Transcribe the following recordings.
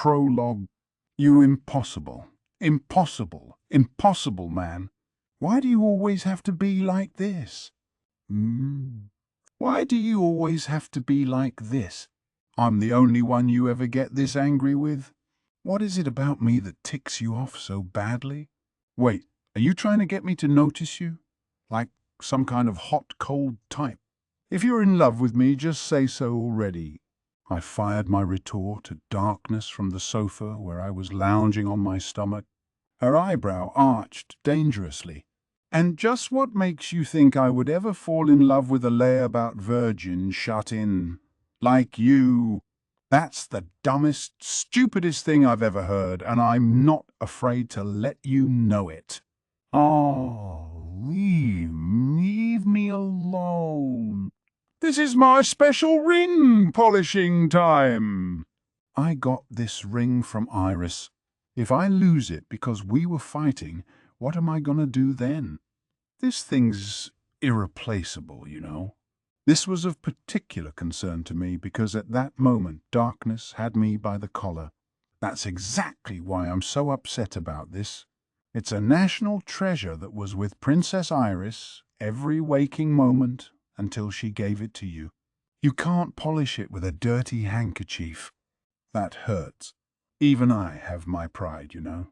Prologue. You impossible, impossible, impossible man. Why do you always have to be like this? Why do you always have to be like this? I'm the only one you ever get this angry with. What is it about me that ticks you off so badly? Wait, are you trying to get me to notice you? Like some kind of hot, cold type? If you're in love with me, just say so already. I fired my retort at darkness from the sofa where I was lounging on my stomach. Her eyebrow arched dangerously. And just what makes you think I would ever fall in love with a layabout virgin shut in? Like you. That's the dumbest, stupidest thing I've ever heard, and I'm not afraid to let you know it. Oh, leave me alone. This is my special ring polishing time. I got this ring from Eris. If I lose it because we were fighting, what am I going to do then? This thing's irreplaceable, you know. This was of particular concern to me because at that moment darkness had me by the collar. That's exactly why I'm so upset about this. It's a national treasure that was with Princess Iris every waking moment until she gave it to you. You can't polish it with a dirty handkerchief. That hurts. Even I have my pride, you know.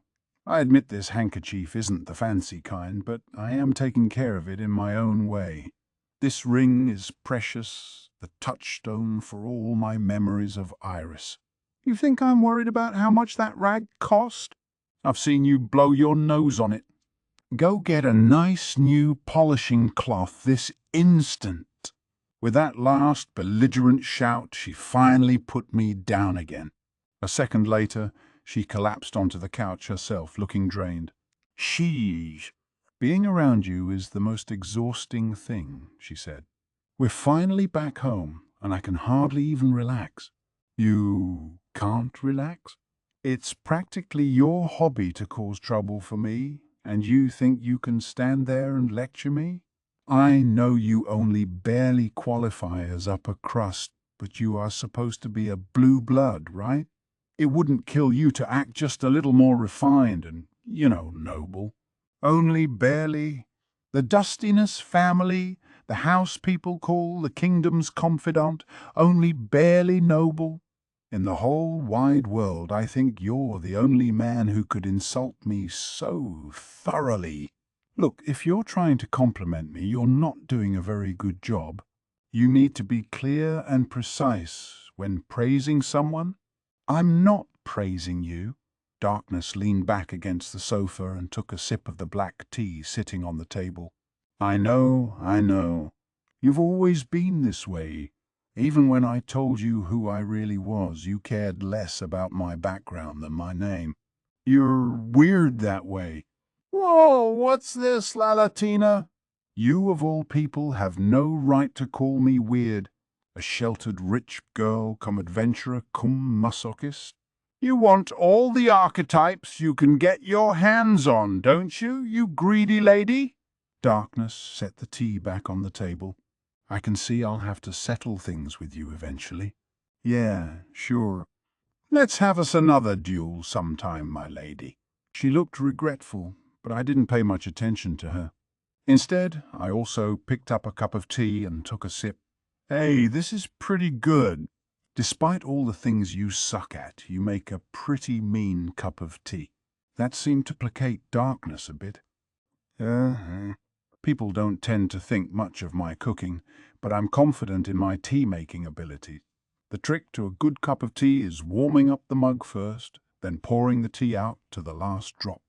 I admit this handkerchief isn't the fancy kind, but I am taking care of it in my own way. This ring is precious, the touchstone for all my memories of Iris. You think I'm worried about how much that rag cost? I've seen you blow your nose on it. Go get a nice new polishing cloth this instant. With that last belligerent shout, she finally put me down again. A second later, she collapsed onto the couch herself, looking drained. Sheesh. Being around you is the most exhausting thing, she said. We're finally back home, and I can hardly even relax. You can't relax? It's practically your hobby to cause trouble for me, and you think you can stand there and lecture me? I know you only barely qualify as upper crust, but you are supposed to be a blue blood, right? It wouldn't kill you to act just a little more refined and, noble. Only barely. The Dustiness family, the house people call the kingdom's confidant, only barely noble. In the whole wide world, I think you're the only man who could insult me so thoroughly. Look, if you're trying to compliment me, you're not doing a very good job. You need to be clear and precise when praising someone. I'm not praising you. Darkness leaned back against the sofa and took a sip of the black tea sitting on the table. I know. You've always been this way. Even when I told you who I really was, you cared less about my background than my name. You're weird that way. Whoa, what's this, La Latina? You, of all people, have no right to call me weird. A sheltered rich girl, cum adventurer, cum masochist. You want all the archetypes you can get your hands on, don't you, you greedy lady? Darkness set the tea back on the table. I can see I'll have to settle things with you eventually. Yeah, sure. Let's have us another duel sometime, my lady. She looked regretful, but I didn't pay much attention to her. Instead, I also picked up a cup of tea and took a sip. Hey, this is pretty good. Despite all the things you suck at, you make a pretty mean cup of tea. That seemed to placate Darkness a bit. People don't tend to think much of my cooking, but I'm confident in my tea-making ability. The trick to a good cup of tea is warming up the mug first, then pouring the tea out to the last drop.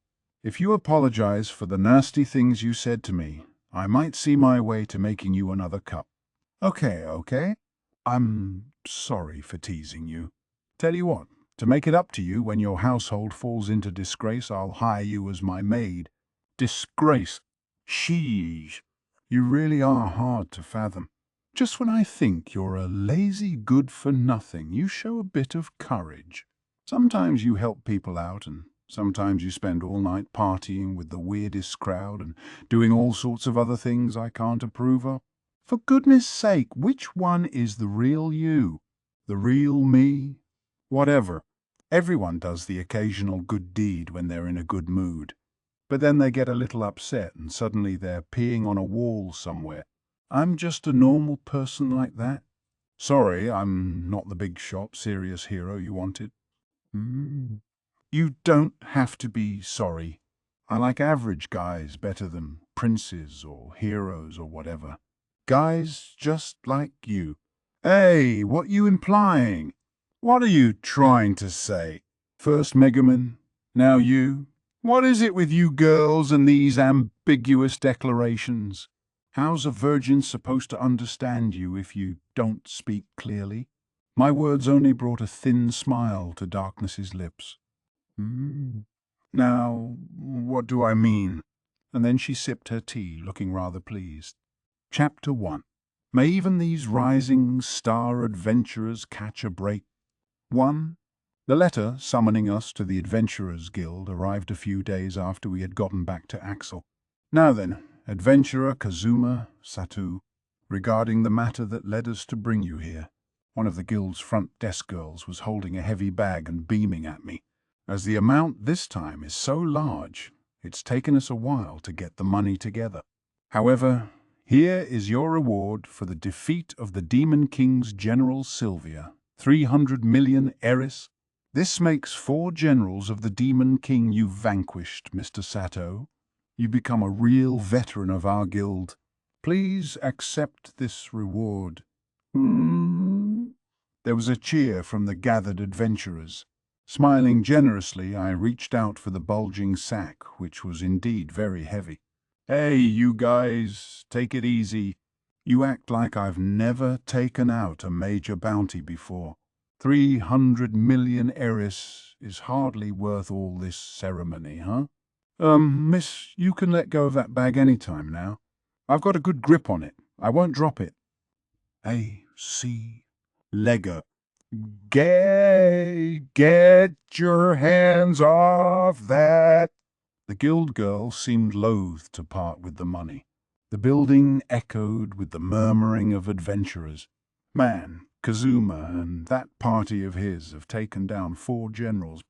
If you apologize for the nasty things you said to me, I might see my way to making you another cup. Okay. I'm sorry for teasing you. Tell you what, to make it up to you when your household falls into disgrace, I'll hire you as my maid. Disgrace? Sheesh. You really are hard to fathom. Just when I think you're a lazy good-for-nothing, you show a bit of courage. Sometimes you help people out, and sometimes you spend all night partying with the weirdest crowd and doing all sorts of other things I can't approve of. For goodness sake, which one is the real you? The real me? Whatever. Everyone does the occasional good deed when they're in a good mood. But then they get a little upset and suddenly they're peeing on a wall somewhere. I'm just a normal person like that. Sorry, I'm not the big shot, serious hero you wanted. You don't have to be sorry. I like average guys better than princes or heroes or whatever. Guys just like you. Hey, what you implying? What are you trying to say? First Megumin, now you. What is it with you girls and these ambiguous declarations? How's a virgin supposed to understand you if you don't speak clearly? My words only brought a thin smile to Darkness's lips. Now, what do I mean? And then she sipped her tea, looking rather pleased. Chapter 1. May even these rising star adventurers catch a break. 1. The letter summoning us to the Adventurers Guild arrived a few days after we had gotten back to Axel. Now then, adventurer Kazuma Satou, regarding the matter that led us to bring you here. One of the guild's front desk girls was holding a heavy bag and beaming at me. As the amount this time is so large, it's taken us a while to get the money together. However, here is your reward for the defeat of the Demon King's General Sylvia, 300 million Eris. This makes 4 generals of the Demon King you've vanquished, Mr. Satou. You become a real veteran of our guild. Please accept this reward. There was a cheer from the gathered adventurers. Smiling generously, I reached out for the bulging sack, which was indeed very heavy. Hey, you guys, take it easy. You act like I've never taken out a major bounty before. 300 million Eris is hardly worth all this ceremony, huh? Miss, you can let go of that bag any time now. I've got a good grip on it. I won't drop it. A.C. Lego. Get your hands off that. The guild girl seemed loath to part with the money. The building echoed with the murmuring of adventurers. Man, Kazuma and that party of his have taken down 4 generals.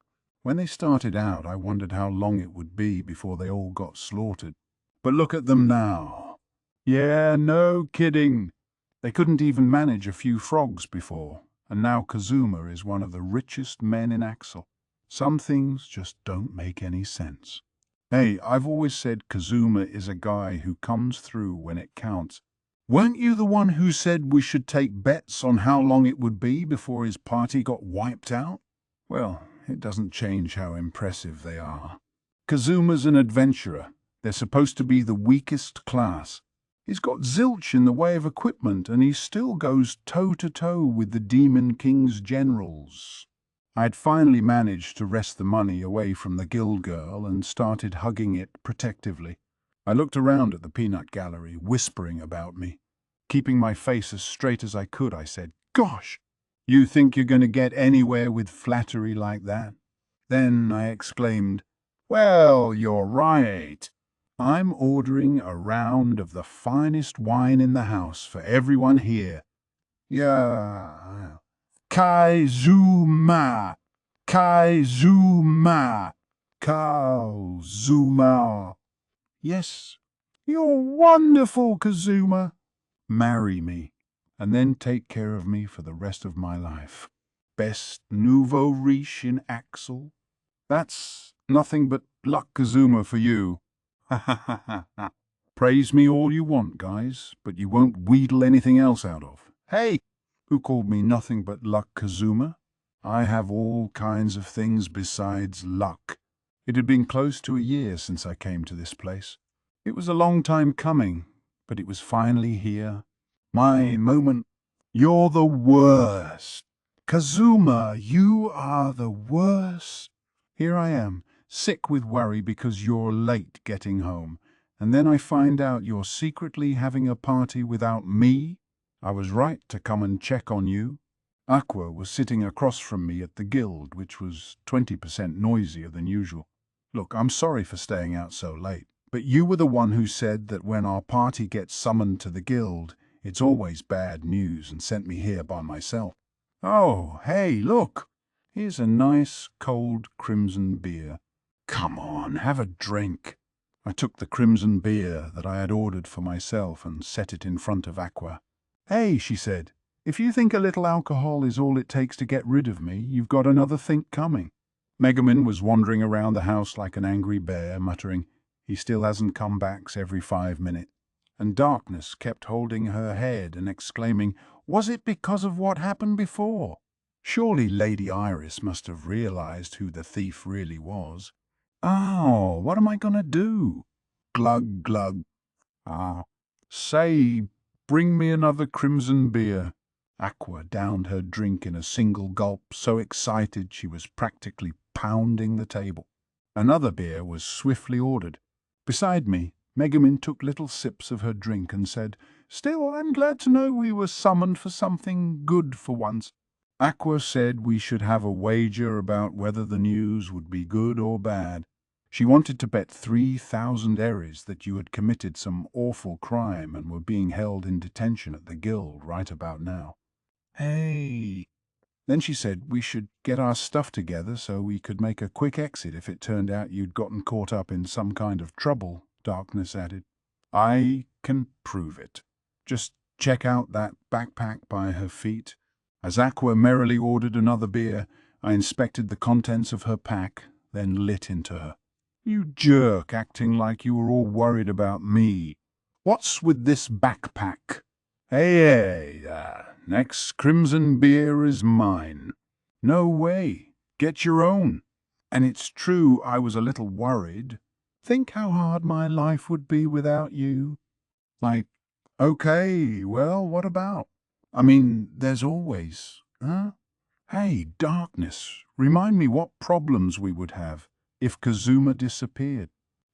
When they started out, I wondered how long it would be before they all got slaughtered. But look at them now. Yeah, no kidding. They couldn't even manage a few frogs before, and now Kazuma is one of the richest men in Axel. Some things just don't make any sense. Hey, I've always said Kazuma is a guy who comes through when it counts. Weren't you the one who said we should take bets on how long it would be before his party got wiped out? Well, it doesn't change how impressive they are. Kazuma's an adventurer. They're supposed to be the weakest class. He's got zilch in the way of equipment, and he still goes toe-to-toe with the Demon King's generals. I'd finally managed to wrest the money away from the guild girl and started hugging it protectively. I looked around at the peanut gallery, whispering about me. Keeping my face as straight as I could, I said, "Gosh, you think you're going to get anywhere with flattery like that?" Then I exclaimed, "Well, you're right. I'm ordering a round of the finest wine in the house for everyone here. Yeah. Kazuma! Kazuma! Kazuma! Yes, you're wonderful, Kazuma. Marry me, and then take care of me for the rest of my life. Best nouveau riche in Axel. That's nothing but luck, Kazuma, for you. Ha ha ha ha ha. Praise me all you want, guys, but you won't wheedle anything else out of. Hey, who called me nothing but luck, Kazuma? I have all kinds of things besides luck. It had been close to a year since I came to this place. It was a long time coming, but it was finally here. My moment. You're the worst. Kazuma, you are the worst. Here I am, sick with worry because you're late getting home, and then I find out you're secretly having a party without me. I was right to come and check on you. Aqua was sitting across from me at the guild, which was 20% noisier than usual. Look, I'm sorry for staying out so late, but you were the one who said that when our party gets summoned to the guild, it's always bad news, and sent me here by myself. Oh, hey, look! Here's a nice, cold crimson beer. Come on, have a drink. I took the crimson beer that I had ordered for myself and set it in front of Aqua. Hey, she said, if you think a little alcohol is all it takes to get rid of me, you've got another think coming. Megumin was wandering around the house like an angry bear, muttering, he still hasn't come back every 5 minutes. And Darkness kept holding her head and exclaiming, was it because of what happened before? Surely Lady Iris must have realized who the thief really was. Oh, what am I going to do? Glug, glug. Ah, say, bring me another crimson beer. Aqua downed her drink in a single gulp, so excited she was practically pounding the table. Another beer was swiftly ordered. Beside me, Megumin took little sips of her drink and said, still, I'm glad to know we were summoned for something good for once. Aqua said we should have a wager about whether the news would be good or bad. She wanted to bet 3,000 Eris that you had committed some awful crime and were being held in detention at the guild right about now. Hey! Then she said we should get our stuff together so we could make a quick exit if it turned out you'd gotten caught up in some kind of trouble, Darkness added. I can prove it. Just check out that backpack by her feet. As Aqua merrily ordered another beer, I inspected the contents of her pack, then lit into her. You jerk, acting like you were all worried about me. What's with this backpack? Hey, next crimson beer is mine. No way. Get your own. And it's true I was a little worried. Think how hard my life would be without you. Like, okay, well, what about? I mean, there's always, huh? Hey, Darkness, remind me what problems we would have if Kazuma disappeared.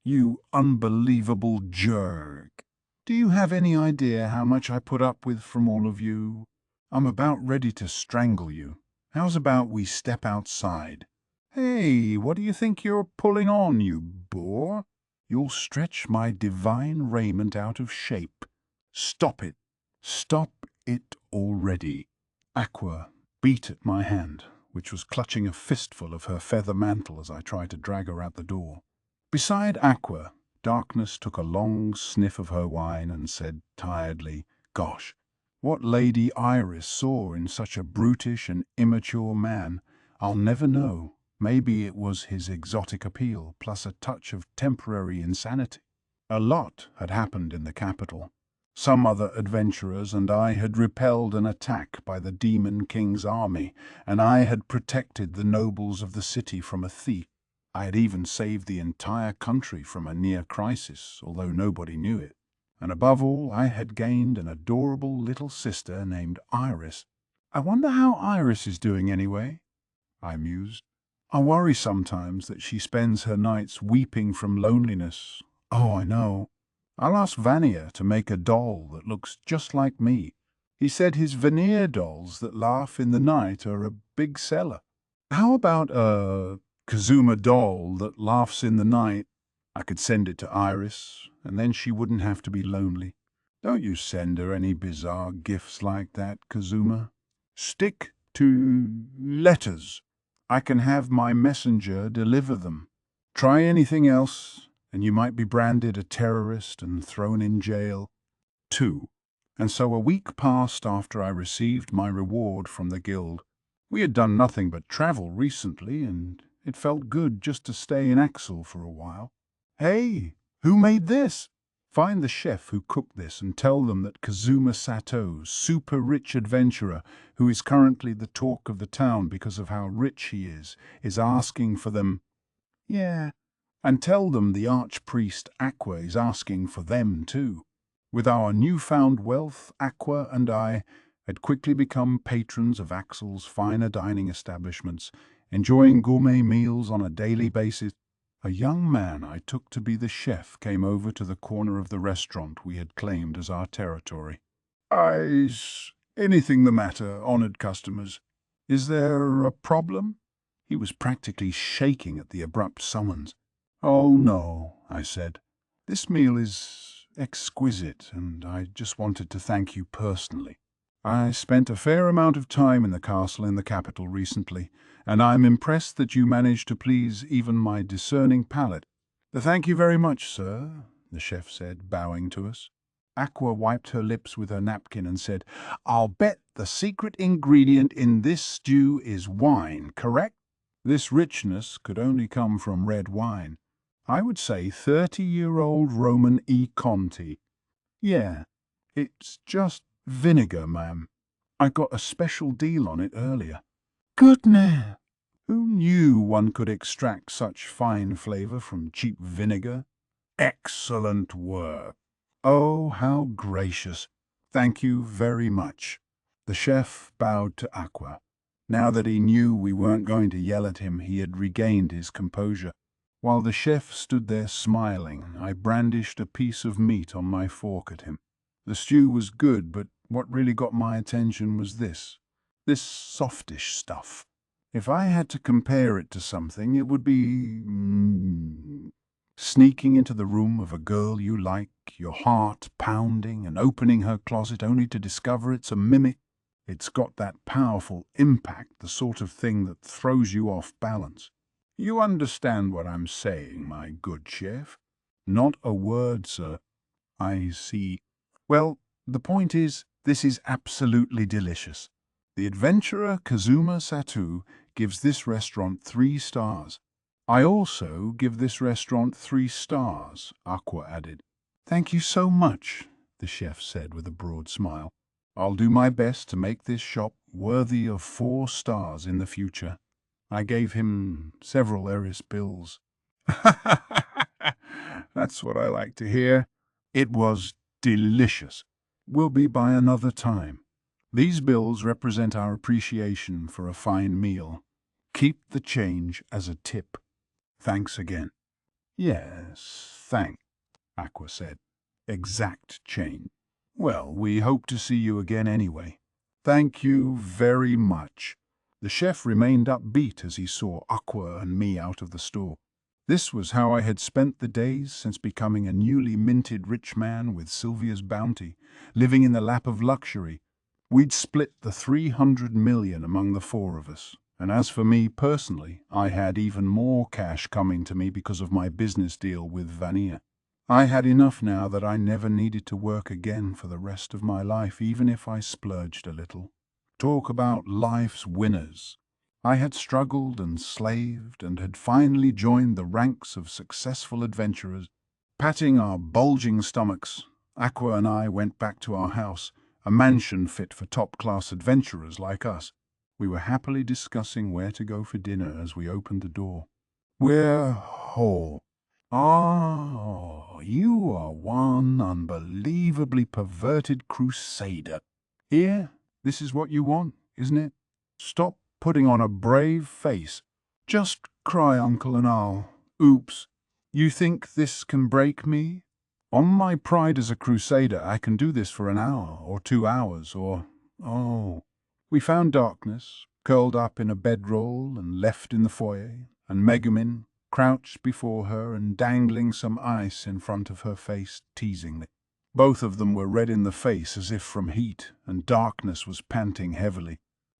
You unbelievable jerk. Do you have any idea how much I put up with from all of you? I'm about ready to strangle you. How's about we step outside? Hey, what do you think you're pulling on, you boor? You'll stretch my divine raiment out of shape. Stop it. Stop it already. Aqua beat at my hand, which was clutching a fistful of her feather mantle as I tried to drag her out the door. Beside Aqua, Darkness took a long sniff of her wine and said tiredly, gosh, what Lady Iris saw in such a brutish and immature man, I'll never know. Maybe it was his exotic appeal plus a touch of temporary insanity. A lot had happened in the capital. Some other adventurers and I had repelled an attack by the Demon King's army, and I had protected the nobles of the city from a thief. I had even saved the entire country from a near crisis, although nobody knew it. And above all, I had gained an adorable little sister named Iris. I wonder how Iris is doing anyway, I mused. I worry sometimes that she spends her nights weeping from loneliness. Oh, I know. I'll ask Vanier to make a doll that looks just like me. He said his veneer dolls that laugh in the night are a big seller. How about a Kazuma doll that laughs in the night? I could send it to Iris, and then she wouldn't have to be lonely. Don't you send her any bizarre gifts like that, Kazuma. Stick to letters. I can have my messenger deliver them. Try anything else, and you might be branded a terrorist and thrown in jail. 2. And so a week passed after I received my reward from the guild. We had done nothing but travel recently, and it felt good just to stay in Axel for a while. Hey, who made this? Find the chef who cooked this and tell them that Kazuma Satou, super rich adventurer, who is currently the talk of the town because of how rich he is asking for them. Yeah. And tell them the archpriest Aqua is asking for them too. With our newfound wealth, Aqua and I had quickly become patrons of Axel's finer dining establishments, enjoying gourmet meals on a daily basis. A young man I took to be the chef came over to the corner of the restaurant we had claimed as our territory. Is anything the matter, honored customers? Is there a problem? He was practically shaking at the abrupt summons. Oh, no, I said. This meal is exquisite, and I just wanted to thank you personally. I spent a fair amount of time in the castle in the capital recently, and I'm impressed that you managed to please even my discerning palate. Thank you very much, sir, the chef said, bowing to us. Aqua wiped her lips with her napkin and said, I'll bet the secret ingredient in this stew is wine, correct? This richness could only come from red wine. I would say 30-year-old Roman E. Conti. Yeah, it's just vinegar, ma'am. I got a special deal on it earlier. Goodness! Who knew one could extract such fine flavor from cheap vinegar? Excellent work. Oh, how gracious. Thank you very much. The chef bowed to Aqua. Now that he knew we weren't going to yell at him, he had regained his composure. While the chef stood there smiling, I brandished a piece of meat on my fork at him. The stew was good, but what really got my attention was this softish stuff. If I had to compare it to something, it would be sneaking into the room of a girl you like, your heart pounding, and opening her closet only to discover it's a mimic. It's got that powerful impact, the sort of thing that throws you off balance. You understand what I'm saying, my good chef? Not a word, sir. I see. Well, the point is, this is absolutely delicious. The adventurer Kazuma Satou gives this restaurant 3 stars. I also give this restaurant 3 stars, Aqua added. Thank you so much, the chef said with a broad smile. I'll do my best to make this shop worthy of 4 stars in the future. I gave him several Eris bills. That's what I like to hear. It was delicious. We'll be by another time. These bills represent our appreciation for a fine meal. Keep the change as a tip. Thanks again. Yes, Aqua said. Exact change. Well, we hope to see you again anyway. Thank you very much. The chef remained upbeat as he saw Aqua and me out of the store. This was how I had spent the days since becoming a newly minted rich man with Sylvia's bounty, living in the lap of luxury. We'd split the 300 million among the 4 of us. And as for me personally, I had even more cash coming to me because of my business deal with Vanilla. I had enough now that I never needed to work again for the rest of my life, even if I splurged a little. Talk about life's winners. I had struggled and slaved and had finally joined the ranks of successful adventurers. Patting our bulging stomachs, Aqua and I went back to our house, a mansion fit for top-class adventurers like us. We were happily discussing where to go for dinner as we opened the door. We're whole. Oh, you are one unbelievably perverted crusader. Here, this is what you want, isn't it? Stop putting on a brave face. Just cry, uncle, and I'll. Oops. You think this can break me? On my pride as a crusader, I can do this for an hour or 2 hours or... Oh. We found darkness, curled up in a bedroll and left in the foyer, and Megumin crouched before her and dangling some ice in front of her face teasingly. Both of them were red in the face as if from heat, and darkness was panting heavily.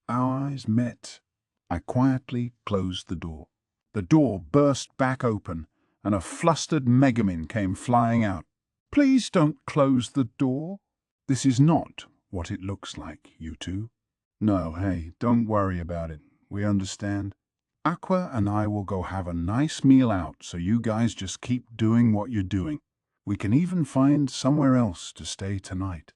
Our eyes met. I quietly closed the door. The door burst back open, and a flustered Megumin came flying out. Please don't close the door. This is not what it looks like, you two. No, hey, don't worry about it. We understand. Aqua and I will go have a nice meal out, so you guys just keep doing what you're doing. We can even find somewhere else to stay tonight.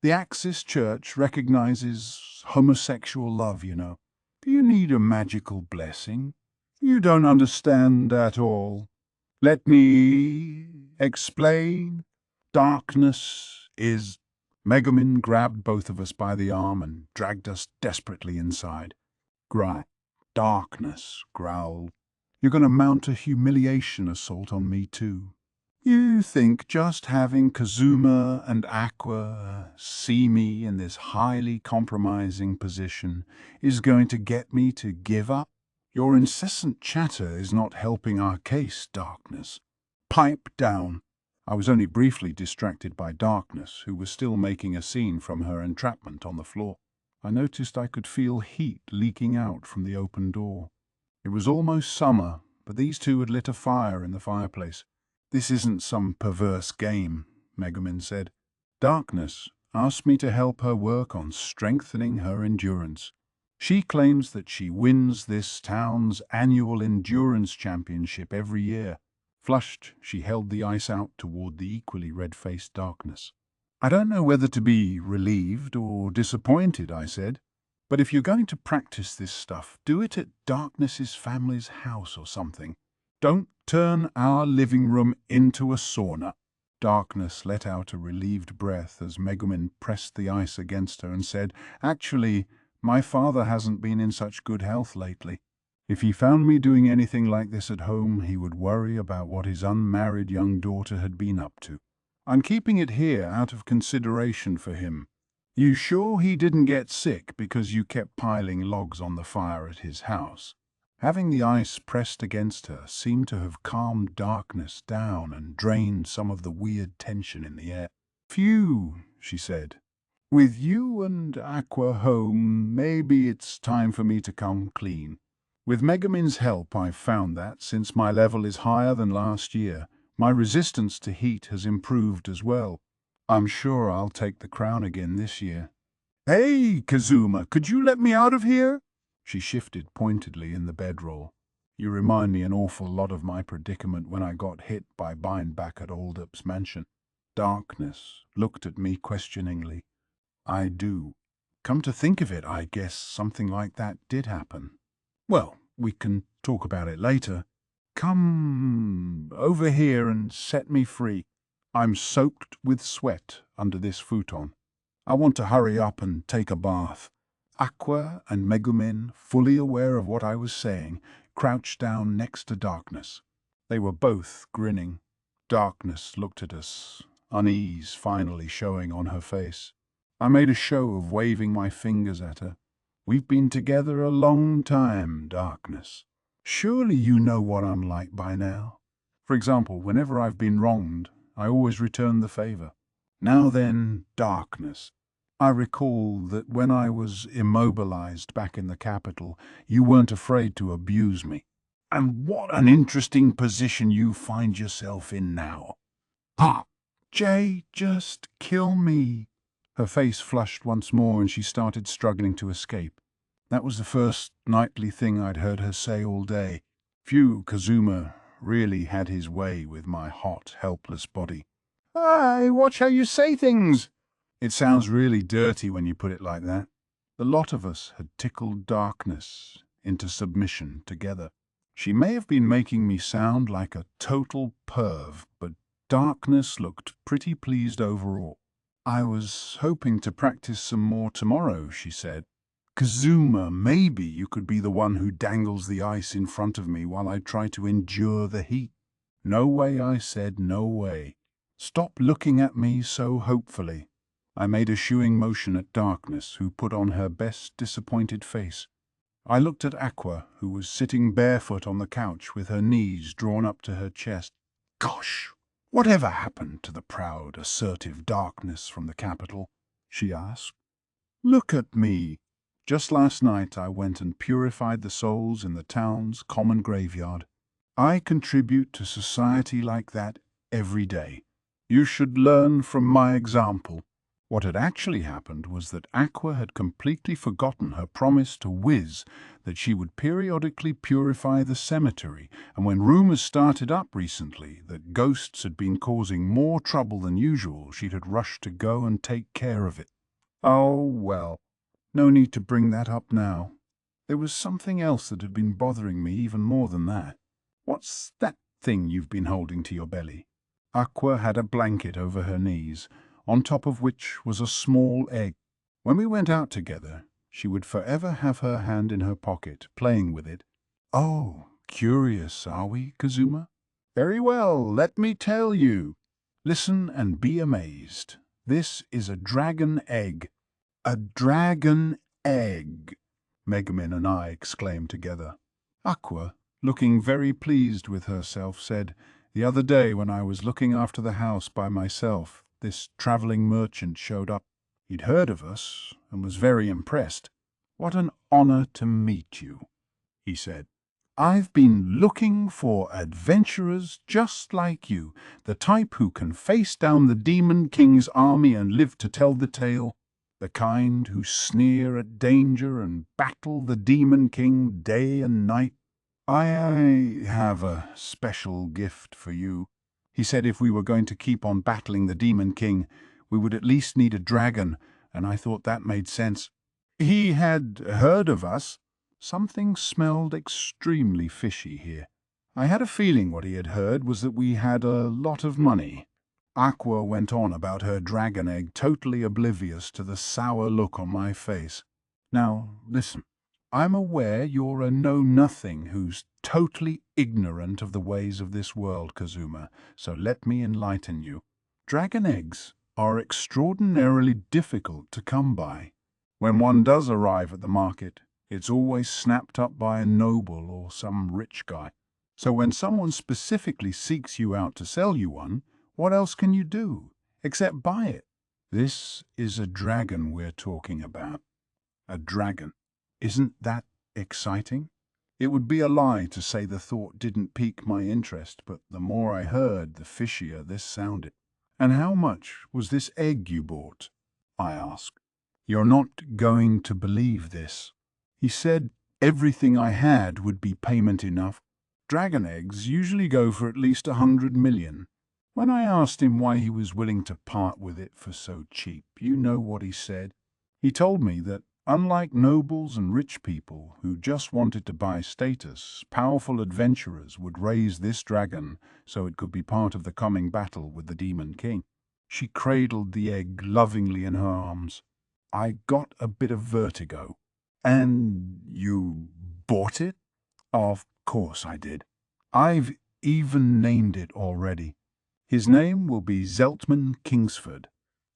The Axis Church recognizes homosexual love, you know. Do you need a magical blessing? You don't understand at all. Let me explain. Darkness is... Megumin grabbed both of us by the arm and dragged us desperately inside. Darkness growled. You're going to mount a humiliation assault on me too. You think just having Kazuma and Aqua see me in this highly compromising position is going to get me to give up? Your incessant chatter is not helping our case, Darkness. Pipe down. I was only briefly distracted by Darkness, who was still making a scene from her entrapment on the floor. I noticed I could feel heat leaking out from the open door. It was almost summer, but these two had lit a fire in the fireplace. "This isn't some perverse game," Megumin said. "Darkness asked me to help her work on strengthening her endurance. She claims that she wins this town's annual endurance championship every year." Flushed, she held the ice out toward the equally red-faced Darkness. "I don't know whether to be relieved or disappointed," I said. "But if you're going to practice this stuff, do it at Darkness's family's house or something. Don't turn our living room into a sauna." Darkness let out a relieved breath as Megumin pressed the ice against her and said, "Actually, my father hasn't been in such good health lately. If he found me doing anything like this at home, he would worry about what his unmarried young daughter had been up to. I'm keeping it here out of consideration for him. You sure he didn't get sick because you kept piling logs on the fire at his house?" Having the ice pressed against her seemed to have calmed Darkness down and drained some of the weird tension in the air. "Phew," she said. "With you and Aqua home, maybe it's time for me to come clean. With Megumin's help, I've found that, since my level is higher than last year, my resistance to heat has improved as well. I'm sure I'll take the crown again this year." "Hey, Kazuma, could you let me out of here?" She shifted pointedly in the bedroll. "You remind me an awful lot of my predicament when I got hit by Bind back at Oldup's mansion." Darkness looked at me questioningly. "I do. Come to think of it, I guess something like that did happen." "Well, we can talk about it later. Come over here and set me free. I'm soaked with sweat under this futon. I want to hurry up and take a bath." Aqua and Megumin, fully aware of what I was saying, crouched down next to Darkness. They were both grinning. Darkness looked at us, unease finally showing on her face. I made a show of waving my fingers at her. "We've been together a long time, Darkness. Surely you know what I'm like by now. For example, whenever I've been wronged, I always return the favor. Now then, Darkness, I recall that when I was immobilized back in the capital, you weren't afraid to abuse me. And what an interesting position you find yourself in now." "Ha! Jay, just kill me." Her face flushed once more and she started struggling to escape. That was the first nightly thing I'd heard her say all day. Phew, Kazuma really had his way with my hot, helpless body. "Hey, watch how you say things." It sounds really dirty when you put it like that. The lot of us had tickled Darkness into submission together. She may have been making me sound like a total perv, but Darkness looked pretty pleased overall. "I was hoping to practice some more tomorrow," she said. "Kazuma, maybe you could be the one who dangles the ice in front of me while I try to endure the heat." "No way," I said, "no way. Stop looking at me so hopefully." I made a shooing motion at Darkness, who put on her best disappointed face. I looked at Aqua, who was sitting barefoot on the couch with her knees drawn up to her chest. "Gosh, whatever happened to the proud, assertive Darkness from the capital?" she asked. "Look at me. Just last night I went and purified the souls in the town's common graveyard. I contribute to society like that every day. You should learn from my example." What had actually happened was that Aqua had completely forgotten her promise to Wiz that she would periodically purify the cemetery, and when rumors started up recently that ghosts had been causing more trouble than usual, she had rushed to go and take care of it. Oh, well, no need to bring that up now. There was something else that had been bothering me even more than that. "What's that thing you've been holding to your belly?" Aqua had a blanket over her knees, on top of which was a small egg. When we went out together, she would forever have her hand in her pocket, playing with it. "Oh, curious, are we, Kazuma? Very well, let me tell you. Listen and be amazed. This is a dragon egg." "A dragon egg!" Megumin and I exclaimed together. Aqua, looking very pleased with herself, said, The other day when I was looking after the house by myself, this traveling merchant showed up. He'd heard of us and was very impressed. "What an honor to meet you," he said. "I've been looking for adventurers just like you, the type who can face down the Demon King's army and live to tell the tale, the kind who sneer at danger and battle the Demon King day and night. I have a special gift for you." He said if we were going to keep on battling the Demon King, we would at least need a dragon, and I thought that made sense. He had heard of us. Something smelled extremely fishy here. I had a feeling what he had heard was that we had a lot of money. Aqua went on about her dragon egg, totally oblivious to the sour look on my face. "Now, listen. I'm aware you're a know-nothing who's totally ignorant of the ways of this world, Kazuma, so let me enlighten you. Dragon eggs are extraordinarily difficult to come by. When one does arrive at the market, it's always snapped up by a noble or some rich guy. So when someone specifically seeks you out to sell you one, what else can you do except buy it? This is a dragon we're talking about. A dragon. Isn't that exciting? It would be a lie to say the thought didn't pique my interest, but the more I heard, the fishier this sounded. "And how much was this egg you bought?" I asked. "You're not going to believe this." He said everything I had would be payment enough. Dragon eggs usually go for at least 100 million. When I asked him why he was willing to part with it for so cheap, you know what he said? He told me that unlike nobles and rich people who just wanted to buy status, powerful adventurers would raise this dragon so it could be part of the coming battle with the Demon King. She cradled the egg lovingly in her arms. I got a bit of vertigo. "And you bought it?" "Of course I did. I've even named it already. His name will be Zeltman Kingsford.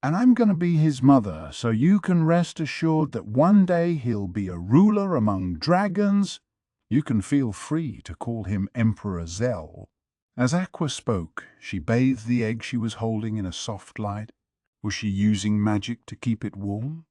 And I'm going to be his mother, so you can rest assured that one day he'll be a ruler among dragons. You can feel free to call him Emperor Zell." As Aqua spoke, she bathed the egg she was holding in a soft light. Was she using magic to keep it warm?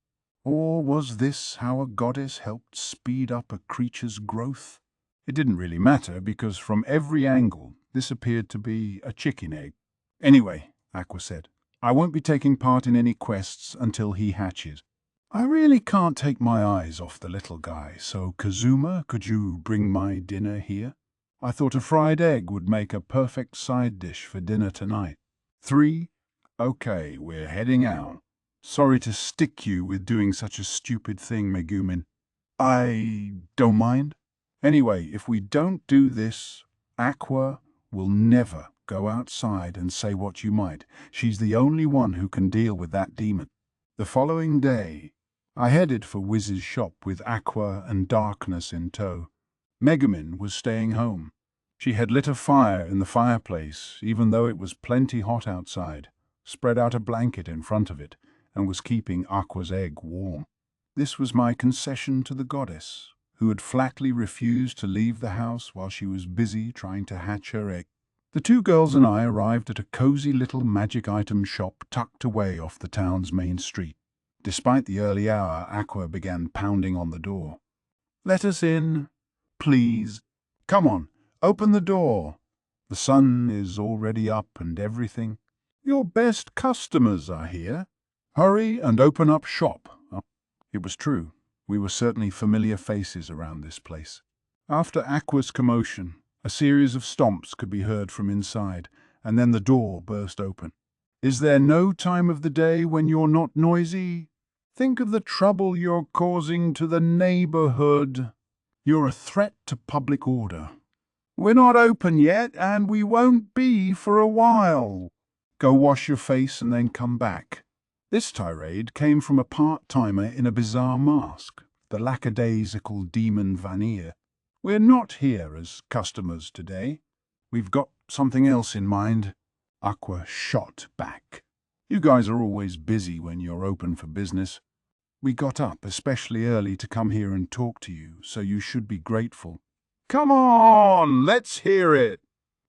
Or was this how a goddess helped speed up a creature's growth? It didn't really matter, because from every angle this appeared to be a chicken egg. "Anyway," Aqua said, "I won't be taking part in any quests until he hatches. I really can't take my eyes off the little guy, so Kazuma, could you bring my dinner here? I thought a fried egg would make a perfect side dish for dinner tonight." 3. "Okay, we're heading out. Sorry to stick you with doing such a stupid thing, Megumin." "I don't mind. Anyway, if we don't do this, Aqua will never go outside and say what you might. She's the only one who can deal with that demon." The following day, I headed for Wiz's shop with Aqua and Darkness in tow. Megumin was staying home. She had lit a fire in the fireplace, even though it was plenty hot outside, spread out a blanket in front of it, and was keeping Aqua's egg warm. This was my concession to the goddess, who had flatly refused to leave the house while she was busy trying to hatch her egg. The two girls and I arrived at a cozy little magic item shop tucked away off the town's main street. Despite the early hour, Aqua began pounding on the door. "Let us in, please. Come on, open the door. The sun is already up and everything. Your best customers are here. Hurry and open up shop." It was true. We were certainly familiar faces around this place. After Aqua's commotion, a series of stomps could be heard from inside, and then the door burst open. "Is there no time of the day when you're not noisy? Think of the trouble you're causing to the neighborhood. You're a threat to public order. We're not open yet, and we won't be for a while. Go wash your face and then come back." This tirade came from a part-timer in a bizarre mask, the lackadaisical demon Vanir. "We're not here as customers today. We've got something else in mind." Aqua shot back. "You guys are always busy when you're open for business. We got up especially early to come here and talk to you, so you should be grateful." "Come on, let's hear it."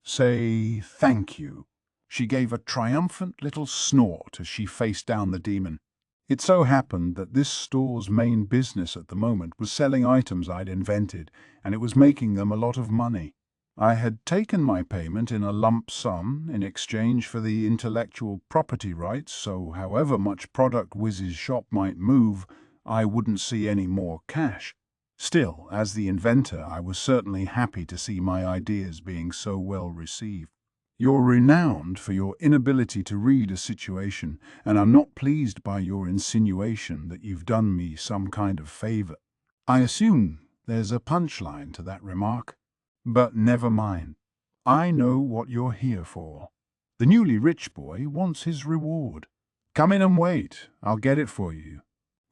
Say thank you." She gave a triumphant little snort as she faced down the demon. It so happened that this store's main business at the moment was selling items I'd invented, and it was making them a lot of money. I had taken my payment in a lump sum in exchange for the intellectual property rights, so however much product Wiz's shop might move, I wouldn't see any more cash. Still, as the inventor, I was certainly happy to see my ideas being so well received. "You're renowned for your inability to read a situation, and I'm not pleased by your insinuation that you've done me some kind of favor. I assume there's a punchline to that remark. But never mind. I know what you're here for. The newly rich boy wants his reward. Come in and wait. I'll get it for you."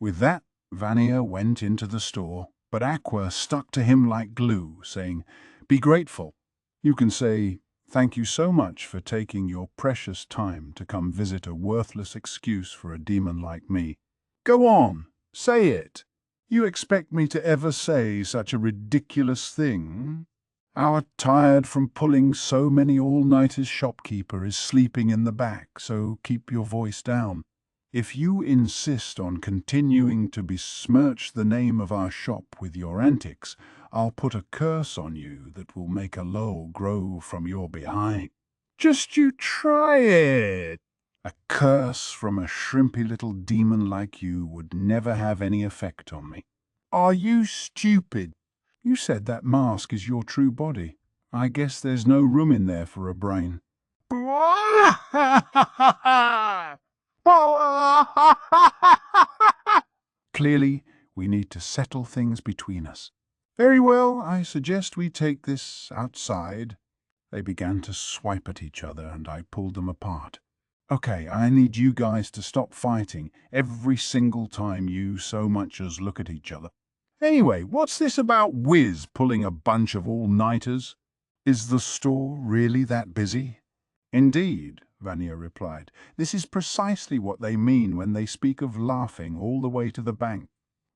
With that, Vania went into the store, but Aqua stuck to him like glue, saying, "Be grateful. You can say, 'Thank you so much for taking your precious time to come visit a worthless excuse for a demon like me.' Go on, say it. You expect me to ever say such a ridiculous thing? Our tired from pulling so many all-nighters shopkeeper is sleeping in the back, so keep your voice down. If you insist on continuing to besmirch the name of our shop with your antics, I'll put a curse on you that will make a laurel grow from your behind. Just you try it. A curse from a shrimpy little demon like you would never have any effect on me." "Are you stupid? You said that mask is your true body. I guess there's no room in there for a brain." "Clearly, we need to settle things between us." "Very well, I suggest we take this outside." They began to swipe at each other, and I pulled them apart. "Okay, I need you guys to stop fighting every single time you so much as look at each other. Anyway, what's this about Wiz pulling a bunch of all-nighters? Is the store really that busy?" "Indeed," Vania replied. "This is precisely what they mean when they speak of laughing all the way to the bank.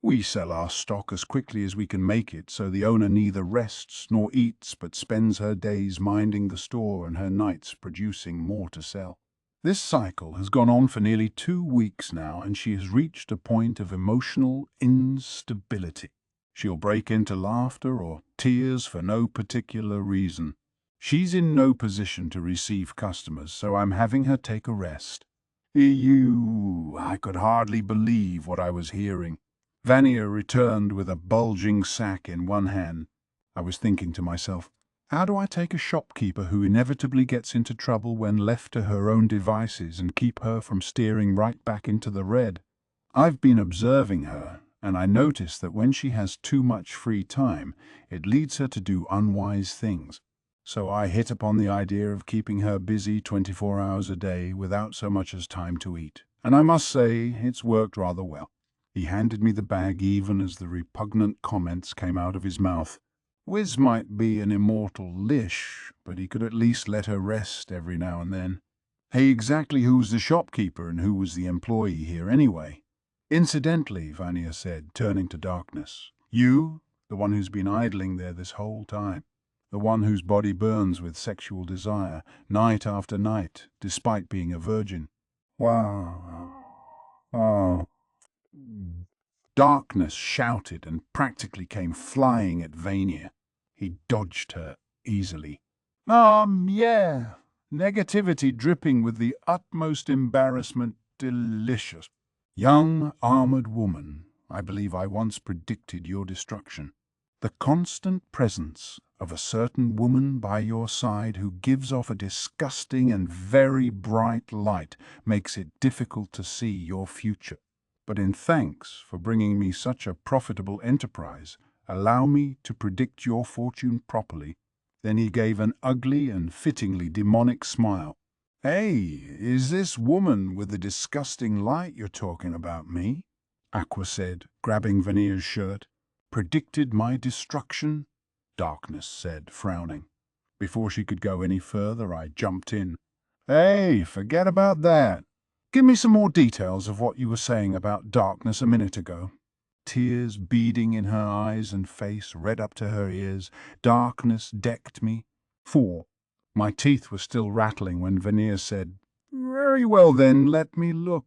We sell our stock as quickly as we can make it, so the owner neither rests nor eats but spends her days minding the store and her nights producing more to sell. This cycle has gone on for nearly 2 weeks now, and she has reached a point of emotional instability. She'll break into laughter or tears for no particular reason. She's in no position to receive customers, so I'm having her take a rest." I could hardly believe what I was hearing. Vania returned with a bulging sack in one hand. I was thinking to myself, how do I take a shopkeeper who inevitably gets into trouble when left to her own devices and keep her from steering right back into the red? I've been observing her, and I notice that when she has too much free time, it leads her to do unwise things. So I hit upon the idea of keeping her busy 24 hours a day without so much as time to eat, and I must say it's worked rather well. He handed me the bag even as the repugnant comments came out of his mouth. Wiz might be an immortal lish, but he could at least let her rest every now and then. Hey, exactly who's the shopkeeper and who was the employee here anyway? Incidentally, Vania said, turning to Darkness. You, the one who's been idling there this whole time. The one whose body burns with sexual desire, night after night, despite being a virgin. Wow. Oh. Darkness shouted and practically came flying at Vania. He dodged her easily. Yeah. Negativity dripping with the utmost embarrassment. Delicious. Young, armored woman, I believe I once predicted your destruction. The constant presence of a certain woman by your side who gives off a disgusting and very bright light makes it difficult to see your future. But in thanks for bringing me such a profitable enterprise, allow me to predict your fortune properly." Then he gave an ugly and fittingly demonic smile. "Hey, is this woman with the disgusting light you're talking about me?" Aqua said, grabbing Vania's shirt. "Predicted my destruction?" Darkness said, frowning. Before she could go any further, I jumped in. "Hey, forget about that. Give me some more details of what you were saying about Darkness a minute ago." Tears beading in her eyes and face, red up to her ears, Darkness decked me. 4. My teeth were still rattling when Vanir said, "Very well then, let me look."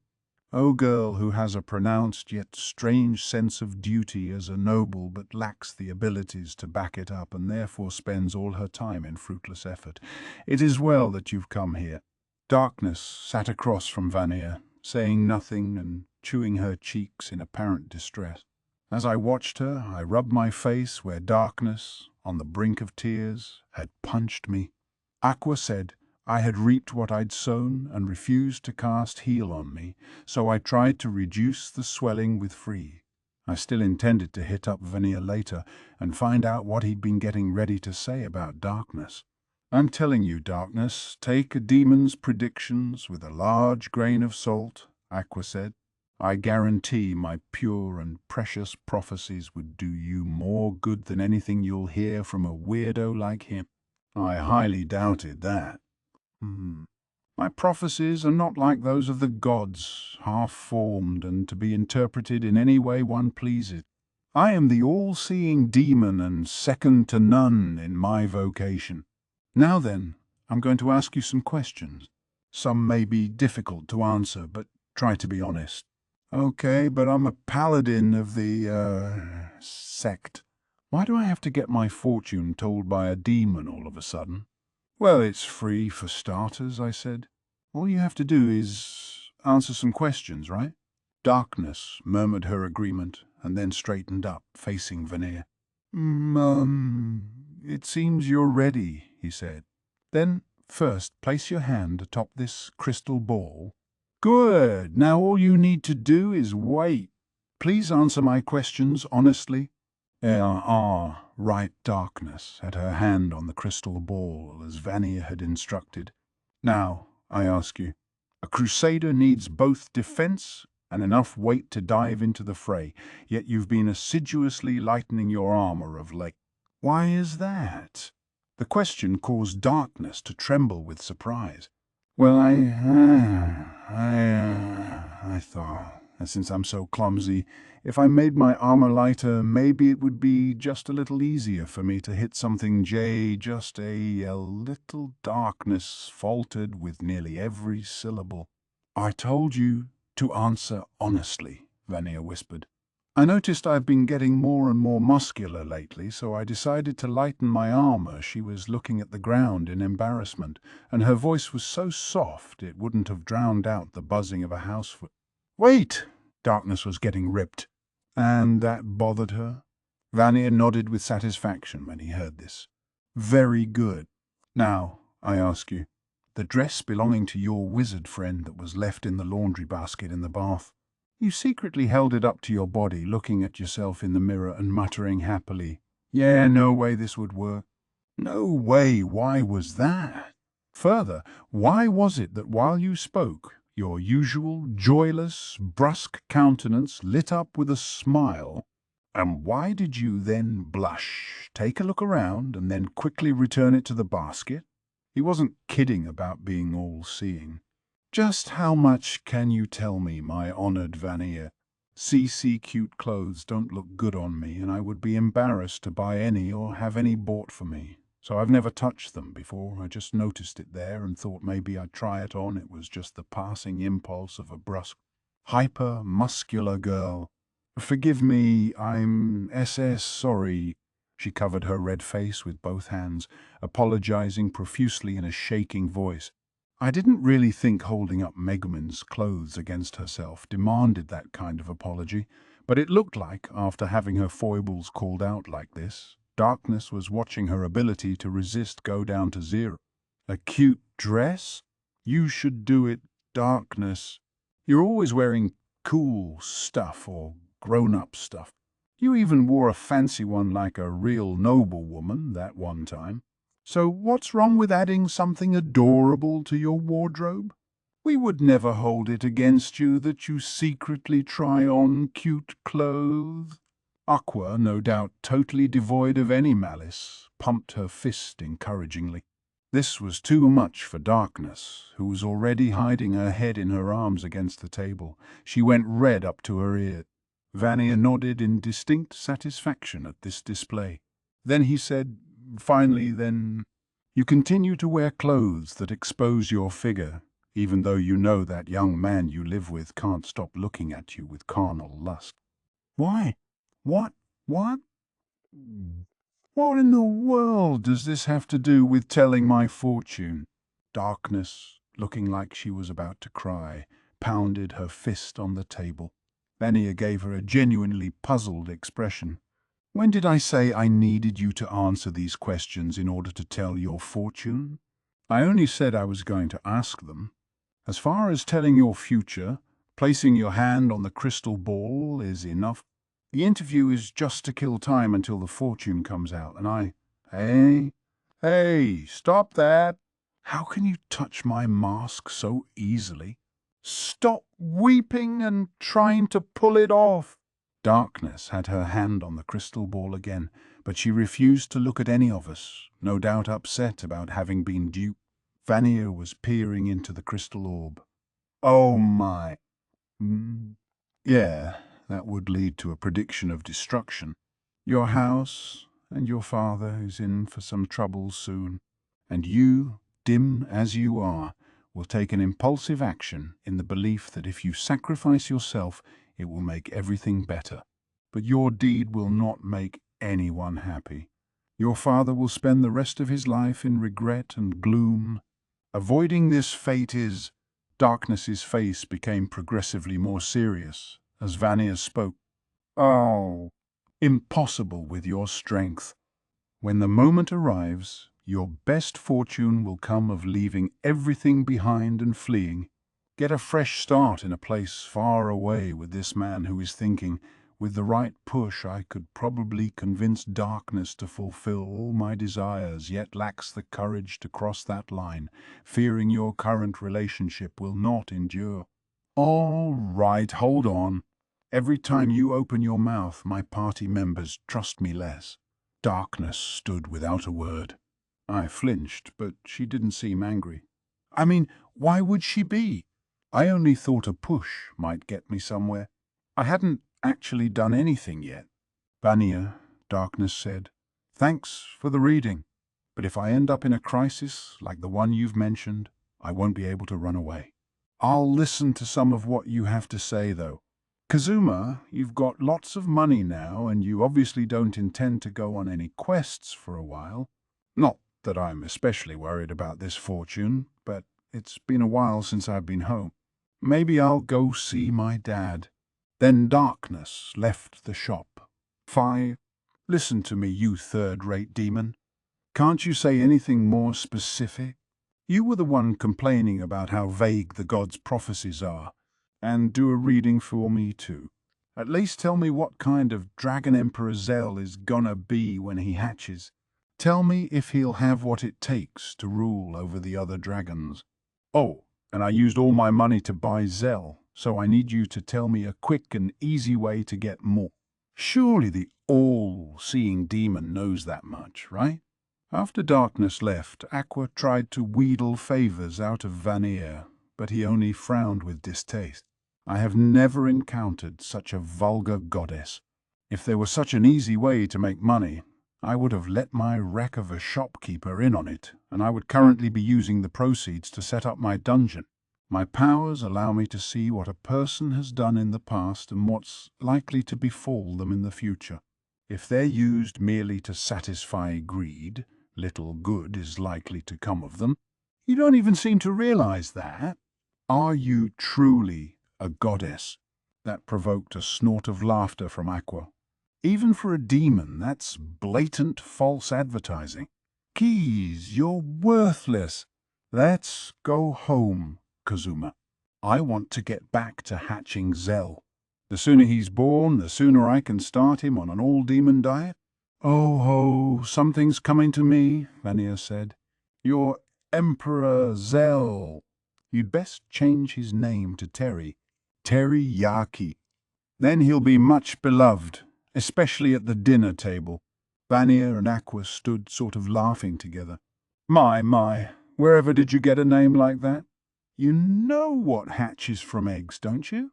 O girl who has a pronounced yet strange sense of duty as a noble but lacks the abilities to back it up and therefore spends all her time in fruitless effort, it is well that you've come here. Darkness sat across from Vanir, saying nothing and chewing her cheeks in apparent distress. As I watched her, I rubbed my face where darkness, on the brink of tears, had punched me. Aqua said I had reaped what I'd sown and refused to cast heal on me, so I tried to reduce the swelling with free. I still intended to hit up Vanir later and find out what he'd been getting ready to say about darkness. I'm telling you, Darkness, take a demon's predictions with a large grain of salt, Aqua said. I guarantee my pure and precious prophecies would do you more good than anything you'll hear from a weirdo like him. I highly doubted that. My prophecies are not like those of the gods, half-formed and to be interpreted in any way one pleases. I am the all-seeing demon and second to none in my vocation. Now then, I'm going to ask you some questions. Some may be difficult to answer, but try to be honest. Okay, but I'm a paladin of the, sect. Why do I have to get my fortune told by a demon all of a sudden? Well, it's free for starters, I said. All you have to do is answer some questions, right? Darkness murmured her agreement and then straightened up, facing Vanir. It seems you're ready, he said. Then, first, place your hand atop this crystal ball. Good. Now all you need to do is wait. Please answer my questions honestly. Right, Darkness had her hand on the crystal ball as Vanir had instructed. Now, I ask you, a crusader needs both defense and enough weight to dive into the fray, yet you've been assiduously lightening your armor of late. Why is that? The question caused Darkness to tremble with surprise. Well, I thought, since I'm so clumsy, if I made my armor lighter, maybe it would be just a little easier for me to hit something just a little. Darkness faltered with nearly every syllable. I told you to answer honestly, Vanir whispered. I noticed I've been getting more and more muscular lately, so I decided to lighten my armor. She was looking at the ground in embarrassment, and her voice was so soft it wouldn't have drowned out the buzzing of a housefoot. Wait! Darkness was getting ripped. And that bothered her? Vanir nodded with satisfaction when he heard this. Very good. Now, I ask you, the dress belonging to your wizard friend that was left in the laundry basket in the bath, you secretly held it up to your body, looking at yourself in the mirror and muttering happily, "Yeah, no way this would work." No way, why was that? Further, why was it that while you spoke, your usual joyless, brusque countenance lit up with a smile? And why did you then blush, take a look around, and then quickly return it to the basket? He wasn't kidding about being all-seeing. Just how much can you tell me, my honored Vanir? CC cute clothes don't look good on me, and I would be embarrassed to buy any or have any bought for me. So I've never touched them before. I just noticed it there and thought maybe I'd try it on. It was just the passing impulse of a brusque, hyper-muscular girl. Forgive me, I'm sorry. She covered her red face with both hands, apologizing profusely in a shaking voice. I didn't really think holding up Megumin's clothes against herself demanded that kind of apology, but it looked like, after having her foibles called out like this, Darkness was watching her ability to resist go down to zero. A cute dress? You should do it, Darkness. You're always wearing cool stuff or grown-up stuff. You even wore a fancy one like a real noblewoman that one time. So what's wrong with adding something adorable to your wardrobe? We would never hold it against you that you secretly try on cute clothes. Aqua, no doubt totally devoid of any malice, pumped her fist encouragingly. This was too much for Darkness, who was already hiding her head in her arms against the table. She went red up to her ear. Vanir nodded in distinct satisfaction at this display. Then he said, finally, then, You continue to wear clothes that expose your figure, even though you know that young man you live with can't stop looking at you with carnal lust. Why? What? What? What in the world does this have to do with telling my fortune? Darkness, looking like she was about to cry, pounded her fist on the table. Vania gave her a genuinely puzzled expression. When did I say I needed you to answer these questions in order to tell your fortune? I only said I was going to ask them. As far as telling your future, placing your hand on the crystal ball is enough. The interview is just to kill time until the fortune comes out, and I... Hey, stop that! How can you touch my mask so easily? Stop weeping and trying to pull it off! Darkness had her hand on the crystal ball again, but she refused to look at any of us, no doubt upset about having been duped. Vania was peering into the crystal orb. Oh my. Yeah, that would lead to a prediction of destruction. Your house and your father is in for some trouble soon, and you, dim as you are, will take an impulsive action in the belief that if you sacrifice yourself, it will make everything better. But your deed will not make anyone happy. Your father will spend the rest of his life in regret and gloom. Avoiding this fate is... Darkness's face became progressively more serious as Vania spoke. Oh, impossible with your strength. When the moment arrives, your best fortune will come of leaving everything behind and fleeing. Get a fresh start in a place far away with this man who is thinking, with the right push I could probably convince darkness to fulfill all my desires, yet lacks the courage to cross that line, fearing your current relationship will not endure. All right, hold on. Every time you open your mouth, my party members trust me less. Darkness stood without a word. I flinched, but she didn't seem angry. I mean, why would she be? I only thought a push might get me somewhere. I hadn't actually done anything yet. Vania, Darkness said, thanks for the reading, but if I end up in a crisis like the one you've mentioned, I won't be able to run away. I'll listen to some of what you have to say, though. Kazuma, you've got lots of money now, and you obviously don't intend to go on any quests for a while. Not that I'm especially worried about this fortune, but it's been a while since I've been home. Maybe I'll go see my dad. Then Darkness left the shop. Listen to me, you third-rate demon. Can't you say anything more specific? You were the one complaining about how vague the gods' prophecies are. And do a reading for me, too. At least tell me what kind of Dragon Emperor Zell is gonna be when he hatches. Tell me if he'll have what it takes to rule over the other dragons. Oh, and I used all my money to buy Zell, so I need you to tell me a quick and easy way to get more. Surely the all-seeing demon knows that much, right? After Darkness left, Aqua tried to wheedle favors out of Vania, but he only frowned with distaste. I have never encountered such a vulgar goddess. If there was such an easy way to make money, I would have let my wreck of a shopkeeper in on it, and I would currently be using the proceeds to set up my dungeon. My powers allow me to see what a person has done in the past and what's likely to befall them in the future. If they're used merely to satisfy greed, little good is likely to come of them. You don't even seem to realize that. Are you truly a goddess? That provoked a snort of laughter from Aqua. Even for a demon, that's blatant false advertising. Keys, you're worthless. Let's go home, Kazuma. I want to get back to hatching Zell. The sooner he's born, the sooner I can start him on an all-demon diet. Oh ho, something's coming to me, Vania said. Your Emperor Zell. You'd best change his name to Terry. Teriyaki. Then he'll be much beloved, especially at the dinner table. Vania and Aqua stood sort of laughing together. My, wherever did you get a name like that? You know what hatches from eggs, don't you?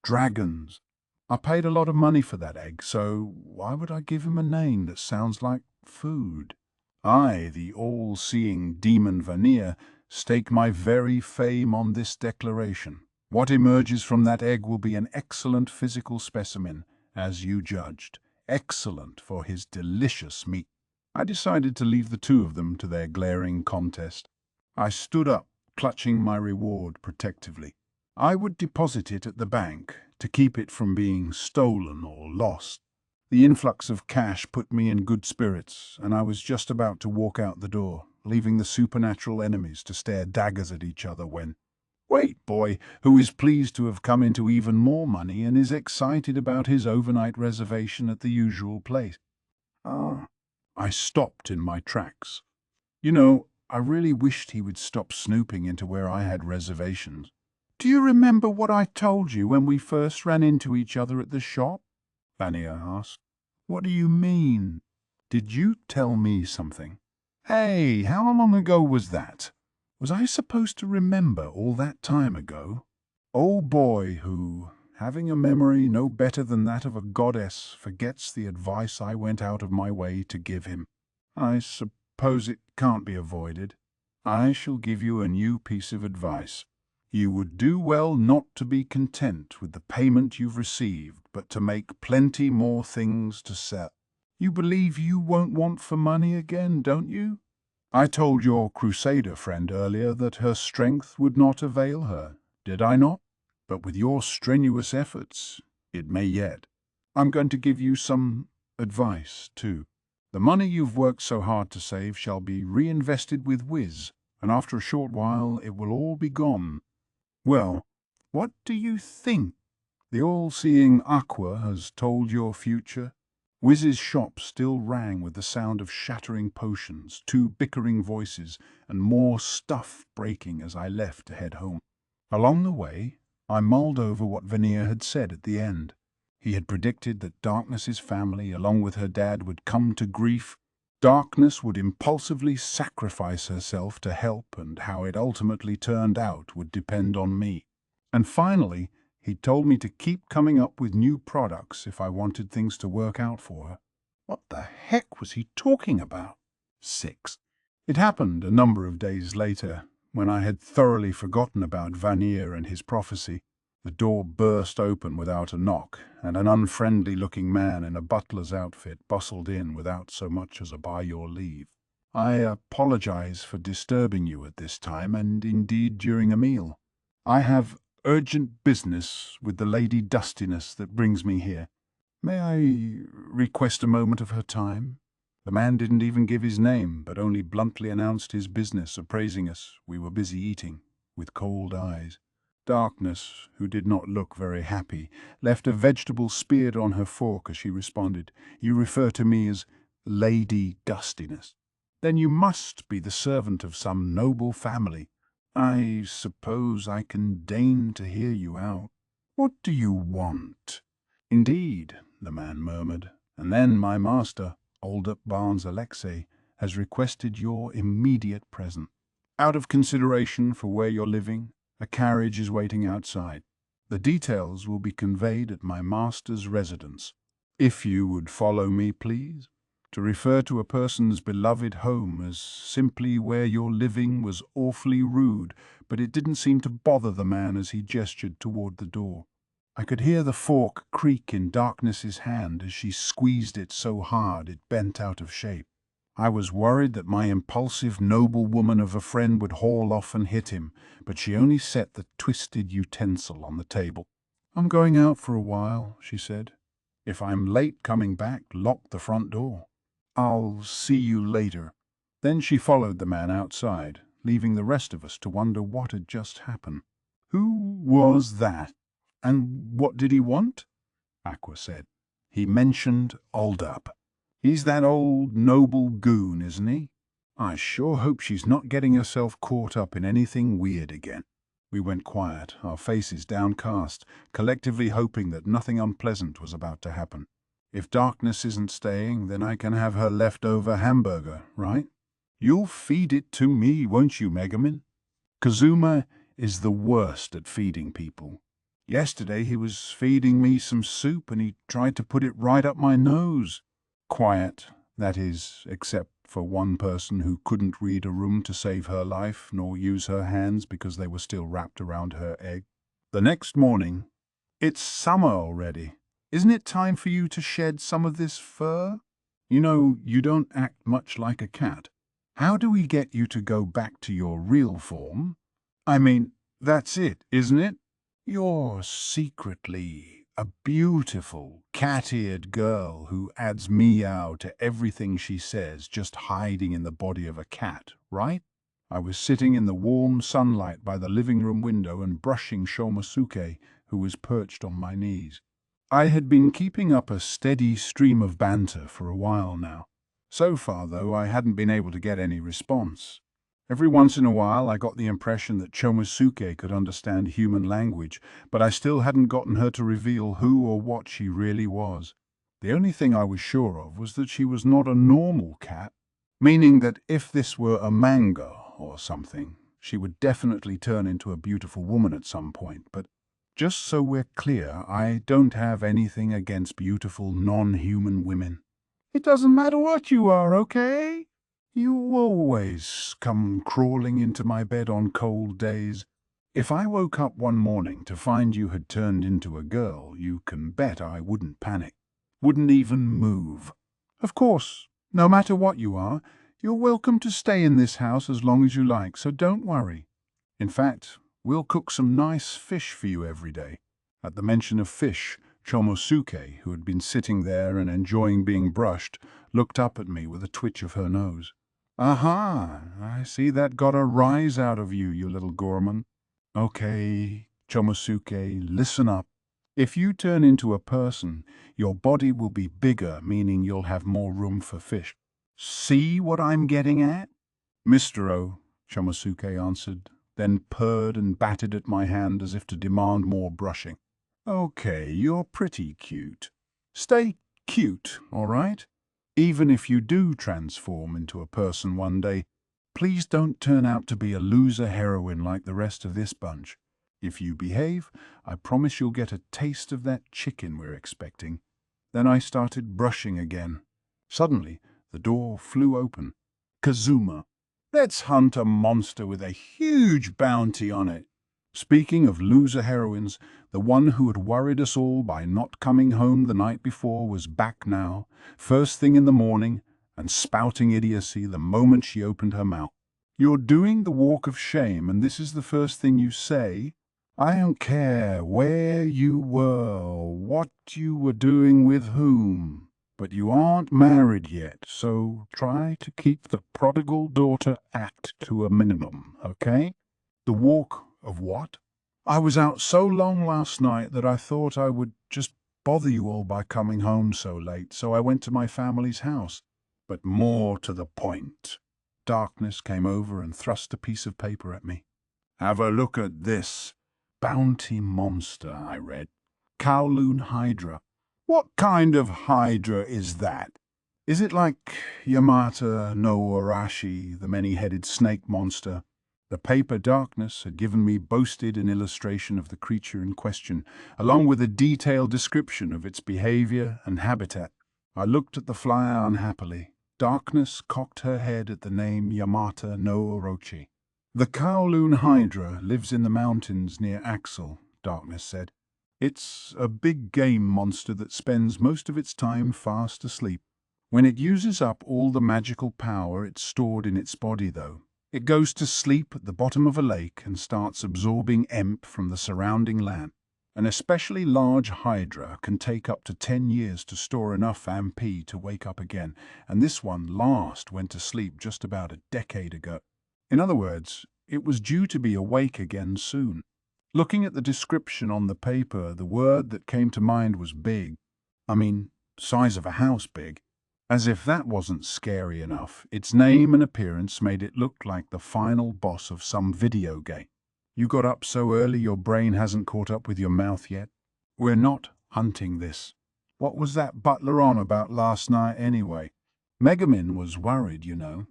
Dragons. I paid a lot of money for that egg, so why would I give him a name that sounds like food? I, the all-seeing demon Vanir, stake my very fame on this declaration. What emerges from that egg will be an excellent physical specimen, as you judged. Excellent for his delicious meat. I decided to leave the two of them to their glaring contest. I stood up, clutching my reward protectively. I would deposit it at the bank to keep it from being stolen or lost. The influx of cash put me in good spirits, and I was just about to walk out the door, leaving the supernatural enemies to stare daggers at each other when, wait, boy, who is pleased to have come into even more money and is excited about his overnight reservation at the usual place. I stopped in my tracks. I really wished he would stop snooping into where I had reservations. Do you remember what I told you when we first ran into each other at the shop? Vanir asked. What do you mean? Did you tell me something? Hey, how long ago was that? Was I supposed to remember all that time ago? Old boy who, having a memory no better than that of a goddess, forgets the advice I went out of my way to give him. I suppose it can't be avoided. I shall give you a new piece of advice. You would do well not to be content with the payment you've received, but to make plenty more things to sell. You believe you won't want for money again, don't you? I told your crusader friend earlier that her strength would not avail her, did I not? But with your strenuous efforts, it may yet. I'm going to give you some advice, too. The money you've worked so hard to save shall be reinvested with whiz, and after a short while it will all be gone. Well, what do you think? The all-seeing Aqua has told your future? Wiz's shop still rang with the sound of shattering potions, two bickering voices, and more stuff breaking as I left to head home. Along the way, I mulled over what Vanir had said at the end. He had predicted that Darkness's family, along with her dad, would come to grief. Darkness would impulsively sacrifice herself to help, and how it ultimately turned out would depend on me. And finally, he told me to keep coming up with new products if I wanted things to work out for her. What the heck was he talking about? 6. It happened a number of days later, when I had thoroughly forgotten about Vanir and his prophecy. The door burst open without a knock, and an unfriendly-looking man in a butler's outfit bustled in without so much as a by your leave. I apologize for disturbing you at this time, and indeed during a meal. I have urgent business with the Lady Dustiness that brings me here. May I request a moment of her time? The man didn't even give his name, but only bluntly announced his business, appraising us. We were busy eating, with cold eyes. Darkness, who did not look very happy, left a vegetable speared on her fork as she responded. You refer to me as Lady Dustiness. Then you must be the servant of some noble family. I suppose I can deign to hear you out. What do you want? Indeed, the man murmured, and then my master, Old Barnes Alexei, has requested your immediate presence. Out of consideration for where you're living, a carriage is waiting outside. The details will be conveyed at my master's residence. If you would follow me, please. To refer to a person's beloved home as simply where you're living was awfully rude, but it didn't seem to bother the man as he gestured toward the door. I could hear the fork creak in Darkness's hand as she squeezed it so hard it bent out of shape. I was worried that my impulsive noblewoman of a friend would haul off and hit him, but she only set the twisted utensil on the table. I'm going out for a while, she said. If I'm late coming back, lock the front door. I'll see you later. Then she followed the man outside, leaving the rest of us to wonder what had just happened. Who was that? And what did he want? Aqua said. He mentioned Oldup. He's that old noble goon, isn't he? I sure hope she's not getting herself caught up in anything weird again. We went quiet, our faces downcast, collectively hoping that nothing unpleasant was about to happen. If Darkness isn't staying, then I can have her leftover hamburger, right? You'll feed it to me, won't you, Megumin? Kazuma is the worst at feeding people. Yesterday he was feeding me some soup and he tried to put it right up my nose. Quiet, that is, except for one person who couldn't read a room to save her life, nor use her hands because they were still wrapped around her egg. The next morning, it's summer already. Isn't it time for you to shed some of this fur? You know, you don't act much like a cat. How do we get you to go back to your real form? I mean, that's it, isn't it? You're secretly a beautiful, cat-eared girl who adds meow to everything she says, just hiding in the body of a cat, right? I was sitting in the warm sunlight by the living room window and brushing Shomosuke, who was perched on my knees. I had been keeping up a steady stream of banter for a while now. So far, though, I hadn't been able to get any response. Every once in a while, I got the impression that Shomosuke could understand human language, but I still hadn't gotten her to reveal who or what she really was. The only thing I was sure of was that she was not a normal cat, meaning that if this were a manga or something, she would definitely turn into a beautiful woman at some point. But just so we're clear, I don't have anything against beautiful non-human women. It doesn't matter what you are, okay? You always come crawling into my bed on cold days. If I woke up one morning to find you had turned into a girl, you can bet I wouldn't panic, wouldn't even move. Of course, no matter what you are, you're welcome to stay in this house as long as you like, so don't worry. In fact, we'll cook some nice fish for you every day. At the mention of fish, Shomosuke, who had been sitting there and enjoying being brushed, looked up at me with a twitch of her nose. Aha, I see that got a rise out of you, you little gourmand. Okay, Shomosuke, listen up. If you turn into a person, your body will be bigger, meaning you'll have more room for fish. See what I'm getting at? Mr. O, Shomosuke answered, then purred and batted at my hand as if to demand more brushing. Okay, you're pretty cute. Stay cute, all right? Even if you do transform into a person one day, please don't turn out to be a loser heroine like the rest of this bunch. If you behave, I promise you'll get a taste of that chicken we're expecting. Then I started brushing again. Suddenly, the door flew open. Kazuma. Let's hunt a monster with a huge bounty on it. Speaking of loser heroines, the one who had worried us all by not coming home the night before was back now, first thing in the morning, and spouting idiocy the moment she opened her mouth. You're doing the walk of shame, and this is the first thing you say? I don't care where you were or what you were doing with whom. But you aren't married yet, so try to keep the prodigal daughter act to a minimum, okay? The walk of what? I was out so long last night that I thought I would just bother you all by coming home so late, so I went to my family's house. But more to the point. Darkness came over and thrust a piece of paper at me. Have a look at this. Bounty monster, I read. Kowloon Hydra. What kind of Hydra is that? Is it like Yamata no Arashi, the many-headed snake monster? The paper Darkness had given me boasted an illustration of the creature in question, along with a detailed description of its behavior and habitat. I looked at the flyer unhappily. Darkness cocked her head at the name Yamata no Orochi. The Kowloon Hydra lives in the mountains near Axel, Darkness said. It's a big game monster that spends most of its time fast asleep. When it uses up all the magical power it's stored in its body, though, it goes to sleep at the bottom of a lake and starts absorbing emp from the surrounding land. An especially large hydra can take up to 10 years to store enough MP to wake up again, and this one last went to sleep just about a decade ago. In other words, it was due to be awake again soon. Looking at the description on the paper, the word that came to mind was big. I mean, size of a house big. As if that wasn't scary enough, its name and appearance made it look like the final boss of some video game. You got up so early your brain hasn't caught up with your mouth yet? We're not hunting this. What was that butler on about last night anyway? Megumin was worried, you know.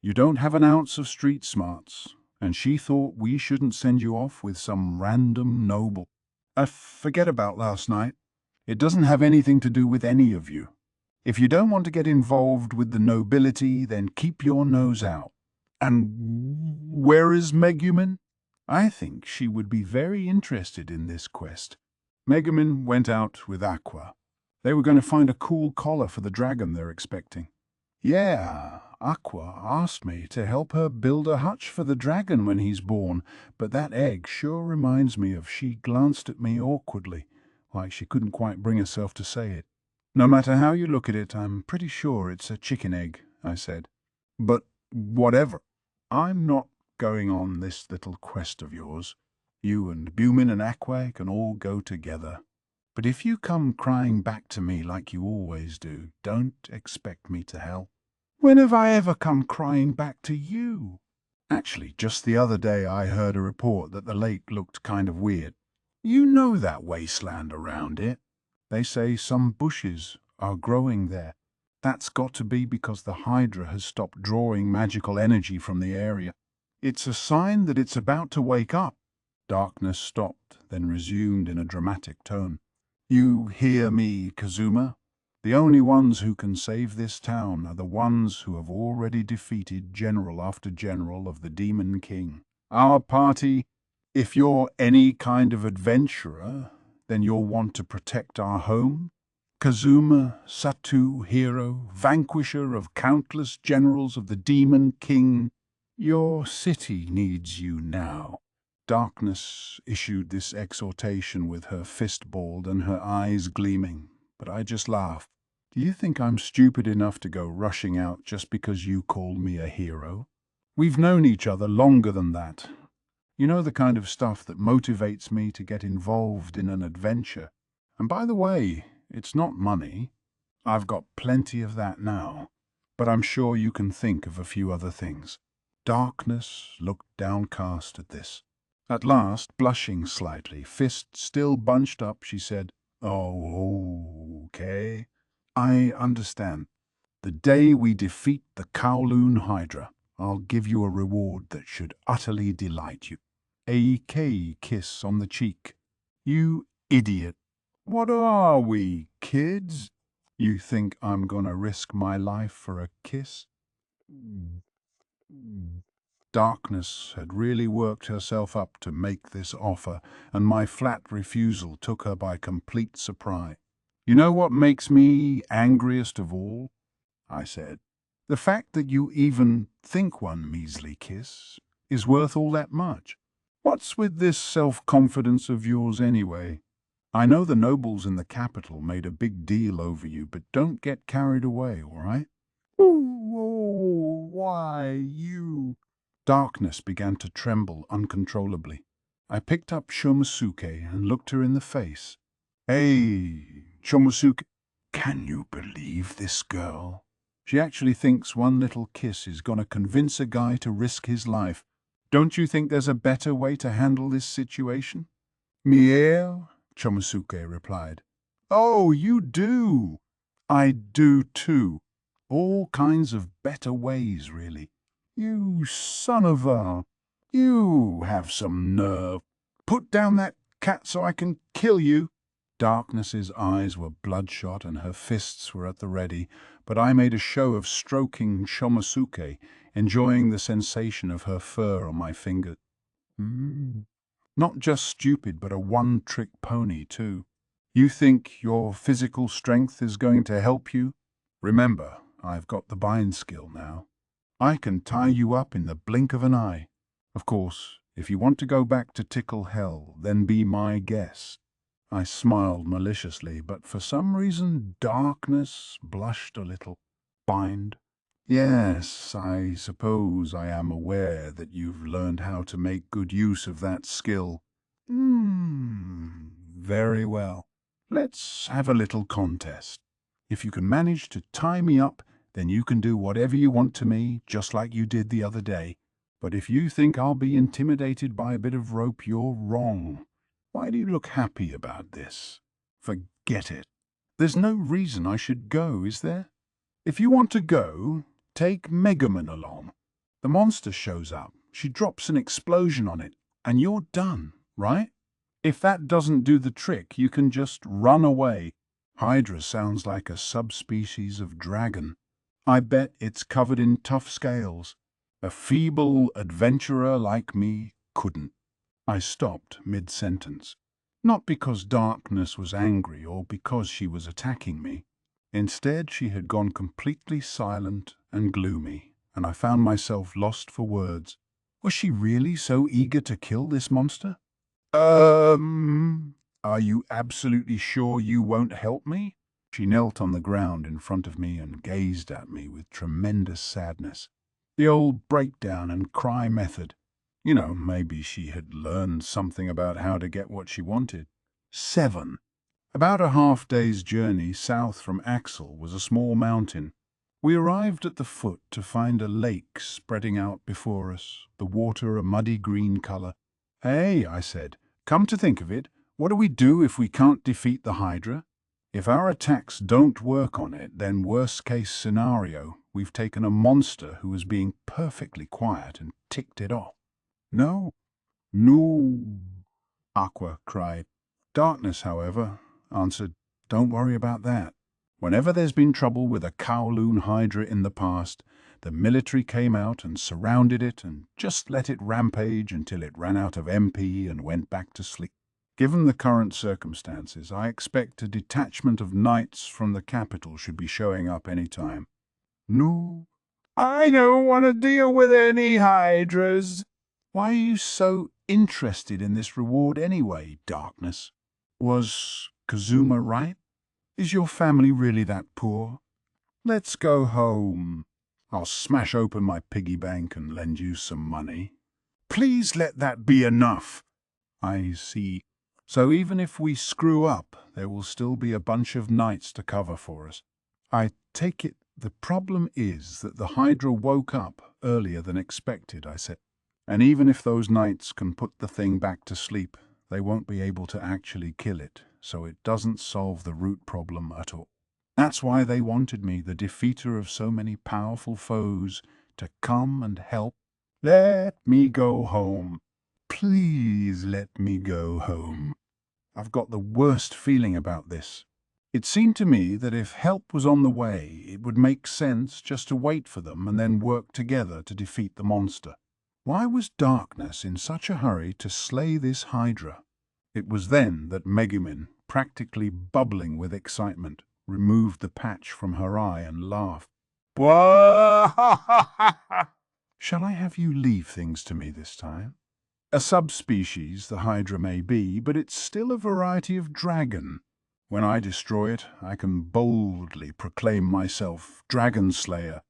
You don't have an ounce of street smarts, and she thought we shouldn't send you off with some random noble. Forget about last night. It doesn't have anything to do with any of you. If you don't want to get involved with the nobility, then keep your nose out. And where is Megumin? I think she would be very interested in this quest. Megumin went out with Aqua. They were going to find a cool collar for the dragon they're expecting. Yeah, Aqua asked me to help her build a hutch for the dragon when he's born, but that egg sure reminds me of she glanced at me awkwardly, like she couldn't quite bring herself to say it. No matter how you look at it, I'm pretty sure it's a chicken egg, I said. But whatever. I'm not going on this little quest of yours. You and Megumin and Aqua can all go together. But if you come crying back to me like you always do, don't expect me to help. When have I ever come crying back to you? Actually, just the other day I heard a report that the lake looked kind of weird. You know that wasteland around it. They say some bushes are growing there. That's got to be because the Hydra has stopped drawing magical energy from the area. It's a sign that it's about to wake up. Darkness stopped, then resumed in a dramatic tone. You hear me, Kazuma? The only ones who can save this town are the ones who have already defeated general after general of the Demon King. Our party, if you're any kind of adventurer, then you'll want to protect our home. Kazuma Satou, hero, vanquisher of countless generals of the Demon King, your city needs you now. Darkness issued this exhortation with her fist balled and her eyes gleaming, but I just laughed. Do you think I'm stupid enough to go rushing out just because you called me a hero? We've known each other longer than that. You know the kind of stuff that motivates me to get involved in an adventure. And by the way, it's not money. I've got plenty of that now. But I'm sure you can think of a few other things. Darkness looked downcast at this. At last, blushing slightly, fist still bunched up, she said, "Oh, okay. I understand. The day we defeat the Kowloon Hydra, I'll give you a reward that should utterly delight you. A kiss on the cheek. You idiot. What are we, kids? You think I'm gonna risk my life for a kiss?" Darkness had really worked herself up to make this offer, and my flat refusal took her by complete surprise. "You know what makes me angriest of all?" I said. "The fact that you even think one measly kiss is worth all that much. What's with this self-confidence of yours anyway? I know the nobles in the capital made a big deal over you, but don't get carried away, all right?" "Oh, why, you—" Darkness began to tremble uncontrollably. I picked up Shomosuke and looked her in the face. "Hey, Shomosuke, can you believe this girl? She actually thinks one little kiss is gonna convince a guy to risk his life. Don't you think there's a better way to handle this situation?" "Miel," Shomosuke replied. "Oh, you do?" "I do too. All kinds of better ways, really." "You son of a... You have some nerve. Put down that cat so I can kill you." Darkness's eyes were bloodshot and her fists were at the ready, but I made a show of stroking Shomosuke, enjoying the sensation of her fur on my finger. Not just stupid, but a one-trick pony, too. You think your physical strength is going to help you? Remember, I've got the bind skill now. I can tie you up in the blink of an eye. Of course, if you want to go back to Tickle Hell, then be my guest." I smiled maliciously, but for some reason Darkness blushed a little. "Bind? Yes, I suppose I am aware that you've learned how to make good use of that skill." Very well. Let's have a little contest. If you can manage to tie me up, then you can do whatever you want to me, just like you did the other day. But if you think I'll be intimidated by a bit of rope, you're wrong. Why do you look happy about this? Forget it. There's no reason I should go, is there? If you want to go, take Megumin along. The monster shows up, she drops an explosion on it, and you're done, right? If that doesn't do the trick, you can just run away. Hydra sounds like a subspecies of dragon. I bet it's covered in tough scales. A feeble adventurer like me couldn't. I stopped mid-sentence. Not because darkness was angry or because she was attacking me. Instead, she had gone completely silent and gloomy, and I found myself lost for words. Was she really so eager to kill this monster? Are you absolutely sure you won't help me? She knelt on the ground in front of me and gazed at me with tremendous sadness. The old breakdown and cry method. You know, maybe she had learned something about how to get what she wanted. 7. About a half-day's journey south from Axel was a small mountain. We arrived at the foot to find a lake spreading out before us, the water a muddy green color. Hey, I said, come to think of it, what do we do if we can't defeat the Hydra? If our attacks don't work on it, then worst-case scenario, we've taken a monster who was being perfectly quiet and ticked it off. No, no, Aqua cried. Darkness, however, answered, don't worry about that. Whenever there's been trouble with a Kowloon Hydra in the past, the military came out and surrounded it and just let it rampage until it ran out of MP and went back to sleep. Given the current circumstances, I expect a detachment of knights from the capital should be showing up any time. No, I don't want to deal with any Hydras. Why are you so interested in this reward anyway, Darkness? Was Kazuma right? Is your family really that poor? Let's go home. I'll smash open my piggy bank and lend you some money. Please let that be enough. I see. So even if we screw up, there will still be a bunch of knights to cover for us. I take it the problem is that the Hydra woke up earlier than expected, I said. And even if those knights can put the thing back to sleep, they won't be able to actually kill it, so it doesn't solve the root problem at all. That's why they wanted me, the defeater of so many powerful foes, to come and help. Let me go home. Please let me go home. I've got the worst feeling about this. It seemed to me that if help was on the way, it would make sense just to wait for them and then work together to defeat the monster. Why was Darkness in such a hurry to slay this Hydra? It was then that Megumin, practically bubbling with excitement, removed the patch from her eye and laughed. Shall I have you leave things to me this time? A subspecies, the Hydra may be, but it's still a variety of dragon. When I destroy it, I can boldly proclaim myself Dragon Slayer.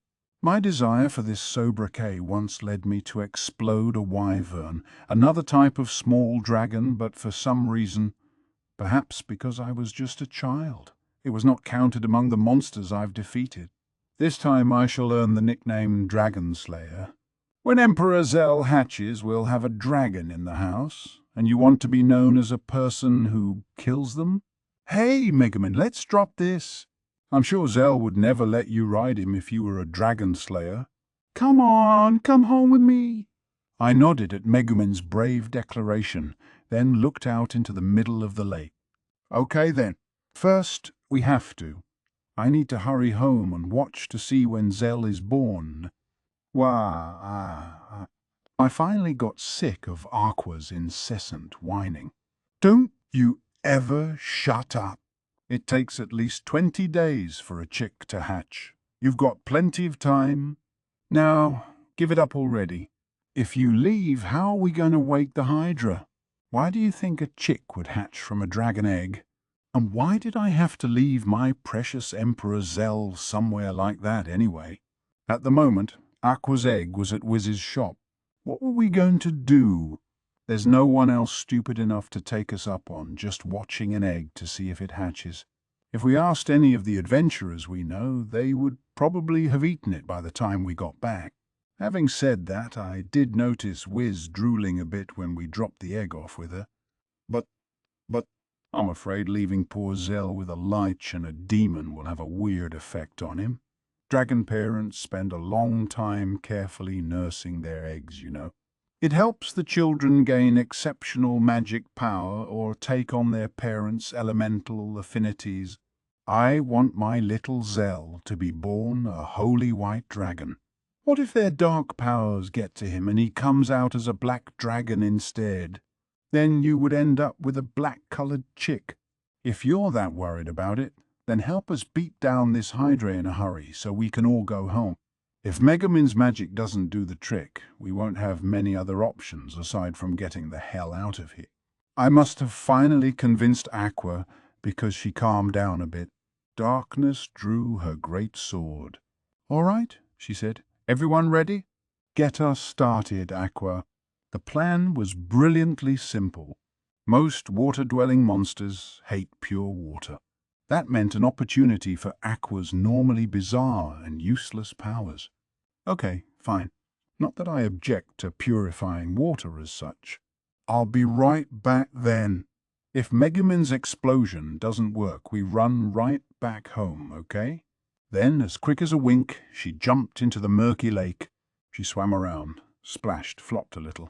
My desire for this sobriquet once led me to explode a wyvern, another type of small dragon, but for some reason, perhaps because I was just a child, it was not counted among the monsters I've defeated. This time I shall earn the nickname Dragon Slayer. When Emperor Zell hatches, we'll have a dragon in the house, and you want to be known as a person who kills them? Hey, Megumin, let's drop this. I'm sure Zell would never let you ride him if you were a dragon slayer. Come on, come home with me. I nodded at Megumin's brave declaration, then looked out into the middle of the lake. Okay then. First, we have to. I need to hurry home and watch to see when Zell is born. I finally got sick of Aqua's incessant whining. Don't you ever shut up. It takes at least 20 days for a chick to hatch. You've got plenty of time. Now, give it up already. If you leave, how are we going to wake the Hydra? Why do you think a chick would hatch from a dragon egg? And why did I have to leave my precious Emperor Zell somewhere like that anyway? At the moment, Aqua's egg was at Wiz's shop. What were we going to do? There's no one else stupid enough to take us up on just watching an egg to see if it hatches. If we asked any of the adventurers we know, they would probably have eaten it by the time we got back. Having said that, I did notice Wiz drooling a bit when we dropped the egg off with her. But I'm afraid leaving poor Zell with a lich and a demon will have a weird effect on him. Dragon parents spend a long time carefully nursing their eggs, you know. It helps the children gain exceptional magic power or take on their parents' elemental affinities. I want my little Zell to be born a holy white dragon. What if their dark powers get to him and he comes out as a black dragon instead? Then you would end up with a black-colored chick. If you're that worried about it, then help us beat down this Hydra in a hurry so we can all go home. If Megumin's magic doesn't do the trick, we won't have many other options aside from getting the hell out of here. I must have finally convinced Aqua because she calmed down a bit. Darkness drew her great sword. "All right," she said. "Everyone ready?" "Get us started, Aqua." The plan was brilliantly simple. Most water-dwelling monsters hate pure water. That meant an opportunity for Aqua's normally bizarre and useless powers. Okay, fine. Not that I object to purifying water as such. I'll be right back then. If Megumin's explosion doesn't work, we run right back home, okay? Then, as quick as a wink, she jumped into the murky lake. She swam around, splashed, flopped a little.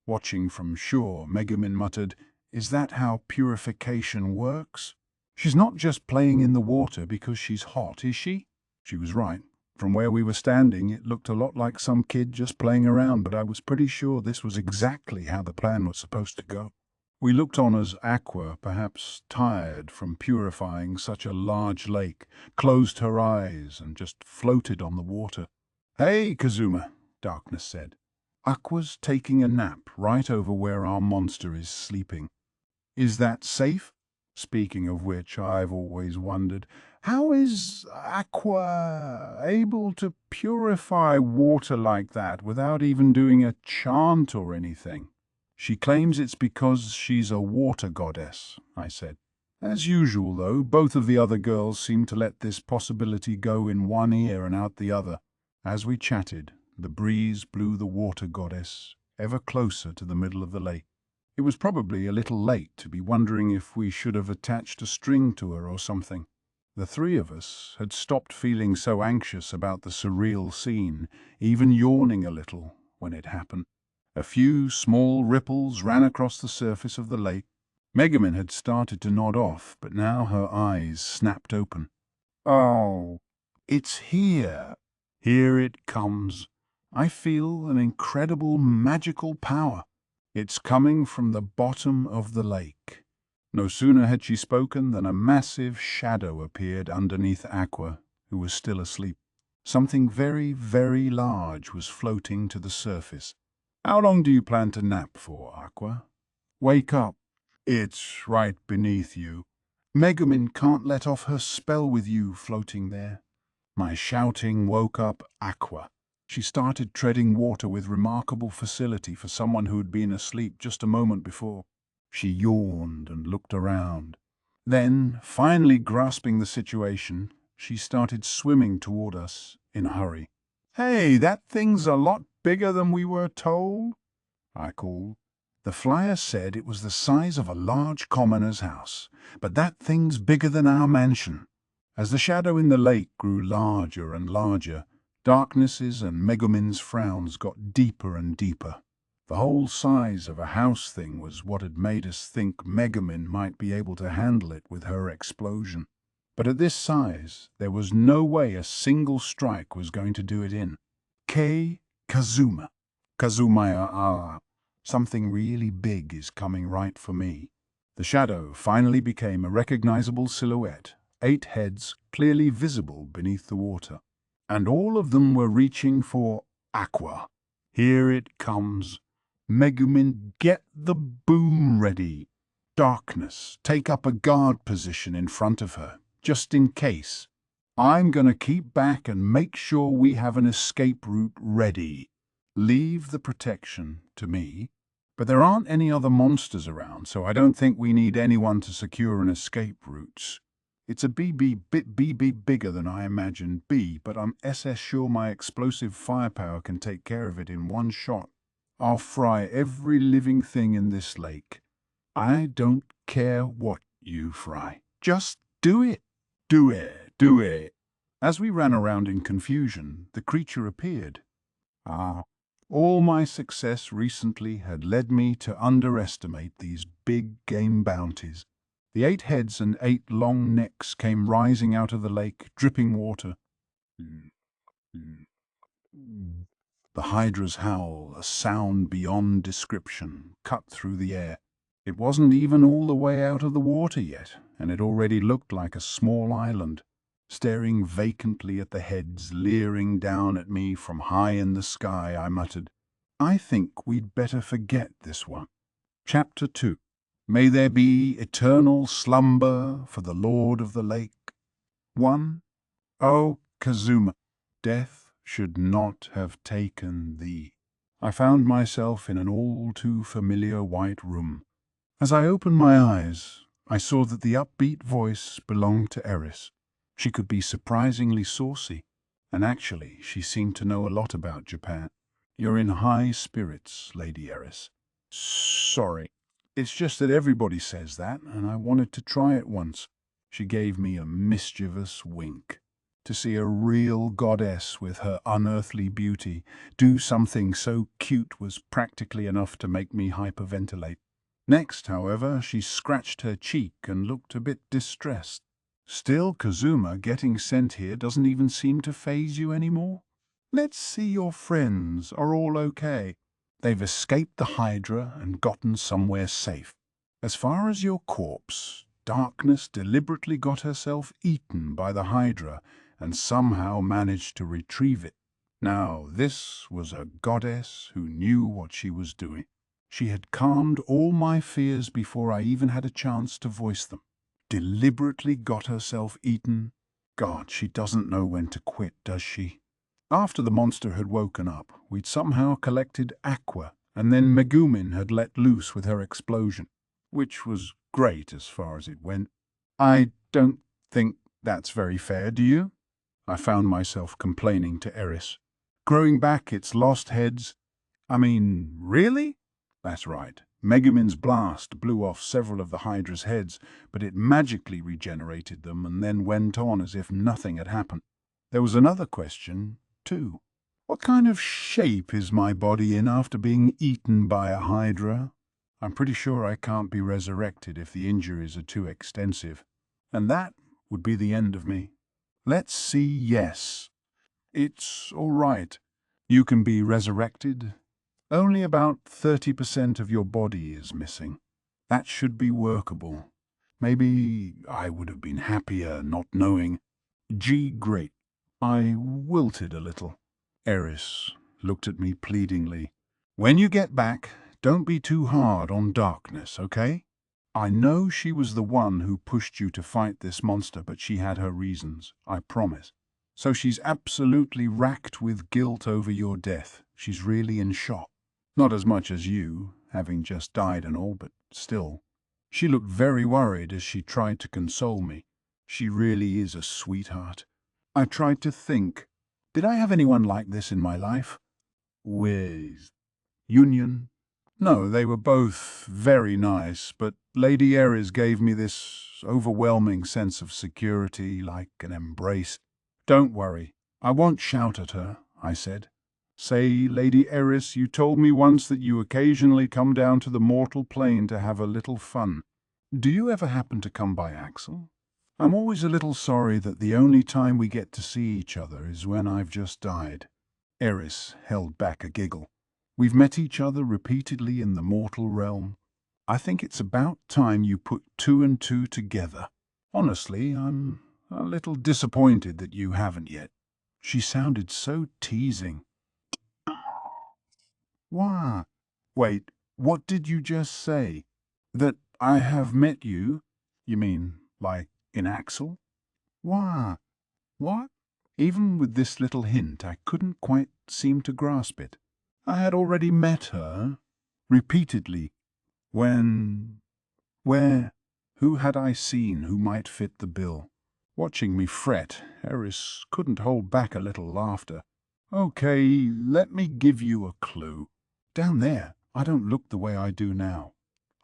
Watching from shore, Megumin muttered, "Is that how purification works? She's not just playing in the water because she's hot, is she?" She was right. From where we were standing, it looked a lot like some kid just playing around, but I was pretty sure this was exactly how the plan was supposed to go. We looked on as Aqua, perhaps tired from purifying such a large lake, closed her eyes and just floated on the water. "Hey, Kazuma," Darkness said. "Aqua's taking a nap right over where our monster is sleeping. Is that safe? Speaking of which, I've always wondered, how is Aqua able to purify water like that without even doing a chant or anything?" "She claims it's because she's a water goddess," I said. As usual, though, both of the other girls seemed to let this possibility go in one ear and out the other. As we chatted, the breeze blew the water goddess ever closer to the middle of the lake. It was probably a little late to be wondering if we should have attached a string to her or something. The three of us had stopped feeling so anxious about the surreal scene, even yawning a little when it happened. A few small ripples ran across the surface of the lake. Megumin had started to nod off, but now her eyes snapped open. "Oh, it's here. Here it comes. I feel an incredible magical power. It's coming from the bottom of the lake." No sooner had she spoken than a massive shadow appeared underneath Aqua, who was still asleep. Something very, very large was floating to the surface. "How long do you plan to nap for, Aqua?" "Wake up. It's right beneath you. Megumin can't let off her spell with you floating there." My shouting woke up Aqua. She started treading water with remarkable facility for someone who had been asleep just a moment before. She yawned and looked around. Then, finally grasping the situation, she started swimming toward us in a hurry. "Hey, that thing's a lot bigger than we were told," I called. "The flyer said it was the size of a large commoner's house, but that thing's bigger than our mansion." As the shadow in the lake grew larger and larger, Darkness's and Megumin's frowns got deeper and deeper. The whole size of a house thing was what had made us think Megumin might be able to handle it with her explosion. But at this size, there was no way a single strike was going to do it in. Kazuma. Kazuma, something really big is coming right for me. The shadow finally became a recognizable silhouette, 8 heads clearly visible beneath the water. And all of them were reaching for Aqua. Here it comes. Megumin, get the boom ready. Darkness, take up a guard position in front of her, just in case. I'm going to keep back and make sure we have an escape route ready. Leave the protection to me. But there aren't any other monsters around, so I don't think we need anyone to secure an escape route. It's a bit bigger than I imagined, but I'm SS sure my explosive firepower can take care of it in one shot. I'll fry every living thing in this lake. I don't care what you fry. Just do it. Do it. Do it." As we ran around in confusion, the creature appeared. All my success recently had led me to underestimate these big game bounties. The 8 heads and 8 long necks came rising out of the lake, dripping water. The hydra's howl, a sound beyond description, cut through the air. It wasn't even all the way out of the water yet, and it already looked like a small island. Staring vacantly at the heads leering down at me from high in the sky, I muttered, "I think we'd better forget this one." Chapter 2. May there be eternal slumber for the Lord of the Lake. 1. Oh, Kazuma, death should not have taken thee. I found myself in an all too familiar white room. As I opened my eyes, I saw that the upbeat voice belonged to Eris. She could be surprisingly saucy, and actually she seemed to know a lot about Japan. "You're in high spirits, Lady Eris." "Sorry. It's just that everybody says that, and I wanted to try it once." She gave me a mischievous wink. To see a real goddess with her unearthly beauty do something so cute was practically enough to make me hyperventilate. Next, however, she scratched her cheek and looked a bit distressed. "Still, Kazuma, getting sent here doesn't even seem to faze you anymore? Let's see your friends are all okay. They've escaped the Hydra and gotten somewhere safe. As far as your corpse, Darkness deliberately got herself eaten by the Hydra and somehow managed to retrieve it. Now, this was a goddess who knew what she was doing. She had calmed all my fears before I even had a chance to voice them. Deliberately got herself eaten? God, she doesn't know when to quit, does she? After the monster had woken up, we'd somehow collected Aqua, and then Megumin had let loose with her explosion, which was great as far as it went. I don't think that's very fair, do you? I found myself complaining to Eris. Growing back its lost heads? I mean, really? That's right. Megumin's blast blew off several of the Hydra's heads, but it magically regenerated them and then went on as if nothing had happened. There was another question, too. What kind of shape is my body in after being eaten by a Hydra? I'm pretty sure I can't be resurrected if the injuries are too extensive. And that would be the end of me. Let's see, yes. It's all right. You can be resurrected. Only about 30% of your body is missing. That should be workable. Maybe I would have been happier not knowing. Great. I wilted a little. Eris looked at me pleadingly. When you get back, don't be too hard on Darkness, okay? I know she was the one who pushed you to fight this monster, but she had her reasons, I promise. So she's absolutely racked with guilt over your death. She's really in shock. Not as much as you, having just died and all, but still. She looked very worried as she tried to console me. She really is a sweetheart. I tried to think, did I have anyone like this in my life? With Union? No, they were both very nice, but Lady Eris gave me this overwhelming sense of security, like an embrace. Don't worry, I won't shout at her, I said. Say, Lady Eris, you told me once that you occasionally come down to the mortal plane to have a little fun. Do you ever happen to come by Axel? I'm always a little sorry that the only time we get to see each other is when I've just died. Eris held back a giggle. We've met each other repeatedly in the mortal realm. I think it's about time you put 2 and 2 together. Honestly, I'm a little disappointed that you haven't yet. She sounded so teasing. Why? Wait, what did you just say? That I have met you? You mean, like, in Axel? Why? What? Even with this little hint, I couldn't quite seem to grasp it. I had already met her, repeatedly. When? Where? Who had I seen who might fit the bill? Watching me fret, Eris couldn't hold back a little laughter. Okay, let me give you a clue. Down there, I don't look the way I do now.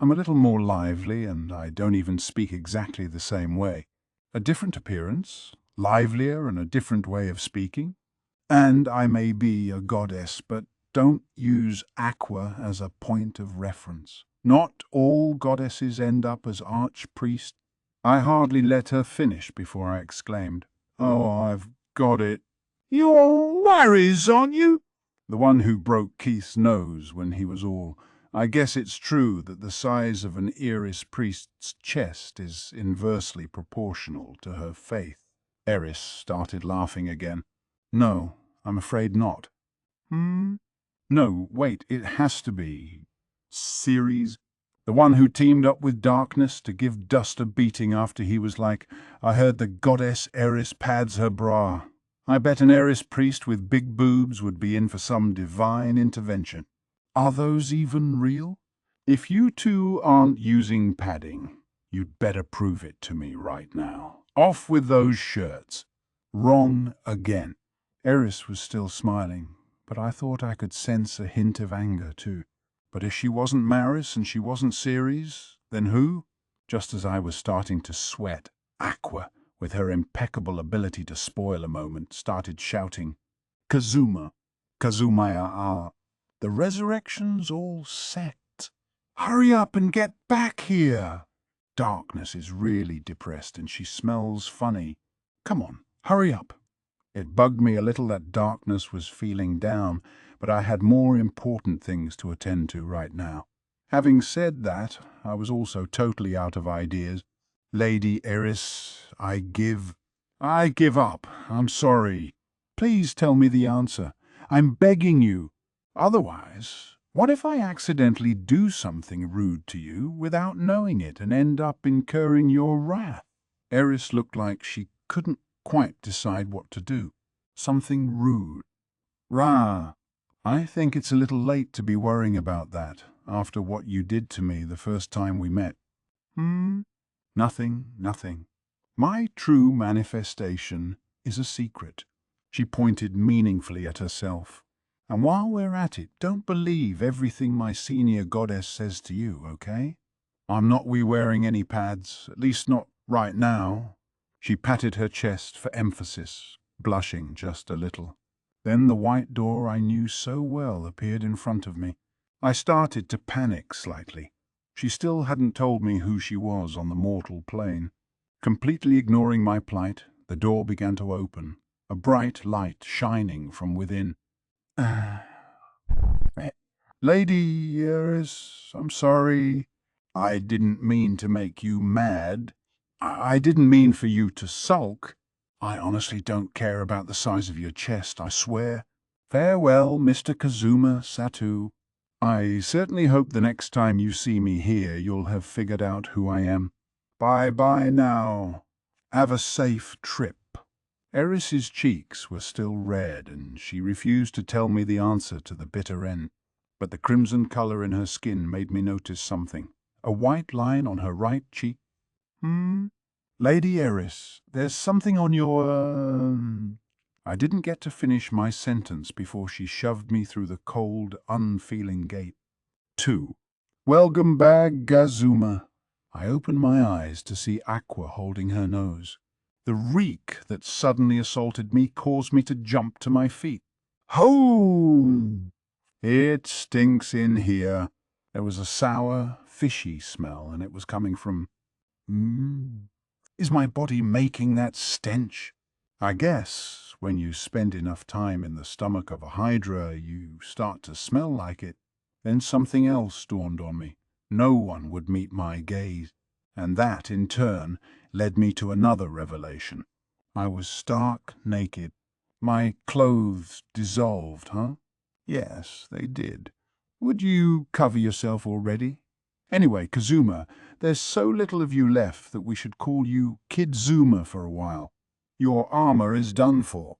I'm a little more lively, and I don't even speak exactly the same way. A different appearance, livelier and a different way of speaking. And I may be a goddess, but don't use Aqua as a point of reference. Not all goddesses end up as archpriest. I hardly let her finish before I exclaimed, "Oh, I've got it. You're Mary's, aren't you?" The one who broke Keith's nose when he was all. I guess it's true that the size of an Eris priest's chest is inversely proportional to her faith. Eris started laughing again. No, I'm afraid not. No, wait, it has to be. Ceres? The one who teamed up with darkness to give dust a beating after he was like, I heard the goddess Eris pads her bra. I bet an Eris priest with big boobs would be in for some divine intervention. Are those even real? If you two aren't using padding, you'd better prove it to me right now. Off with those shirts. Wrong again. Eris was still smiling, but I thought I could sense a hint of anger too. But if she wasn't Maris and she wasn't Ceres, then who? Just as I was starting to sweat, Aqua, with her impeccable ability to spoil a moment, started shouting, Kazuma, Kazumaya, the resurrection's all set. Hurry up and get back here. Darkness is really depressed and she smells funny. Come on, hurry up. It bugged me a little that Darkness was feeling down, but I had more important things to attend to right now. Having said that, I was also totally out of ideas. Lady Eris, I give up. I'm sorry. Please tell me the answer. I'm begging you. Otherwise, what if I accidentally do something rude to you without knowing it and end up incurring your wrath? Eris looked like she couldn't quite decide what to do. Something rude. Rah! I think it's a little late to be worrying about that after what you did to me the first time we met. Nothing. My true manifestation is a secret. She pointed meaningfully at herself. And while we're at it, don't believe everything my senior goddess says to you, okay? I'm not wearing any pads, at least not right now. She patted her chest for emphasis, blushing just a little. Then the white door I knew so well appeared in front of me. I started to panic slightly. She still hadn't told me who she was on the mortal plane. Completely ignoring my plight, the door began to open, a bright light shining from within. Lady Eris, I'm sorry. I didn't mean to make you mad. I didn't mean for you to sulk. I honestly don't care about the size of your chest, I swear. Farewell, Mr. Kazuma Satou. I certainly hope the next time you see me here you'll have figured out who I am. Bye-bye now. Have a safe trip. Eris's cheeks were still red, and she refused to tell me the answer to the bitter end. But the crimson color in her skin made me notice something. A white line on her right cheek. Lady Eris, there's something on your... I didn't get to finish my sentence before she shoved me through the cold, unfeeling gate. 2. Welcome back, Kazuma. I opened my eyes to see Aqua holding her nose. The reek that suddenly assaulted me caused me to jump to my feet. Ho! It stinks in here. There was a sour, fishy smell, and it was coming from... Is my body making that stench? I guess when you spend enough time in the stomach of a hydra, you start to smell like it. Then something else dawned on me. No one would meet my gaze. And that, in turn, led me to another revelation. I was stark naked. My clothes dissolved, huh? Yes, they did. Would you cover yourself already? Anyway, Kazuma, there's so little of you left that we should call you Kid Zuma for a while. Your armor is done for.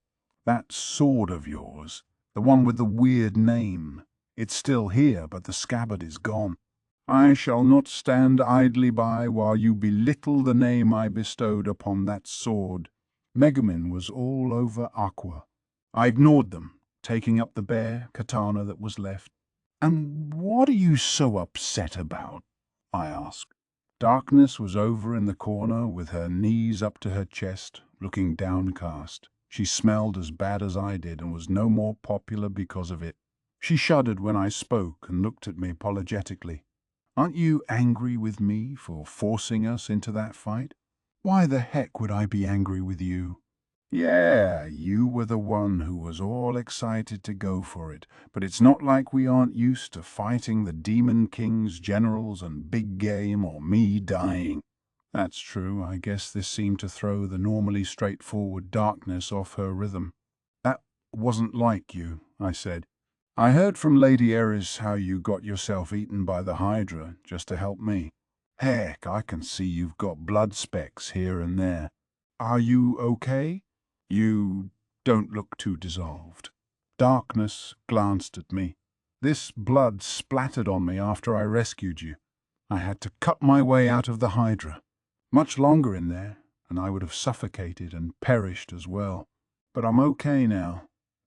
That sword of yours, the one with the weird name, it's still here, but the scabbard is gone. I shall not stand idly by while you belittle the name I bestowed upon that sword. Megumin was all over Aqua. I ignored them, taking up the bare katana that was left. And what are you so upset about? I asked. Darkness was over in the corner with her knees up to her chest, looking downcast. She smelled as bad as I did and was no more popular because of it. She shuddered when I spoke and looked at me apologetically. Aren't you angry with me for forcing us into that fight? Why the heck would I be angry with you? Yeah, you were the one who was all excited to go for it, but it's not like we aren't used to fighting the Demon King's generals and big game or me dying. That's true. I guess this seemed to throw the normally straightforward darkness off her rhythm. That wasn't like you, I said. I heard from Lady Eris how you got yourself eaten by the Hydra just to help me. Heck, I can see you've got blood specks here and there. Are you okay? You don't look too dissolved. Darkness glanced at me. This blood splattered on me after I rescued you. I had to cut my way out of the Hydra. Much longer in there, and I would have suffocated and perished as well. But I'm okay now.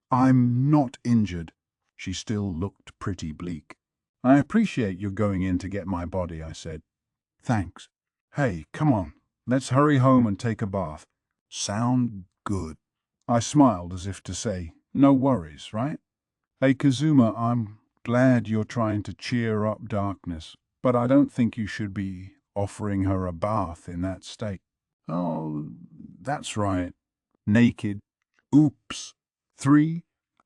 I'm not injured. She still looked pretty bleak. I appreciate your going in to get my body, I said. Thanks. Hey, come on. Let's hurry home and take a bath. Sound good. I smiled as if to say, no worries, right? Hey, Kazuma, I'm glad you're trying to cheer up darkness, but I don't think you should be offering her a bath in that state. Oh, that's right. Naked. Oops. 3.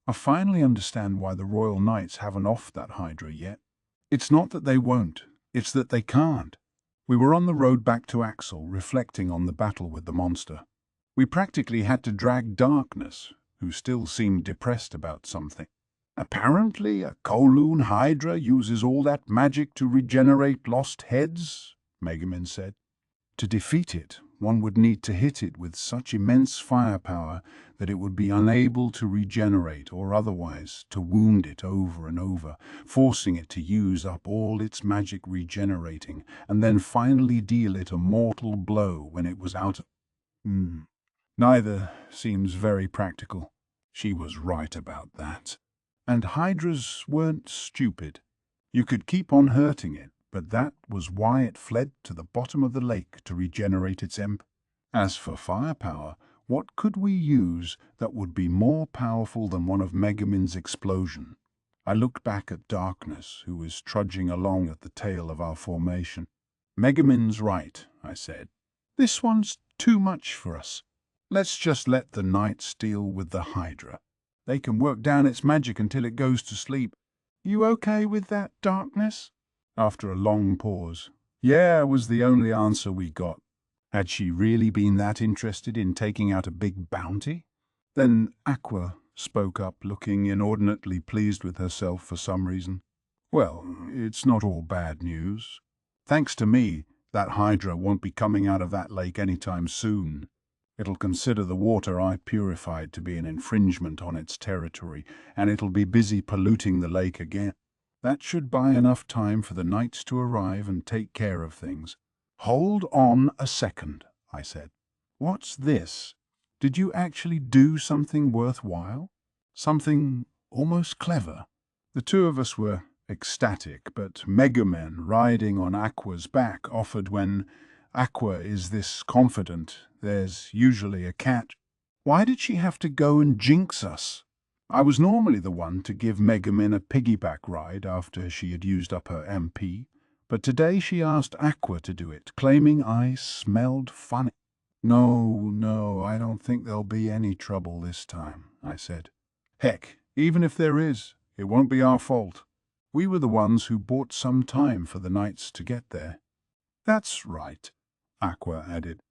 I finally understand why the Royal Knights haven't offed that Hydra yet. It's not that they won't, it's that they can't. We were on the road back to Axel, reflecting on the battle with the monster. We practically had to drag Darkness, who still seemed depressed about something. Apparently, a Kowloon Hydra uses all that magic to regenerate lost heads, Megumin said. To defeat it, one would need to hit it with such immense firepower that it would be unable to regenerate or otherwise to wound it over and over, forcing it to use up all its magic regenerating, and then finally deal it a mortal blow when it was out. Neither seems very practical. She was right about that. And Hydras weren't stupid. You could keep on hurting it, but that was why it fled to the bottom of the lake to regenerate its emp. As for firepower, what could we use that would be more powerful than one of Megumin's explosion? I looked back at Darkness, who was trudging along at the tail of our formation. Megumin's right, I said. This one's too much for us. Let's just let the Knights deal with the Hydra. They can work down its magic until it goes to sleep. You okay with that, Darkness? After a long pause. Yeah, was the only answer we got. Had she really been that interested in taking out a big bounty? Then Aqua spoke up, looking inordinately pleased with herself for some reason. Well, it's not all bad news. Thanks to me, that Hydra won't be coming out of that lake anytime soon. It'll consider the water I purified to be an infringement on its territory, and it'll be busy polluting the lake again. That should buy enough time for the Knights to arrive and take care of things. Hold on a second, I said. What's this? Did you actually do something worthwhile? Something almost clever? The two of us were ecstatic, but Megumin, riding on Aqua's back, offered when Aqua is this confident, there's usually a catch. Why did she have to go and jinx us? I was normally the one to give Megumin a piggyback ride after she had used up her MP, but today she asked Aqua to do it, claiming I smelled funny. No, I don't think there'll be any trouble this time, I said. Heck, even if there is, it won't be our fault. We were the ones who bought some time for the Knights to get there. That's right, Aqua added.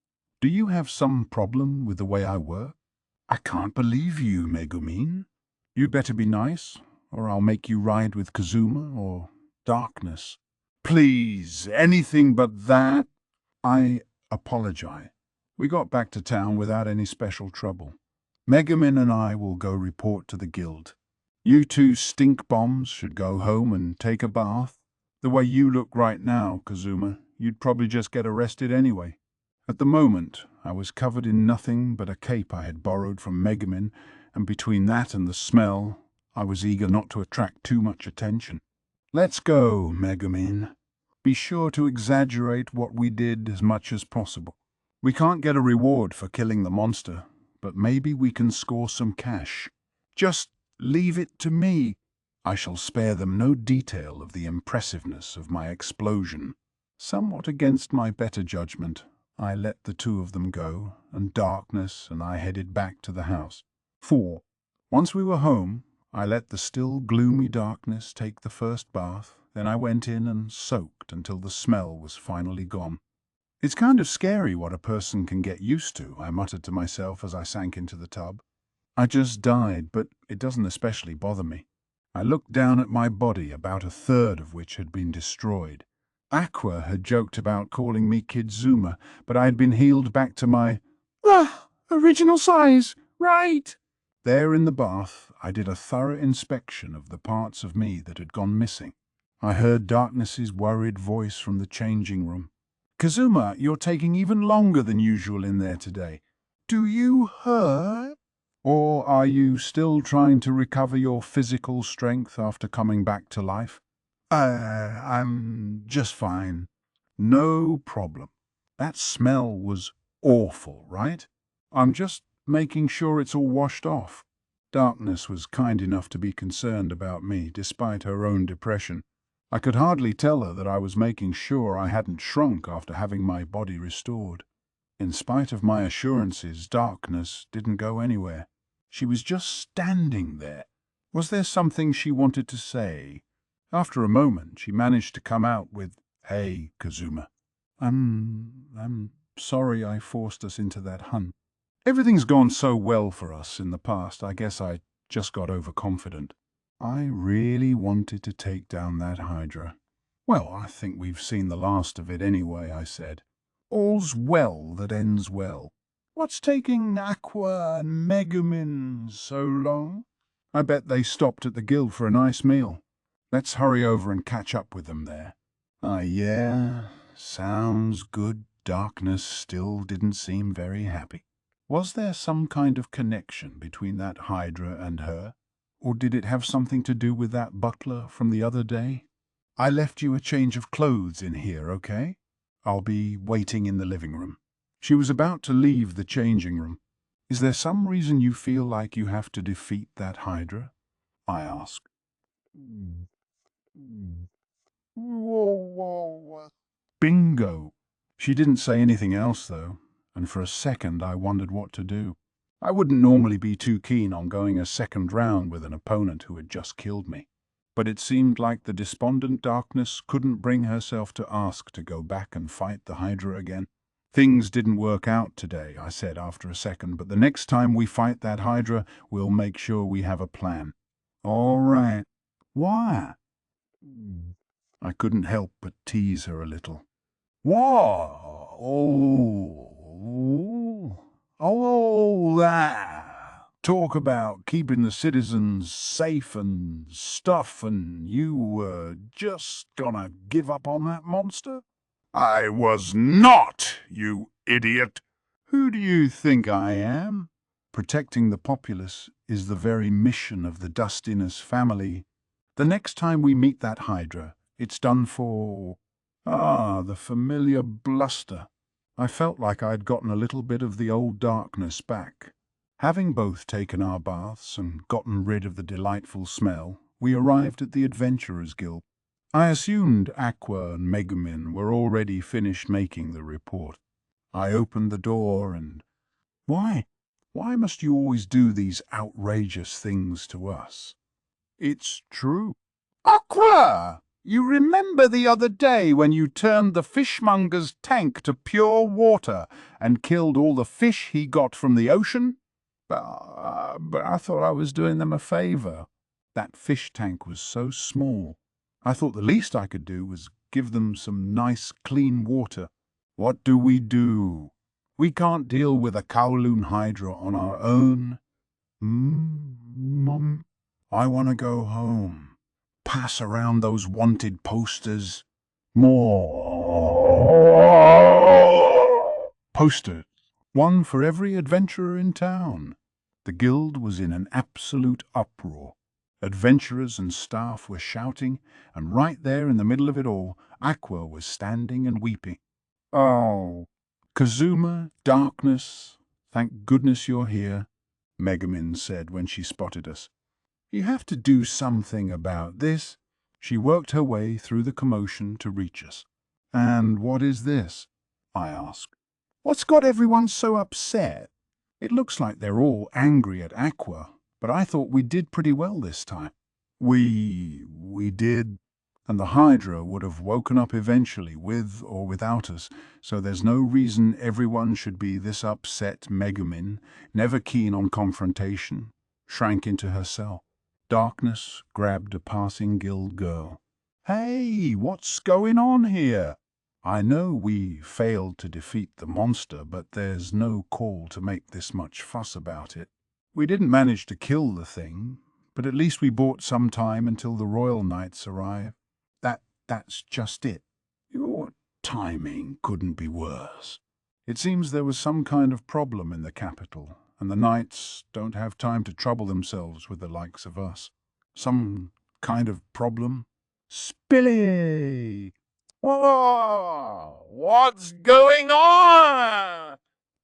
Do you have some problem with the way I work? I can't believe you, Megumin. You'd better be nice, or I'll make you ride with Kazuma or Darkness. Please, anything but that. I apologize. We got back to town without any special trouble. Megumin and I will go report to the guild. You two stink bombs should go home and take a bath. The way you look right now, Kazuma, you'd probably just get arrested anyway. At the moment, I was covered in nothing but a cape I had borrowed from Megumin, and between that and the smell, I was eager not to attract too much attention. Let's go, Megumin. Be sure to exaggerate what we did as much as possible. We can't get a reward for killing the monster, but maybe we can score some cash. Just leave it to me. I shall spare them no detail of the impressiveness of my explosion. Somewhat against my better judgment, I let the two of them go, and Darkness and I headed back to the house. 4. Once we were home, I let the still gloomy Darkness take the first bath, then I went in and soaked until the smell was finally gone. It's kind of scary what a person can get used to, I muttered to myself as I sank into the tub. I just died, but it doesn't especially bother me. I looked down at my body, about a third of which had been destroyed. Aqua had joked about calling me Kazuma, but I had been healed back to my original size, right? There in the bath, I did a thorough inspection of the parts of me that had gone missing. I heard Darkness's worried voice from the changing room. Kazuma, you're taking even longer than usual in there today. Do you hurt? Or are you still trying to recover your physical strength after coming back to life? I'm just fine. No problem. That smell was awful, right? I'm just making sure it's all washed off. Darkness was kind enough to be concerned about me, despite her own depression. I could hardly tell her that I was making sure I hadn't shrunk after having my body restored. In spite of my assurances, Darkness didn't go anywhere. She was just standing there. Was there something she wanted to say? After a moment, she managed to come out with, "Hey, Kazuma. I'm sorry I forced us into that hunt. Everything's gone so well for us in the past, I guess I just got overconfident. I really wanted to take down that Hydra." "Well, I think we've seen the last of it anyway," I said. "All's well that ends well. What's taking Aqua and Megumin so long?" "I bet they stopped at the guild for a nice meal. Let's hurry over and catch up with them there." Yeah, sounds good." Darkness still didn't seem very happy. Was there some kind of connection between that Hydra and her? Or did it have something to do with that butler from the other day? "I left you a change of clothes in here, okay? I'll be waiting in the living room." She was about to leave the changing room. "Is there some reason you feel like you have to defeat that Hydra?" I asked. Bingo! She didn't say anything else, though, and for a second I wondered what to do. I wouldn't normally be too keen on going a second round with an opponent who had just killed me, but it seemed like the despondent Darkness couldn't bring herself to ask to go back and fight the Hydra again. "Things didn't work out today," I said after a second, "but the next time we fight that Hydra, we'll make sure we have a plan." "All right. Why?" I couldn't help but tease her a little. "Whoa! That. Talk about keeping the citizens safe and stuff, and you were just gonna give up on that monster?" "I was not, you idiot!" "Who do you think I am?" Protecting the populace is the very mission of the Dustiness family. The next time we meet that Hydra, it's done for... the familiar bluster. I felt like I'd gotten a little bit of the old Darkness back. Having both taken our baths and gotten rid of the delightful smell, we arrived at the Adventurers Guild. I assumed Aqua and Megumin were already finished making the report. I opened the door and... Why? Why must you always do these outrageous things to us? It's true. "Aqua! You remember the other day when you turned the fishmonger's tank to pure water and killed all the fish he got from the ocean?" But I thought I was doing them a favor." That fish tank was so small. I thought the least I could do was give them some nice, clean water. "What do? We can't deal with a Kowloon Hydra on our own." Mom, I want to go home. Pass around those wanted posters. More posters. One for every adventurer in town. The guild was in an absolute uproar. Adventurers and staff were shouting, and right there in the middle of it all, Aqua was standing and weeping. "Oh, Kazuma, Darkness, thank goodness you're here," Megumin said when she spotted us. "You have to do something about this." She worked her way through the commotion to reach us. "And what is this?" I asked. What's got everyone so upset? It looks like they're all angry at Aqua, but I thought we did pretty well this time. We did, and the Hydra would have woken up eventually, with or without us, so there's no reason everyone should be this upset. Megumin, never keen on confrontation, shrank into her cell. Darkness grabbed a passing guild girl. Hey, what's going on here? I know we failed to defeat the monster, but there's no call to make this much fuss about it. We didn't manage to kill the thing, but at least we bought some time until the Royal Knights arrive. That's just it. Your timing couldn't be worse. It seems there was some kind of problem in the capital, and the Knights don't have time to trouble themselves with the likes of us. Some kind of problem? Spilly! Whoa! What's going on?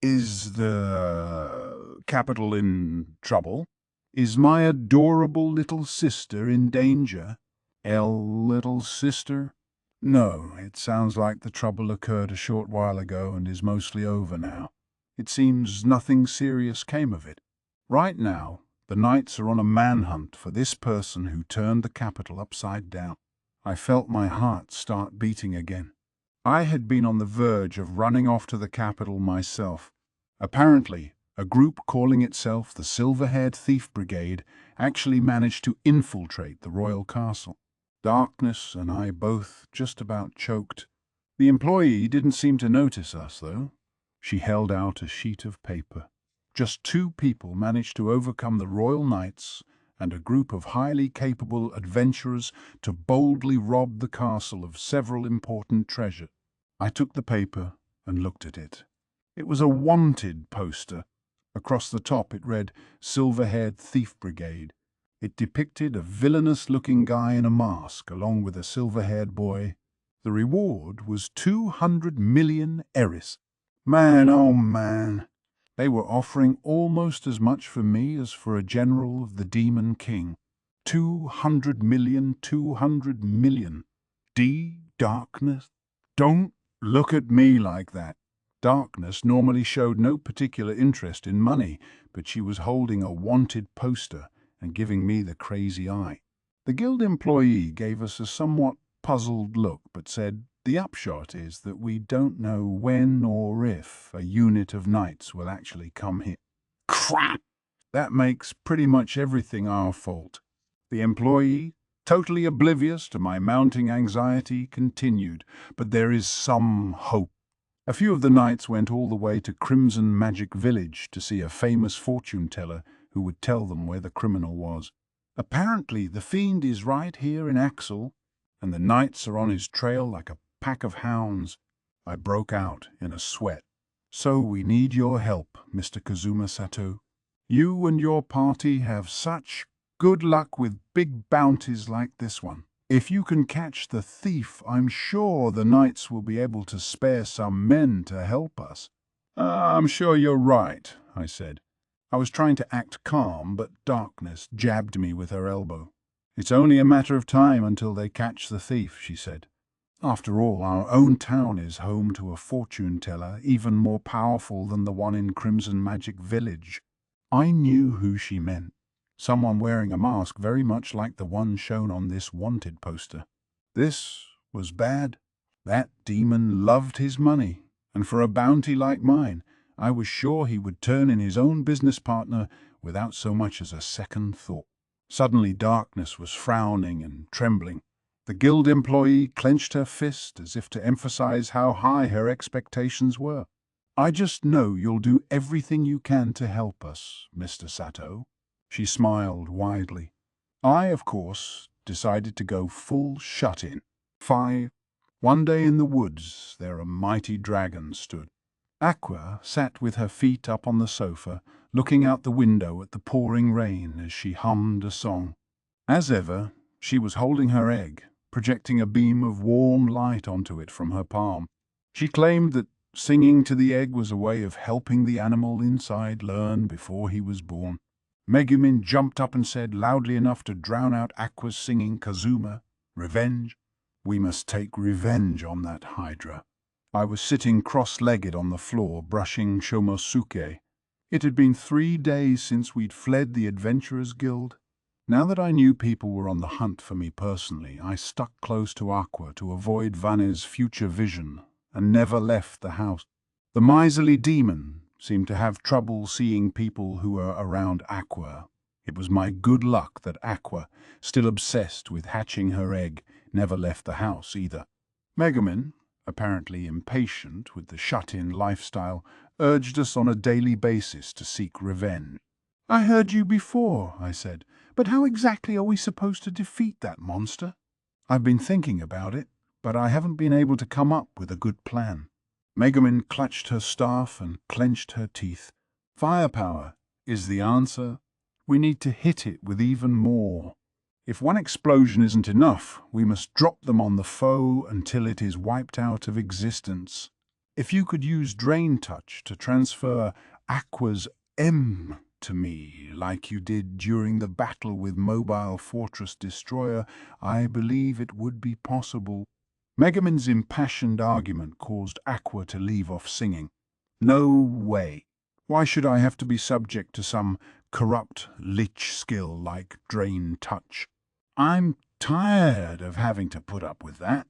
Is the capital in trouble? Is my adorable little sister in danger? Little sister? No, it sounds like the trouble occurred a short while ago and is mostly over now. It seems nothing serious came of it. Right now, the Knights are on a manhunt for this person who turned the capital upside down. I felt my heart start beating again. I had been on the verge of running off to the capital myself. Apparently, a group calling itself the Silver-Haired Thief Brigade actually managed to infiltrate the royal castle. Darkness and I both just about choked. The employee didn't seem to notice us, though. She held out a sheet of paper. Just 2 people managed to overcome the Royal Knights and a group of highly capable adventurers to boldly rob the castle of several important treasure. I took the paper and looked at it. It was a wanted poster. Across the top it read, Silver-Haired Thief Brigade. It depicted a villainous-looking guy in a mask, along with a silver-haired boy. The reward was 200 million Eris. Man, oh man! They were offering almost as much for me as for a general of the Demon King. 200 million, 200 million. Darkness? Don't look at me like that. Darkness normally showed no particular interest in money, but she was holding a wanted poster and giving me the crazy eye. The guild employee gave us a somewhat puzzled look, but said, the upshot is that we don't know when or if a unit of knights will actually come here. Crap! That makes pretty much everything our fault. The employee, totally oblivious to my mounting anxiety, continued, but there is some hope. A few of the knights went all the way to Crimson Magic Village to see a famous fortune teller who would tell them where the criminal was. Apparently the fiend is right here in Axel, and the knights are on his trail like a pack of hounds. I broke out in a sweat. So we need your help, Mr. Kazuma Satou. You and your party have such good luck with big bounties like this one. If you can catch the thief, I'm sure the knights will be able to spare some men to help us. I'm sure you're right, I said. I was trying to act calm, but Darkness jabbed me with her elbow. It's only a matter of time until they catch the thief, she said. After all, our own town is home to a fortune teller even more powerful than the one in Crimson Magic Village. I knew who she meant. Someone wearing a mask very much like the one shown on this wanted poster. This was bad. That demon loved his money, and for a bounty like mine, I was sure he would turn in his own business partner without so much as a second thought. Suddenly Darkness was frowning and trembling. The guild employee clenched her fist as if to emphasize how high her expectations were. I just know you'll do everything you can to help us, Mr. Satou. She smiled widely. I, of course, decided to go full shut-in. One day in the woods there a mighty dragon stood. Aqua sat with her feet up on the sofa, looking out the window at the pouring rain as she hummed a song. As ever, she was holding her egg, projecting a beam of warm light onto it from her palm. She claimed that singing to the egg was a way of helping the animal inside learn before he was born. Megumin jumped up and said, loudly enough to drown out Aqua's singing, Kazuma, revenge. We must take revenge on that Hydra. I was sitting cross-legged on the floor, brushing Shomosuke. It had been 3 days since we'd fled the Adventurers Guild. Now that I knew people were on the hunt for me personally, I stuck close to Aqua to avoid Vanne's future vision and never left the house. The miserly demon seemed to have trouble seeing people who were around Aqua. It was my good luck that Aqua, still obsessed with hatching her egg, never left the house either. Megumin, apparently impatient with the shut-in lifestyle, urged us on a daily basis to seek revenge. "I heard you before," I said, "but how exactly are we supposed to defeat that monster?" "I've been thinking about it, but I haven't been able to come up with a good plan." Megumin clutched her staff and clenched her teeth. "Firepower is the answer. We need to hit it with even more. If one explosion isn't enough, we must drop them on the foe until it is wiped out of existence. If you could use Drain Touch to transfer Aqua's M to me, like you did during the battle with Mobile Fortress Destroyer, I believe it would be possible." Megumin's impassioned argument caused Aqua to leave off singing. "No way. Why should I have to be subject to some corrupt lich skill like Drain Touch? I'm tired of having to put up with that.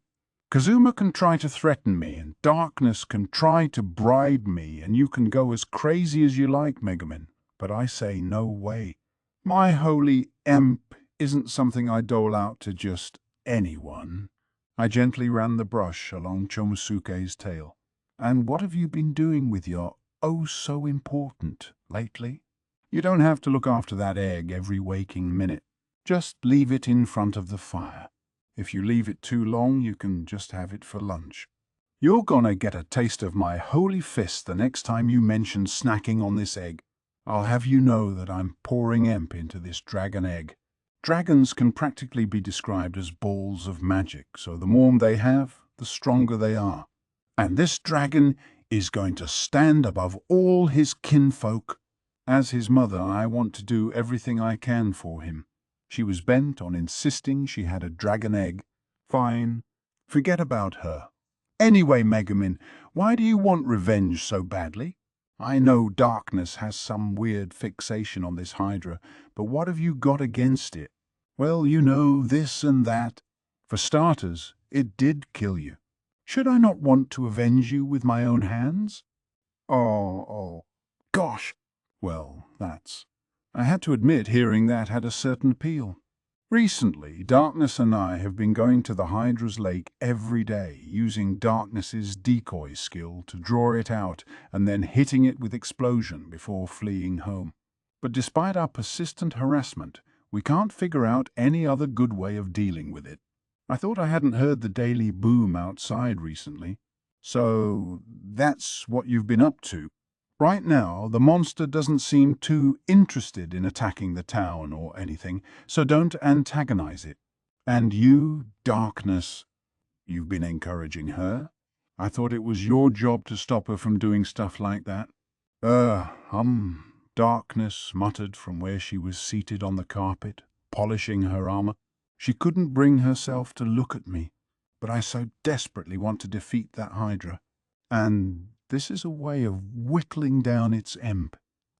Kazuma can try to threaten me, and Darkness can try to bribe me, and you can go as crazy as you like, Megumin, but I say no way. My holy imp isn't something I dole out to just anyone." I gently ran the brush along Chomosuke's tail. "And what have you been doing with your oh-so-important lately? You don't have to look after that egg every waking minute. Just leave it in front of the fire. If you leave it too long, you can just have it for lunch. You're gonna get a taste of my holy fist the next time you mention snacking on this egg. I'll have you know that I'm pouring emp into this dragon egg." Dragons can practically be described as balls of magic, so the more they have, the stronger they are. And this dragon is going to stand above all his kinfolk. As his mother, I want to do everything I can for him. She was bent on insisting she had a dragon egg. Fine, forget about her. Anyway, Megumin, why do you want revenge so badly? I know Darkness has some weird fixation on this Hydra, but what have you got against it? Well, you know, this and that. For starters, it did kill you. Should I not want to avenge you with my own hands? Oh, gosh. Well, I had to admit hearing that had a certain appeal. Recently, Darkness and I have been going to the Hydra's lake every day, using Darkness's decoy skill to draw it out and then hitting it with explosion before fleeing home. But despite our persistent harassment, we can't figure out any other good way of dealing with it. I thought I hadn't heard the daily boom outside recently. So that's what you've been up to. Right now, the monster doesn't seem too interested in attacking the town or anything, so don't antagonize it. And you, Darkness, you've been encouraging her? I thought it was your job to stop her from doing stuff like that. Darkness muttered from where she was seated on the carpet, polishing her armor. She couldn't bring herself to look at me, but I so desperately want to defeat that Hydra. And this is a way of whittling down its emp.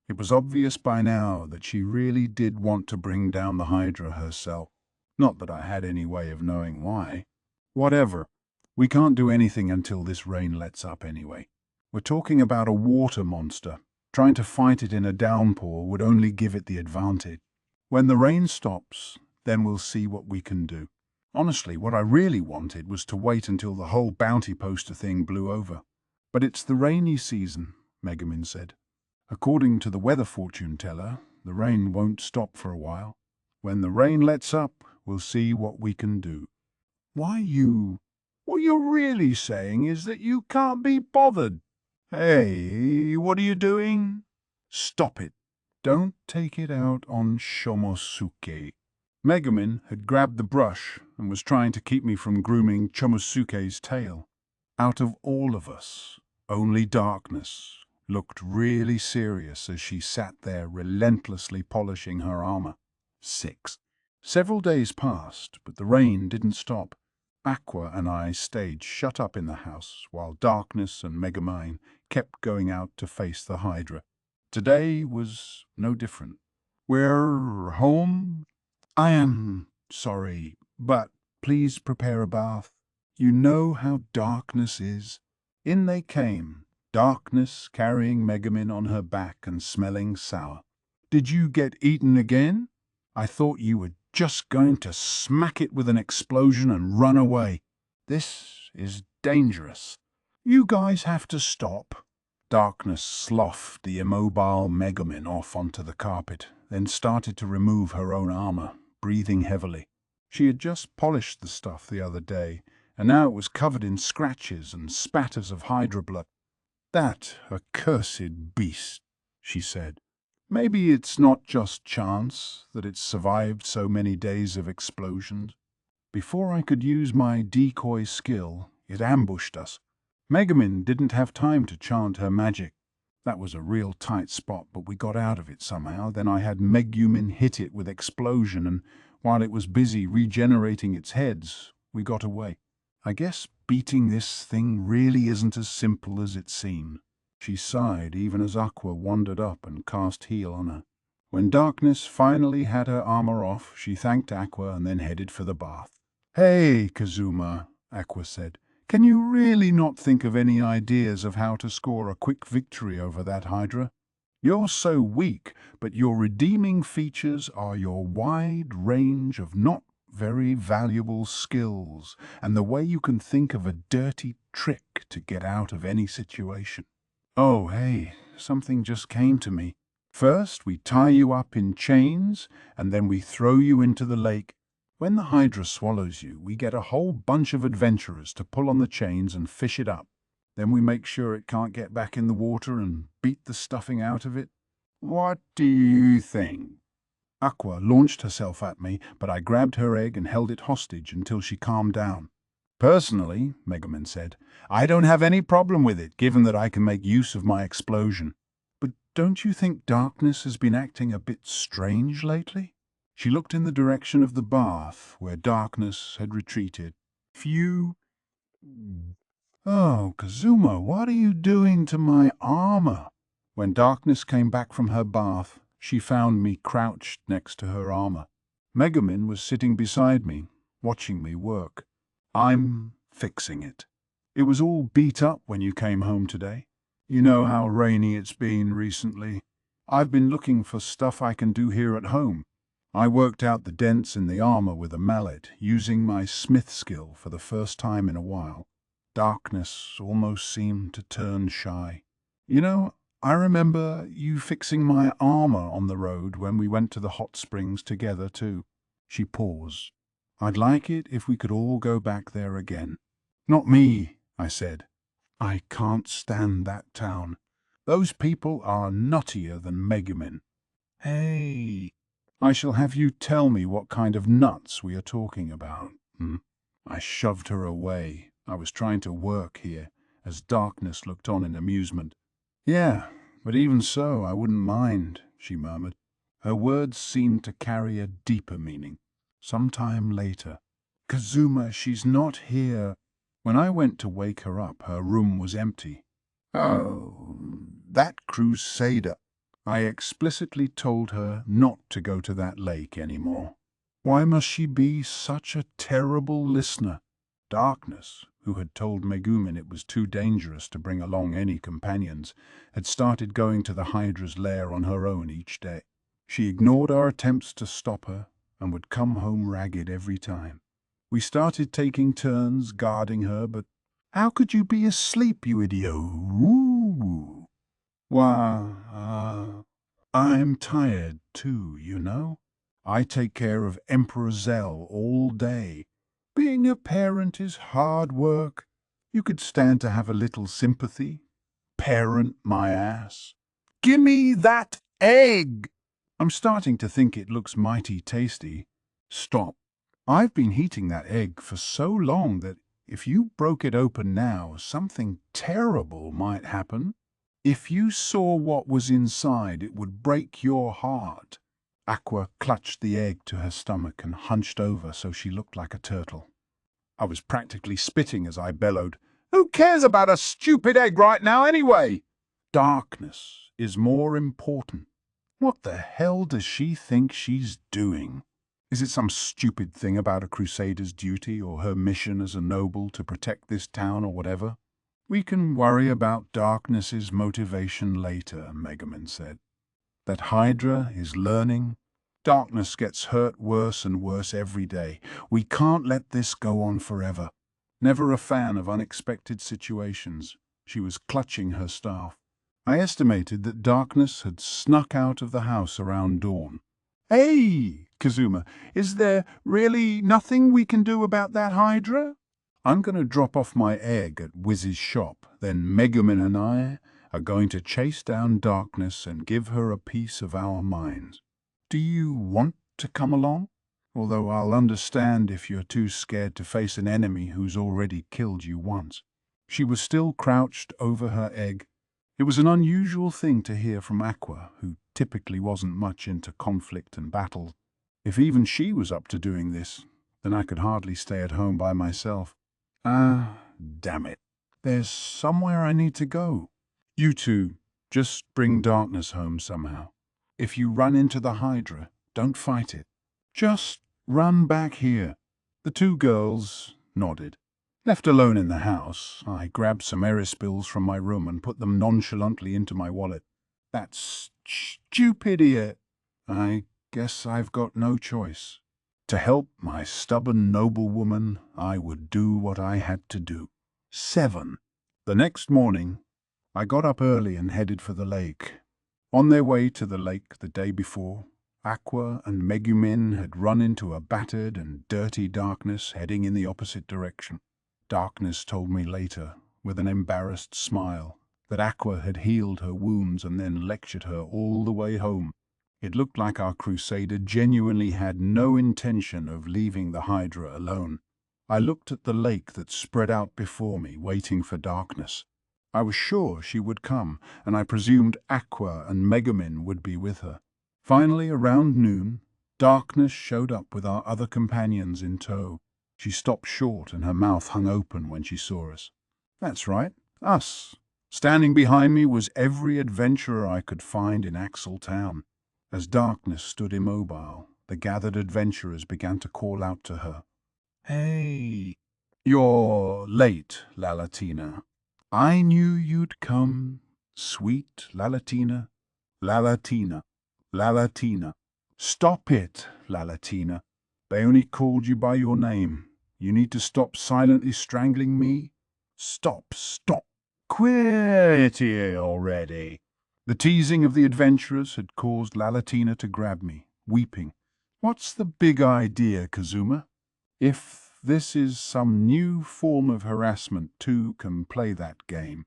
It was obvious by now that she really did want to bring down the Hydra herself. Not that I had any way of knowing why. Whatever. We can't do anything until this rain lets up anyway. We're talking about a water monster. Trying to fight it in a downpour would only give it the advantage. When the rain stops, then we'll see what we can do. Honestly, what I really wanted was to wait until the whole bounty poster thing blew over. But it's the rainy season, Megumin said. According to the weather fortune teller, the rain won't stop for a while. When the rain lets up, we'll see what we can do. Why you? What you're really saying is that you can't be bothered. Hey, what are you doing? Stop it. Don't take it out on Shomosuke. Megumin had grabbed the brush and was trying to keep me from grooming Chomosuke's tail. Out of all of us, only Darkness looked really serious as she sat there relentlessly polishing her armor. 6. Several days passed, but the rain didn't stop. Aqua and I stayed shut up in the house while Darkness and Megumin kept going out to face the Hydra. Today was no different. We're home. I am sorry, but please prepare a bath. You know how Darkness is. In they came, Darkness carrying Megumin on her back and smelling sour. Did you get eaten again? I thought you were just going to smack it with an explosion and run away. This is dangerous. You guys have to stop. Darkness sloughed the immobile Megumin off onto the carpet, then started to remove her own armor, breathing heavily. She had just polished the stuff the other day, and now it was covered in scratches and spatters of Hydra blood. That accursed beast, she said. Maybe it's not just chance that it's survived so many days of explosions. Before I could use my decoy skill, it ambushed us. Megumin didn't have time to chant her magic. That was a real tight spot, but we got out of it somehow. Then I had Megumin hit it with explosion, and while it was busy regenerating its heads, we got away. I guess beating this thing really isn't as simple as it seemed. She sighed even as Aqua wandered up and cast heal on her. When Darkness finally had her armor off, she thanked Aqua and then headed for the bath. "Hey, Kazuma," Aqua said. "Can you really not think of any ideas of how to score a quick victory over that Hydra? You're so weak, but your redeeming features are your wide range of not very valuable skills and the way you can think of a dirty trick to get out of any situation." "Oh, hey, something just came to me. First, we tie you up in chains, and then we throw you into the lake. When the Hydra swallows you, we get a whole bunch of adventurers to pull on the chains and fish it up. Then we make sure it can't get back in the water and beat the stuffing out of it. What do you think?" Aqua launched herself at me, but I grabbed her egg and held it hostage until she calmed down. "Personally," Megumin said, "I don't have any problem with it, given that I can make use of my explosion. But don't you think Darkness has been acting a bit strange lately?" She looked in the direction of the bath, where Darkness had retreated. "Phew. Oh, Kazuma, what are you doing to my armor?" When Darkness came back from her bath, she found me crouched next to her armor. Megumin was sitting beside me, watching me work. "I'm fixing it. It was all beat up when you came home today. You know how rainy it's been recently. I've been looking for stuff I can do here at home. I worked out the dents in the armor with a mallet, using my smith skill for the first time in a while." Darkness almost seemed to turn shy. "You know, I remember you fixing my armor on the road when we went to the hot springs together, too." She paused. "I'd like it if we could all go back there again." "Not me," I said. "I can't stand that town. Those people are nuttier than Megumin." "Hey, I shall have you tell me what kind of nuts we are talking about." I shoved her away. I was trying to work here, as Darkness looked on in amusement. "Yeah, but even so, I wouldn't mind," she murmured. Her words seemed to carry a deeper meaning. Sometime later. "Kazuma, she's not here." When I went to wake her up, her room was empty. "Oh, that crusader." I explicitly told her not to go to that lake anymore. Why must she be such a terrible listener? Darkness, who had told Megumin it was too dangerous to bring along any companions, had started going to the Hydra's lair on her own each day. She ignored our attempts to stop her and would come home ragged every time. We started taking turns guarding her, but "How could you be asleep, you idiot?" "Ooh. Why, I'm tired too, you know. I take care of Emperor Zell all day. Being a parent is hard work. You could stand to have a little sympathy. Parent my ass. Gimme that egg!" "I'm starting to think it looks mighty tasty." "Stop. I've been heating that egg for so long that if you broke it open now, something terrible might happen. If you saw what was inside, it would break your heart." Aqua clutched the egg to her stomach and hunched over so she looked like a turtle. I was practically spitting as I bellowed, "Who cares about a stupid egg right now anyway? Darkness is more important. What the hell does she think she's doing? Is it some stupid thing about a crusader's duty or her mission as a noble to protect this town or whatever? We can worry about Darkness's motivation later," Megumin said. "That Hydra is learning. Darkness gets hurt worse and worse every day. We can't let this go on forever." Never a fan of unexpected situations, she was clutching her staff. I estimated that Darkness had snuck out of the house around dawn. "Hey, Kazuma, is there really nothing we can do about that Hydra? I'm going to drop off my egg at Wiz's shop, then Megumin and I are going to chase down Darkness and give her a piece of our minds. Do you want to come along? Although I'll understand if you're too scared to face an enemy who's already killed you once." She was still crouched over her egg. It was an unusual thing to hear from Aqua, who typically wasn't much into conflict and battle. If even she was up to doing this, then I could hardly stay at home by myself. Damn it. There's somewhere I need to go. You two, just bring Darkness home somehow. If you run into the Hydra, don't fight it. Just run back here." The two girls nodded. Left alone in the house, I grabbed some Eris bills from my room and put them nonchalantly into my wallet. That stupid idiot. I guess I've got no choice. To help my stubborn noblewoman, I would do what I had to do. 7. The next morning, I got up early and headed for the lake. On their way to the lake the day before, Aqua and Megumin had run into a battered and dirty Darkness heading in the opposite direction. Darkness told me later, with an embarrassed smile, that Aqua had healed her wounds and then lectured her all the way home. It looked like our crusader genuinely had no intention of leaving the Hydra alone. I looked at the lake that spread out before me, waiting for Darkness. I was sure she would come, and I presumed Aqua and Megumin would be with her. Finally, around noon, Darkness showed up with our other companions in tow. She stopped short and her mouth hung open when she saw us. That's right, us. Standing behind me was every adventurer I could find in Axel Town. As Darkness stood immobile, the gathered adventurers began to call out to her. "Hey, you're late, Lalatina. I knew you'd come, sweet Lalatina. Lalatina, Lalatina. Stop it, Lalatina. They only called you by your name. You need to stop silently strangling me. Stop. Quit here already." The teasing of the adventurers had caused Lalatina to grab me, weeping. "What's the big idea, Kazuma? If this is some new form of harassment, two can play that game."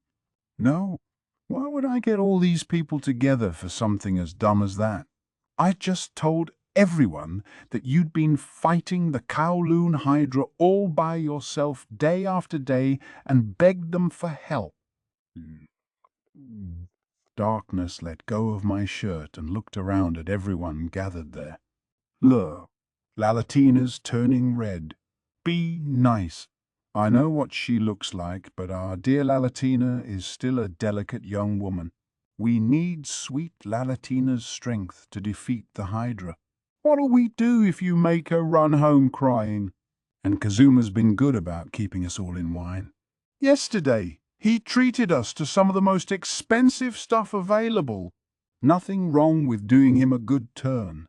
"No. Why would I get all these people together for something as dumb as that? I just told everyone that you'd been fighting the Kowloon Hydra all by yourself day after day and begged them for help." Darkness let go of my shirt and looked around at everyone gathered there. "Look, Lalatina's turning red. Be nice. I know what she looks like, but our dear Lalatina is still a delicate young woman. We need sweet Lalatina's strength to defeat the Hydra. What'll we do if you make her run home crying?" And Kazuma's been good about keeping us all in wine. "Yesterday, he treated us to some of the most expensive stuff available. Nothing wrong with doing him a good turn.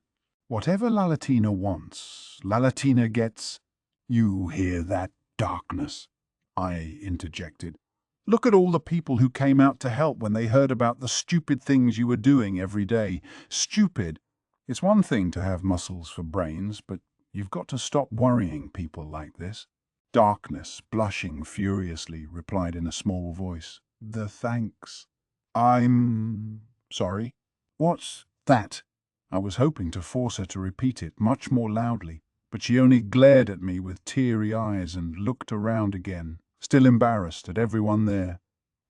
Whatever Lalatina wants, Lalatina gets." "You hear that, Darkness?" I interjected. "Look at all the people who came out to help when they heard about the stupid things you were doing every day. Stupid. It's one thing to have muscles for brains, but you've got to stop worrying people like this." Darkness, blushing furiously, replied in a small voice, "The thanks. I'm sorry." "What's that?" I was hoping to force her to repeat it much more loudly, but she only glared at me with teary eyes and looked around again, still embarrassed at everyone there.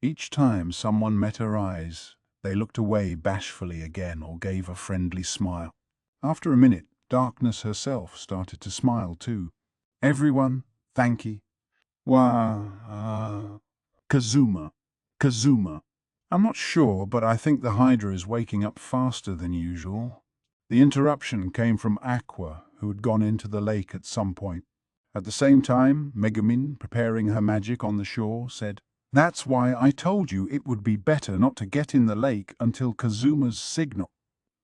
Each time someone met her eyes, they looked away bashfully again or gave a friendly smile. After a minute, Darkness herself started to smile too. Everyone Thank you. Why, Kazuma. Kazuma. I'm not sure, but I think the Hydra is waking up faster than usual. The interruption came from Aqua, who had gone into the lake at some point. At the same time, Megumin, preparing her magic on the shore, said, "That's why I told you it would be better not to get in the lake until Kazuma's signal.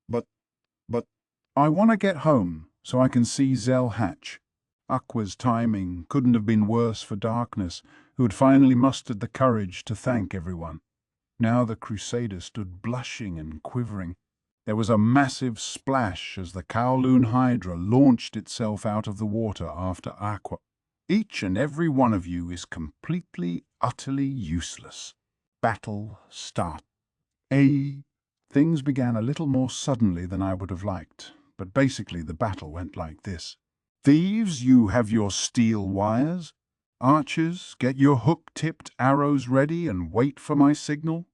But, but, I want to get home so I can see Zell hatch." Aqua's timing couldn't have been worse for Darkness, who had finally mustered the courage to thank everyone. Now the crusader stood blushing and quivering. There was a massive splash as the Kowloon Hydra launched itself out of the water after Aqua. "Each and every one of you is completely, utterly useless. Battle start." Things began a little more suddenly than I would have liked, but basically the battle went like this. "Thieves, you have your steel wires. Archers, get your hook-tipped arrows ready and wait for my signal.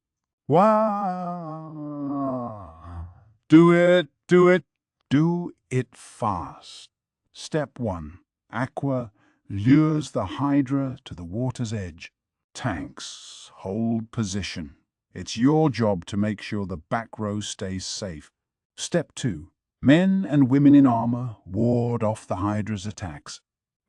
Wah! Do it, do it, do it fast." Step 1. Aqua lures the Hydra to the water's edge. Tanks, hold position. It's your job to make sure the back row stays safe. Step 2. Men and women in armor ward off the Hydra's attacks.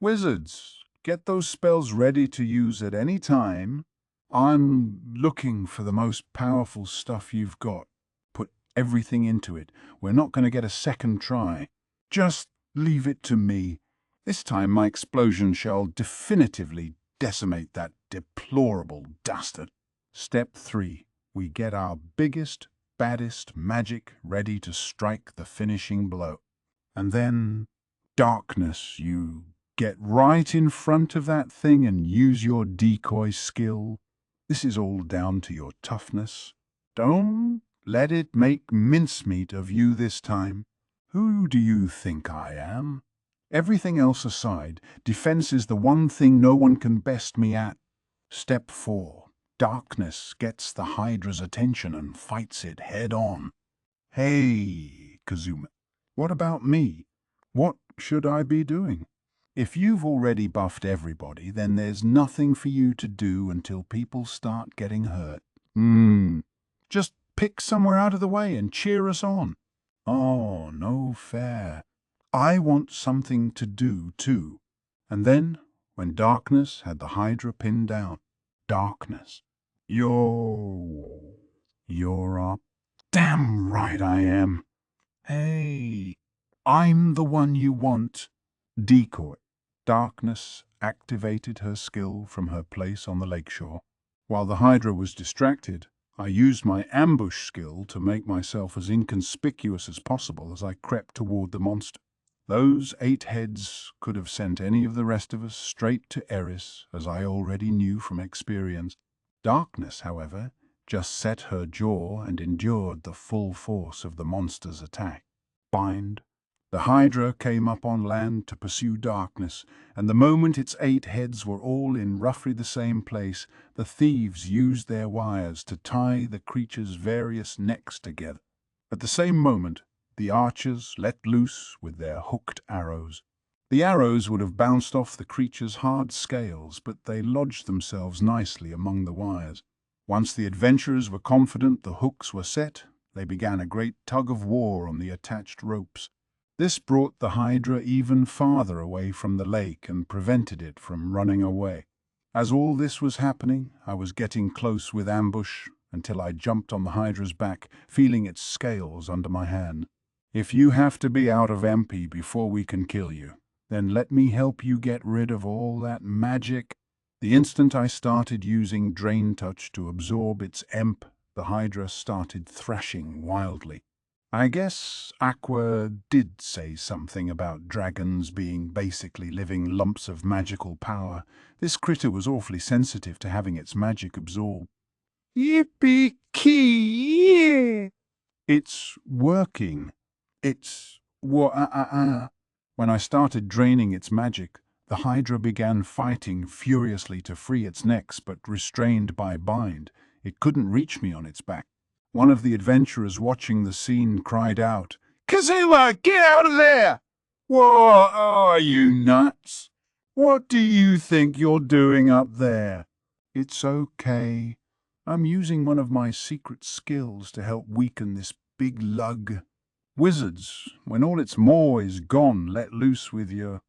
Wizards, get those spells ready to use at any time. I'm looking for the most powerful stuff you've got. Put everything into it. We're not going to get a second try. Just leave it to me. This time my explosion shall definitively decimate that deplorable dastard. Step 3. We get our biggest, baddest magic ready to strike the finishing blow. And then, Darkness, you get right in front of that thing and use your decoy skill. This is all down to your toughness. Don't let it make mincemeat of you this time. Who do you think I am? Everything else aside, defense is the one thing no one can best me at. Step 4. Darkness gets the Hydra's attention and fights it head on. Hey, Kazuma, what about me? What should I be doing? If you've already buffed everybody, then there's nothing for you to do until people start getting hurt. Just pick somewhere out of the way and cheer us on. Oh, no fair. I want something to do too. And then, when Darkness had the Hydra pinned down, Darkness. You're up. Damn right I am. Hey, I'm the one you want. Decoy. Darkness activated her skill from her place on the lakeshore. While the Hydra was distracted, I used my ambush skill to make myself as inconspicuous as possible as I crept toward the monster. Those 8 heads could have sent any of the rest of us straight to Eris, as I already knew from experience. Darkness, however, just set her jaw and endured the full force of the monster's attack. Bind. The Hydra came up on land to pursue Darkness, and the moment its 8 heads were all in roughly the same place, the thieves used their wires to tie the creature's various necks together. At the same moment, the archers let loose with their hooked arrows. The arrows would have bounced off the creature's hard scales, but they lodged themselves nicely among the wires. Once the adventurers were confident the hooks were set, they began a great tug-of-war on the attached ropes. This brought the Hydra even farther away from the lake and prevented it from running away. As all this was happening, I was getting close with ambush until I jumped on the Hydra's back, feeling its scales under my hand. "If you have to be out of MP before we can kill you, then let me help you get rid of all that magic." The instant I started using Drain Touch to absorb its EMP, the Hydra started thrashing wildly. I guess Aqua did say something about dragons being basically living lumps of magical power. This critter was awfully sensitive to having its magic absorbed. Yippee-ki! It's working. When I started draining its magic, the Hydra began fighting furiously to free its necks, but restrained by bind, it couldn't reach me on its back. One of the adventurers watching the scene cried out, "Kazuma, get out of there!" "Whoa, are you nuts?" What do you think you're doing up there? It's okay. I'm using one of my secret skills to help weaken this big lug. Wizards, when all its maw is gone, let loose with you.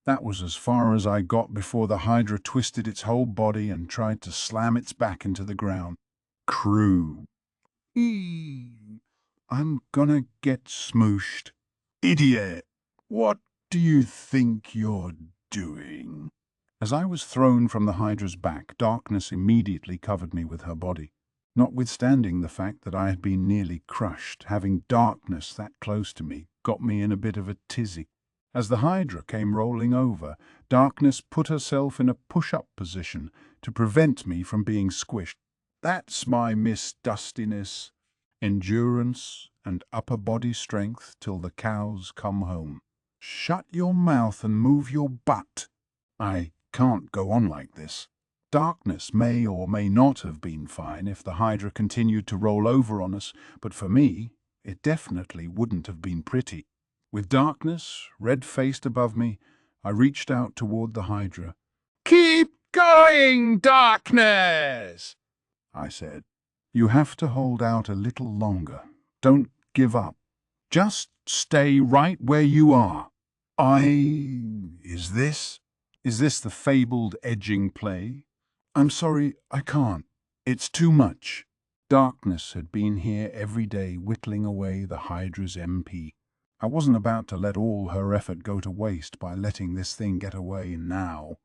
That was as far as I got before the Hydra twisted its whole body and tried to slam its back into the ground. Crew. I'm gonna get smooshed. Idiot! What do you think you're doing? As I was thrown from the Hydra's back, darkness immediately covered me with her body. Notwithstanding the fact that I had been nearly crushed, having darkness that close to me got me in a bit of a tizzy. As the Hydra came rolling over, darkness put herself in a push-up position to prevent me from being squished. That's my Miss Dustiness. Endurance and upper body strength till the cows come home. Shut your mouth and move your butt. I can't go on like this. Darkness may or may not have been fine if the Hydra continued to roll over on us, but for me, it definitely wouldn't have been pretty. With darkness red-faced above me, I reached out toward the Hydra. "Keep going, darkness!" I said. "You have to hold out a little longer. Don't give up. Just stay right where you are." Is this the fabled edging play? I'm sorry, I can't. It's too much. Darkness had been here every day whittling away the Hydra's MP. I wasn't about to let all her effort go to waste by letting this thing get away now.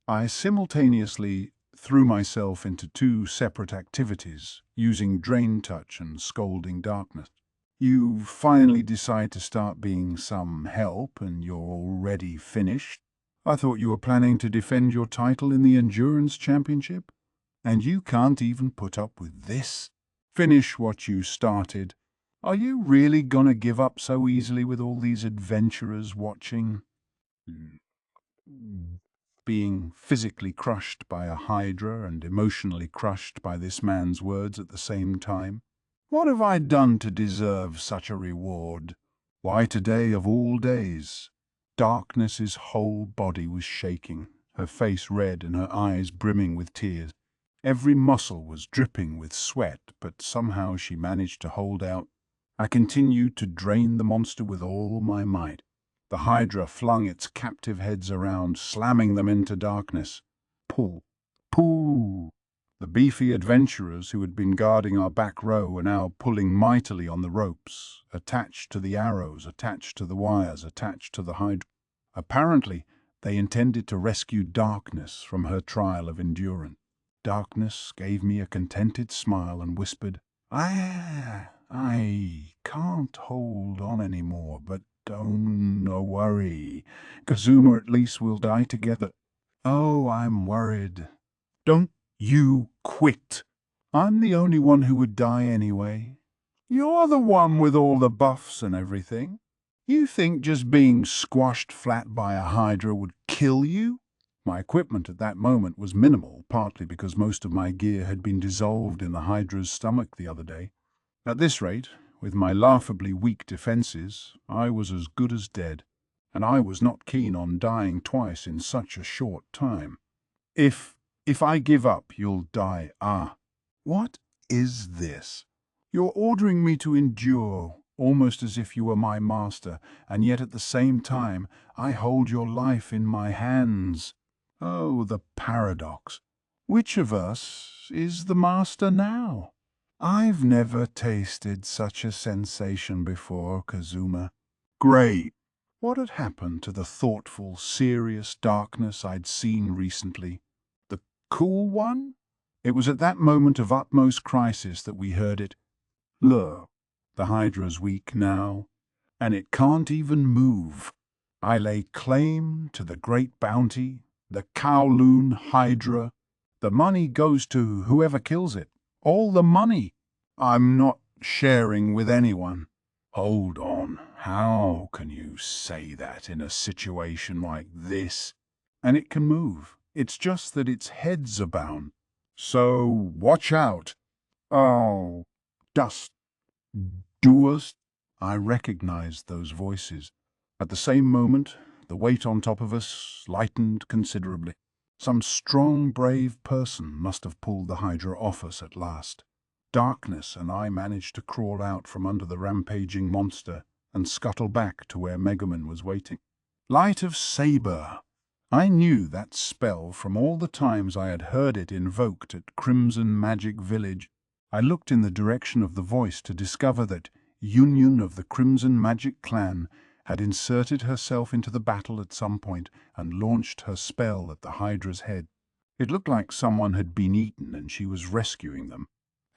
I simultaneously threw myself into two separate activities, using Drain Touch and Scolding Darkness. You finally decide to start being some help and you're already finished? I thought you were planning to defend your title in the Endurance Championship? And you can't even put up with this? Finish what you started. Are you really gonna give up so easily with all these adventurers watching? Being physically crushed by a Hydra and emotionally crushed by this man's words at the same time. What have I done to deserve such a reward? Why today of all days? Darkness's whole body was shaking, her face red and her eyes brimming with tears. Every muscle was dripping with sweat, but somehow she managed to hold out. I continued to drain the monster with all my might. The Hydra flung its captive heads around, slamming them into darkness. Pull, pull. The beefy adventurers who had been guarding our back row were now pulling mightily on the ropes, attached to the arrows, attached to the wires, attached to the Hydra. Apparently, they intended to rescue Darkness from her trial of endurance. Darkness gave me a contented smile and whispered, I can't hold on anymore, but don't worry. Kazuma at least will die together. Oh, I'm worried. Don't you quit. I'm the only one who would die anyway. You're the one with all the buffs and everything. You think just being squashed flat by a Hydra would kill you? My equipment at that moment was minimal, partly because most of my gear had been dissolved in the Hydra's stomach the other day. At this rate, with my laughably weak defenses, I was as good as dead, and I was not keen on dying twice in such a short time. If I give up, you'll die. What is this? You're ordering me to endure, almost as if you were my master, and yet at the same time I hold your life in my hands. Oh, the paradox. Which of us is the master now? I've never tasted such a sensation before, Kazuma. Great. What had happened to the thoughtful, serious Darkness I'd seen recently? The cool one? It was at that moment of utmost crisis that we heard it. Look, the Hydra's weak now, and it can't even move. I lay claim to the great bounty, the Kowloon Hydra. The money goes to whoever kills it. All the money. I'm not sharing with anyone. Hold on, how can you say that in a situation like this? And it can move. It's just that its heads are bound. So watch out. Oh, dust. Doers? I recognized those voices. At the same moment, The weight on top of us lightened considerably. Some strong, brave person must have pulled the Hydra off us at last. Darkness and I managed to crawl out from under the rampaging monster and scuttle back to where Megumin was waiting. Light of Saber! I knew that spell from all the times I had heard it invoked at Crimson Magic Village. I looked in the direction of the voice to discover that Union of the Crimson Magic Clan had inserted herself into the battle at some point and launched her spell at the Hydra's head. It looked like someone had been eaten and she was rescuing them.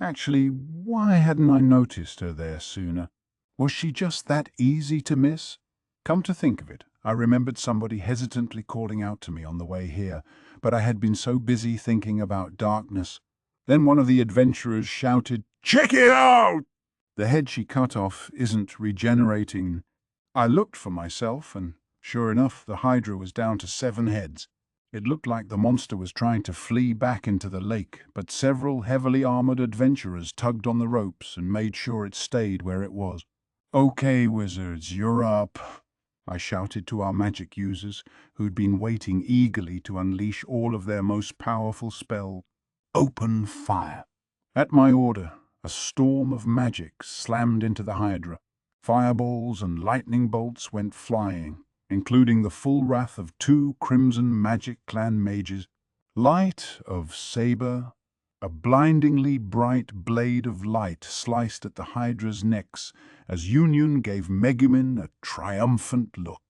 Actually, why hadn't I noticed her there sooner? Was she just that easy to miss? Come to think of it, I remembered somebody hesitantly calling out to me on the way here, but I had been so busy thinking about darkness. Then one of the adventurers shouted, "Check it out!" The head she cut off isn't regenerating. I looked for myself, and sure enough, the Hydra was down to 7 heads. It looked like the monster was trying to flee back into the lake, but several heavily armored adventurers tugged on the ropes and made sure it stayed where it was. "Okay, wizards, you're up," I shouted to our magic users, who'd been waiting eagerly to unleash all of their most powerful spell. "Open fire." At my order, a storm of magic slammed into the Hydra. Fireballs and lightning bolts went flying, including the full wrath of 2 Crimson Magic Clan mages. Light of Saber. A blindingly bright blade of light sliced at the Hydra's necks as Union gave Megumin a triumphant look.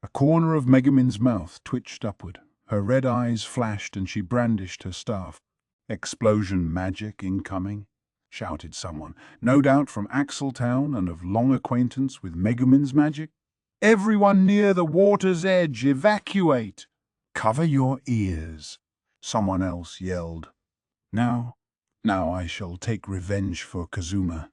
A corner of Megumin's mouth twitched upward. Her red eyes flashed and she brandished her staff. "Explosion magic incoming," shouted someone, no doubt from Axeltown and of long acquaintance with Megumin's magic. "Everyone near the water's edge, evacuate!" "Cover your ears," someone else yelled. Now I shall take revenge for Kazuma.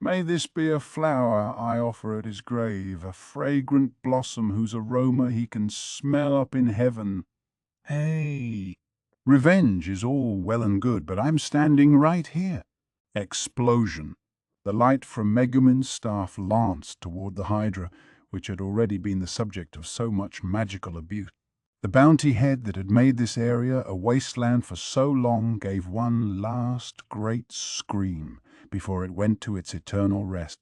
May this be a flower I offer at his grave, a fragrant blossom whose aroma he can smell up in heaven. Hey, revenge is all well and good, but I'm standing right here. Explosion. The light from Megumin's staff lanced toward the Hydra, which had already been the subject of so much magical abuse. The bounty head that had made this area a wasteland for so long gave one last great scream before it went to its eternal rest.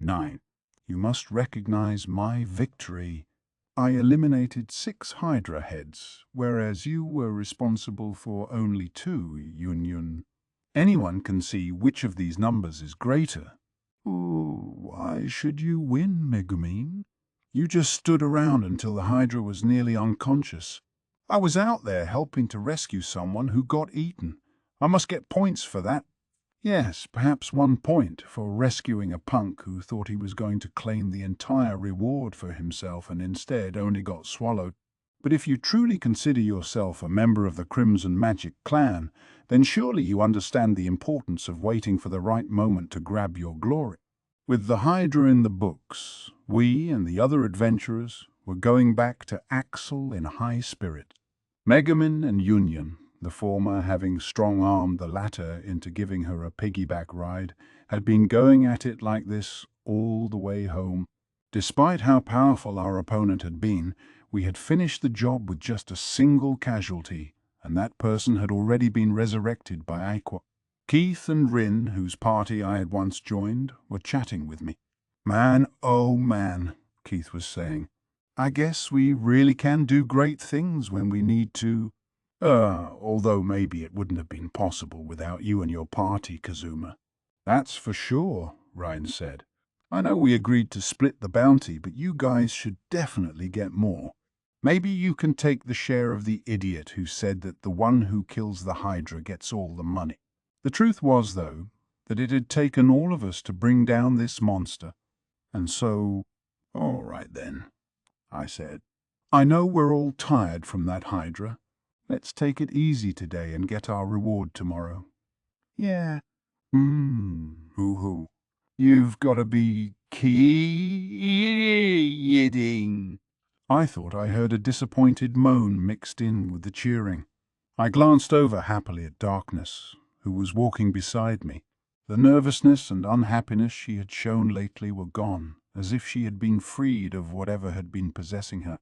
9. You must recognize my victory. I eliminated 6 Hydra heads, whereas you were responsible for only 2, Union. Anyone can see which of these numbers is greater. Ooh, why should you win, Megumin? You just stood around until the Hydra was nearly unconscious. I was out there helping to rescue someone who got eaten. I must get points for that. Yes, perhaps 1 point for rescuing a punk who thought he was going to claim the entire reward for himself and instead only got swallowed. But if you truly consider yourself a member of the Crimson Magic Clan, then surely you understand the importance of waiting for the right moment to grab your glory. With the Hydra in the books, we and the other adventurers were going back to Axel in high spirit. Megumin and Union, the former having strong-armed the latter into giving her a piggyback ride, had been going at it like this all the way home. Despite how powerful our opponent had been, we had finished the job with just a single casualty, and that person had already been resurrected by Aqua. Keith and Rin, whose party I had once joined, were chatting with me. "Man, oh man," Keith was saying. "I guess we really can do great things when we need to. Although maybe it wouldn't have been possible without you and your party, Kazuma." "That's for sure," Ryan said. "I know we agreed to split the bounty, but you guys should definitely get more. Maybe you can take the share of the idiot who said that the one who kills the Hydra gets all the money." The truth was, though, that it had taken all of us to bring down this monster. And so, "All right then," I said. "I know we're all tired from that Hydra. Let's take it easy today and get our reward tomorrow." "Yeah. Hoo-hoo. You've got to be kidding." I thought I heard a disappointed moan mixed in with the cheering. I glanced over happily at Darkness, who was walking beside me. The nervousness and unhappiness she had shown lately were gone, as if she had been freed of whatever had been possessing her.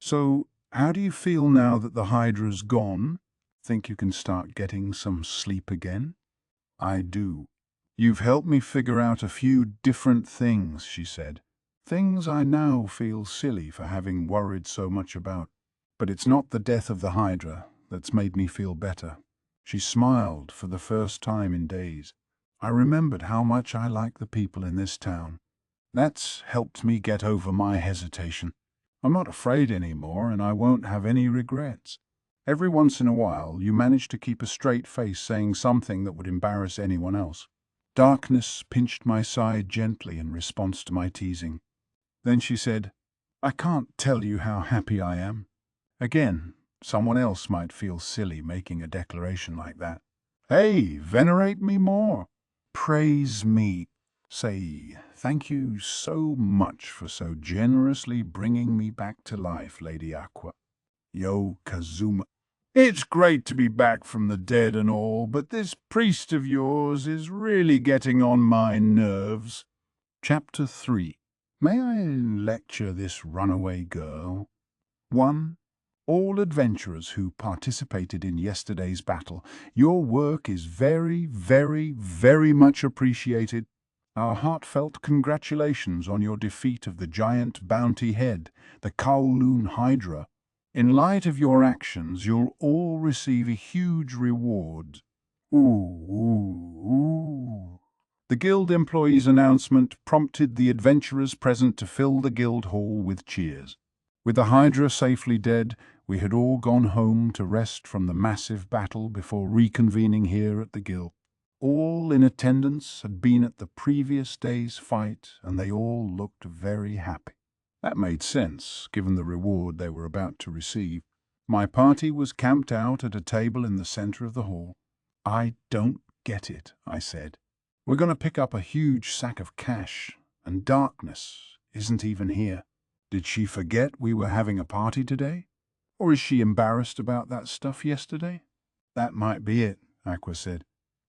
So, how do you feel now that the Hydra's gone? Think you can start getting some sleep again? I do. You've helped me figure out a few different things, she said. Things I now feel silly for having worried so much about. But it's not the death of the Hydra that's made me feel better. She smiled for the first time in days. I remembered how much I like the people in this town. That's helped me get over my hesitation. I'm not afraid anymore, and I won't have any regrets. Every once in a while, you manage to keep a straight face saying something that would embarrass anyone else. Darkness pinched my side gently in response to my teasing. Then she said, I can't tell you how happy I am. Again, someone else might feel silly making a declaration like that. Hey, venerate me more. Praise me. Say, thank you so much for so generously bringing me back to life, Lady Aqua. Yo, Kazuma. It's great to be back from the dead and all, but this priest of yours is really getting on my nerves. Chapter 3. May I lecture this runaway girl? 1. All adventurers who participated in yesterday's battle, your work is very, very, very much appreciated. Our heartfelt congratulations on your defeat of the giant bounty head, the Kowloon Hydra. In light of your actions, you'll all receive a huge reward. Ooh, ooh, ooh. The guild employee's announcement prompted the adventurers present to fill the guild hall with cheers. With the Hydra safely dead, we had all gone home to rest from the massive battle before reconvening here at the guild. All in attendance had been at the previous day's fight, and they all looked very happy. That made sense, given the reward they were about to receive. My party was camped out at a table in the center of the hall. I don't get it, I said. We're going to pick up a huge sack of cash, and Darkness isn't even here. Did she forget we were having a party today? Or is she embarrassed about that stuff yesterday? That might be it, Aqua said.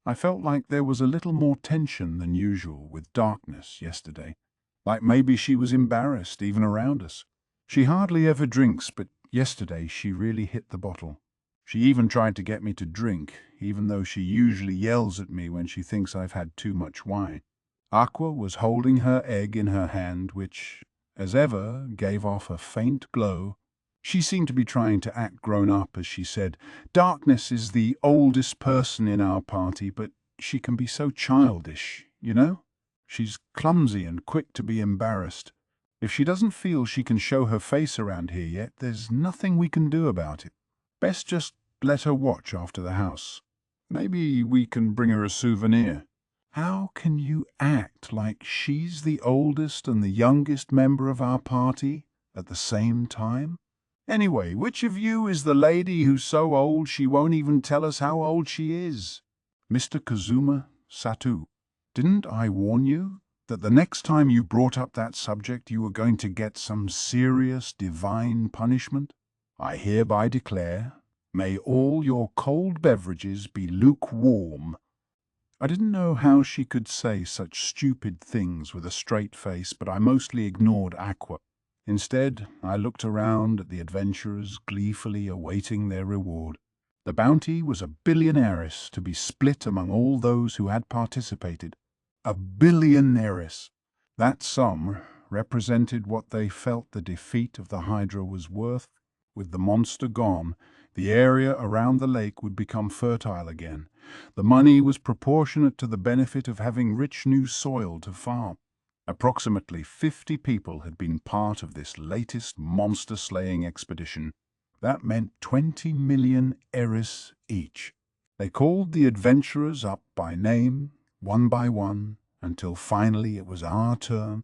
I felt like there was a little more tension than usual with Darkness yesterday. Like maybe she was embarrassed even around us. She hardly ever drinks, but yesterday she really hit the bottle. She even tried to get me to drink, even though she usually yells at me when she thinks I've had too much wine. Aqua was holding her egg in her hand, which, as ever, gave off a faint glow. She seemed to be trying to act grown up as she said, Darkness is the oldest person in our party, but she can be so childish, you know? She's clumsy and quick to be embarrassed. If she doesn't feel she can show her face around here yet, there's nothing we can do about it. Best just let her watch after the house. Maybe we can bring her a souvenir. How can you act like she's the oldest and the youngest member of our party at the same time? Anyway, which of you is the lady who's so old she won't even tell us how old she is? Mr. Kazuma Satou. Didn't I warn you that the next time you brought up that subject you were going to get some serious divine punishment? I hereby declare, may all your cold beverages be lukewarm. I didn't know how she could say such stupid things with a straight face, but I mostly ignored Aqua. Instead, I looked around at the adventurers gleefully awaiting their reward. The bounty was 1 billion Eris to be split among all those who had participated. 1 billion Eris. That sum represented what they felt the defeat of the Hydra was worth. With the monster gone, the area around the lake would become fertile again. The money was proportionate to the benefit of having rich new soil to farm. Approximately 50 people had been part of this latest monster-slaying expedition. That meant 20 million Eris each. They called the adventurers up by name, one by one, until finally it was our turn.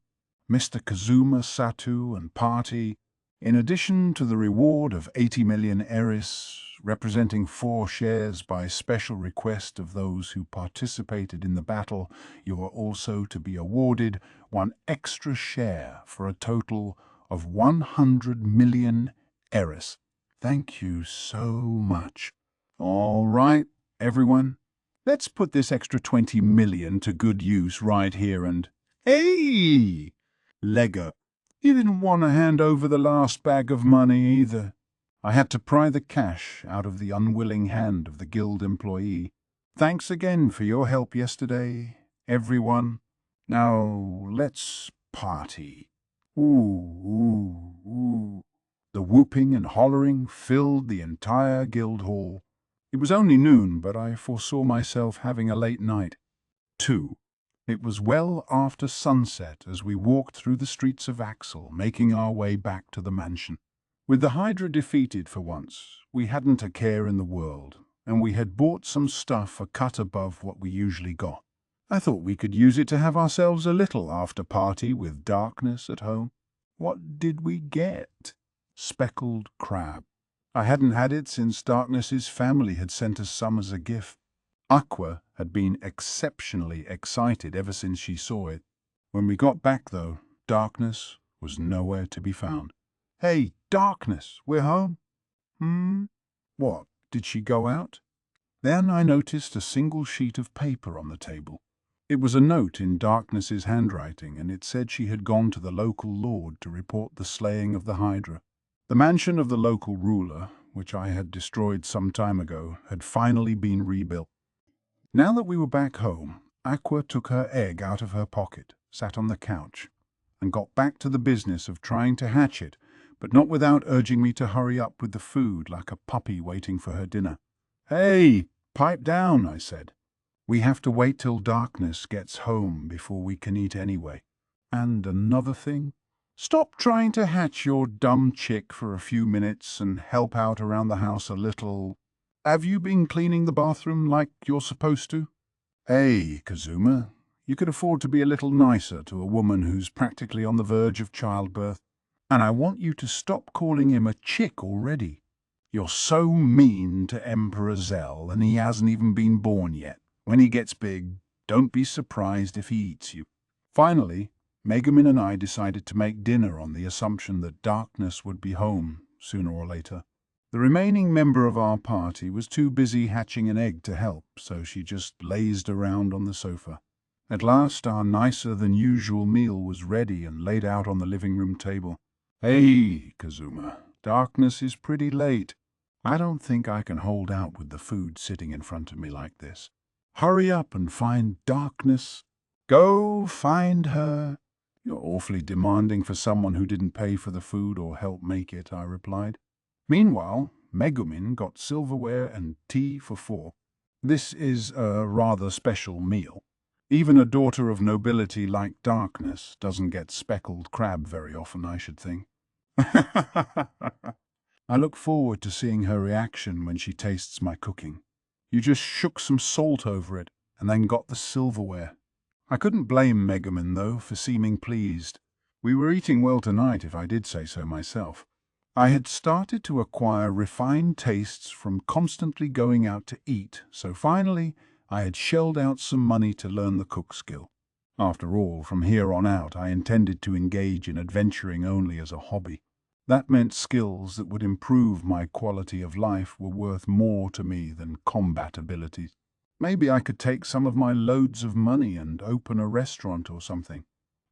Mr. Kazuma Satou and party, in addition to the reward of 80 million Eris, representing 4 shares by special request of those who participated in the battle, you are also to be awarded 1 extra share for a total of 100 million Eris. Thank you so much. All right, everyone, let's put this extra 20 million to good use right here and... Hey! Lego. He didn't want to hand over the last bag of money either. I had to pry the cash out of the unwilling hand of the guild employee. Thanks again for your help yesterday, everyone. Now let's party. Ooh, ooh, ooh. The whooping and hollering filled the entire guild hall. It was only noon, but I foresaw myself having a late night. 2. It was well after sunset as we walked through the streets of Axel, making our way back to the mansion. With the Hydra defeated for once, we hadn't a care in the world, and we had bought some stuff a cut above what we usually got. I thought we could use it to have ourselves a little after-party with darkness at home. What did we get? Speckled crab. I hadn't had it since Darkness's family had sent us some as a gift. Aqua had been exceptionally excited ever since she saw it. When we got back, though, Darkness was nowhere to be found. Hey, Darkness, we're home. What, did she go out? Then I noticed a single sheet of paper on the table. It was a note in Darkness's handwriting, and it said she had gone to the local lord to report the slaying of the Hydra. The mansion of the local ruler, which I had destroyed some time ago, had finally been rebuilt. Now that we were back home, Aqua took her egg out of her pocket, sat on the couch, and got back to the business of trying to hatch it, but not without urging me to hurry up with the food like a puppy waiting for her dinner. Hey, pipe down, I said. We have to wait till Darkness gets home before we can eat anyway. And another thing, stop trying to hatch your dumb chick for a few minutes and help out around the house a little. Have you been cleaning the bathroom like you're supposed to? Hey, Kazuma, you could afford to be a little nicer to a woman who's practically on the verge of childbirth. And I want you to stop calling him a chick already. You're so mean to Emperor Zell, and he hasn't even been born yet. When he gets big, don't be surprised if he eats you. Finally, Megumin and I decided to make dinner on the assumption that Darkness would be home sooner or later. The remaining member of our party was too busy hatching an egg to help, so she just lazed around on the sofa. At last, our nicer-than-usual meal was ready and laid out on the living room table. Hey, Kazuma, Darkness is pretty late. I don't think I can hold out with the food sitting in front of me like this. Hurry up and find Darkness. Go find her. You're awfully demanding for someone who didn't pay for the food or help make it, I replied. Meanwhile, Megumin got silverware and tea for 4. This is a rather special meal. Even a daughter of nobility like Darkness doesn't get speckled crab very often, I should think. I look forward to seeing her reaction when she tastes my cooking. You just shook some salt over it and then got the silverware. I couldn't blame Megumin, though, for seeming pleased. We were eating well tonight, if I did say so myself. I had started to acquire refined tastes from constantly going out to eat, so finally I had shelled out some money to learn the cook skill. After all, from here on out I intended to engage in adventuring only as a hobby. That meant skills that would improve my quality of life were worth more to me than combat abilities. Maybe I could take some of my loads of money and open a restaurant or something.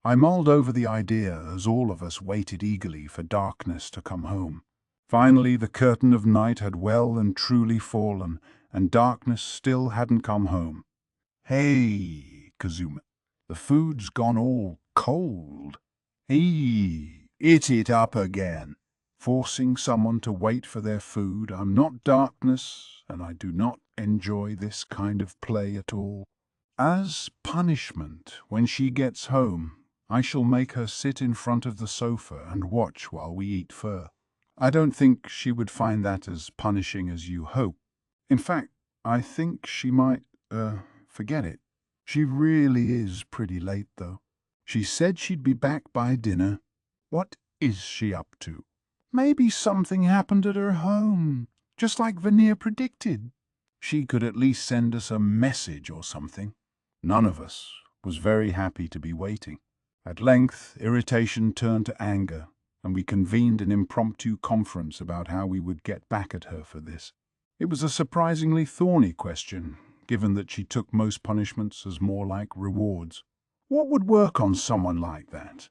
I mulled over the idea as all of us waited eagerly for Darkness to come home. Finally, the curtain of night had well and truly fallen, and Darkness still hadn't come home. Hey, Kazuma, the food's gone all cold. Hey, eat it up again. Forcing someone to wait for their food, I'm not Darkness, and I do not enjoy this kind of play at all. As punishment, when she gets home, I shall make her sit in front of the sofa and watch while we eat fur. I don't think she would find that as punishing as you hope. In fact, I think she might, forget it. She really is pretty late, though. She said she'd be back by dinner. What is she up to? Maybe something happened at her home, just like Veneer predicted. She could at least send us a message or something. None of us was very happy to be waiting. At length, irritation turned to anger, and we convened an impromptu conference about how we would get back at her for this. It was a surprisingly thorny question, given that she took most punishments as more like rewards. What would work on someone like that?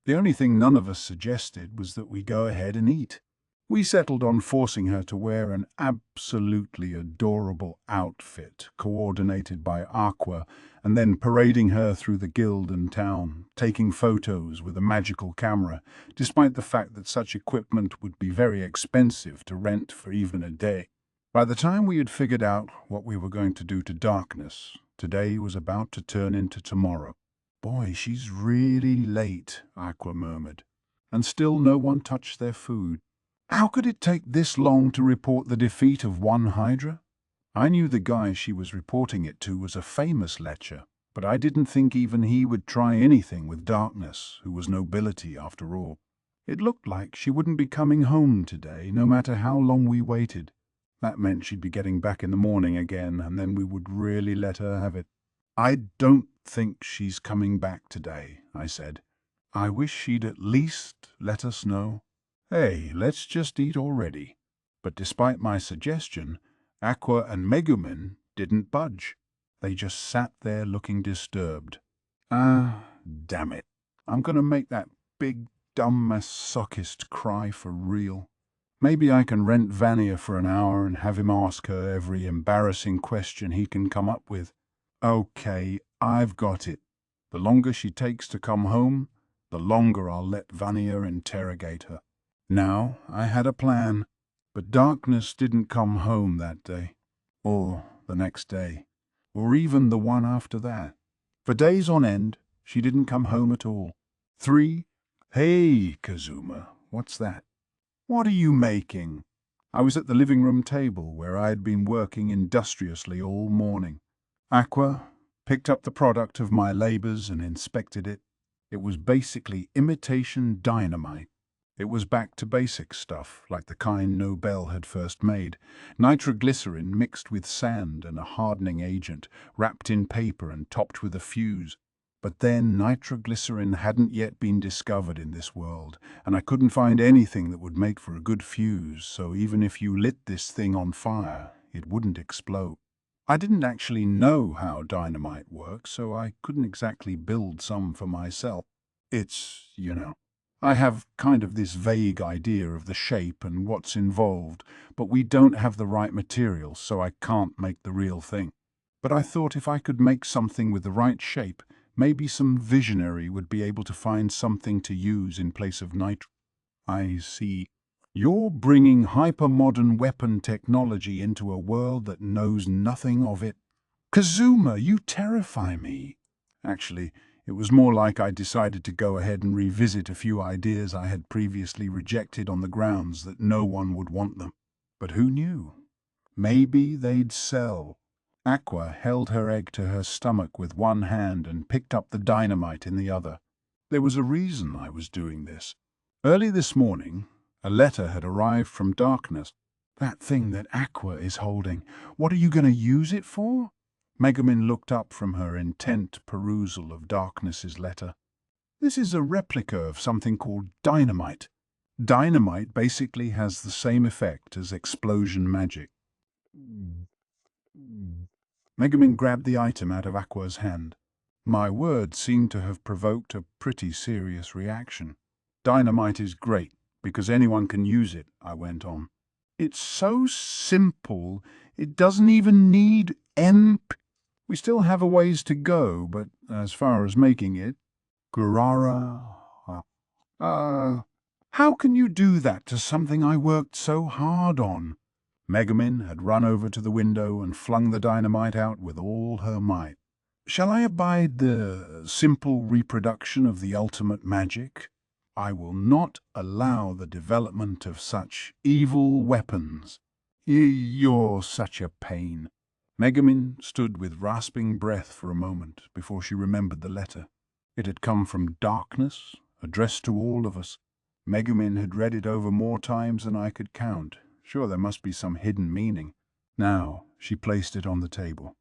The only thing none of us suggested was that we go ahead and eat. We settled on forcing her to wear an absolutely adorable outfit coordinated by Aqua, and then parading her through the guild and town, taking photos with a magical camera, despite the fact that such equipment would be very expensive to rent for even a day. By the time we had figured out what we were going to do to darkness, today was about to turn into tomorrow. "Boy, she's really late," Aqua murmured. And still no one touched their food. How could it take this long to report the defeat of one Hydra? I knew the guy she was reporting it to was a famous lecher, but I didn't think even he would try anything with Darkness, who was nobility after all. It looked like she wouldn't be coming home today, no matter how long we waited. That meant she'd be getting back in the morning again, and then we would really let her have it. "I don't think she's coming back today," I said. "I wish she'd at least let us know." "Hey, let's just eat already." But despite my suggestion, Aqua and Megumin didn't budge. They just sat there looking disturbed. Damn it. I'm gonna make that big, dumb masochist cry for real. Maybe I can rent Vania for an hour and have him ask her every embarrassing question he can come up with. Okay, I've got it. The longer she takes to come home, the longer I'll let Vania interrogate her. Now, I had a plan, but Darkness didn't come home that day, or the next day, or even the one after that. For days on end, she didn't come home at all. 3. "Hey, Kazuma, what's that? What are you making?" I was at the living room table where I had been working industriously all morning. Aqua picked up the product of my labors and inspected it. It was basically imitation dynamite. It was back to basic stuff, like the kind Nobel had first made. Nitroglycerin mixed with sand and a hardening agent, wrapped in paper and topped with a fuse. But then nitroglycerin hadn't yet been discovered in this world, and I couldn't find anything that would make for a good fuse, so even if you lit this thing on fire, it wouldn't explode. I didn't actually know how dynamite works, so I couldn't exactly build some for myself. I have kind of this vague idea of the shape and what's involved, but we don't have the right materials, so I can't make the real thing. But I thought if I could make something with the right shape, maybe some visionary would be able to find something to use in place of nitro. I see. You're bringing hyper-modern weapon technology into a world that knows nothing of it. Kazuma, you terrify me. Actually, it was more like I decided to go ahead and revisit a few ideas I had previously rejected on the grounds that no one would want them. But who knew? Maybe they'd sell. Aqua held her egg to her stomach with one hand and picked up the dynamite in the other. There was a reason I was doing this. Early this morning, a letter had arrived from Darkness. "That thing that Aqua is holding, what are you going to use it for?" Megumin looked up from her intent perusal of Darkness's letter. "This is a replica of something called dynamite. Dynamite basically has the same effect as explosion magic." Megumin grabbed the item out of Aqua's hand. My words seemed to have provoked a pretty serious reaction. "Dynamite is great, because anyone can use it," I went on. "It's so simple, it doesn't even need MP. We still have a ways to go, but as far as making it, Gurara. How can you do that to something I worked so hard on?" Megumin had run over to the window and flung the dynamite out with all her might. "Shall I abide the simple reproduction of the ultimate magic? I will not allow the development of such evil weapons. You're such a pain." Megumin stood with rasping breath for a moment before she remembered the letter. It had come from Darkness, addressed to all of us. Megumin had read it over more times than I could count. Sure, there must be some hidden meaning. Now she placed it on the table.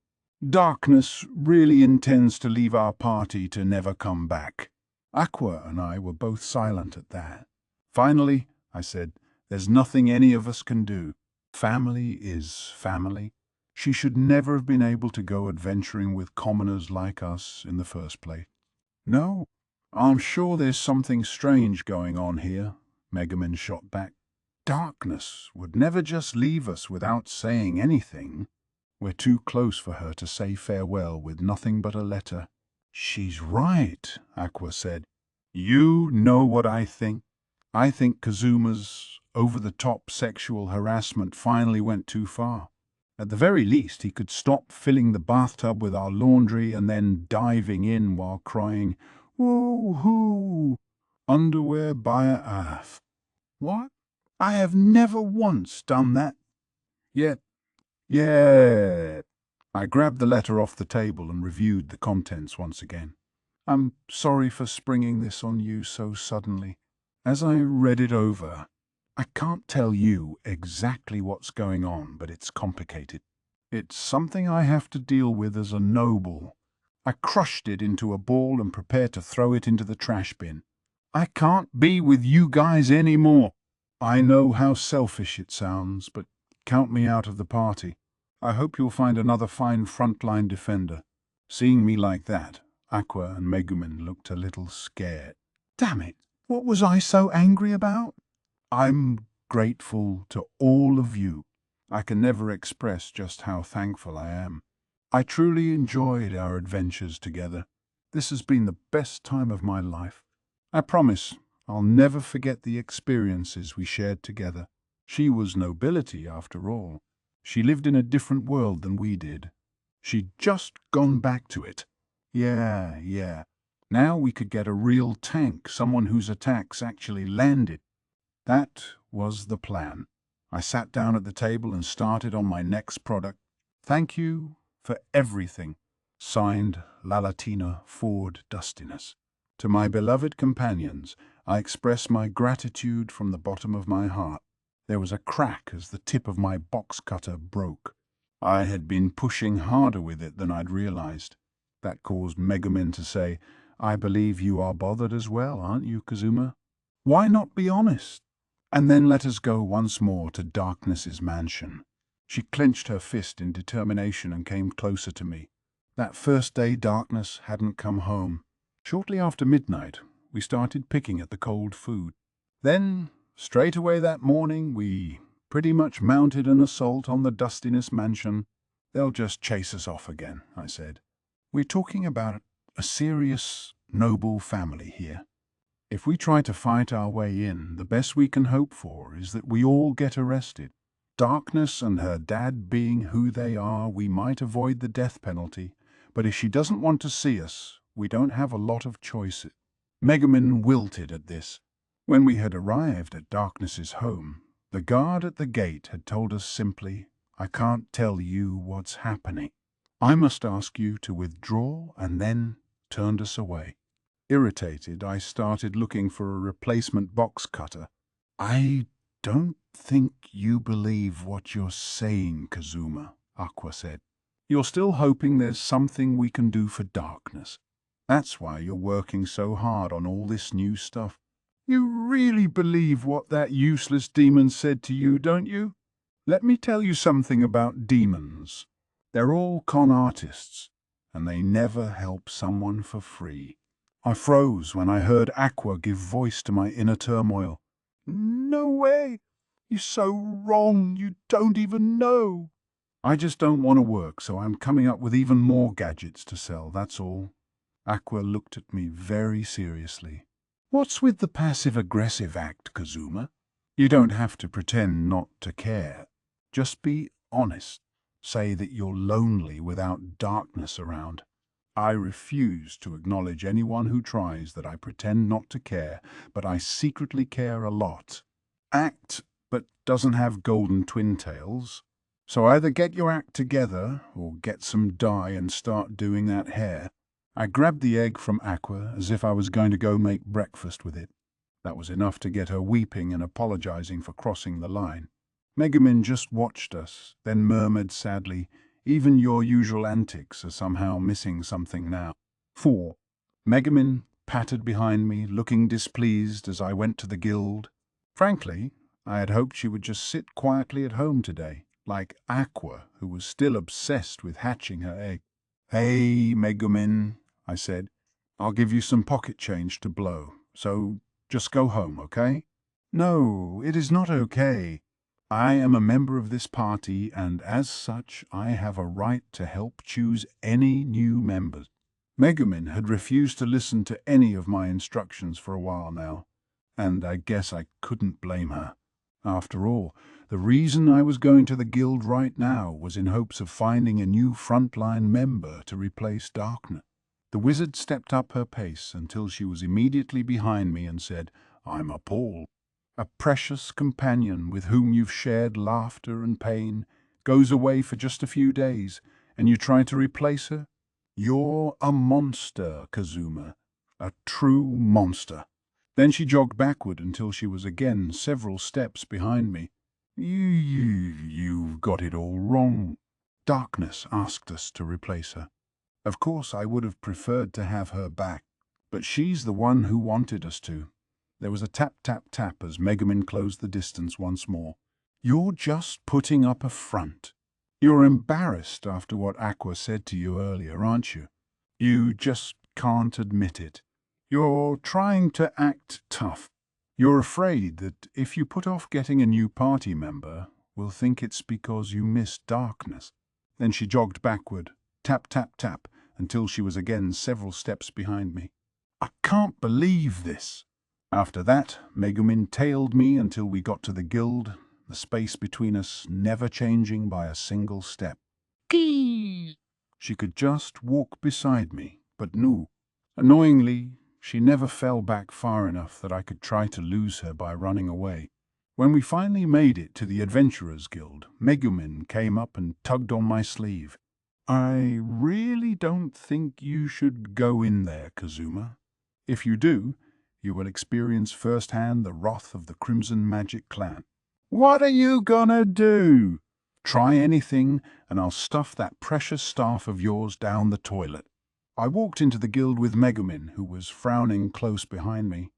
"Darkness really intends to leave our party to never come back." Aqua and I were both silent at that. Finally, I said, "There's nothing any of us can do. Family is family. She should never have been able to go adventuring with commoners like us in the first place." "No, I'm sure there's something strange going on here, Megumin shot back. Darkness would never just leave us without saying anything. We're too close for her to say farewell with nothing but a letter. She's right, Aqua said. You know what I think? I think Kazuma's over-the-top sexual harassment finally went too far. At the very least, he could stop filling the bathtub with our laundry and then diving in while crying, "Woo-hoo! Underwear by a half." What? I have never once done that. Yet. I grabbed the letter off the table and reviewed the contents once again. I'm sorry for springing this on you so suddenly. As I read it over, I can't tell you exactly what's going on, but it's complicated. It's something I have to deal with as a noble. I crushed it into a ball and prepared to throw it into the trash bin. I can't be with you guys anymore. I know how selfish it sounds, but count me out of the party. I hope you'll find another fine frontline defender. Seeing me like that, Aqua and Megumin looked a little scared. Damn it, what was I so angry about? I'm grateful to all of you. I can never express just how thankful I am. I truly enjoyed our adventures together. This has been the best time of my life. I promise I'll never forget the experiences we shared together. She was nobility, after all. She lived in a different world than we did. She'd just gone back to it. Yeah. Now we could get a real tank, someone whose attacks actually landed. That was the plan. I sat down at the table and started on my next product. Thank you for everything. Signed, Lalatina Ford Dustiness. To my beloved companions, I express my gratitude from the bottom of my heart. There was a crack as the tip of my box cutter broke. I had been pushing harder with it than I'd realized. That caused Megumin to say, "I believe you are bothered as well, aren't you, Kazuma? Why not be honest? And then let us go once more to Darkness's mansion." She clenched her fist in determination and came closer to me. That first day Darkness hadn't come home. Shortly after midnight, we started picking at the cold food. Then, straight away that morning, we pretty much mounted an assault on the Dustiness mansion. "They'll just chase us off again," I said. "We're talking about a serious, noble family here. If we try to fight our way in, the best we can hope for is that we all get arrested. Darkness and her dad being who they are, we might avoid the death penalty, but if she doesn't want to see us, we don't have a lot of choices." Megumin wilted at this. When we had arrived at Darkness's home, the guard at the gate had told us simply, "I can't tell you what's happening. I must ask you to withdraw," and then turned us away. Irritated, I started looking for a replacement box cutter. "I don't think you believe what you're saying, Kazuma," Aqua said. "You're still hoping there's something we can do for Darkness. That's why you're working so hard on all this new stuff. You really believe what that useless demon said to you, don't you? Let me tell you something about demons. They're all con artists, and they never help someone for free." I froze when I heard Aqua give voice to my inner turmoil. "No way! You're so wrong, you don't even know." "I just don't want to work, so I'm coming up with even more gadgets to sell, that's all." Aqua looked at me very seriously. "What's with the passive-aggressive act, Kazuma? You don't have to pretend not to care. Just be honest. Say that you're lonely without Darkness around." I refuse to acknowledge anyone who tries that I pretend not to care, but I secretly care a lot. Act, but doesn't have golden twin tails. So either get your act together, or get some dye and start doing that hair. I grabbed the egg from Aqua as if I was going to go make breakfast with it. That was enough to get her weeping and apologizing for crossing the line. Megumin just watched us, then murmured sadly, "Even your usual antics are somehow missing something now." 4. Megumin pattered behind me, looking displeased as I went to the guild. Frankly, I had hoped she would just sit quietly at home today, like Aqua, who was still obsessed with hatching her egg. "Hey, Megumin," I said. I'll give you some pocket change to blow, so just go home, okay? No, it is not okay. I am a member of this party, and as such, I have a right to help choose any new members. Megumin had refused to listen to any of my instructions for a while now, and I guess I couldn't blame her. After all, the reason I was going to the guild right now was in hopes of finding a new frontline member to replace Darkness. The wizard stepped up her pace until she was immediately behind me and said, "I'm appalled. A precious companion with whom you've shared laughter and pain goes away for just a few days, and you try to replace her? You're a monster, Kazuma. A true monster." Then she jogged backward until she was again several steps behind me. You've got it all wrong. Darkness asked us to replace her. Of course, I would have preferred to have her back, but she's the one who wanted us to. There was a tap, tap, tap as Megumin closed the distance once more. You're just putting up a front. You're embarrassed after what Aqua said to you earlier, aren't you? You just can't admit it. You're trying to act tough. You're afraid that if you put off getting a new party member, we'll think it's because you miss Darkness. Then she jogged backward, tap, tap, tap, until she was again several steps behind me. I can't believe this. After that, Megumin tailed me until we got to the guild, the space between us never changing by a single step. Kee! She could just walk beside me, but no. Annoyingly, she never fell back far enough that I could try to lose her by running away. When we finally made it to the Adventurers Guild, Megumin came up and tugged on my sleeve. I really don't think you should go in there, Kazuma. If you do, you will experience firsthand the wrath of the Crimson Magic Clan. What are you gonna do? Try anything, and I'll stuff that precious staff of yours down the toilet. I walked into the guild with Megumin, who was frowning close behind me.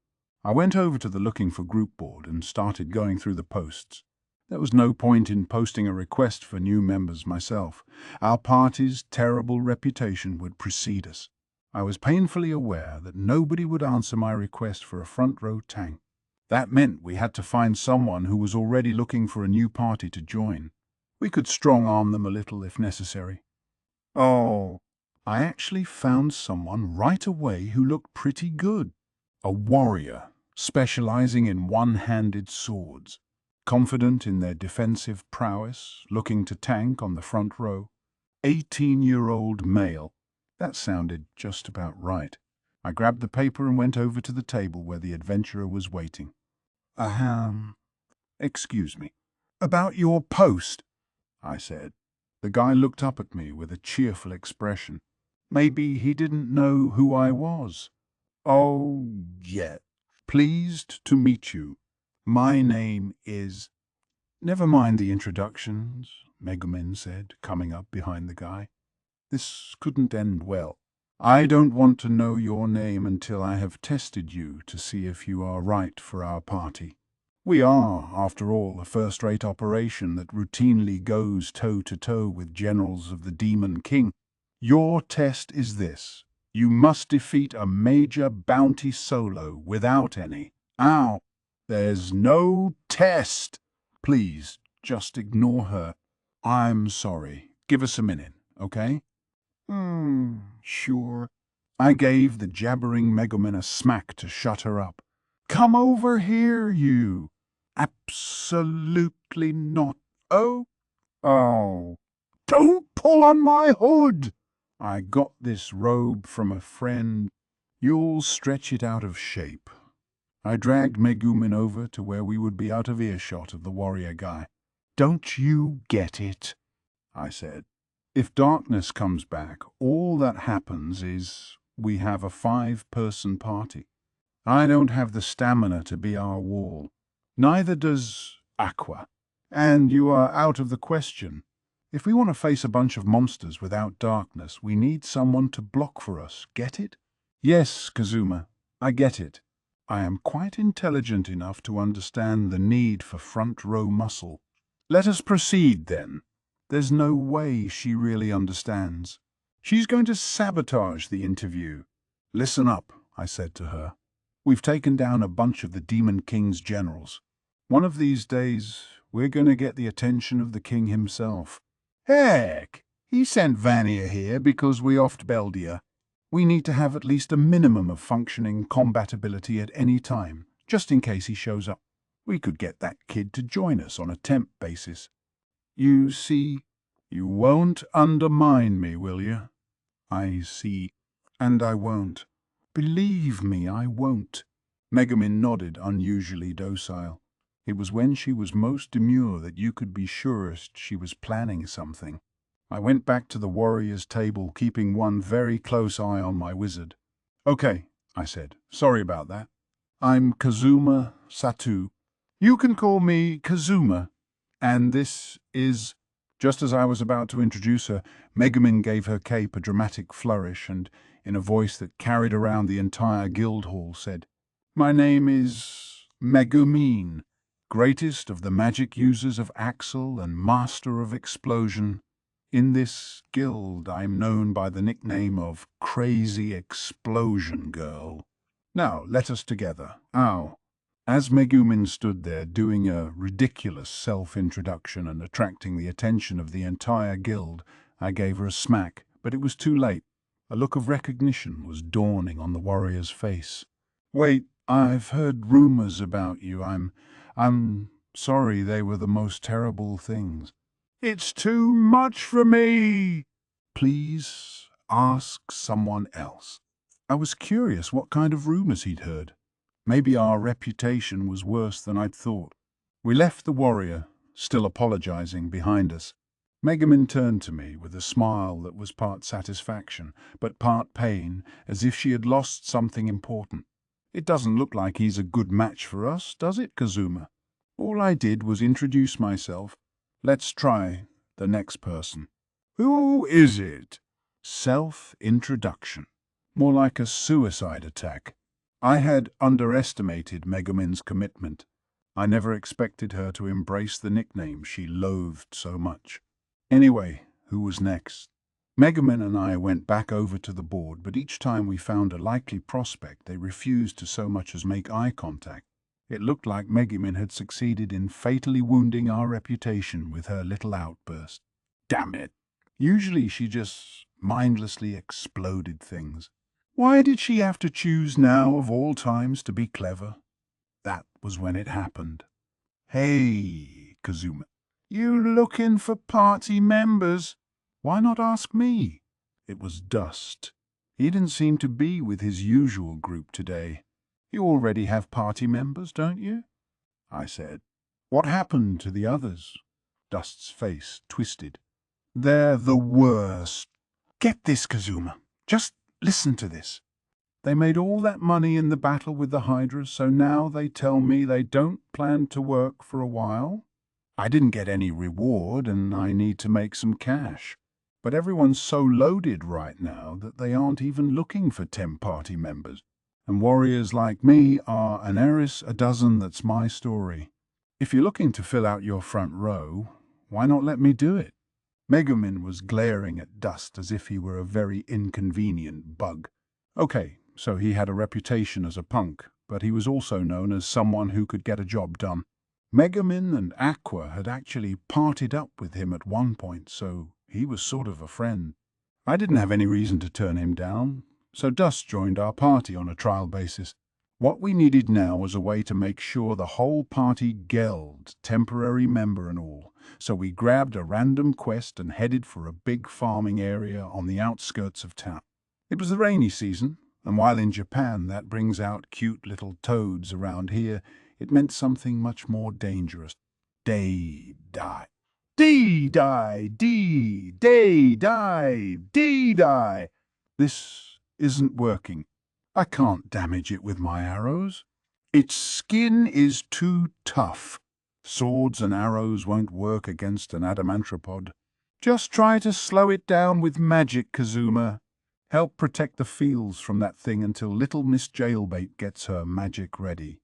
I went over to the looking for group board and started going through the posts. There was no point in posting a request for new members myself. Our party's terrible reputation would precede us. I was painfully aware that nobody would answer my request for a front-row tank. That meant we had to find someone who was already looking for a new party to join. We could strong-arm them a little if necessary. Oh, I actually found someone right away who looked pretty good. A warrior, specializing in one-handed swords. Confident in their defensive prowess, looking to tank on the front row. 18-year-old male. That sounded just about right. I grabbed the paper and went over to the table where the adventurer was waiting. Excuse me. About your post, I said. The guy looked up at me with a cheerful expression. Maybe he didn't know who I was. Oh, yeah. Pleased to meet you. My name is... Never mind the introductions, Megumin said, coming up behind the guy. This couldn't end well. I don't want to know your name until I have tested you to see if you are right for our party. We are, after all, a first-rate operation that routinely goes toe-to-toe with generals of the Demon King. Your test is this. You must defeat a major bounty solo without any. Ow! There's no test! Please, just ignore her. I'm sorry. Give us a minute, okay? Sure. I gave the jabbering Megumin a smack to shut her up. Come over here, you. Absolutely not. Oh. Don't pull on my hood. I got this robe from a friend. You'll stretch it out of shape. I dragged Megumin over to where we would be out of earshot of the warrior guy. Don't you get it? I said. If Darkness comes back, all that happens is we have a 5-person party. I don't have the stamina to be our wall. Neither does Aqua. And you are out of the question. If we want to face a bunch of monsters without Darkness, we need someone to block for us. Get it? Yes, Kazuma, I get it. I am quite intelligent enough to understand the need for front-row muscle. Let us proceed, then. There's no way she really understands. She's going to sabotage the interview. Listen up, I said to her. We've taken down a bunch of the Demon King's generals. One of these days, we're going to get the attention of the king himself. Heck, he sent Vania here because we offed Beldia. We need to have at least a minimum of functioning combatability at any time, just in case he shows up. We could get that kid to join us on a temp basis. You see, you won't undermine me, will you? I see, and I won't. Believe me, I won't. Megumin nodded, unusually docile. It was when she was most demure that you could be surest she was planning something. I went back to the warrior's table, keeping one very close eye on my wizard. Okay, I said. Sorry about that. I'm Kazuma Satou. You can call me Kazuma. And this is... Just as I was about to introduce her, Megumin gave her cape a dramatic flourish and, in a voice that carried around the entire guild hall, said, My name is Megumin, greatest of the magic users of Axel and master of explosion. In this guild I'm known by the nickname of Crazy Explosion Girl. Now let us together. Ow. As Megumin stood there doing a ridiculous self-introduction and attracting the attention of the entire guild, I gave her a smack, but it was too late. A look of recognition was dawning on the warrior's face. Wait, I've heard rumors about you. I'm sorry they were the most terrible things. It's too much for me. Please ask someone else. I was curious what kind of rumors he'd heard. Maybe our reputation was worse than I'd thought. We left the warrior, still apologizing, behind us. Megumin turned to me with a smile that was part satisfaction, but part pain, as if she had lost something important. It doesn't look like he's a good match for us, does it, Kazuma? All I did was introduce myself. Let's try the next person. Who is it? Self-introduction. More like a suicide attack. I had underestimated Megumin's commitment. I never expected her to embrace the nickname she loathed so much. Anyway, who was next? Megumin and I went back over to the board, but each time we found a likely prospect, they refused to so much as make eye contact. It looked like Megumin had succeeded in fatally wounding our reputation with her little outburst. Damn it! Usually she just mindlessly exploded things. Why did she have to choose now, of all times, to be clever? That was when it happened. Hey, Kazuma. You looking for party members? Why not ask me? It was Dust. He didn't seem to be with his usual group today. You already have party members, don't you? I said. What happened to the others? Dust's face twisted. They're the worst. Get this, Kazuma. Just listen to this. They made all that money in the battle with the Hydra, so now they tell me they don't plan to work for a while. I didn't get any reward, and I need to make some cash. But everyone's so loaded right now that they aren't even looking for 10 party members. And warriors like me are an Eris a dozen. That's my story. If you're looking to fill out your front row, why not let me do it? Megumin was glaring at Dust as if he were a very inconvenient bug. Okay, so he had a reputation as a punk, but he was also known as someone who could get a job done. Megumin and Aqua had actually partied up with him at one point, so he was sort of a friend. I didn't have any reason to turn him down, so Dust joined our party on a trial basis. What we needed now was a way to make sure the whole party gelled, temporary member and all, so we grabbed a random quest and headed for a big farming area on the outskirts of town. It was the rainy season, and while in Japan that brings out cute little toads around here, it meant something much more dangerous. Day-die. Dee-die, dee, day-die, dee-die. This isn't working. I can't damage it with my arrows. Its skin is too tough. Swords and arrows won't work against an adamanthropod. Just try to slow it down with magic, Kazuma. Help protect the fields from that thing until little Miss Jailbait gets her magic ready.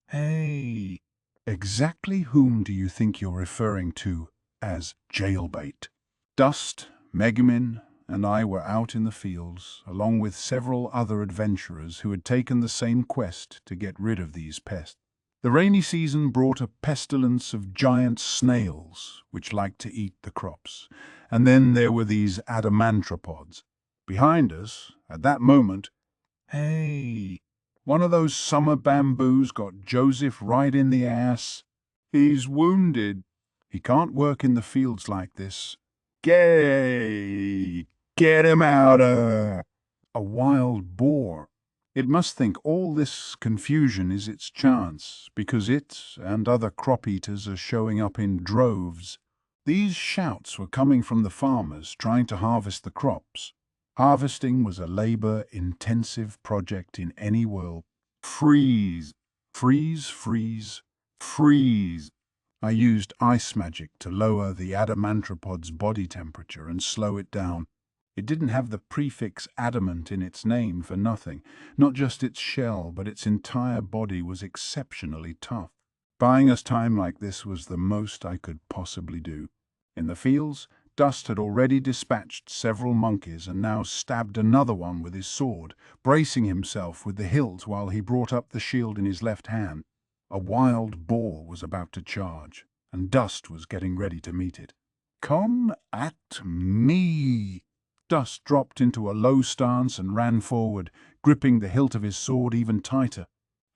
Hey, exactly whom do you think you're referring to as Jailbait? Dust, Megumin, and I were out in the fields, along with several other adventurers who had taken the same quest to get rid of these pests. The rainy season brought a pestilence of giant snails, which liked to eat the crops, and then there were these adamantropods. Behind us, at that moment, hey, one of those summer bamboos got Joseph right in the ass. He's wounded. He can't work in the fields like this. Gay! Get him out of... A wild boar. It must think all this confusion is its chance, because it and other crop-eaters are showing up in droves. These shouts were coming from the farmers trying to harvest the crops. Harvesting was a labor-intensive project in any world. Freeze! Freeze, freeze, freeze! I used ice magic to lower the adamantropod's body temperature and slow it down. It didn't have the prefix adamant in its name for nothing. Not just its shell, but its entire body was exceptionally tough. Buying us time like this was the most I could possibly do. In the fields, Dust had already dispatched several monkeys and now stabbed another one with his sword, bracing himself with the hilt while he brought up the shield in his left hand. A wild boar was about to charge, and Dust was getting ready to meet it. "Come at me!" Dust dropped into a low stance and ran forward, gripping the hilt of his sword even tighter.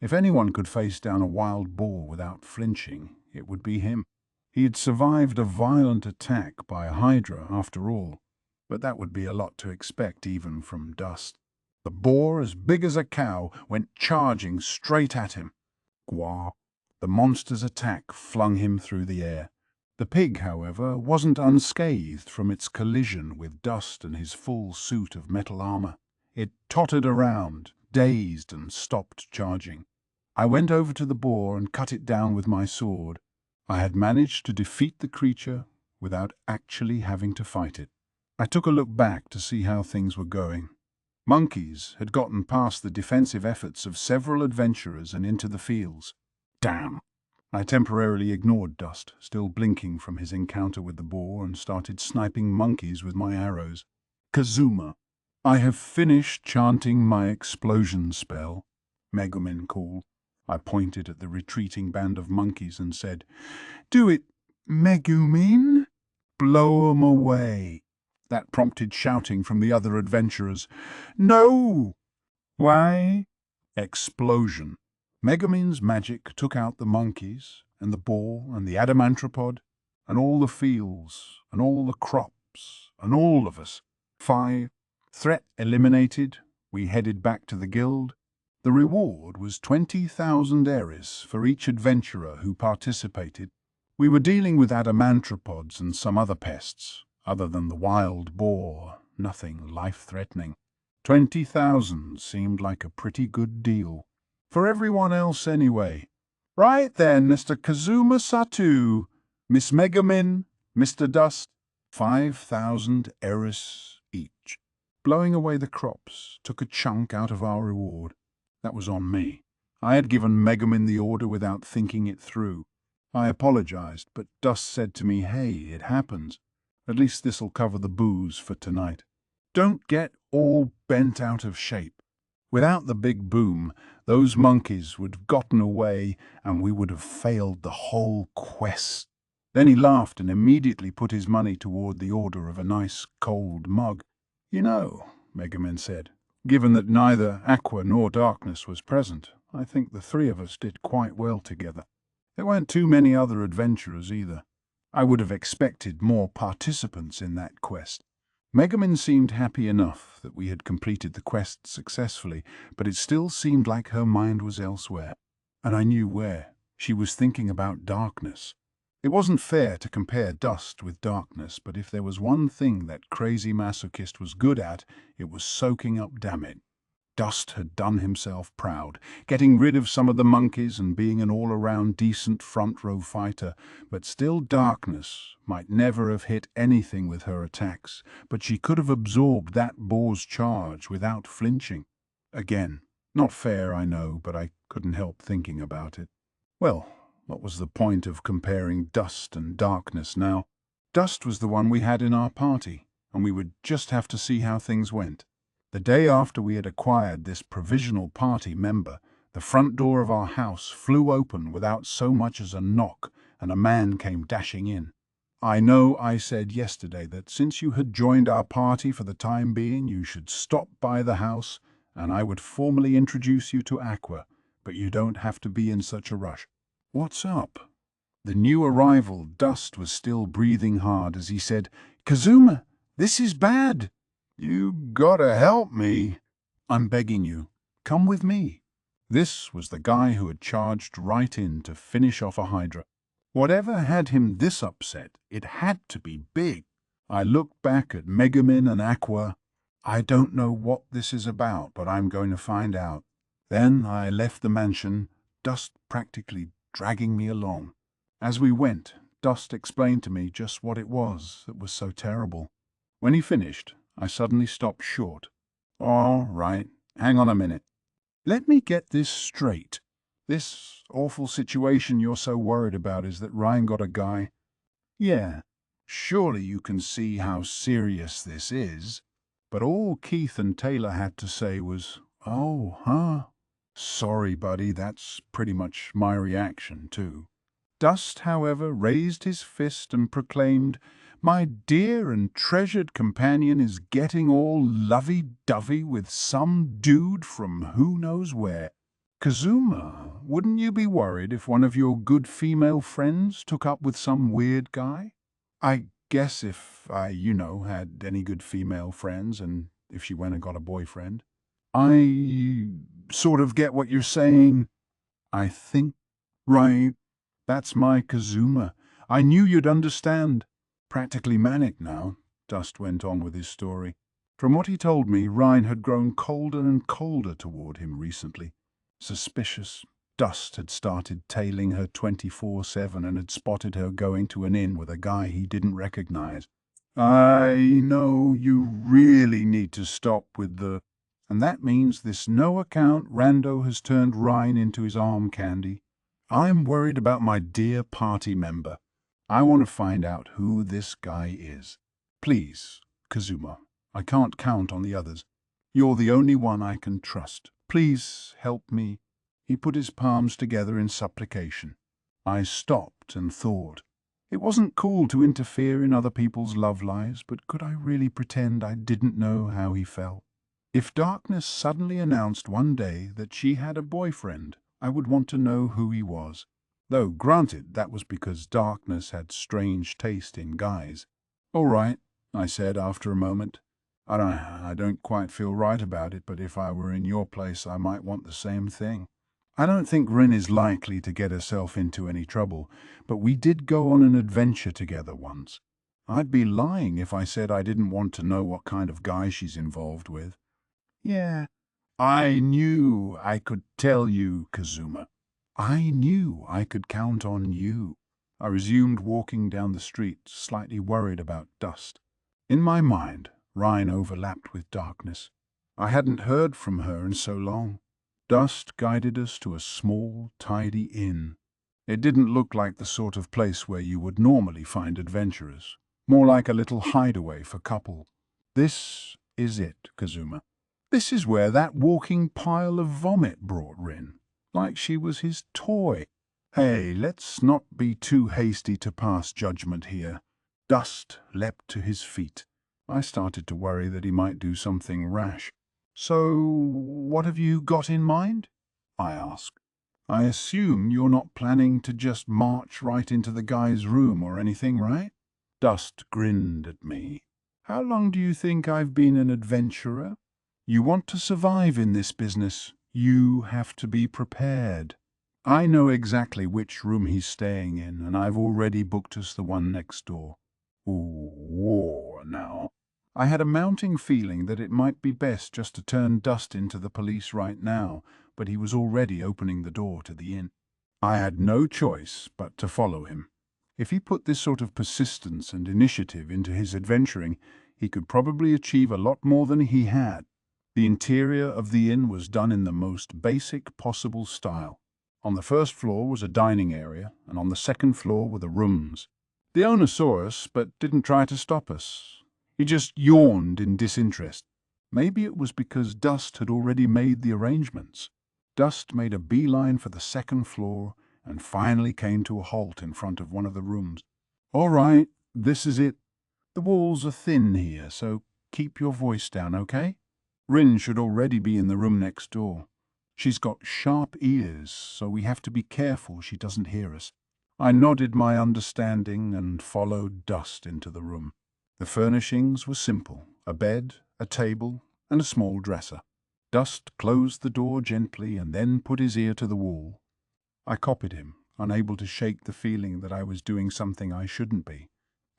If anyone could face down a wild boar without flinching, it would be him. He had survived a violent attack by a hydra, after all, but that would be a lot to expect even from Dust. The boar, as big as a cow, went charging straight at him. Gwa! The monster's attack flung him through the air. The pig, however, wasn't unscathed from its collision with Dust and his full suit of metal armor. It tottered around, dazed, and stopped charging. I went over to the boar and cut it down with my sword. I had managed to defeat the creature without actually having to fight it. I took a look back to see how things were going. Monkeys had gotten past the defensive efforts of several adventurers and into the fields. Damn! I temporarily ignored Dust, still blinking from his encounter with the boar, and started sniping monkeys with my arrows. "Kazuma, I have finished chanting my explosion spell," Megumin called. I pointed at the retreating band of monkeys and said, "Do it, Megumin. Blow 'em away." That prompted shouting from the other adventurers. "No!" "Why?" Explosion. Megumin's magic took out the monkeys, and the boar, and the adamantropod, and all the fields, and all the crops, and all of us. 5. Threat eliminated. We headed back to the guild. The reward was 20,000 Eris for each adventurer who participated. We were dealing with adamantropods and some other pests. Other than the wild boar, nothing life-threatening. 20,000 seemed like a pretty good deal. For everyone else anyway. "Right then, Mr. Kazuma Satou, Miss Megumin, Mr. Dust, 5,000 Eris each." Blowing away the crops took a chunk out of our reward. That was on me. I had given Megumin the order without thinking it through. I apologized, but Dust said to me, "Hey, it happens. At least this'll cover the booze for tonight. Don't get all bent out of shape. Without the big boom, those monkeys would have gotten away and we would have failed the whole quest." Then he laughed and immediately put his money toward the order of a nice cold mug. "You know," Megumin said, "given that neither Aqua nor Darkness was present, I think the three of us did quite well together. There weren't too many other adventurers either. I would have expected more participants in that quest." Megumin seemed happy enough that we had completed the quest successfully, but it still seemed like her mind was elsewhere. And I knew where. She was thinking about Darkness. It wasn't fair to compare Dust with Darkness, but if there was one thing that crazy masochist was good at, it was soaking up damage. Dust had done himself proud, getting rid of some of the monkeys and being an all-around decent front-row fighter, but still Darkness might never have hit anything with her attacks, but she could have absorbed that boar's charge without flinching. Again, not fair, I know, but I couldn't help thinking about it. Well, what was the point of comparing Dust and Darkness now? Dust was the one we had in our party, and we would just have to see how things went. The day after we had acquired this provisional party member, the front door of our house flew open without so much as a knock, and a man came dashing in. I know I said yesterday that since you had joined our party for the time being, you should stop by the house, and I would formally introduce you to Aqua, but you don't have to be in such a rush. What's up? The new arrival, Dust, was still breathing hard as he said, "Kazuma, this is bad. You gotta help me. I'm begging you. Come with me." This was the guy who had charged right in to finish off a Hydra. Whatever had him this upset, it had to be big. I looked back at Megumin and Aqua. I don't know what this is about, but I'm going to find out. Then I left the mansion, Dust practically dragging me along. As we went, Dust explained to me just what it was that was so terrible. When he finished, I suddenly stopped short. All right, hang on a minute. Let me get this straight. This awful situation you're so worried about is that Ryan got a guy. Yeah, surely you can see how serious this is. But all Keith and Taylor had to say was, "Oh, huh? Sorry, buddy, that's pretty much my reaction, too." Dust, however, raised his fist and proclaimed, "My dear and treasured companion is getting all lovey-dovey with some dude from who knows where. Kazuma, wouldn't you be worried if one of your good female friends took up with some weird guy?" I guess if I, had any good female friends and if she went and got a boyfriend. I sort of get what you're saying. I think, right, that's my Kazuma. I knew you'd understand. Practically manic now, Dust went on with his story. From what he told me, Ryan had grown colder and colder toward him recently. Suspicious. Dust had started tailing her 24/7 and had spotted her going to an inn with a guy he didn't recognize. I know you really need to stop with the... And that means this no-account rando has turned Ryan into his arm candy. I'm worried about my dear party member. I want to find out who this guy is. Please, Kazuma, I can't count on the others. You're the only one I can trust. Please help me." He put his palms together in supplication. I stopped and thought. It wasn't cool to interfere in other people's love lives, but could I really pretend I didn't know how he felt? If Darkness suddenly announced one day that she had a boyfriend, I would want to know who he was. Though, granted, that was because Darkness had strange taste in guys. "All right," I said after a moment. I don't quite feel right about it, but if I were in your place, I might want the same thing. I don't think Rin is likely to get herself into any trouble, but we did go on an adventure together once. I'd be lying if I said I didn't want to know what kind of guy she's involved with. Yeah, I knew I could tell you, Kazuma. I knew I could count on you. I resumed walking down the street, slightly worried about Dust. In my mind, Ryan overlapped with Darkness. I hadn't heard from her in so long. Dust guided us to a small, tidy inn. It didn't look like the sort of place where you would normally find adventurers, more like a little hideaway for couple. This is it, Kazuma. This is where that walking pile of vomit brought Rin, like she was his toy. Hey, let's not be too hasty to pass judgment here. Dust leapt to his feet. I started to worry that he might do something rash. "So, what have you got in mind?" I asked. "I assume you're not planning to just march right into the guy's room or anything, right?" Dust grinned at me. "How long do you think I've been an adventurer? You want to survive in this business, you have to be prepared. I know exactly which room he's staying in, and I've already booked us the one next door." Ooh, war now. I had a mounting feeling that it might be best just to turn Dust into the police right now, but he was already opening the door to the inn. I had no choice but to follow him. If he put this sort of persistence and initiative into his adventuring, he could probably achieve a lot more than he had. The interior of the inn was done in the most basic possible style. On the first floor was a dining area, and on the second floor were the rooms. The owner saw us, but didn't try to stop us. He just yawned in disinterest. Maybe it was because Dust had already made the arrangements. Dust made a beeline for the second floor and finally came to a halt in front of one of the rooms. "All right, this is it. The walls are thin here, so keep your voice down, okay? Rin should already be in the room next door. She's got sharp ears, so we have to be careful she doesn't hear us." I nodded my understanding and followed Dust into the room. The furnishings were simple: a bed, a table, and a small dresser. Dust closed the door gently and then put his ear to the wall. I copied him, unable to shake the feeling that I was doing something I shouldn't be.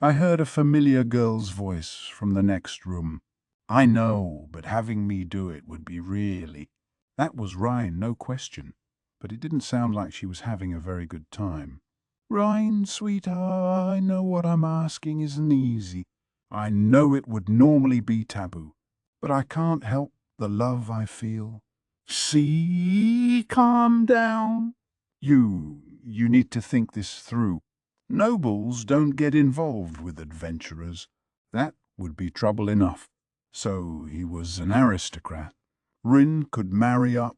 I heard a familiar girl's voice from the next room. "I know, but having me do it would be really—" That was Ryan, no question, but it didn't sound like she was having a very good time. "Ryan, sweetheart, I know what I'm asking isn't easy. I know it would normally be taboo, but I can't help the love I feel." "See, calm down. You need to think this through. Nobles don't get involved with adventurers. That would be trouble enough." So he was an aristocrat. Rin could marry up,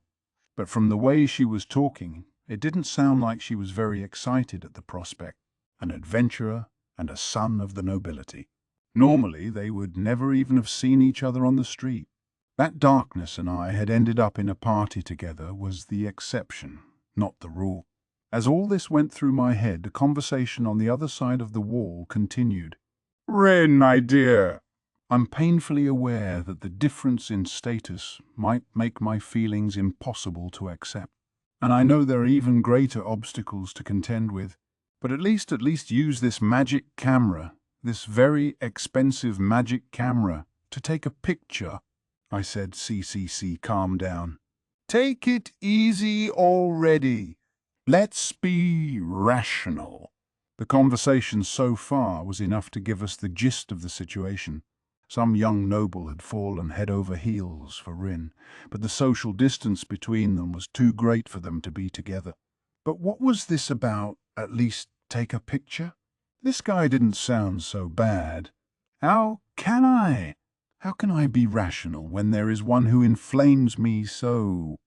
but from the way she was talking, it didn't sound like she was very excited at the prospect. An adventurer and a son of the nobility. Normally, they would never even have seen each other on the street. That Darkness and I had ended up in a party together was the exception, not the rule. As all this went through my head, the conversation on the other side of the wall continued. "Ren, my dear." I'm painfully aware that the difference in status might make my feelings impossible to accept. And I know there are even greater obstacles to contend with. But at least use this magic camera, this very expensive magic camera, to take a picture. I said, "CCC, calm down. Take it easy already. Let's be rational." The conversation so far was enough to give us the gist of the situation. Some young noble had fallen head over heels for Rin, but the social distance between them was too great for them to be together. But what was this about, at least take a picture? This guy didn't sound so bad. How can I be rational when there is one who inflames me so?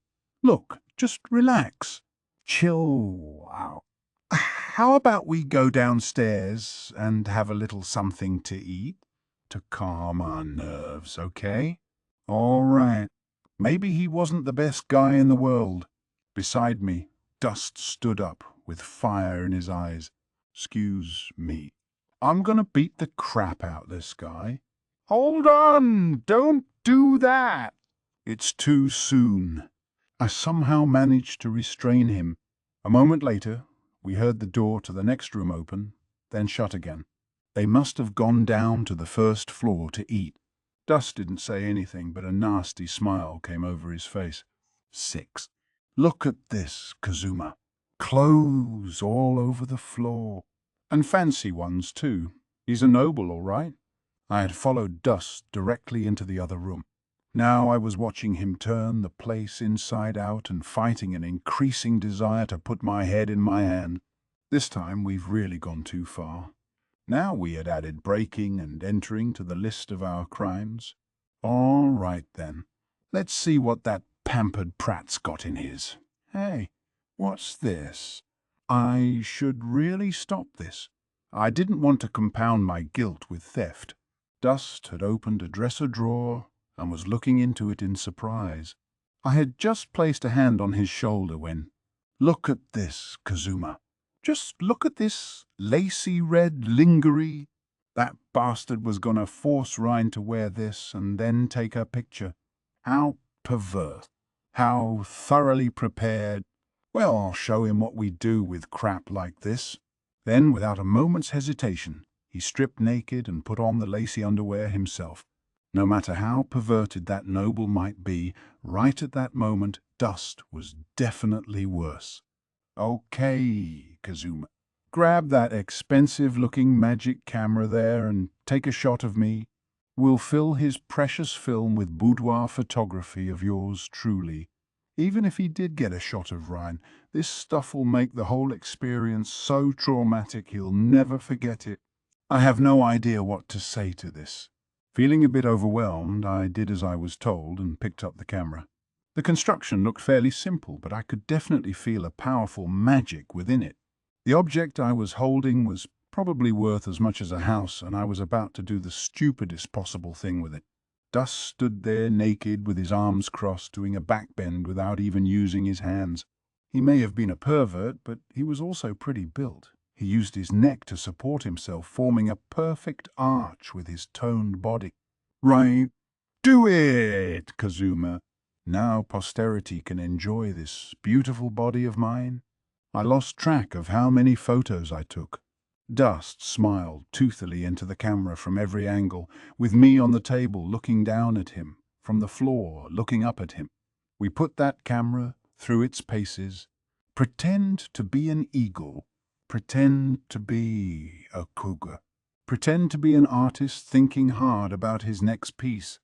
Look, just relax. Chill out. How about we go downstairs and have a little something to eat? To calm our nerves, okay? All right. Maybe he wasn't the best guy in the world. Beside me, Dust stood up with fire in his eyes. "Excuse me. I'm gonna beat the crap out this guy." "Hold on! Don't do that!" "It's too soon." I somehow managed to restrain him. A moment later, we heard the door to the next room open, then shut again. They must have gone down to the first floor to eat. Dust didn't say anything, but a nasty smile came over his face. 6. Look at this, Kazuma. Clothes all over the floor. And fancy ones, too. He's a noble, all right. I had followed Dust directly into the other room. Now I was watching him turn the place inside out and fighting an increasing desire to put my head in my hand. This time we've really gone too far. Now we had added breaking and entering to the list of our crimes. All right then. Let's see what that pampered prat's got in his. Hey, what's this? I should really stop this. I didn't want to compound my guilt with theft. Dust had opened a dresser drawer and was looking into it in surprise. I had just placed a hand on his shoulder when, "Look at this, Kazuma. Just look at this lacy red lingerie." That bastard was going to force Ryan to wear this and then take her picture. How perverse. How thoroughly prepared. Well, I'll show him what we do with crap like this. Then, without a moment's hesitation, he stripped naked and put on the lacy underwear himself. No matter how perverted that noble might be, right at that moment, Dust was definitely worse. "Okay, Kazuma. Grab that expensive-looking magic camera there and take a shot of me. We'll fill his precious film with boudoir photography of yours truly. Even if he did get a shot of Ryan, this stuff will make the whole experience so traumatic he'll never forget it." I have no idea what to say to this. Feeling a bit overwhelmed, I did as I was told and picked up the camera. The construction looked fairly simple, but I could definitely feel a powerful magic within it. The object I was holding was probably worth as much as a house, and I was about to do the stupidest possible thing with it. Dust stood there naked with his arms crossed, doing a backbend without even using his hands. He may have been a pervert, but he was also pretty built. He used his neck to support himself, forming a perfect arch with his toned body. Right, do it, Kazuma. Now posterity can enjoy this beautiful body of mine. I lost track of how many photos I took. Dust smiled toothily into the camera from every angle, with me on the table looking down at him, from the floor looking up at him. We put that camera through its paces. Pretend to be an eagle. Pretend to be a cougar. Pretend to be an artist thinking hard about his next piece.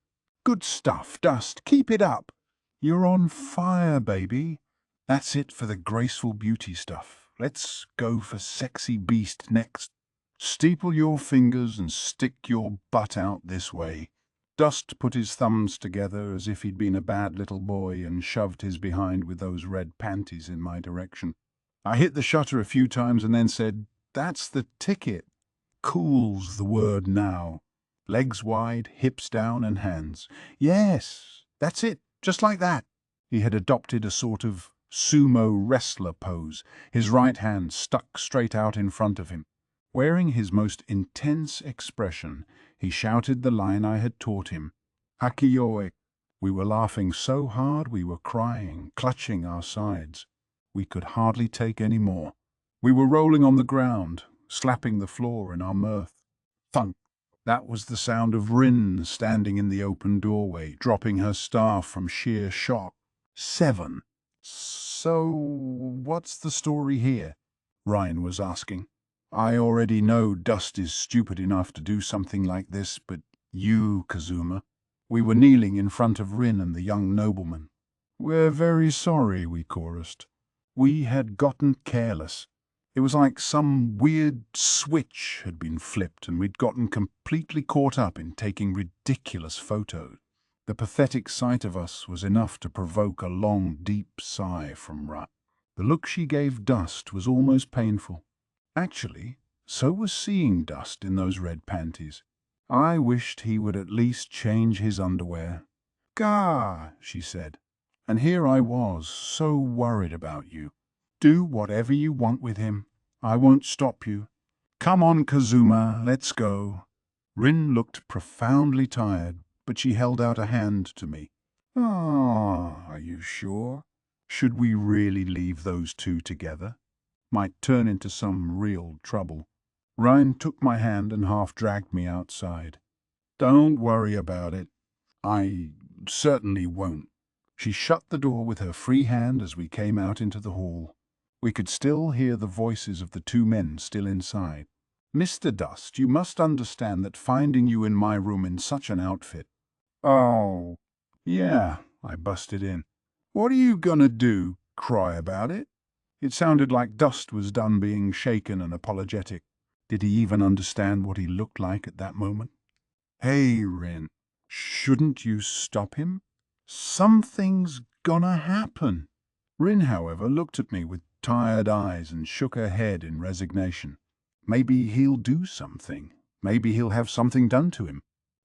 Good stuff, Dust. Keep it up. You're on fire, baby. That's it for the graceful beauty stuff. Let's go for sexy beast next. Steeple your fingers and stick your butt out this way. Dust put his thumbs together as if he'd been a bad little boy and shoved his behind with those red panties in my direction. I hit the shutter a few times and then said, "That's the ticket." Cool's the word now. Legs wide, hips down and hands. Yes, that's it, just like that. He had adopted a sort of sumo wrestler pose, his right hand stuck straight out in front of him. Wearing his most intense expression, he shouted the line I had taught him. Hakiyoe. We were laughing so hard we were crying, clutching our sides. We could hardly take any more. We were rolling on the ground, slapping the floor in our mirth. Thunk! That was the sound of Rin standing in the open doorway, dropping her staff from sheer shock. 7. So, what's the story here? Ryan was asking. I already know Dust is stupid enough to do something like this, but you, Kazuma. We were kneeling in front of Rin and the young nobleman. We're very sorry, we chorused. We had gotten careless. It was like some weird switch had been flipped and we'd gotten completely caught up in taking ridiculous photos. The pathetic sight of us was enough to provoke a long, deep sigh from Ra. The look she gave Dust was almost painful. Actually, so was seeing Dust in those red panties. I wished he would at least change his underwear. Gah, she said. And here I was, so worried about you. Do whatever you want with him. I won't stop you. Come on, Kazuma, let's go. Rin looked profoundly tired, but she held out a hand to me. Ah, are you sure? Should we really leave those two together? Might turn into some real trouble. Ryan took my hand and half dragged me outside. Don't worry about it. I certainly won't. She shut the door with her free hand as we came out into the hall. We could still hear the voices of the two men still inside. Mr. Dust, you must understand that finding you in my room in such an outfit. Oh, yeah, I busted in. What are you gonna do? Cry about it? It sounded like Dust was done being shaken and apologetic. Did he even understand what he looked like at that moment? Hey, Rin, shouldn't you stop him? Something's gonna happen. Rin, however, looked at me with tired eyes and shook her head in resignation. Maybe he'll do something. Maybe he'll have something done to him.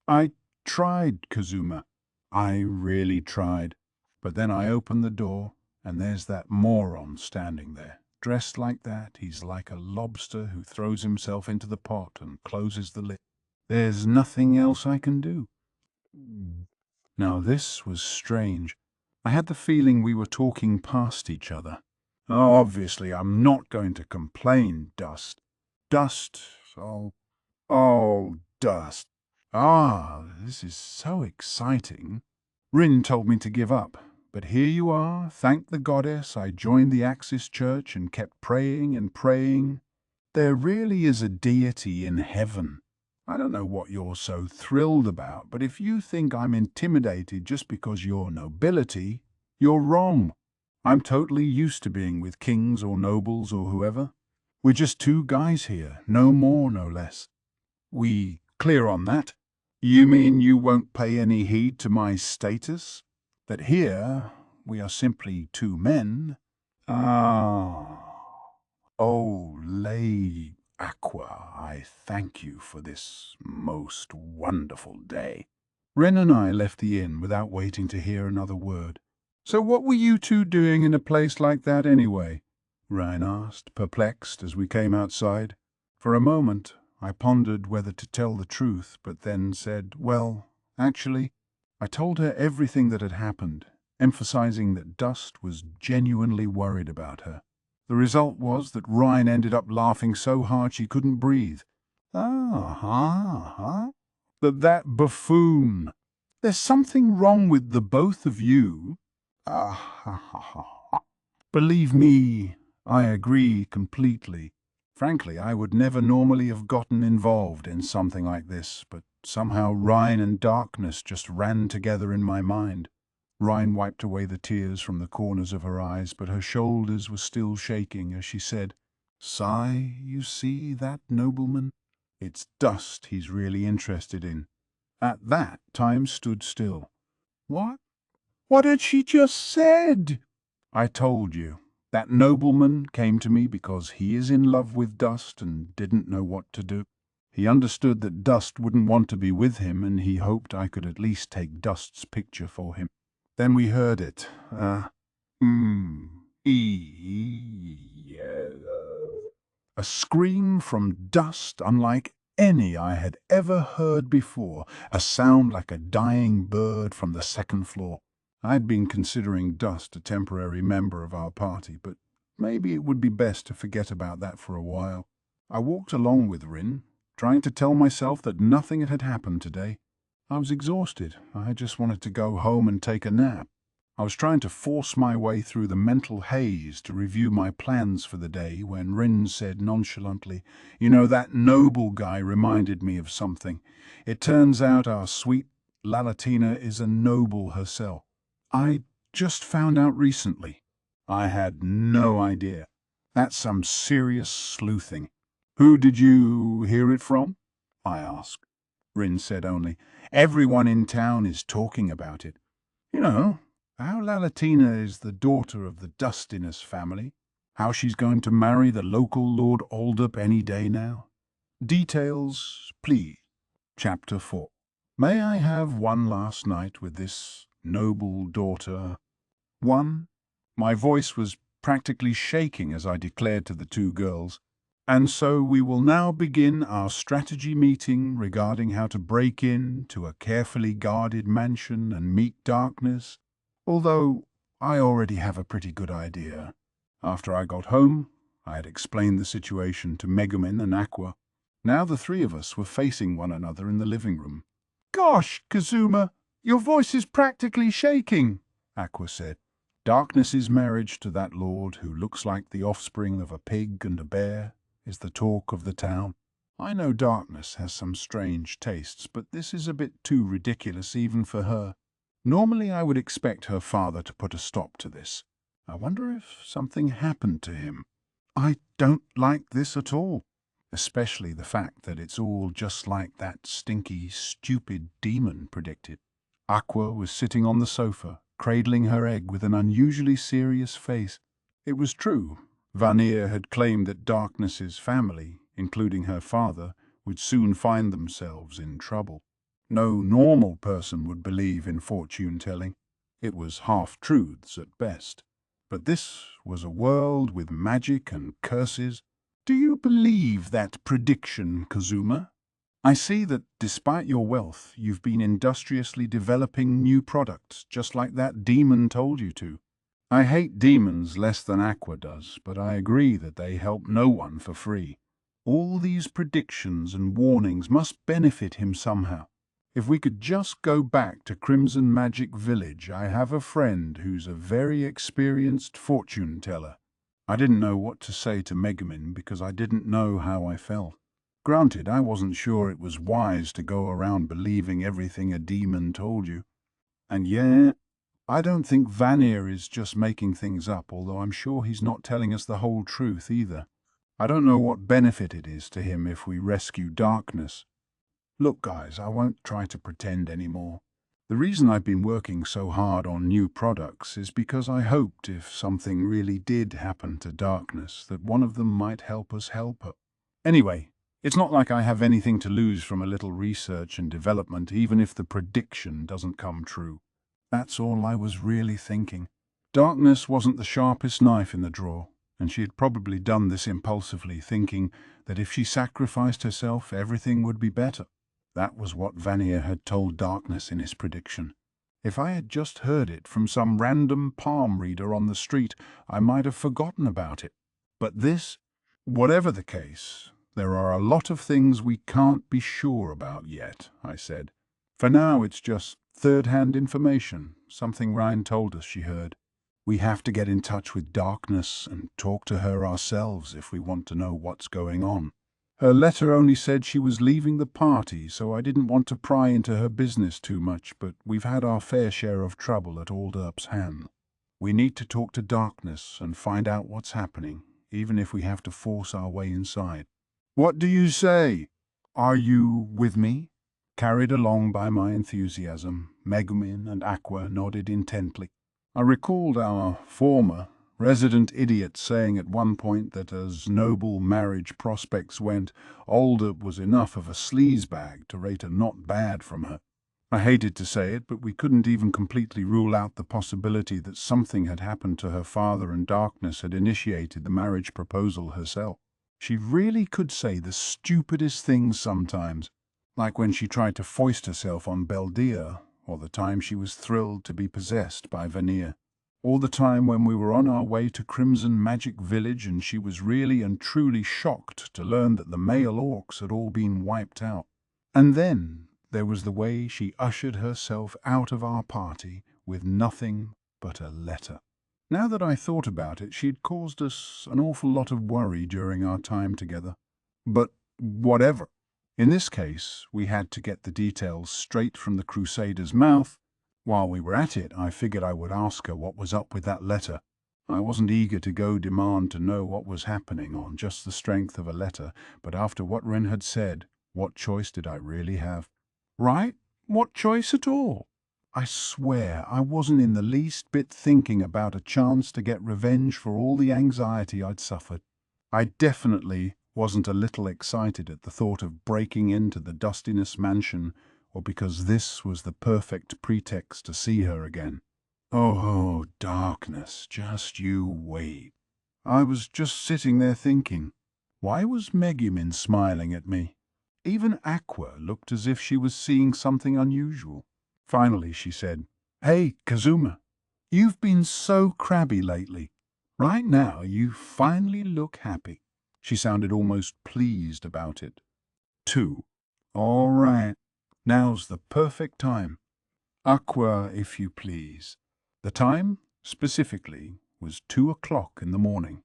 I tried, Kazuma. I really tried. But then I opened the door, and there's that moron standing there. Dressed like that, he's like a lobster who throws himself into the pot and closes the lid. There's nothing else I can do. Now this was strange. I had the feeling we were talking past each other. Oh, obviously, I'm not going to complain, Dust. Dust, Dust. Ah, this is so exciting. Rin told me to give up, but here you are, thank the goddess. I joined the Axis Church and kept praying and praying. There really is a deity in heaven. I don't know what you're so thrilled about, but if you think I'm intimidated just because you're nobility, you're wrong. I'm totally used to being with kings or nobles or whoever. We're just two guys here, no more, no less. We clear on that? You mean you won't pay any heed to my status? That here we are simply two men? Ah. Oh, Lady Aqua, I thank you for this most wonderful day. Ren and I left the inn without waiting to hear another word. So what were you two doing in a place like that anyway? Ryan asked, perplexed, as we came outside. For a moment, I pondered whether to tell the truth, but then said, well, actually, I told her everything that had happened, emphasizing that Dust was genuinely worried about her. The result was that Ryan ended up laughing so hard she couldn't breathe. That buffoon. There's something wrong with the both of you. Believe me, I agree completely. Frankly, I would never normally have gotten involved in something like this, but somehow Ryan and Darkness just ran together in my mind. Ryan wiped away the tears from the corners of her eyes, but her shoulders were still shaking as she said, Sigh, you see that nobleman? It's Dust he's really interested in. At that, time stood still. What? What had she just said? I told you. That nobleman came to me because he is in love with Dust and didn't know what to do. He understood that Dust wouldn't want to be with him, and he hoped I could at least take Dust's picture for him. Then we heard it. A scream from Dust unlike any I had ever heard before, a sound like a dying bird from the second floor. I'd been considering Dust a temporary member of our party, but maybe it would be best to forget about that for a while. I walked along with Rin, trying to tell myself that nothing had happened today. I was exhausted. I just wanted to go home and take a nap. I was trying to force my way through the mental haze to review my plans for the day when Rin said nonchalantly, You know, that noble guy reminded me of something. It turns out our sweet Lalatina is a noble herself. I just found out recently. I had no idea. That's some serious sleuthing. Who did you hear it from? I asked. Rin said only, Everyone in town is talking about it. You know, how Lalatina is the daughter of the Dustiness family. How she's going to marry the local Lord Aldup any day now. Details, please. Chapter 4. May I have one last night with this noble daughter? One? My voice was practically shaking as I declared to the two girls. And so we will now begin our strategy meeting regarding how to break in to a carefully guarded mansion and meet Darkness, although I already have a pretty good idea. After I got home, I had explained the situation to Megumin and Aqua. Now the three of us were facing one another in the living room. Gosh, Kazuma, your voice is practically shaking, Aqua said. Darkness's marriage to that lord who looks like the offspring of a pig and a bear is the talk of the town. I know Darkness has some strange tastes, but this is a bit too ridiculous even for her. Normally I would expect her father to put a stop to this. I wonder if something happened to him. I don't like this at all, especially the fact that it's all just like that stinky, stupid demon predicted. Aqua was sitting on the sofa, cradling her egg with an unusually serious face. It was true. Vanir had claimed that Darkness's family, including her father, would soon find themselves in trouble. No normal person would believe in fortune-telling. It was half-truths at best. But this was a world with magic and curses. Do you believe that prediction, Kazuma? I see that despite your wealth, you've been industriously developing new products, just like that demon told you to. I hate demons less than Aqua does, but I agree that they help no one for free. All these predictions and warnings must benefit him somehow. If we could just go back to Crimson Magic Village, I have a friend who's a very experienced fortune-teller. I didn't know what to say to Megumin because I didn't know how I felt. Granted, I wasn't sure it was wise to go around believing everything a demon told you. And yeah, I don't think Vanir is just making things up, although I'm sure he's not telling us the whole truth either. I don't know what benefit it is to him if we rescue Darkness. Look, guys, I won't try to pretend anymore. The reason I've been working so hard on new products is because I hoped if something really did happen to Darkness that one of them might help us help her. Anyway, it's not like I have anything to lose from a little research and development, even if the prediction doesn't come true. That's all I was really thinking. Darkness wasn't the sharpest knife in the drawer, and she had probably done this impulsively, thinking that if she sacrificed herself, everything would be better. That was what Vanir had told Darkness in his prediction. If I had just heard it from some random palm reader on the street, I might have forgotten about it. But this, whatever the case, there are a lot of things we can't be sure about yet, I said. For now, it's just third-hand information, something Ryan told us she heard. We have to get in touch with Darkness and talk to her ourselves if we want to know what's going on. Her letter only said she was leaving the party, so I didn't want to pry into her business too much, but we've had our fair share of trouble at Alderp's hand. We need to talk to Darkness and find out what's happening, even if we have to force our way inside. What do you say? Are you with me? Carried along by my enthusiasm, Megumin and Aqua nodded intently. I recalled our former resident idiot saying at one point that as noble marriage prospects went, Alderp was enough of a sleazebag to rate a not bad from her. I hated to say it, but we couldn't even completely rule out the possibility that something had happened to her father and Darkness had initiated the marriage proposal herself. She really could say the stupidest things sometimes, like when she tried to foist herself on Beldir, or the time she was thrilled to be possessed by Vanir. All the time when we were on our way to Crimson Magic Village and she was really and truly shocked to learn that the male orcs had all been wiped out. And then there was the way she ushered herself out of our party with nothing but a letter. Now that I thought about it, she'd caused us an awful lot of worry during our time together. But whatever. In this case, we had to get the details straight from the crusader's mouth. While we were at it, I figured I would ask her what was up with that letter. I wasn't eager to go demand to know what was happening on just the strength of a letter, but after what Ren had said, what choice did I really have? Right? What choice at all? I swear I wasn't in the least bit thinking about a chance to get revenge for all the anxiety I'd suffered. I definitely wasn't a little excited at the thought of breaking into the Dustiness mansion, or because this was the perfect pretext to see her again. Oh, Darkness, just you wait. I was just sitting there thinking, why was Megumin smiling at me? Even Aqua looked as if she was seeing something unusual. Finally, she said, "Hey, Kazuma, you've been so crabby lately. Right now, you finally look happy." She sounded almost pleased about it. 2. All right, now's the perfect time. Aqua, if you please. The time, specifically, was 2 o'clock in the morning.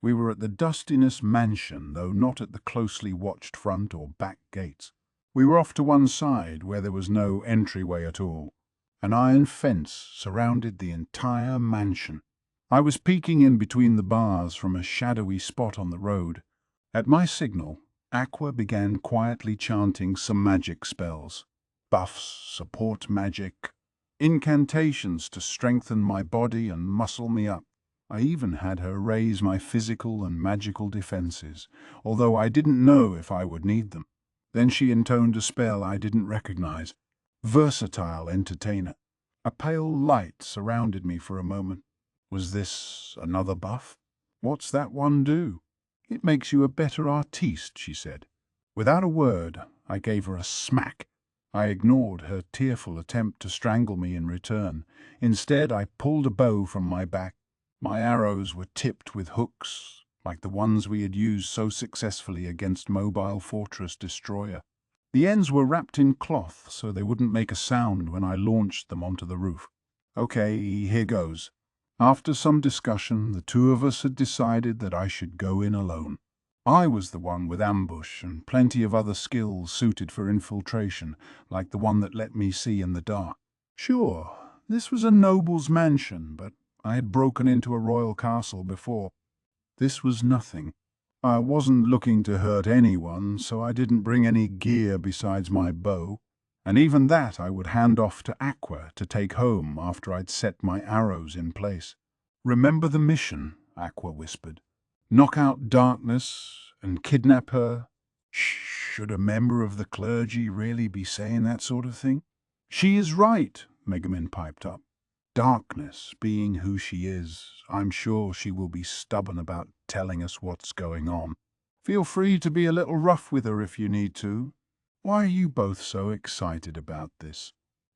We were at the Dustiness mansion, though not at the closely watched front or back gates. We were off to one side, where there was no entryway at all. An iron fence surrounded the entire mansion. I was peeking in between the bars from a shadowy spot on the road. At my signal, Aqua began quietly chanting some magic spells. Buffs, support magic, incantations to strengthen my body and muscle me up. I even had her raise my physical and magical defenses, although I didn't know if I would need them. Then she intoned a spell I didn't recognize. Versatile Entertainer. A pale light surrounded me for a moment. Was this another buff? What's that one do? It makes you a better artiste, she said. Without a word, I gave her a smack. I ignored her tearful attempt to strangle me in return. Instead, I pulled a bow from my back. My arrows were tipped with hooks, like the ones we had used so successfully against Mobile Fortress Destroyer. The ends were wrapped in cloth so they wouldn't make a sound when I launched them onto the roof. Okay, here goes. After some discussion, the two of us had decided that I should go in alone. I was the one with ambush and plenty of other skills suited for infiltration, like the one that let me see in the dark. Sure, this was a noble's mansion, but I had broken into a royal castle before. This was nothing. I wasn't looking to hurt anyone, so I didn't bring any gear besides my bow, and even that I would hand off to Aqua to take home after I'd set my arrows in place. Remember the mission, Aqua whispered. Knock out darkness and kidnap her? Should a member of the clergy really be saying that sort of thing? She is right, Megumin piped up. Darkness being who she is, I'm sure she will be stubborn about telling us what's going on. Feel free to be a little rough with her if you need to. Why are you both so excited about this?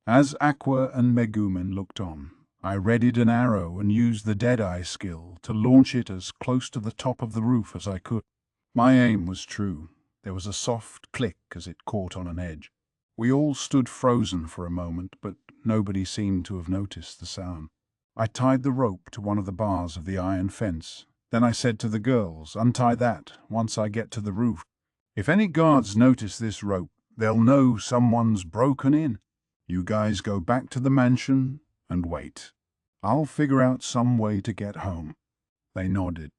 As Aqua and Megumin looked on, I readied an arrow and used the Deadeye skill to launch it as close to the top of the roof as I could. My aim was true. There was a soft click as it caught on an edge. We all stood frozen for a moment, but nobody seemed to have noticed the sound. I tied the rope to one of the bars of the iron fence. Then I said to the girls, "Untie that once I get to the roof. If any guards notice this rope, they'll know someone's broken in. You guys go back to the mansion and wait. I'll figure out some way to get home." They nodded.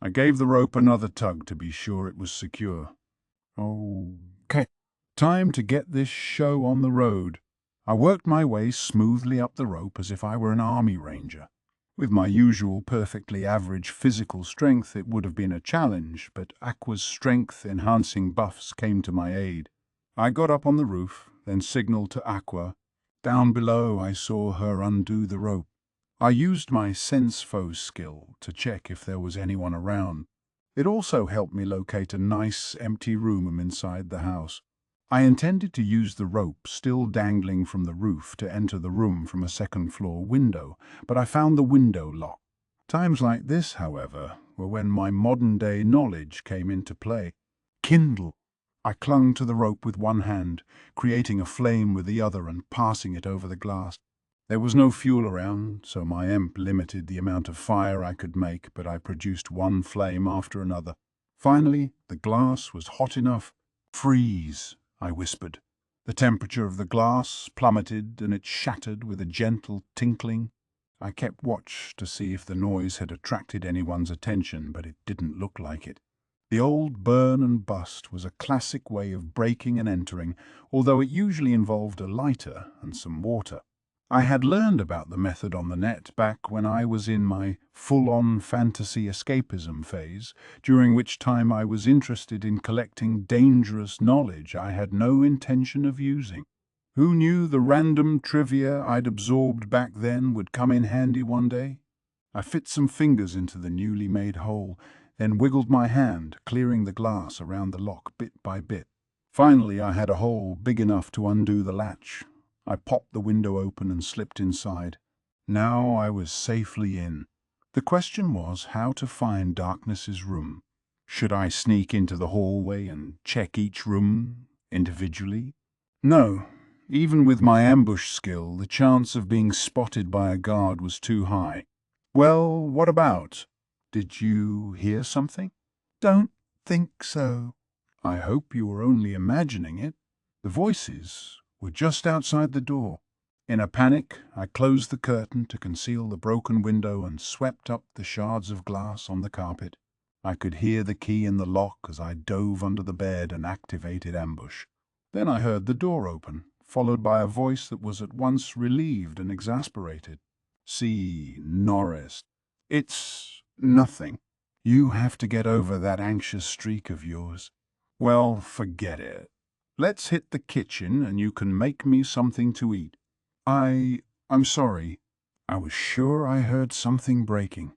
I gave the rope another tug to be sure it was secure. Okay, time to get this show on the road. I worked my way smoothly up the rope as if I were an army ranger. With my usual perfectly average physical strength, it would have been a challenge, but Aqua's strength-enhancing buffs came to my aid. I got up on the roof, then signaled to Aqua. Down below, I saw her undo the rope. I used my sense foe skill to check if there was anyone around. It also helped me locate a nice, empty room inside the house. I intended to use the rope still dangling from the roof to enter the room from a second-floor window, but I found the window locked. Times like this, however, were when my modern-day knowledge came into play. Kindle! I clung to the rope with one hand, creating a flame with the other and passing it over the glass. There was no fuel around, so my imp limited the amount of fire I could make, but I produced one flame after another. Finally, the glass was hot enough. "Freeze," I whispered. The temperature of the glass plummeted, and it shattered with a gentle tinkling. I kept watch to see if the noise had attracted anyone's attention, but it didn't look like it. The old burn and bust was a classic way of breaking and entering, although it usually involved a lighter and some water. I had learned about the method on the net back when I was in my full-on fantasy escapism phase, during which time I was interested in collecting dangerous knowledge I had no intention of using. Who knew the random trivia I'd absorbed back then would come in handy one day? I fit some fingers into the newly made hole, then wiggled my hand, clearing the glass around the lock bit by bit. Finally, I had a hole big enough to undo the latch. I popped the window open and slipped inside. Now I was safely in. The question was how to find Darkness's room. Should I sneak into the hallway and check each room individually? No. Even with my ambush skill, the chance of being spotted by a guard was too high. "Well, what about? Did you hear something?" "Don't think so." "I hope you were only imagining it." The voices were just outside the door. In a panic, I closed the curtain to conceal the broken window and swept up the shards of glass on the carpet. I could hear the key in the lock as I dove under the bed and activated ambush. Then I heard the door open, followed by a voice that was at once relieved and exasperated. "See, Norris, it's nothing. You have to get over that anxious streak of yours." "Well, forget it. Let's hit the kitchen and you can make me something to eat." I'm sorry. I was sure I heard something breaking.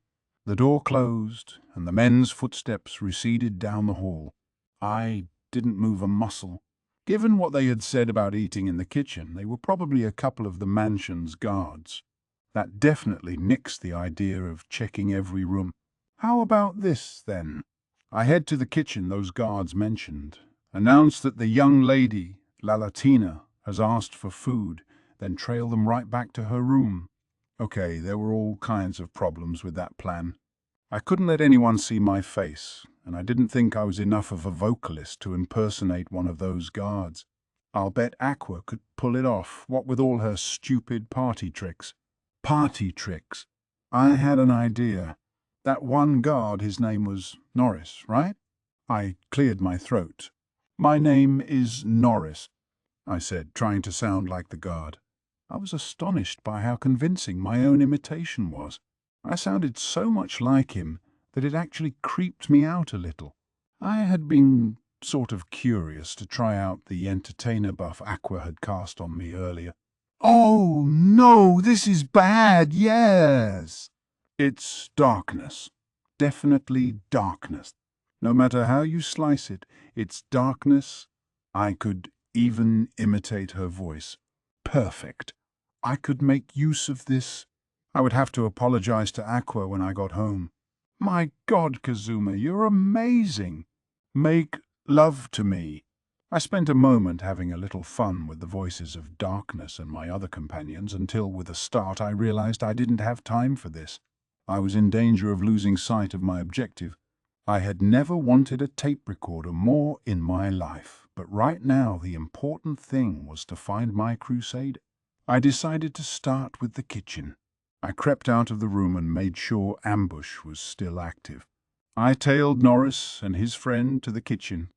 The door closed and the men's footsteps receded down the hall. I didn't move a muscle. Given what they had said about eating in the kitchen, they were probably a couple of the mansion's guards. That definitely nixed the idea of checking every room. How about this, then? I head to the kitchen those guards mentioned, announce that the young lady, La Latina, has asked for food, then trail them right back to her room. Okay, there were all kinds of problems with that plan. I couldn't let anyone see my face, and I didn't think I was enough of a vocalist to impersonate one of those guards. I'll bet Aqua could pull it off, what with all her stupid party tricks. Party tricks. I had an idea. That one guard, his name was Norris, right? I cleared my throat. "My name is Norris," I said, trying to sound like the guard. I was astonished by how convincing my own imitation was. I sounded so much like him that it actually creeped me out a little. I had been sort of curious to try out the entertainer buff Aqua had cast on me earlier. "Oh, no, this is bad, yes." "It's darkness. Definitely darkness. No matter how you slice it, it's darkness." I could even imitate her voice. Perfect. I could make use of this. I would have to apologize to Aqua when I got home. "My God, Kazuma, you're amazing. Make love to me." I spent a moment having a little fun with the voices of darkness and my other companions until, with a start, I realized I didn't have time for this. I was in danger of losing sight of my objective. I had never wanted a tape recorder more in my life, but right now the important thing was to find my crusader. I decided to start with the kitchen. I crept out of the room and made sure ambush was still active. I tailed Norris and his friend to the kitchen.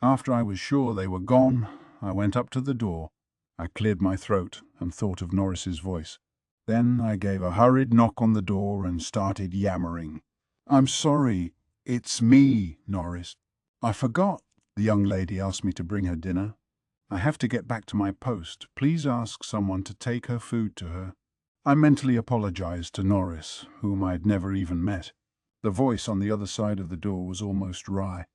After I was sure they were gone, I went up to the door. I cleared my throat and thought of Norris's voice. Then I gave a hurried knock on the door and started yammering. "I'm sorry, it's me, Norris. I forgot. The young lady asked me to bring her dinner. I have to get back to my post. Please ask someone to take her food to her." I mentally apologized to Norris, whom I'd never even met. The voice on the other side of the door was almost wry.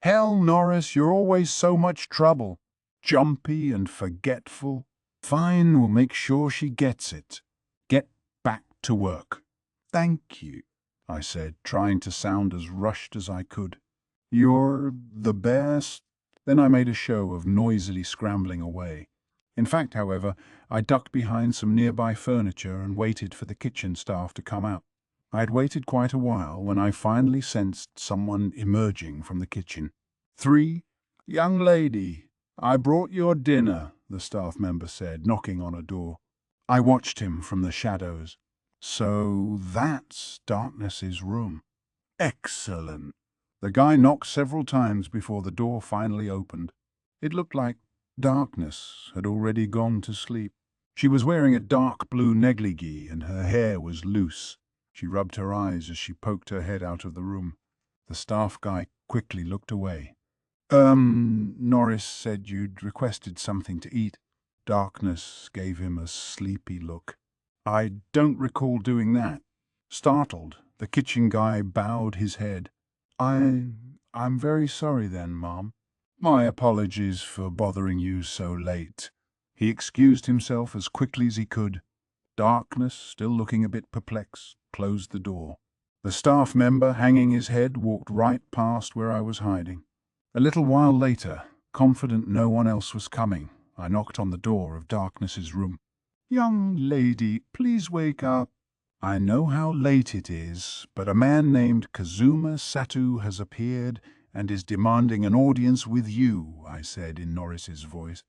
"Hell, Norris, you're always so much trouble. Jumpy and forgetful. Fine, we'll make sure she gets it. Get back to work." "Thank you," I said, trying to sound as rushed as I could. "You're the best." Then I made a show of noisily scrambling away. In fact, however, I ducked behind some nearby furniture and waited for the kitchen staff to come out. I had waited quite a while when I finally sensed someone emerging from the kitchen. "3, young lady, I brought your dinner," the staff member said, knocking on a door. I watched him from the shadows. "So that's Darkness's room. Excellent." The guy knocked several times before the door finally opened. It looked like Darkness had already gone to sleep. She was wearing a dark blue negligee and her hair was loose. She rubbed her eyes as she poked her head out of the room. The staff guy quickly looked away. Norris said you'd requested something to eat." Darkness gave him a sleepy look. "I don't recall doing that." Startled, the kitchen guy bowed his head. I'm very sorry then, Mom. My apologies for bothering you so late." He excused himself as quickly as he could. Darkness, still looking a bit perplexed, closed the door. The staff member, hanging his head, walked right past where I was hiding. A little while later, confident no one else was coming, I knocked on the door of Darkness's room. "Young lady, please wake up." "I know how late it is, but a man named Kazuma Satou has appeared and is demanding an audience with you," I said in Norris's voice.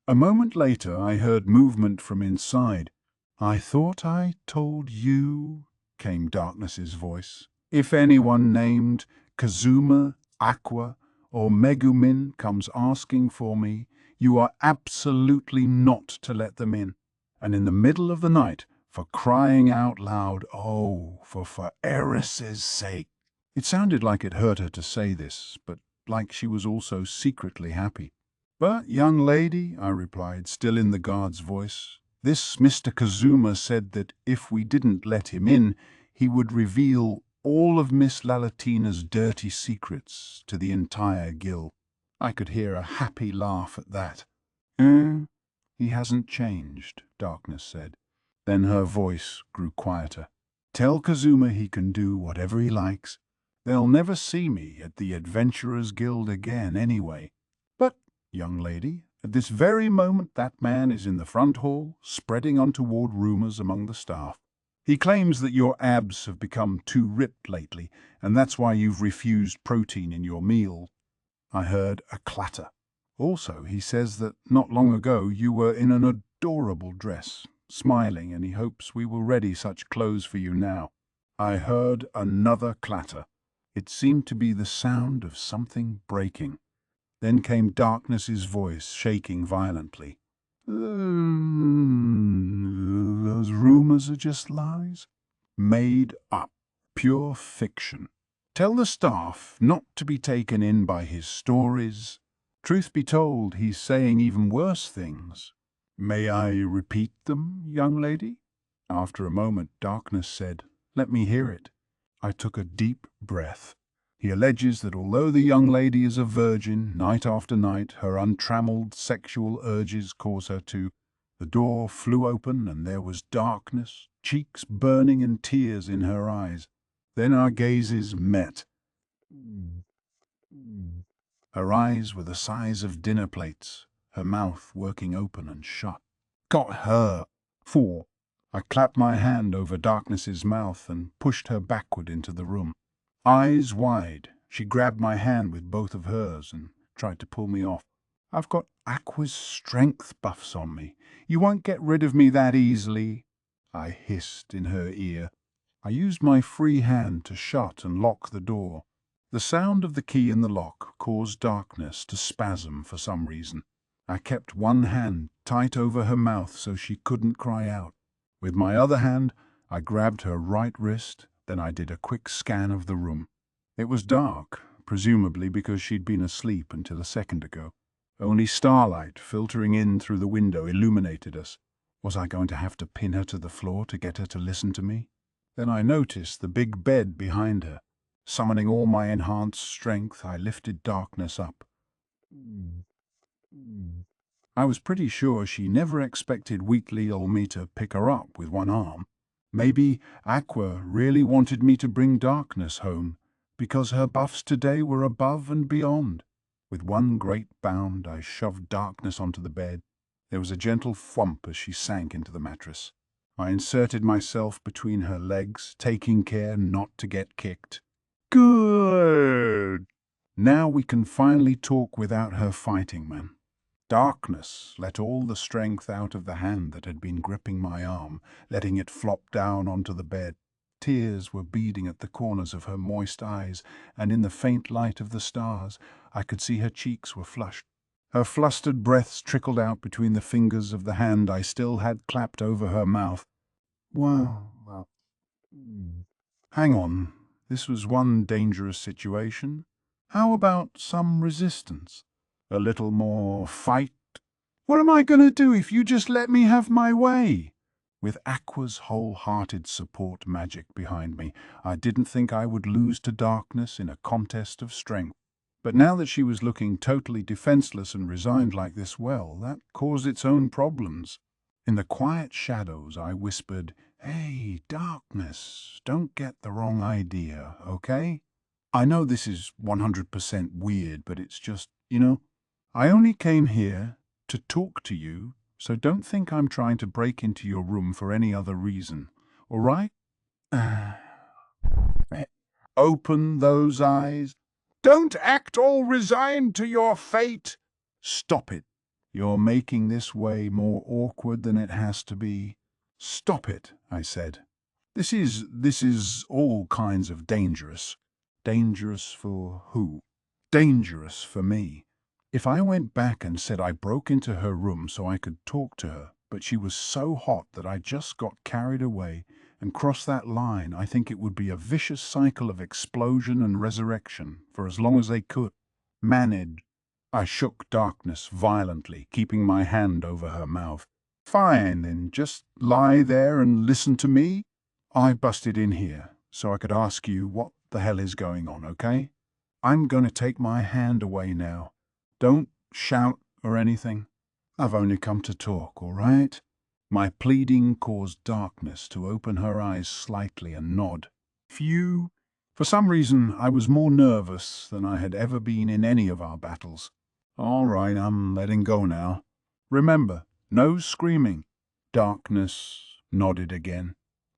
A moment later I heard movement from inside. "I thought I told you," came Darkness's voice. "If anyone named Kazuma, Aqua, or Megumin comes asking for me, you are absolutely not to let them in. And in the middle of the night, for crying out loud, oh, for Eris's sake." It sounded like it hurt her to say this, but like she was also secretly happy. "But, young lady," I replied, still in the guard's voice, "this Mr. Kazuma said that if we didn't let him in, he would reveal all of Miss Lalatina's dirty secrets to the entire guild." I could hear a happy laugh at that. He hasn't changed," Darkness said. Then her voice grew quieter. "Tell Kazuma he can do whatever he likes. They'll never see me at the Adventurers Guild again anyway. But, young lady, at this very moment that man is in the front hall, spreading untoward rumors among the staff. He claims that your abs have become too ripped lately, and that's why you've refused protein in your meal." I heard a clatter. "Also, he says that not long ago you were in an adorable dress, smiling, and he hopes we will ready such clothes for you now." I heard another clatter. It seemed to be the sound of something breaking. Then came Darkness's voice, shaking violently. Those rumors are just lies. Made up. Pure fiction. Tell the staff not to be taken in by his stories. Truth be told, he's saying even worse things. May I repeat them, young lady? After a moment, Darkness said, "Let me hear it." I took a deep breath. He alleges that although the young lady is a virgin, night after night, her untrammeled sexual urges cause her to. The door flew open and there was darkness, cheeks burning and tears in her eyes. Then our gazes met. Her eyes were the size of dinner plates, her mouth working open and shut. Got her. Fool. I clapped my hand over Darkness's mouth and pushed her backward into the room. Eyes wide, she grabbed my hand with both of hers and tried to pull me off. I've got Aqua's strength buffs on me. You won't get rid of me that easily, I hissed in her ear. I used my free hand to shut and lock the door. The sound of the key in the lock caused Darkness to spasm for some reason. I kept one hand tight over her mouth so she couldn't cry out. With my other hand, I grabbed her right wrist, then I did a quick scan of the room. It was dark, presumably because she'd been asleep until a second ago. Only starlight filtering in through the window illuminated us. Was I going to have to pin her to the floor to get her to listen to me? Then I noticed the big bed behind her. Summoning all my enhanced strength, I lifted Darkness up. I was pretty sure she never expected Wheatley or me to pick her up with one arm. Maybe Aqua really wanted me to bring Darkness home, because her buffs today were above and beyond. With one great bound, I shoved Darkness onto the bed. There was a gentle thwomp as she sank into the mattress. I inserted myself between her legs, taking care not to get kicked. Good! Now we can finally talk without her fighting, man. Darkness let all the strength out of the hand that had been gripping my arm, letting it flop down onto the bed. Tears were beading at the corners of her moist eyes, and in the faint light of the stars, I could see her cheeks were flushed. Her flustered breaths trickled out between the fingers of the hand I still had clapped over her mouth. Well, hang on. This was one dangerous situation. How about some resistance? A little more fight? What am I going to do if you just let me have my way? With Aqua's wholehearted support magic behind me, I didn't think I would lose to Darkness in a contest of strength. But now that she was looking totally defenseless and resigned like this, well, that caused its own problems. In the quiet shadows, I whispered, "Hey, Darkness, don't get the wrong idea, okay? I know this is 100% weird, but it's just, I only came here to talk to you, so don't think I'm trying to break into your room for any other reason, all right? Open those eyes. Don't act all resigned to your fate. Stop it. You're making this way more awkward than it has to be. Stop it, I said. This is all kinds of dangerous. Dangerous for who? Dangerous for me. If I went back and said I broke into her room so I could talk to her, but she was so hot that I just got carried away and crossed that line, I think it would be a vicious cycle of explosion and resurrection for as long as they could manage. I shook Darkness violently, keeping my hand over her mouth. Fine, then just lie there and listen to me. I busted in here so I could ask you what the hell is going on, okay? I'm going to take my hand away now. Don't shout or anything. I've only come to talk, all right? My pleading caused Darkness to open her eyes slightly and nod. Phew. For some reason, I was more nervous than I had ever been in any of our battles. All right, I'm letting go now. Remember, no screaming. Darkness nodded again.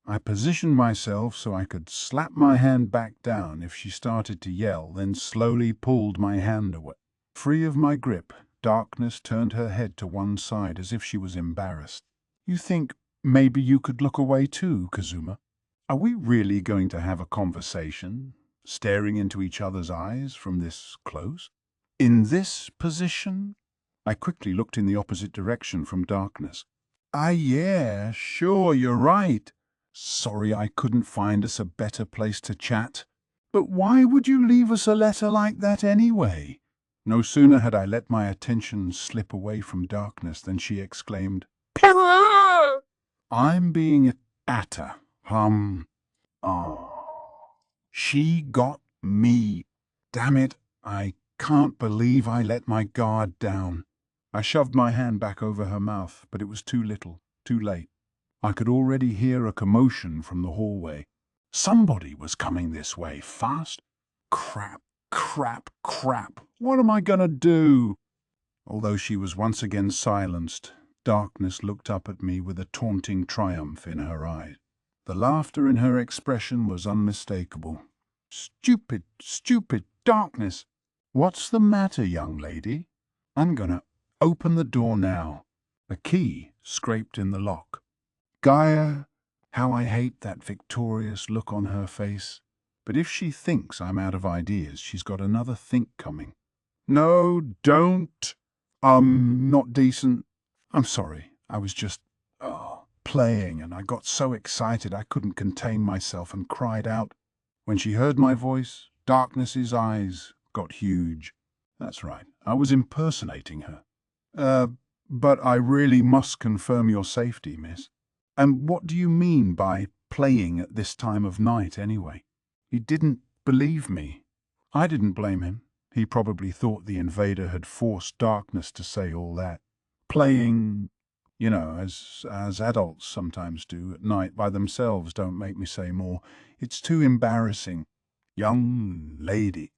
I positioned myself so I could slap my hand back down if she started to yell, then slowly pulled my hand away. Free of my grip, Darkness turned her head to one side as if she was embarrassed. You think maybe you could look away too, Kazuma? Are we really going to have a conversation? staring into each other's eyes from this close? In this position? I quickly looked in the opposite direction from Darkness. Ah, yeah, sure, you're right. Sorry I couldn't find us a better place to chat. But why would you leave us a letter like that anyway? No sooner had I let my attention slip away from Darkness than she exclaimed, "Pillar!" I'm being at her. Oh. She got me. Damn it, I can't believe I let my guard down. I shoved my hand back over her mouth, but it was too little, too late. I could already hear a commotion from the hallway. Somebody was coming this way, fast. Crap, crap, crap. What am I gonna do? Although she was once again silenced, Darkness looked up at me with a taunting triumph in her eyes. The laughter in her expression was unmistakable. Stupid, stupid Darkness. What's the matter, young lady? I'm gonna open the door now. A key scraped in the lock. Gaia, how I hate that victorious look on her face. But if she thinks I'm out of ideas, she's got another think coming. No, don't. Not decent. I'm sorry. I was just, playing, and I got so excited I couldn't contain myself and cried out. When she heard my voice, Darkness's eyes got huge. That's right, I was impersonating her. But I really must confirm your safety, miss. And what do you mean by playing at this time of night, anyway? He didn't believe me. I didn't blame him. He probably thought the invader had forced Darkness to say all that. Playing, as adults sometimes do at night by themselves, don't make me say more. It's too embarrassing. Young lady.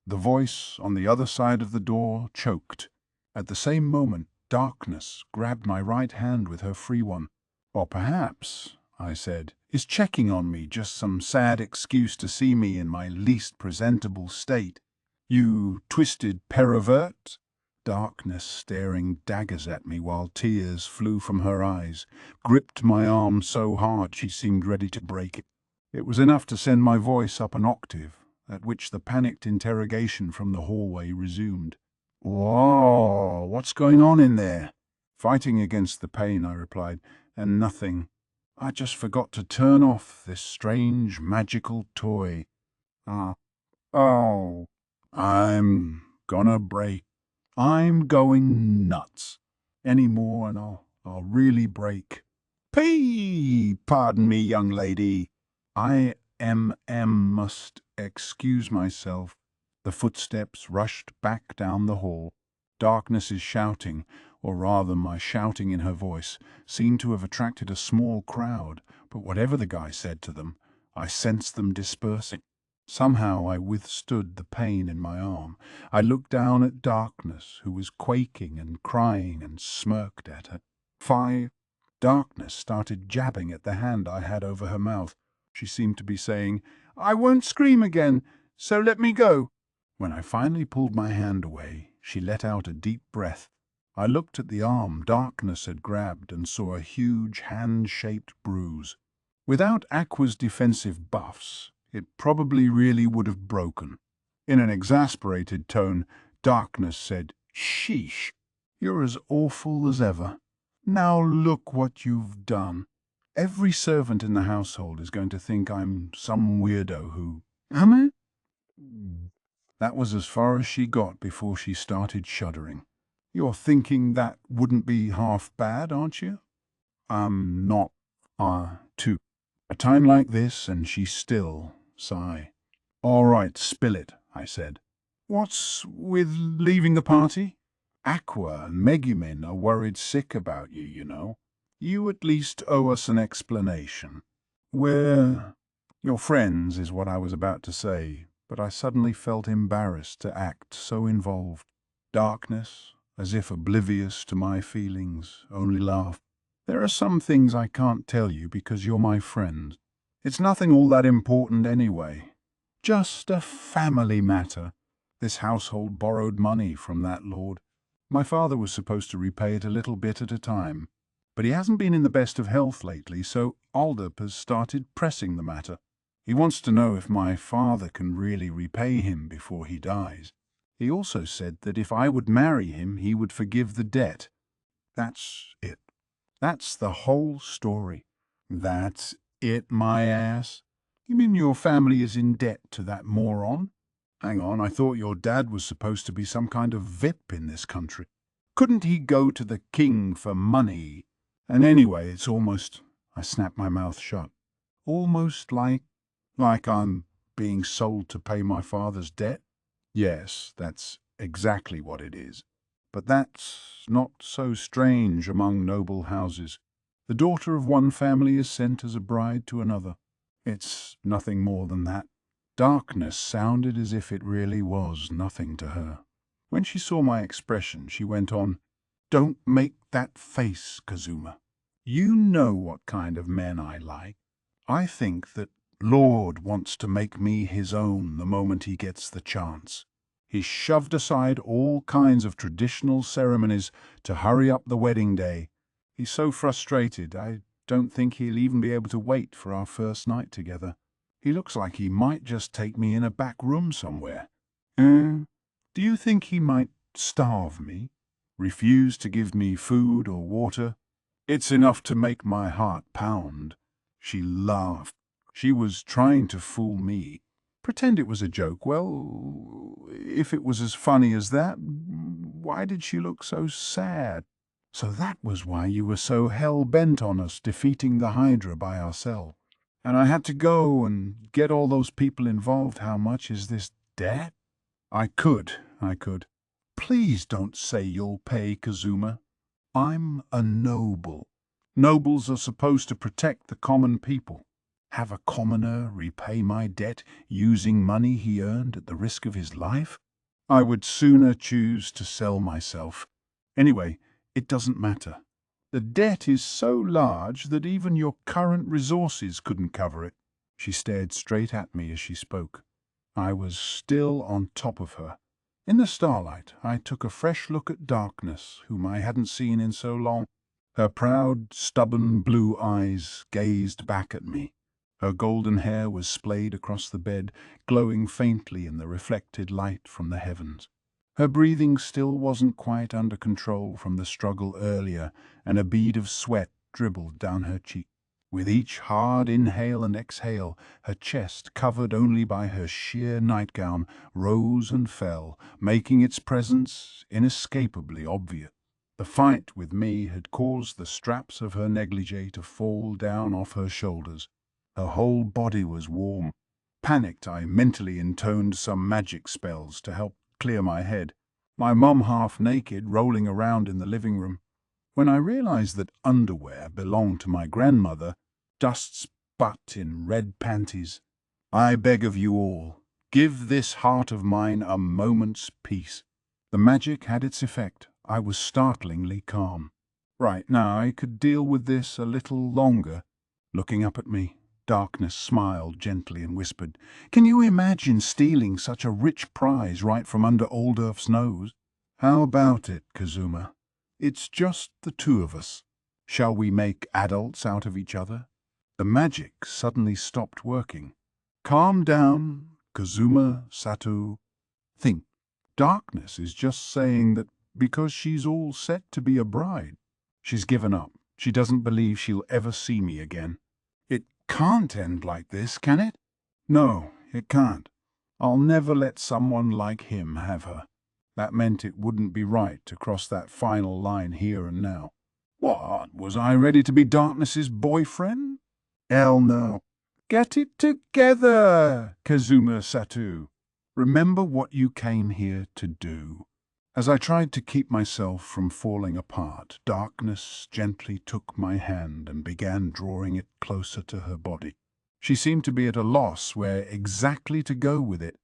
The voice on the other side of the door choked. At the same moment, Darkness grabbed my right hand with her free one. Or perhaps, I said, is checking on me just some sad excuse to see me in my least presentable state. You twisted pervert? Darkness, staring daggers at me while tears flew from her eyes, gripped my arm so hard she seemed ready to break it. It was enough to send my voice up an octave, at which the panicked interrogation from the hallway resumed. Whoa, what's going on in there? Fighting against the pain, I replied, and nothing. I just forgot to turn off this strange magical toy. Oh, I'm gonna break. I'm going nuts. Any more and I'll really break. Pardon me, young lady. I must excuse myself. The footsteps rushed back down the hall. Darkness's shouting, or rather my shouting in her voice, seemed to have attracted a small crowd, but whatever the guy said to them, I sensed them dispersing. Somehow I withstood the pain in my arm. I looked down at Darkness, who was quaking and crying, and smirked at her. Darkness started jabbing at the hand I had over her mouth. She seemed to be saying, I won't scream again, so let me go. When I finally pulled my hand away, she let out a deep breath. I looked at the arm Darkness had grabbed and saw a huge hand-shaped bruise. Without Aqua's defensive buffs, it probably really would have broken. In an exasperated tone, Darkness said, Sheesh, you're as awful as ever. Now look what you've done. Every servant in the household is going to think I'm some weirdo who... Am I? That was as far as she got before she started shuddering. You're thinking that wouldn't be half bad, aren't you? I'm not, too. A time like this, and she's still, sigh. All right, spill it, I said. What's with leaving the party? Aqua and Megumin are worried sick about you, you know. You at least owe us an explanation. We're your friends is what I was about to say, but I suddenly felt embarrassed to act so involved. Darkness, as if oblivious to my feelings, only laughed. There are some things I can't tell you because you're my friend. It's nothing all that important anyway. Just a family matter. This household borrowed money from that lord. My father was supposed to repay it a little bit at a time, but he hasn't been in the best of health lately, so Aldep has started pressing the matter. He wants to know if my father can really repay him before he dies. He also said that if I would marry him, he would forgive the debt. That's it. That's the whole story. That's it, my ass. You mean your family is in debt to that moron? Hang on, I thought your dad was supposed to be some kind of VIP in this country. Couldn't he go to the king for money? And anyway, it's almost... I snapped my mouth shut. Almost like I'm being sold to pay my father's debt? Yes, that's exactly what it is. But that's not so strange among noble houses. The daughter of one family is sent as a bride to another. It's nothing more than that. Darkness sounded as if it really was nothing to her. When she saw my expression, she went on, "Don't make that face, Kazuma. You know what kind of men I like. I think that Lord wants to make me his own the moment he gets the chance. He shoved aside all kinds of traditional ceremonies to hurry up the wedding day. He's so frustrated, I don't think he'll even be able to wait for our first night together. He looks like he might just take me in a back room somewhere. Do you think he might starve me? Refuse to give me food or water? It's enough to make my heart pound." She laughed. She was trying to fool me. Pretend it was a joke. Well, if it was as funny as that, why did she look so sad? So that was why you were so hell-bent on us defeating the Hydra by ourselves. And I had to go and get all those people involved. How much is this debt? I could. Please don't say you'll pay, Kazuma. I'm a noble. Nobles are supposed to protect the common people. Have a commoner repay my debt using money he earned at the risk of his life? I would sooner choose to sell myself. Anyway, it doesn't matter. The debt is so large that even your current resources couldn't cover it. She stared straight at me as she spoke. I was still on top of her. In the starlight, I took a fresh look at Darkness, whom I hadn't seen in so long. Her proud, stubborn blue eyes gazed back at me. Her golden hair was splayed across the bed, glowing faintly in the reflected light from the heavens. Her breathing still wasn't quite under control from the struggle earlier, and a bead of sweat dribbled down her cheek. With each hard inhale and exhale, her chest, covered only by her sheer nightgown, rose and fell, making its presence inescapably obvious. The fight with me had caused the straps of her negligee to fall down off her shoulders. Her whole body was warm. Panicked, I mentally intoned some magic spells to help clear my head. My mum half naked, rolling around in the living room. When I realized that underwear belonged to my grandmother, Dust's butt in red panties, I beg of you all, give this heart of mine a moment's peace. The magic had its effect. I was startlingly calm. Right, now I could deal with this a little longer. Looking up at me, Darkness smiled gently and whispered, "Can you imagine stealing such a rich prize right from under Oldurf's nose? How about it, Kazuma? It's just the two of us. Shall we make adults out of each other?" The magic suddenly stopped working. Calm down, Kazuma Satou. Think. Darkness is just saying that because she's all set to be a bride, she's given up. She doesn't believe she'll ever see me again. It can't end like this, can it? No, it can't. I'll never let someone like him have her. That meant it wouldn't be right to cross that final line here and now. What, was I ready to be Darkness's boyfriend? Hell no. Get it together, Kazuma Satou. Remember what you came here to do. As I tried to keep myself from falling apart, Darkness gently took my hand and began drawing it closer to her body. She seemed to be at a loss where exactly to go with it.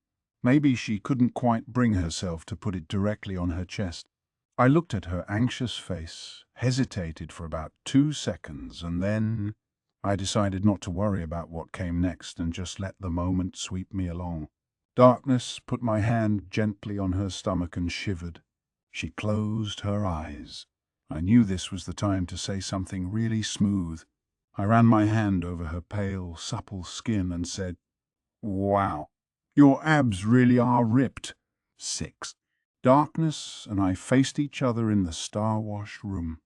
Maybe she couldn't quite bring herself to put it directly on her chest. I looked at her anxious face, hesitated for about 2 seconds, and then I decided not to worry about what came next and just let the moment sweep me along. Darkness put my hand gently on her stomach and shivered. She closed her eyes. I knew this was the time to say something really smooth. I ran my hand over her pale, supple skin and said, Wow, your abs really are ripped. 6. Darkness and I faced each other in the star-washed room.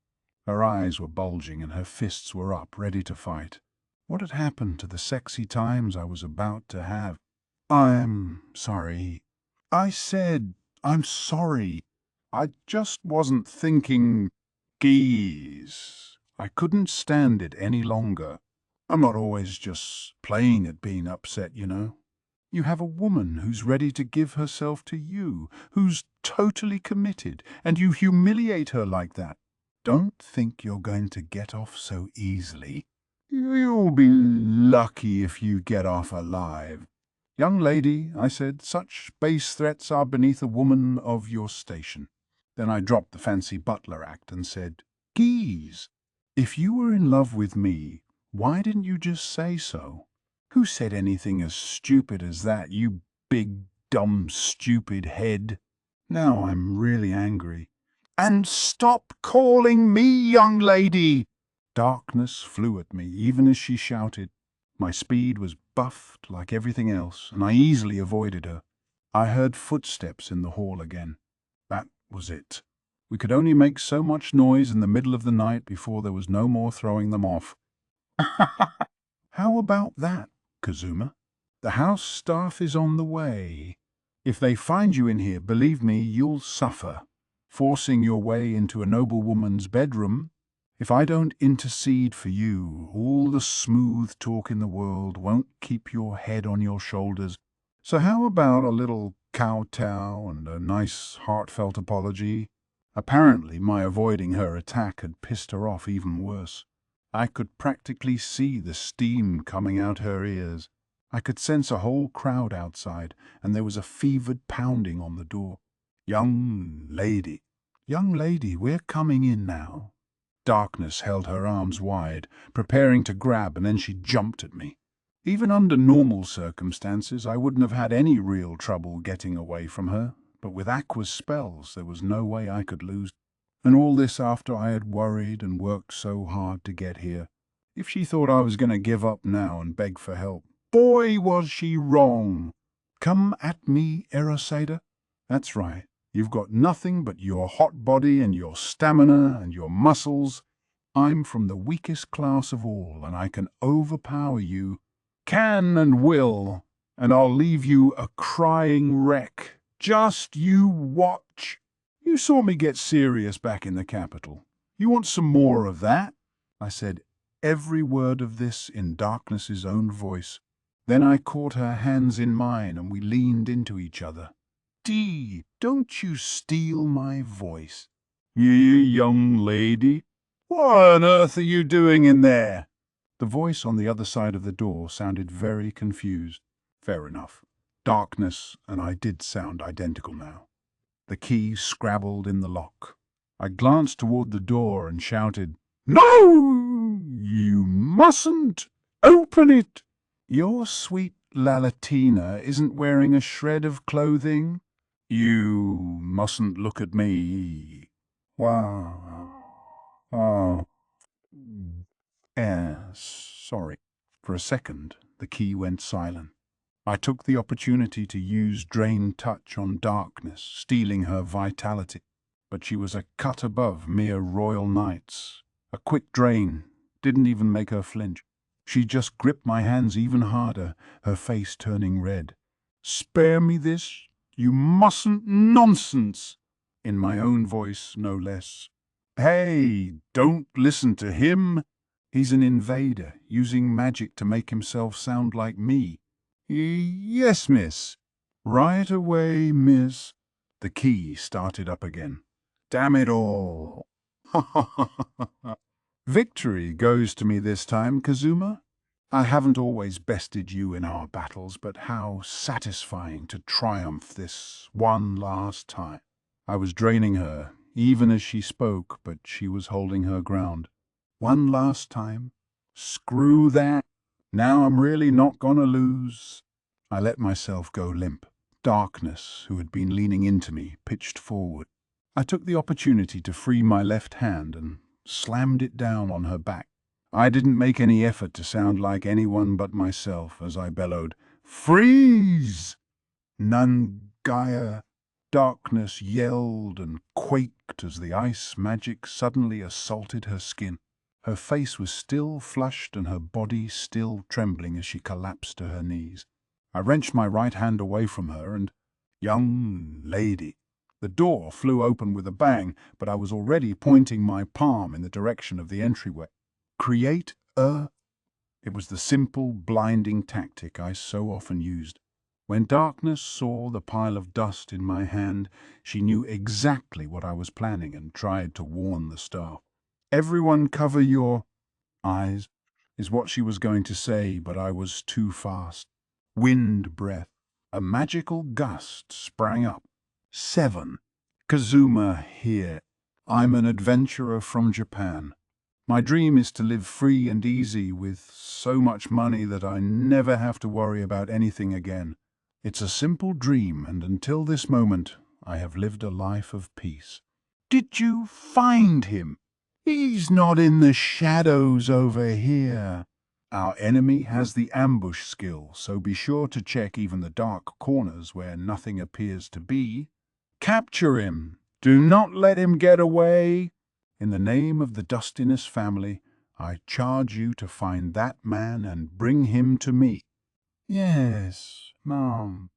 Her eyes were bulging and her fists were up, ready to fight. What had happened to the sexy times I was about to have? I'm sorry. I said, I'm sorry. I just wasn't thinking. Geez. I couldn't stand it any longer. I'm not always just playing at being upset, you know. You have a woman who's ready to give herself to you, who's totally committed, and you humiliate her like that. Don't think you're going to get off so easily. You'll be lucky if you get off alive. Young lady, I said, such base threats are beneath a woman of your station. Then I dropped the fancy butler act and said, Geez, if you were in love with me, why didn't you just say so? Who said anything as stupid as that, you big, dumb, stupid head? Now I'm really angry. And stop calling me young lady! Darkness flew at me, even as she shouted. My speed was buffed like everything else, and I easily avoided her. I heard footsteps in the hall again. That was it. We could only make so much noise in the middle of the night before there was no more throwing them off. How about that, Kazuma? The house staff is on the way. If they find you in here, believe me, you'll suffer. Forcing your way into a noblewoman's bedroom. If I don't intercede for you, all the smooth talk in the world won't keep your head on your shoulders. So how about a little kowtow and a nice heartfelt apology? Apparently my avoiding her attack had pissed her off even worse. I could practically see the steam coming out her ears. I could sense a whole crowd outside, and there was a fevered pounding on the door. Young lady, we're coming in now. Darkness held her arms wide, preparing to grab, and then she jumped at me. Even under normal circumstances, I wouldn't have had any real trouble getting away from her, but with Aqua's spells, there was no way I could lose. And all this after I had worried and worked so hard to get here. If she thought I was going to give up now and beg for help, boy, was she wrong. Come at me, Eris. That's right. You've got nothing but your hot body and your stamina and your muscles. I'm from the weakest class of all, and I can overpower you. Can and will, and I'll leave you a crying wreck. Just you watch. You saw me get serious back in the capital. You want some more of that? I said every word of this in Darkness's own voice. Then I caught her hands in mine and we leaned into each other. Dee, don't you steal my voice. You young lady, what on earth are you doing in there? The voice on the other side of the door sounded very confused. Fair enough. Darkness and I did sound identical now. The key scrabbled in the lock. I glanced toward the door and shouted, No! You mustn't! Open it! Your sweet Lalatina isn't wearing a shred of clothing. You mustn't look at me. Wow. Oh. Sorry. For a second, the key went silent. I took the opportunity to use Drain Touch on Darkness, stealing her vitality. But she was a cut above mere royal knights. A quick drain didn't even make her flinch. She just gripped my hands even harder, her face turning red. Spare me this, you mustn't nonsense! In my own voice, no less. Hey, don't listen to him. He's an invader, using magic to make himself sound like me. Yes, miss. Right away, miss. The key started up again. Damn it all. Victory goes to me this time, Kazuma. I haven't always bested you in our battles, but how satisfying to triumph this one last time. I was draining her, even as she spoke, but she was holding her ground. One last time? Screw that. Now I'm really not gonna lose. I let myself go limp. Darkness, who had been leaning into me, pitched forward. I took the opportunity to free my left hand and slammed it down on her back. I didn't make any effort to sound like anyone but myself as I bellowed, Freeze! Nungaya. Darkness yelled and quaked as the ice magic suddenly assaulted her skin. Her face was still flushed and her body still trembling as she collapsed to her knees. I wrenched my right hand away from her and, young lady. The door flew open with a bang, but I was already pointing my palm in the direction of the entryway. Create a... It was the simple, blinding tactic I so often used. When Darkness saw the pile of dust in my hand, she knew exactly what I was planning and tried to warn the staff. Everyone cover your eyes, is what she was going to say, but I was too fast. Wind breath. A magical gust sprang up. 7. Kazuma here. I'm an adventurer from Japan. My dream is to live free and easy with so much money that I never have to worry about anything again. It's a simple dream, and until this moment, I have lived a life of peace. Did you find him? He's not in the shadows over here. Our enemy has the ambush skill, so be sure to check even the dark corners where nothing appears to be. Capture him. Do not let him get away. In the name of the Dustiness family, I charge you to find that man and bring him to me. Yes, Mom.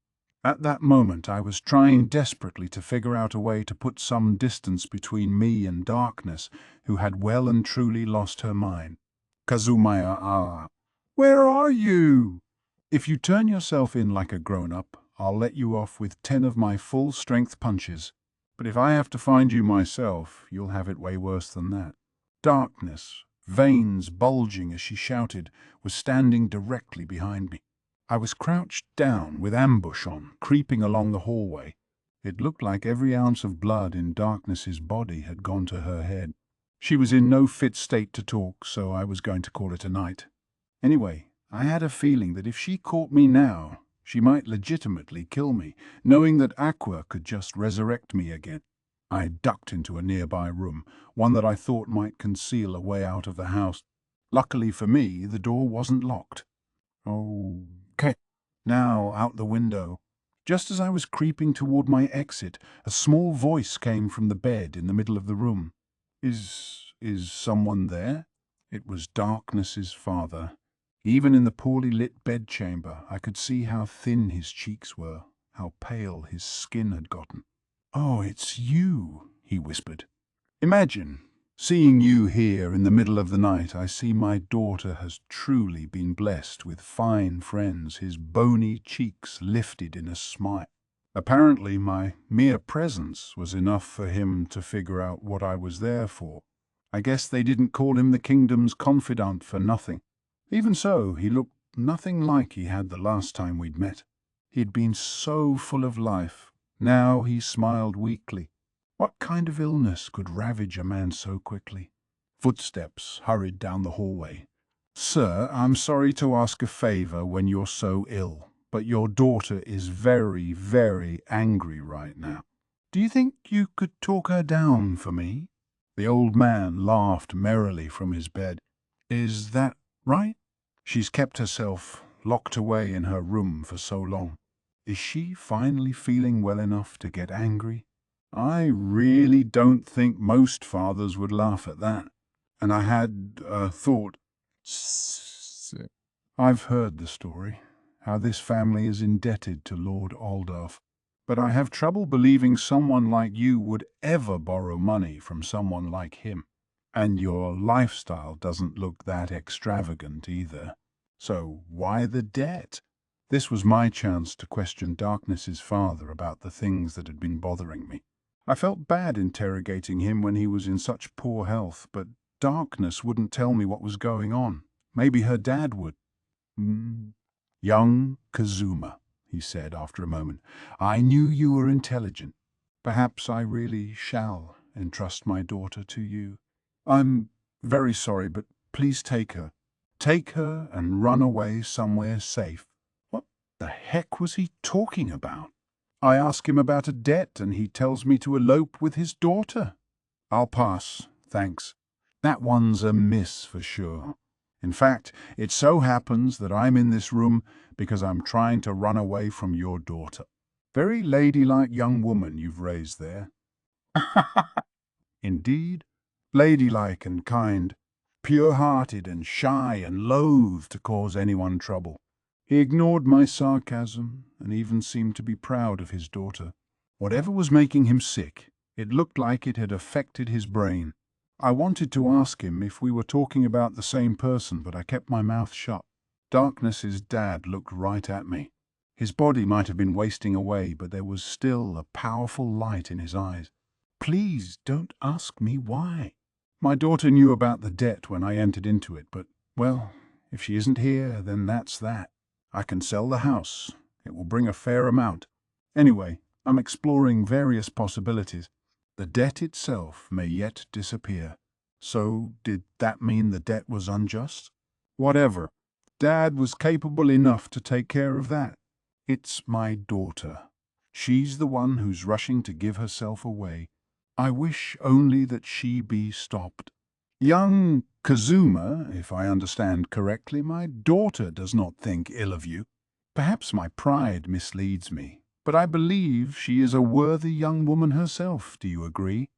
At that moment, I was trying desperately to figure out a way to put some distance between me and Darkness, who had well and truly lost her mind. Kazuma, where are you? If you turn yourself in like a grown-up, I'll let you off with 10 of my full-strength punches. But if I have to find you myself, you'll have it way worse than that. Darkness, veins bulging as she shouted, was standing directly behind me. I was crouched down with ambush on, creeping along the hallway. It looked like every ounce of blood in Darkness's body had gone to her head. She was in no fit state to talk, so I was going to call it a night. Anyway, I had a feeling that if she caught me now, she might legitimately kill me, knowing that Aqua could just resurrect me again. I ducked into a nearby room, one that I thought might conceal a way out of the house. Luckily for me, the door wasn't locked. Okay, now out the window. Just as I was creeping toward my exit, a small voice came from the bed in the middle of the room. Is someone there? It was Darkness's father. Even in the poorly lit bedchamber, I could see how thin his cheeks were, how pale his skin had gotten. Oh, it's you, he whispered. Imagine, seeing you here in the middle of the night. I see my daughter has truly been blessed with fine friends, his bony cheeks lifted in a smile. Apparently my mere presence was enough for him to figure out what I was there for. I guess they didn't call him the kingdom's confidant for nothing. Even so, he looked nothing like he had the last time we'd met. He'd been so full of life. Now he smiled weakly. What kind of illness could ravage a man so quickly? Footsteps hurried down the hallway. Sir, I'm sorry to ask a favor when you're so ill, but your daughter is very, very angry right now. Do you think you could talk her down for me? The old man laughed merrily from his bed. Is that right? She's kept herself locked away in her room for so long. Is she finally feeling well enough to get angry? I really don't think most fathers would laugh at that. And I had thought... I've heard the story, how this family is indebted to Lord Aldorf. But I have trouble believing someone like you would ever borrow money from someone like him. And your lifestyle doesn't look that extravagant either. So why the debt? This was my chance to question Darkness's father about the things that had been bothering me. I felt bad interrogating him when he was in such poor health, but Darkness wouldn't tell me what was going on. Maybe her dad would. Young Kazuma, he said after a moment, I knew you were intelligent. Perhaps I really shall entrust my daughter to you. I'm very sorry, but please take her. Take her and run away somewhere safe. What the heck was he talking about? I ask him about a debt and he tells me to elope with his daughter. I'll pass, thanks. That one's a miss for sure. In fact, it so happens that I'm in this room because I'm trying to run away from your daughter. Very ladylike young woman you've raised there." "Indeed, ladylike and kind, pure-hearted and shy and loath to cause anyone trouble." He ignored my sarcasm and even seemed to be proud of his daughter. Whatever was making him sick, it looked like it had affected his brain. I wanted to ask him if we were talking about the same person, but I kept my mouth shut. Darkness's dad looked right at me. His body might have been wasting away, but there was still a powerful light in his eyes. "Please don't ask me why. My daughter knew about the debt when I entered into it, but, well, if she isn't here, then that's that. I can sell the house. It will bring a fair amount. Anyway, I'm exploring various possibilities. The debt itself may yet disappear." So, did that mean the debt was unjust? Whatever. Dad was capable enough to take care of that. It's my daughter. She's the one who's rushing to give herself away. I wish only that she be stopped. "Young Kazuma, if I understand correctly, my daughter does not think ill of you. Perhaps my pride misleads me, but I believe she is a worthy young woman herself. Do you agree?"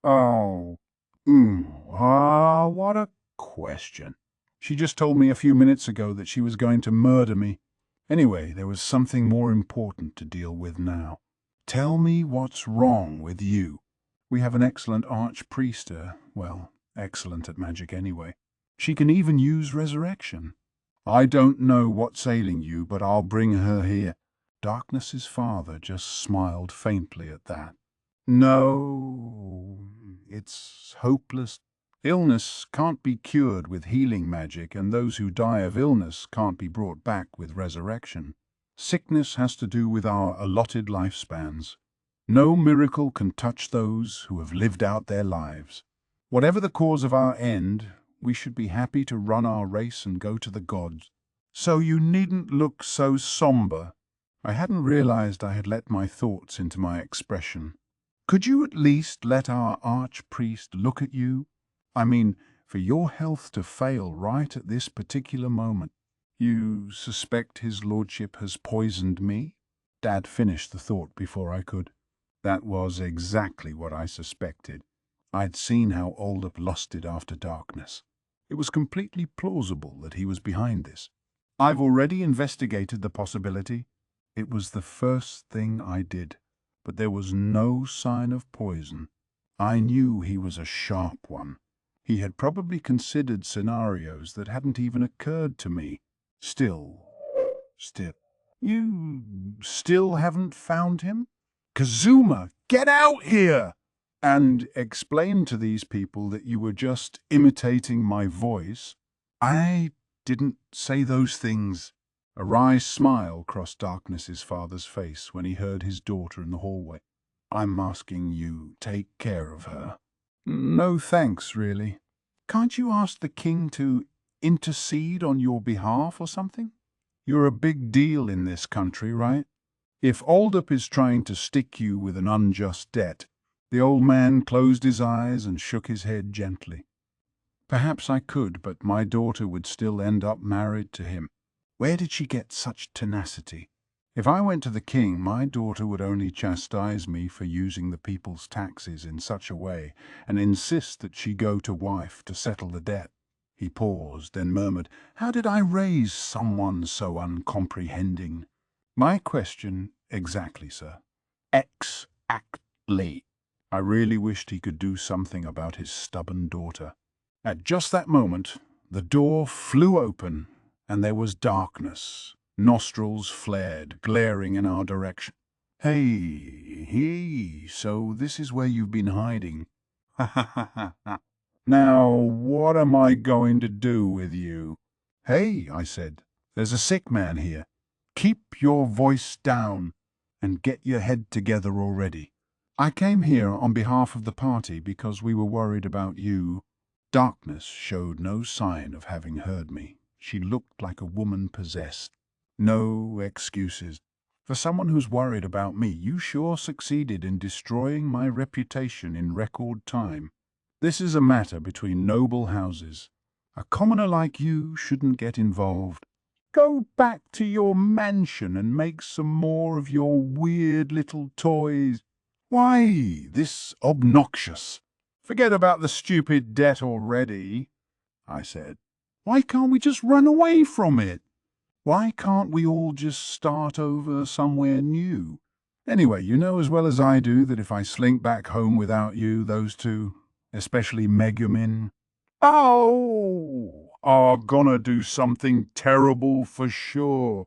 "Oh, what a question. She just told me a few minutes ago that she was going to murder me. Anyway, there was something more important to deal with now. Tell me what's wrong with you. We have an excellent archpriester, well, excellent at magic anyway. She can even use resurrection. I don't know what's ailing you, but I'll bring her here." Darkness's father just smiled faintly at that. "No, it's hopeless. Illness can't be cured with healing magic, and those who die of illness can't be brought back with resurrection. Sickness has to do with our allotted lifespans. No miracle can touch those who have lived out their lives. Whatever the cause of our end, we should be happy to run our race and go to the gods. So you needn't look so somber." I hadn't realized I had let my thoughts into my expression. "Could you at least let our archpriest look at you? I mean, for your health to fail right at this particular moment." "You suspect his lordship has poisoned me?" Dad finished the thought before I could. That was exactly what I suspected. I'd seen how Aldop lusted after darkness. It was completely plausible that he was behind this. "I've already investigated the possibility. It was the first thing I did, but there was no sign of poison. I knew he was a sharp one. He had probably considered scenarios that hadn't even occurred to me. Still. You still haven't found him? Kazuma, get out here! And explain to these people that you were just imitating my voice." "I didn't say those things." A wry smile crossed Darkness's father's face when he heard his daughter in the hallway. "I'm asking you, take care of her." "No thanks, really. Can't you ask the king to intercede on your behalf or something? You're a big deal in this country, right? If Aldop is trying to stick you with an unjust debt..." The old man closed his eyes and shook his head gently. "Perhaps I could, but my daughter would still end up married to him. Where did she get such tenacity? If I went to the king, my daughter would only chastise me for using the people's taxes in such a way, and insist that she go to wife to settle the debt." He paused, then murmured, "How did I raise someone so uncomprehending?" "My question exactly, sir." "Exactly." I really wished he could do something about his stubborn daughter. At just that moment, the door flew open, and there was darkness. Nostrils flared, glaring in our direction. Hey, so this is where you've been hiding. Ha ha ha ha ha. Now, what am I going to do with you?" "Hey," I said, "there's a sick man here. Keep your voice down and get your head together already. I came here on behalf of the party because we were worried about you." Darkness showed no sign of having heard me. She looked like a woman possessed. "No excuses. For someone who's worried about me, you sure succeeded in destroying my reputation in record time. This is a matter between noble houses. A commoner like you shouldn't get involved. Go back to your mansion and make some more of your weird little toys. Why, this obnoxious. Forget about the stupid debt already, I said. Why can't we just run away from it? Why can't we all just start over somewhere new? Anyway, you know as well as I do that if I slink back home without you, those two, especially Megumin, are gonna do something terrible for sure.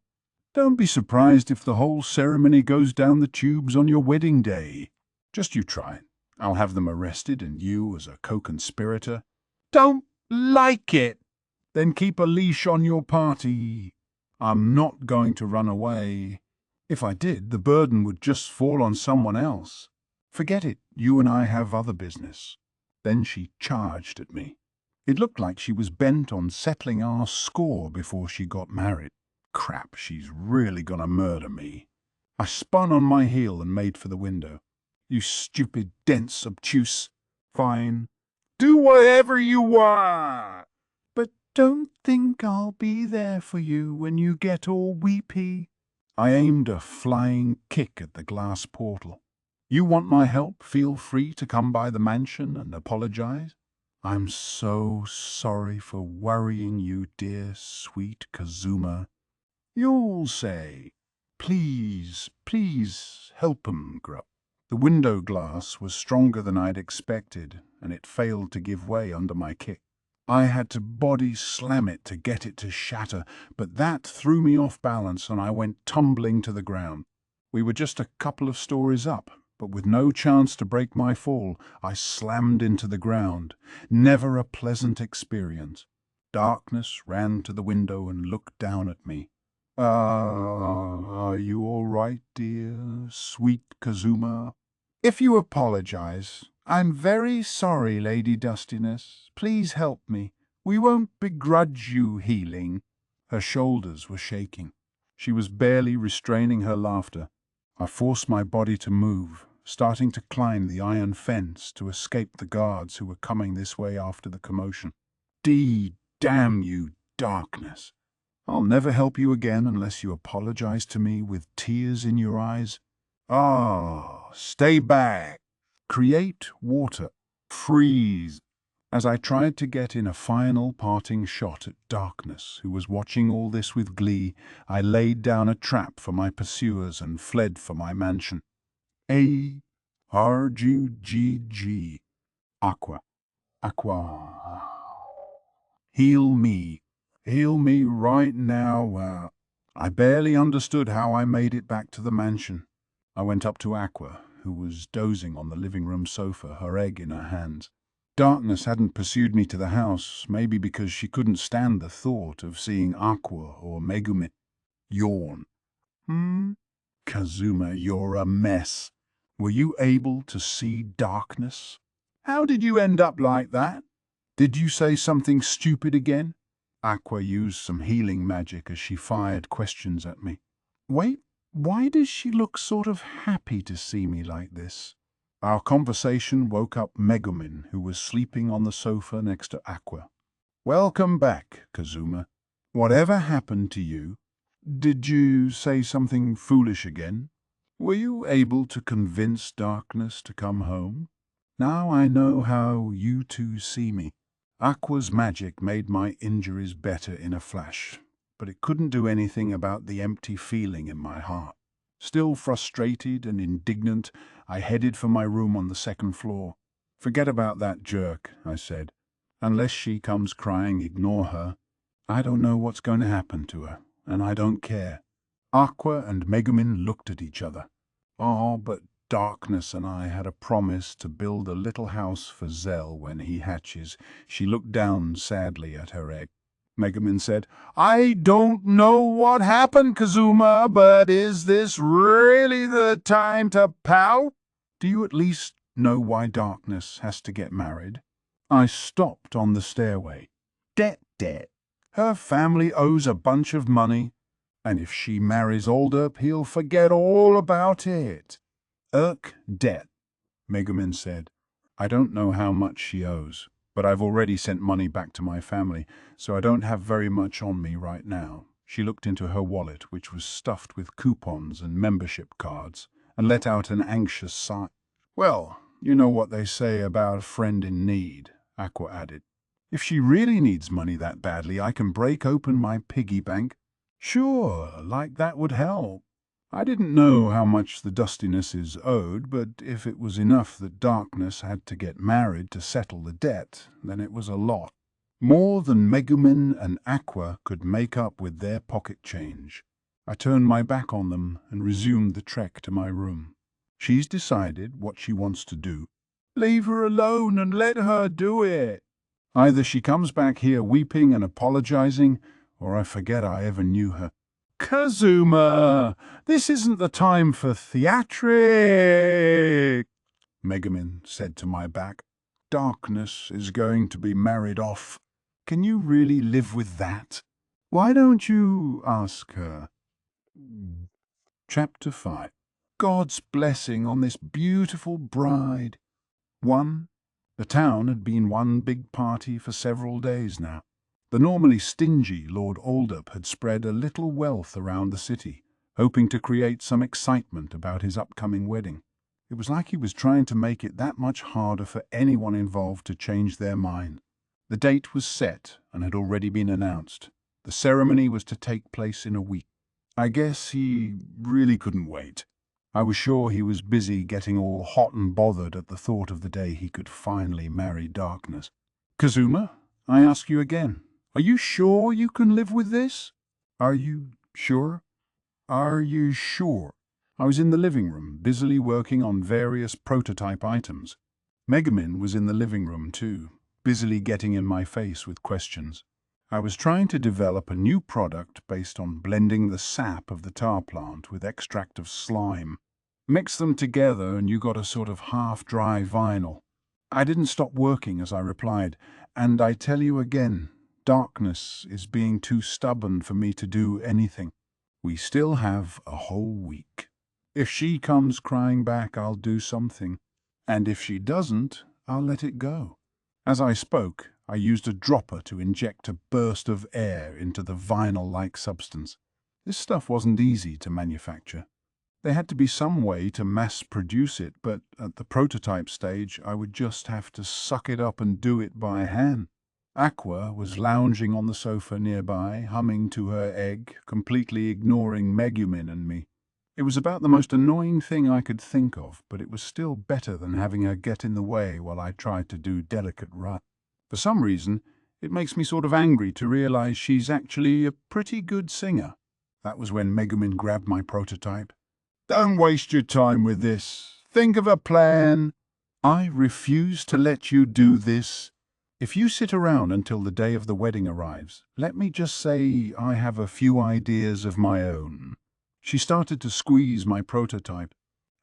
Don't be surprised if the whole ceremony goes down the tubes on your wedding day. Just you try it. I'll have them arrested and you as a co-conspirator. Don't like it? Then keep a leash on your party. I'm not going to run away. If I did, the burden would just fall on someone else. Forget it, you and I have other business. Then she charged at me. It looked like she was bent on settling our score before she got married. Crap, she's really gonna murder me. I spun on my heel and made for the window. You stupid, dense, obtuse. Fine. Do whatever you want. But don't think I'll be there for you when you get all weepy. I aimed a flying kick at the glass portal. You want my help? Feel free to come by the mansion and apologize. I'm so sorry for worrying you, dear, sweet Kazuma. You'll say, please, please help 'em grow. The window glass was stronger than I'd expected, and it failed to give way under my kick. I had to body slam it to get it to shatter, but that threw me off balance and I went tumbling to the ground. We were just a couple of stories up, but with no chance to break my fall, I slammed into the ground. Never a pleasant experience. Darkness ran to the window and looked down at me. Are you all right, dear, sweet Kazuma? If you apologize, I'm very sorry, Lady Dustiness. Please help me. We won't begrudge you healing. Her shoulders were shaking. She was barely restraining her laughter. I forced my body to move, starting to climb the iron fence to escape the guards who were coming this way after the commotion. Damn you, darkness. I'll never help you again unless you apologize to me with tears in your eyes. Stay back. Create water. Freeze. As I tried to get in a final parting shot at Darkness, who was watching all this with glee, I laid down a trap for my pursuers and fled for my mansion. A-R-G-G-G. Aqua. Aqua. Heal me. Heal me right now. I barely understood how I made it back to the mansion. I went up to Aqua, who was dozing on the living room sofa, her egg in her hands. Darkness hadn't pursued me to the house, maybe because she couldn't stand the thought of seeing Aqua or Megumin. Yawn. Kazuma, you're a mess. Were you able to see Darkness? How did you end up like that? Did you say something stupid again? Aqua used some healing magic as she fired questions at me. Wait, why does she look sort of happy to see me like this? Our conversation woke up Megumin, who was sleeping on the sofa next to Aqua. Welcome back, Kazuma. Whatever happened to you? Did you say something foolish again? Were you able to convince Darkness to come home? Now I know how you two see me. Aqua's magic made my injuries better in a flash, but it couldn't do anything about the empty feeling in my heart. Still frustrated and indignant, I headed for my room on the second floor. Forget about that jerk, I said. Unless she comes crying, ignore her. I don't know what's going to happen to her, and I don't care. Aqua and Megumin looked at each other. But Darkness and I had a promise to build a little house for Zell when he hatches. She looked down sadly at her egg. Megumin said, I don't know what happened, Kazuma, but is this really the time to pout? Do you at least know why Darkness has to get married? I stopped on the stairway. Debt. Her family owes a bunch of money, and if she marries Aldup, he'll forget all about it. Debt, Megumin said. I don't know how much she owes. but I've already sent money back to my family, so I don't have very much on me right now." She looked into her wallet, which was stuffed with coupons and membership cards, and let out an anxious sigh. "Well, you know what they say about a friend in need," Aqua added. "If she really needs money that badly, I can break open my piggy bank." "Sure, like that would help." I didn't know how much the dustiness is owed, but if it was enough that Darkness had to get married to settle the debt, then it was a lot. More than Megumin and Aqua could make up with their pocket change. I turned my back on them and resumed the trek to my room. She's decided what she wants to do. Leave her alone and let her do it. Either she comes back here weeping and apologizing, or I forget I ever knew her. "Kazuma, this isn't the time for theatric," Megumin said to my back. "Darkness is going to be married off. Can you really live with that? Why don't you ask her?" Chapter 5. God's blessing on this beautiful bride. 1. The town had been one big party for several days now. The normally stingy Lord Aldup had spread a little wealth around the city, hoping to create some excitement about his upcoming wedding. It was like he was trying to make it that much harder for anyone involved to change their mind. The date was set and had already been announced. The ceremony was to take place in a week. I guess he really couldn't wait. I was sure he was busy getting all hot and bothered at the thought of the day he could finally marry Darkness. "Kazuma, I ask you again, are you sure you can live with this?" "Are you sure? Are you sure?" I was in the living room, busily working on various prototype items. Megumin was in the living room too, busily getting in my face with questions. I was trying to develop a new product based on blending the sap of the tar plant with extract of slime. Mix them together and you got a sort of half-dry vinyl. I didn't stop working as I replied, "And I tell you again, Darkness is being too stubborn for me to do anything. We still have a whole week. If she comes crying back, I'll do something. And if she doesn't, I'll let it go." As I spoke, I used a dropper to inject a burst of air into the vinyl-like substance. This stuff wasn't easy to manufacture. There had to be some way to mass-produce it, but at the prototype stage I would just have to suck it up and do it by hand. Aqua was lounging on the sofa nearby, humming to her egg, completely ignoring Megumin and me. It was about the most annoying thing I could think of, but it was still better than having her get in the way while I tried to do delicate rut. For some reason, it makes me sort of angry to realize she's actually a pretty good singer. That was when Megumin grabbed my prototype. "Don't waste your time with this. Think of a plan." "I refuse to let you do this. If you sit around until the day of the wedding arrives, let me just say I have a few ideas of my own." She started to squeeze my prototype.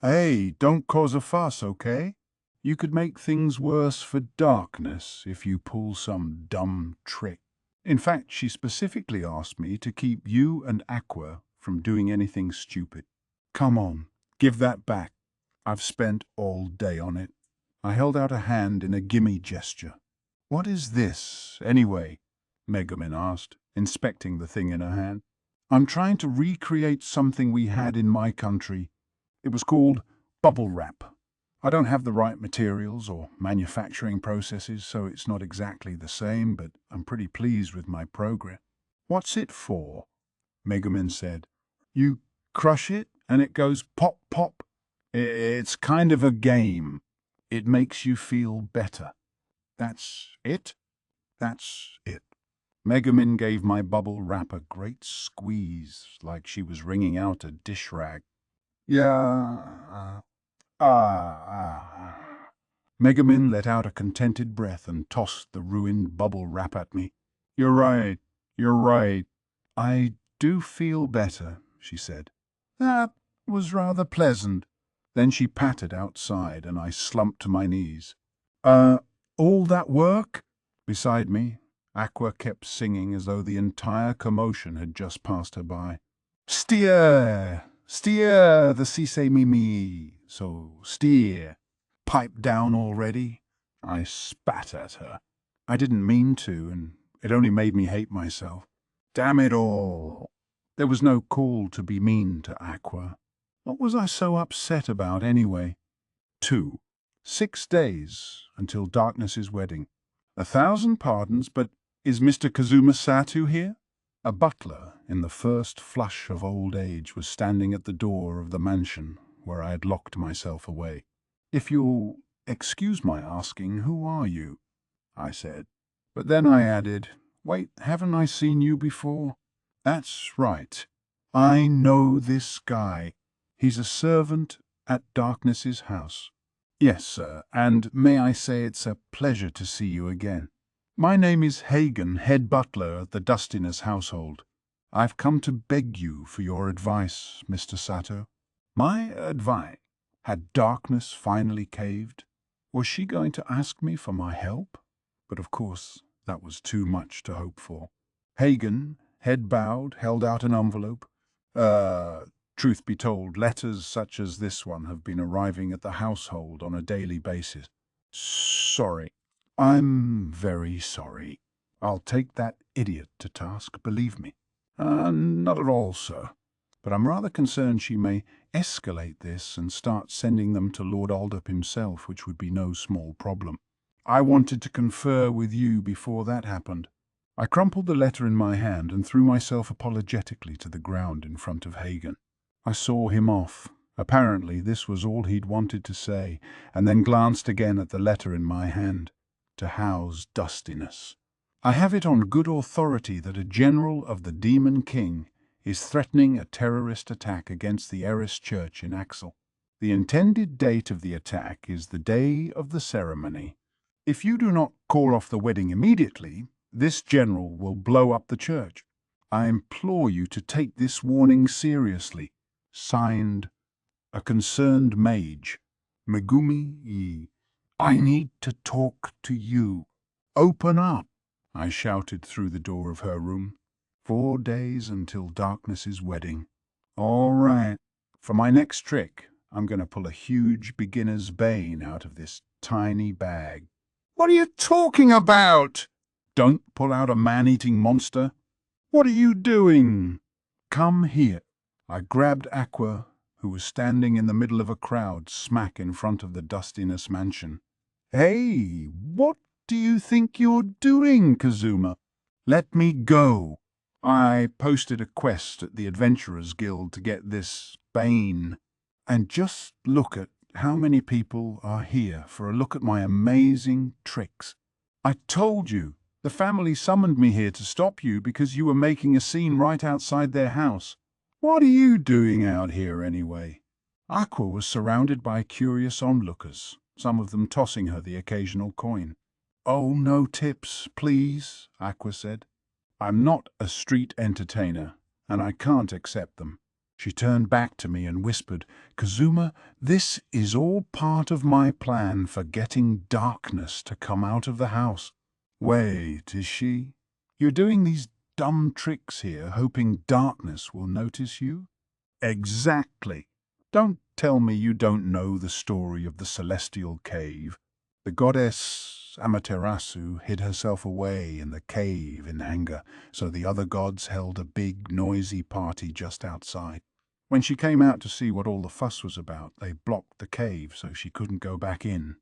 "Hey, don't cause a fuss, okay? You could make things worse for Darkness if you pull some dumb trick." In fact, she specifically asked me to keep you and Aqua from doing anything stupid. "Come on, give that back. I've spent all day on it." I held out a hand in a gimme gesture. "What is this, anyway?" Megumin asked, inspecting the thing in her hand. "I'm trying to recreate something we had in my country. It was called bubble wrap. I don't have the right materials or manufacturing processes, so it's not exactly the same, but I'm pretty pleased with my progress." "What's it for?" Megumin said. "You crush it and it goes pop, pop. It's kind of a game. It makes you feel better." "That's it?" "That's it." Megumin gave my bubble wrap a great squeeze, like she was wringing out a dish rag. "Yeah, Megumin let out a contented breath and tossed the ruined bubble wrap at me. You're right. "I do feel better," she said. "That was rather pleasant." Then she pattered outside and I slumped to my knees. All that work?" Beside me, Aqua kept singing as though the entire commotion had just passed her by. "Steer! Steer the Sisei Mimi! So steer! Pipe down already?" I spat at her. I didn't mean to, and it only made me hate myself. Damn it all. There was no call to be mean to Aqua. What was I so upset about anyway? 2. 6 days until Darkness's wedding. 1,000 pardons, but is Mr. Kazuma Satou here? A butler, in the first flush of old age, was standing at the door of the mansion where I had locked myself away. If you'll excuse my asking, who are you? I said. But then I added, wait, haven't I seen you before? That's right. I know this guy. He's a servant at Darkness's house. Yes, sir, and may I say it's a pleasure to see you again. My name is Hagen, head butler at the Dustiness household. I've come to beg you for your advice, Mr. Satou. My advice? Had Darkness finally caved? Was she going to ask me for my help? But of course, that was too much to hope for. Hagen, head bowed, held out an envelope. Truth be told, letters such as this one have been arriving at the household on a daily basis. Sorry. I'm very sorry. I'll take that idiot to task, believe me. Not at all, sir. But I'm rather concerned she may escalate this and start sending them to Lord Aldup himself, which would be no small problem. I wanted to confer with you before that happened. I crumpled the letter in my hand and threw myself apologetically to the ground in front of Hagen. I saw him off. Apparently this was all he'd wanted to say, and then glanced again at the letter in my hand. To house Dustiness. I have it on good authority that a general of the Demon King is threatening a terrorist attack against the Eris church in Axel. The intended date of the attack is the day of the ceremony. If you do not call off the wedding immediately, this general will blow up the church. I implore you to take this warning seriously. Signed, a concerned mage, Megumin. I need to talk to you. Open up, I shouted through the door of her room. 4 days until Darkness's wedding. All right. For my next trick, I'm going to pull a huge beginner's bane out of this tiny bag. What are you talking about? Don't pull out a man-eating monster. What are you doing? Come here. I grabbed Aqua, who was standing in the middle of a crowd smack in front of the Dustiness mansion. Hey, what do you think you're doing, Kazuma? Let me go. I posted a quest at the Adventurers Guild to get this bane. And just look at how many people are here for a look at my amazing tricks. I told you, the family summoned me here to stop you because you were making a scene right outside their house. What are you doing out here anyway? Aqua was surrounded by curious onlookers, some of them tossing her the occasional coin. Oh, no tips, please, Aqua said. I'm not a street entertainer, and I can't accept them. She turned back to me and whispered, Kazuma, this is all part of my plan for getting Darkness to come out of the house. Wait, is she? You're doing these dumb tricks here, hoping Darkness will notice you? Exactly. Don't tell me you don't know the story of the Celestial Cave. The goddess Amaterasu hid herself away in the cave in anger, so the other gods held a big, noisy party just outside. When she came out to see what all the fuss was about, they blocked the cave so she couldn't go back in.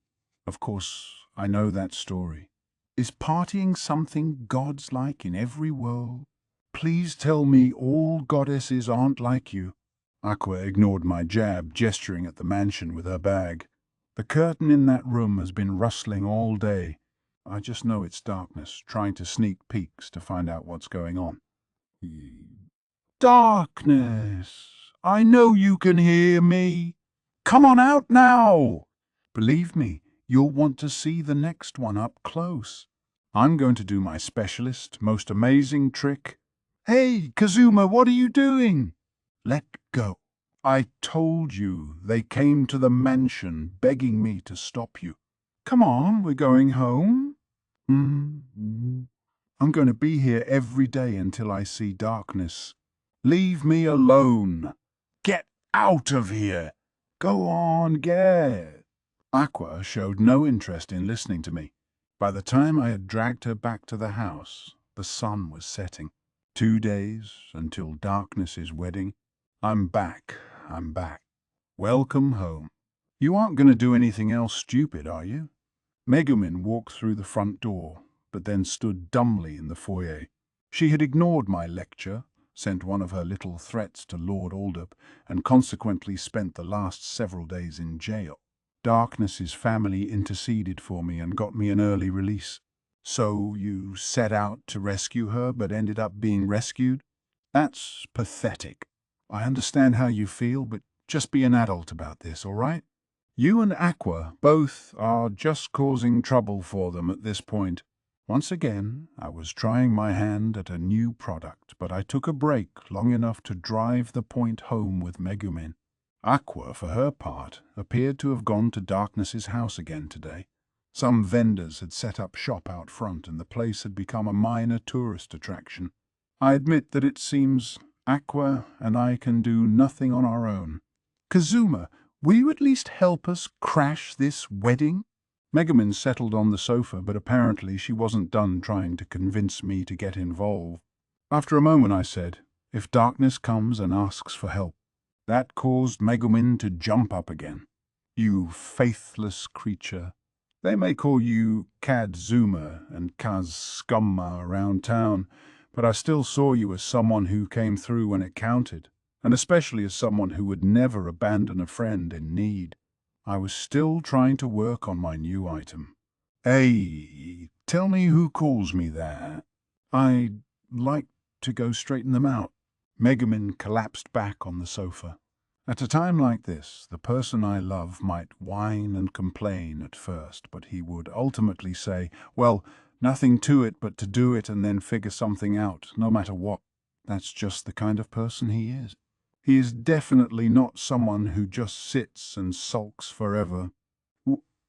Of course, I know that story. Is partying something gods like in every world? Please tell me all goddesses aren't like you. Aqua ignored my jab, gesturing at the mansion with her bag. The curtain in that room has been rustling all day. I just know it's Darkness, trying to sneak peeks to find out what's going on. Darkness! I know you can hear me. Come on out now! Believe me, you'll want to see the next one up close. I'm going to do my specialist, most amazing trick. Hey, Kazuma, what are you doing? Let go. I told you they came to the mansion begging me to stop you. Come on, we're going home. I'm going to be here every day until I see Darkness. Leave me alone. Get out of here. Go on, get. Aqua showed no interest in listening to me. By the time I had dragged her back to the house, the sun was setting. 2 days until Darkness's wedding. I'm back. Welcome home. You aren't going to do anything else stupid, are you? Megumin walked through the front door, but then stood dumbly in the foyer. She had ignored my lecture, sent one of her little threats to Lord Aldup, and consequently spent the last several days in jail. Darkness's family interceded for me and got me an early release. So you set out to rescue her but ended up being rescued? That's pathetic. I understand how you feel, but just be an adult about this, all right? You and Aqua both are just causing trouble for them at this point. Once again, I was trying my hand at a new product, but I took a break long enough to drive the point home with Megumin. Aqua, for her part, appeared to have gone to Darkness's house again today. Some vendors had set up shop out front and the place had become a minor tourist attraction. I admit that it seems Aqua and I can do nothing on our own. Kazuma, will you at least help us crash this wedding? Megumin settled on the sofa, but apparently she wasn't done trying to convince me to get involved. After a moment I said, if Darkness comes and asks for help. That caused Megumin to jump up again. You faithless creature. They may call you Kazuma and Kazskumma around town, but I still saw you as someone who came through when it counted, and especially as someone who would never abandon a friend in need. I was still trying to work on my new item. Hey, tell me who calls me that. I'd like to go straighten them out. Megumin collapsed back on the sofa. At a time like this, the person I love might whine and complain at first, but he would ultimately say, well, nothing to it but to do it and then figure something out, no matter what. That's just the kind of person he is. He is definitely not someone who just sits and sulks forever.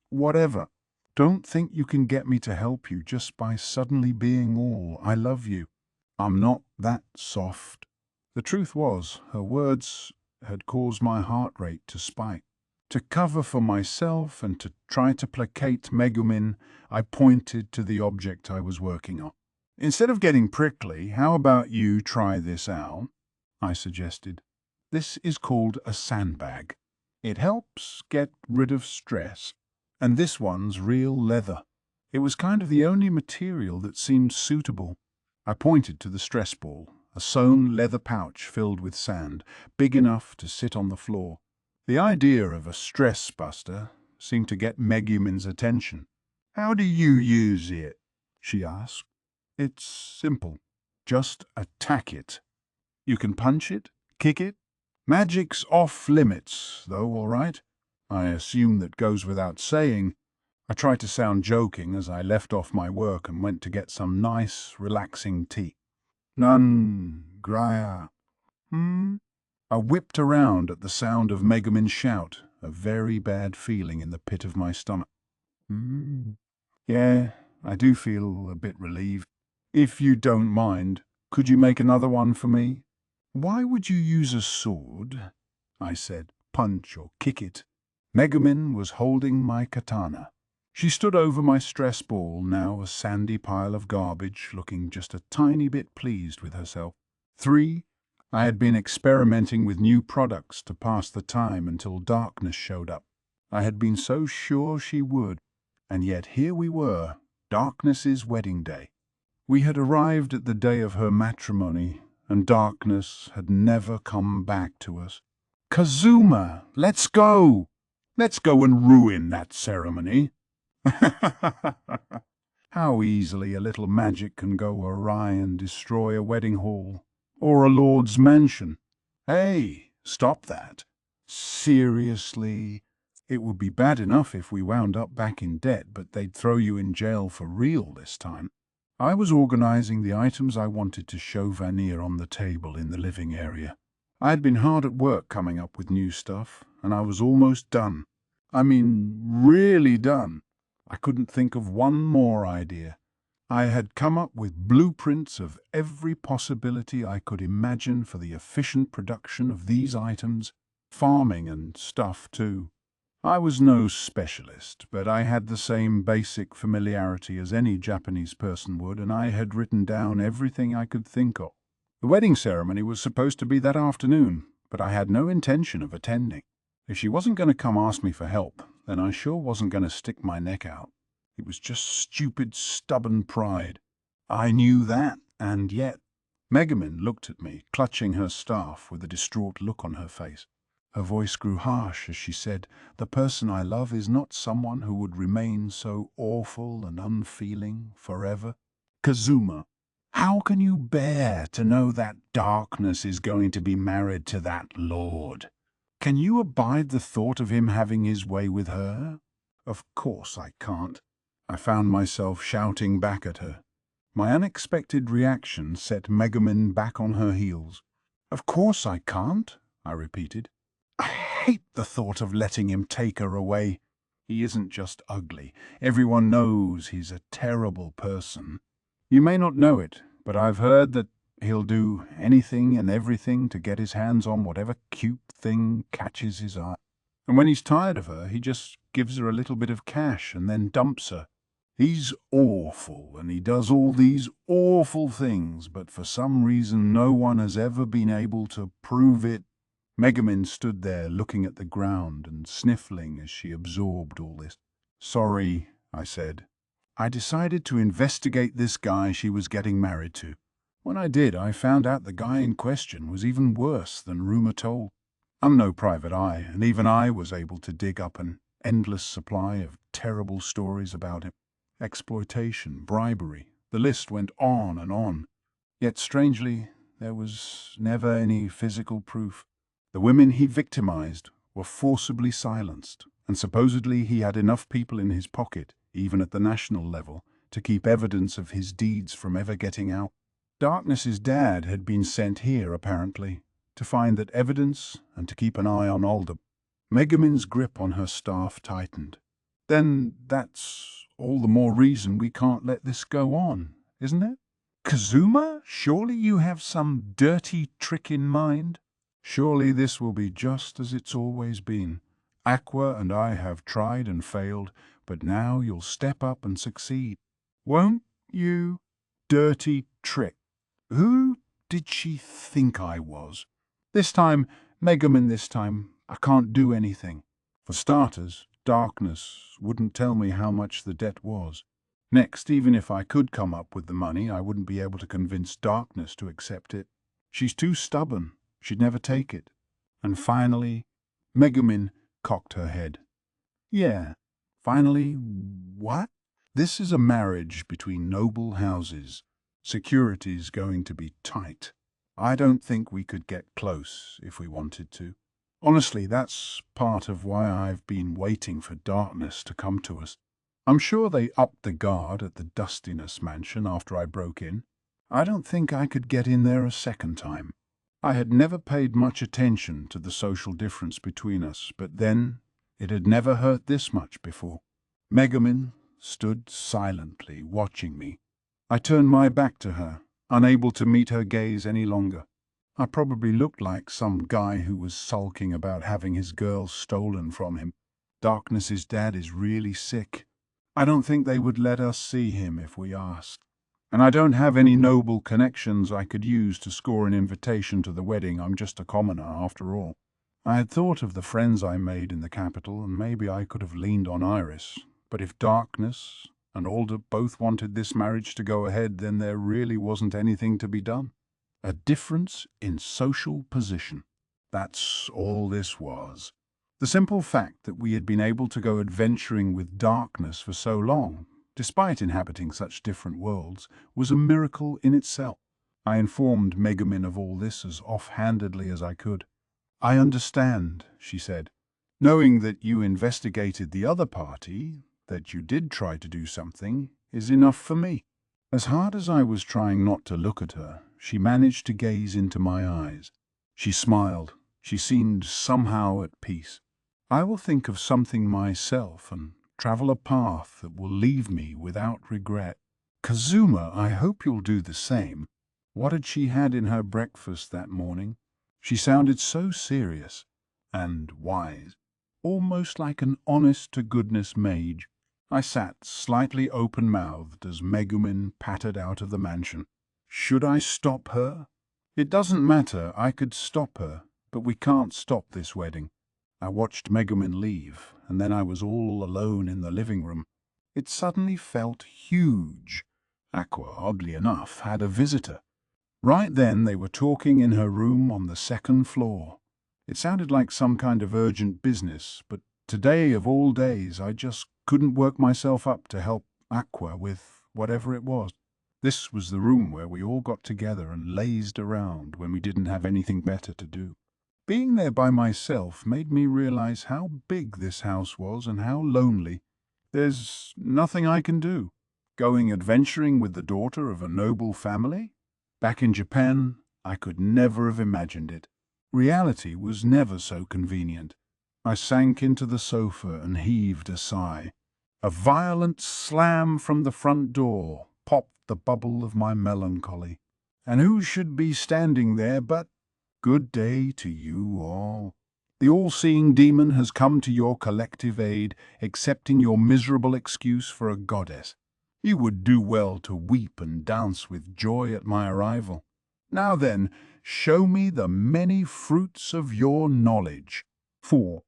Whatever. Don't think you can get me to help you just by suddenly being all, I love you. I'm not that soft. The truth was, her words had caused my heart rate to spike. To cover for myself and to try to placate Megumin, I pointed to the object I was working on. Instead of getting prickly, how about you try this out? I suggested. This is called a sandbag. It helps get rid of stress. And this one's real leather. It was kind of the only material that seemed suitable. I pointed to the stress ball, a sewn leather pouch filled with sand, big enough to sit on the floor. The idea of a stress buster seemed to get Megumin's attention. How do you use it? She asked. It's simple. Just attack it. You can punch it, kick it. Magic's off limits, though, all right? I assume that goes without saying. I tried to sound joking as I left off my work and went to get some nice, relaxing tea. None, Graya. I whipped around at the sound of Megumin's shout, a very bad feeling in the pit of my stomach. Yeah, I do feel a bit relieved. If you don't mind, could you make another one for me? Why would you use a sword? I said, punch or kick it. Megumin was holding my katana. She stood over my stress ball, now a sandy pile of garbage, looking just a tiny bit pleased with herself. 3. I had been experimenting with new products to pass the time until Darkness showed up. I had been so sure she would, and yet here we were, Darkness's wedding day. We had arrived at the day of her matrimony, and Darkness had never come back to us. Kazuma, let's go! Let's go and ruin that ceremony. How easily a little magic can go awry and destroy a wedding hall, or a lord's mansion. Hey, stop that. Seriously? It would be bad enough if we wound up back in debt, but they'd throw you in jail for real this time. I was organizing the items I wanted to show Vanir on the table in the living area. I had been hard at work coming up with new stuff, and I was almost done. I mean, really done. I couldn't think of one more idea. I had come up with blueprints of every possibility I could imagine for the efficient production of these items, farming and stuff too. I was no specialist, but I had the same basic familiarity as any Japanese person would, and I had written down everything I could think of. The wedding ceremony was supposed to be that afternoon, but I had no intention of attending. If she wasn't going to come ask me for help, then I sure wasn't going to stick my neck out. It was just stupid, stubborn pride. I knew that, and yet. Megumin looked at me, clutching her staff with a distraught look on her face. Her voice grew harsh as she said, "The person I love is not someone who would remain so awful and unfeeling forever. Kazuma, how can you bear to know that darkness is going to be married to that lord? Can you abide the thought of him having his way with her?" Of course I can't. I found myself shouting back at her. My unexpected reaction set Megumin back on her heels. "Of course I can't," I repeated. "I hate the thought of letting him take her away. He isn't just ugly. Everyone knows he's a terrible person. You may not know it, but I've heard that he'll do anything and everything to get his hands on whatever cute thing catches his eye. And when he's tired of her, he just gives her a little bit of cash and then dumps her. He's awful, and he does all these awful things, but for some reason no one has ever been able to prove it." Megumin stood there looking at the ground and sniffling as she absorbed all this. "Sorry," I said. "I decided to investigate this guy she was getting married to. When I did, I found out the guy in question was even worse than rumor told. I'm no private eye, and even I was able to dig up an endless supply of terrible stories about him. Exploitation, bribery, the list went on and on. Yet strangely, there was never any physical proof. The women he victimized were forcibly silenced, and supposedly he had enough people in his pocket, even at the national level, to keep evidence of his deeds from ever getting out. Darkness's dad had been sent here, apparently, to find that evidence and to keep an eye on Alder." Megumin's grip on her staff tightened. "Then that's all the more reason we can't let this go on, isn't it? Kazuma, surely you have some dirty trick in mind? Surely this will be just as it's always been. Aqua and I have tried and failed, but now you'll step up and succeed. Won't you? Dirty trick. Who did she think I was? This time, Megumin, I can't do anything. For starters, darkness wouldn't tell me how much the debt was. Next, even if I could come up with the money, I wouldn't be able to convince darkness to accept it. She's too stubborn. She'd never take it. And finally, Megumin cocked her head. Yeah, finally, what? This is a marriage between noble houses. Security's going to be tight. I don't think we could get close if we wanted to. Honestly, that's part of why I've been waiting for darkness to come to us. I'm sure they upped the guard at the Dustiness mansion after I broke in. I don't think I could get in there a second time. I had never paid much attention to the social difference between us, but then it had never hurt this much before." Megumin stood silently, watching me. I turned my back to her, unable to meet her gaze any longer. I probably looked like some guy who was sulking about having his girl stolen from him. Darkness's dad is really sick. I don't think they would let us see him if we asked. And I don't have any noble connections I could use to score an invitation to the wedding. I'm just a commoner, after all. I had thought of the friends I made in the capital, and maybe I could have leaned on Eris. But if Darkness and Alder both wanted this marriage to go ahead, then there really wasn't anything to be done. A difference in social position. That's all this was. The simple fact that we had been able to go adventuring with Darkness for so long, despite inhabiting such different worlds, was a miracle in itself. I informed Megumin of all this as off-handedly as I could. "I understand," she said. "Knowing that you investigated the other party, that you did try to do something, is enough for me." As hard as I was trying not to look at her, she managed to gaze into my eyes. She smiled. She seemed somehow at peace. "I will think of something myself and travel a path that will leave me without regret. Kazuma, I hope you'll do the same." What had she had in her breakfast that morning? She sounded so serious and wise. almost like an honest-to-goodness mage. I sat slightly open-mouthed as Megumin pattered out of the mansion. Should I stop her? It doesn't matter, I could stop her, but we can't stop this wedding. I watched Megumin leave, and then I was all alone in the living room. It suddenly felt huge. Aqua, oddly enough, had a visitor. Right then they were talking in her room on the second floor. It sounded like some kind of urgent business, but today of all days I just couldn't work myself up to help Aqua with whatever it was. This was the room where we all got together and lazed around when we didn't have anything better to do. Being there by myself made me realize how big this house was and how lonely. There's nothing I can do. Going adventuring with the daughter of a noble family? Back in Japan, I could never have imagined it. Reality was never so convenient. I sank into the sofa and heaved a sigh. A violent slam from the front door popped the bubble of my melancholy. And who should be standing there but— Good day to you all. The all-seeing demon has come to your collective aid, accepting your miserable excuse for a goddess. You would do well to weep and dance with joy at my arrival. Now then, show me the many fruits of your knowledge. 4.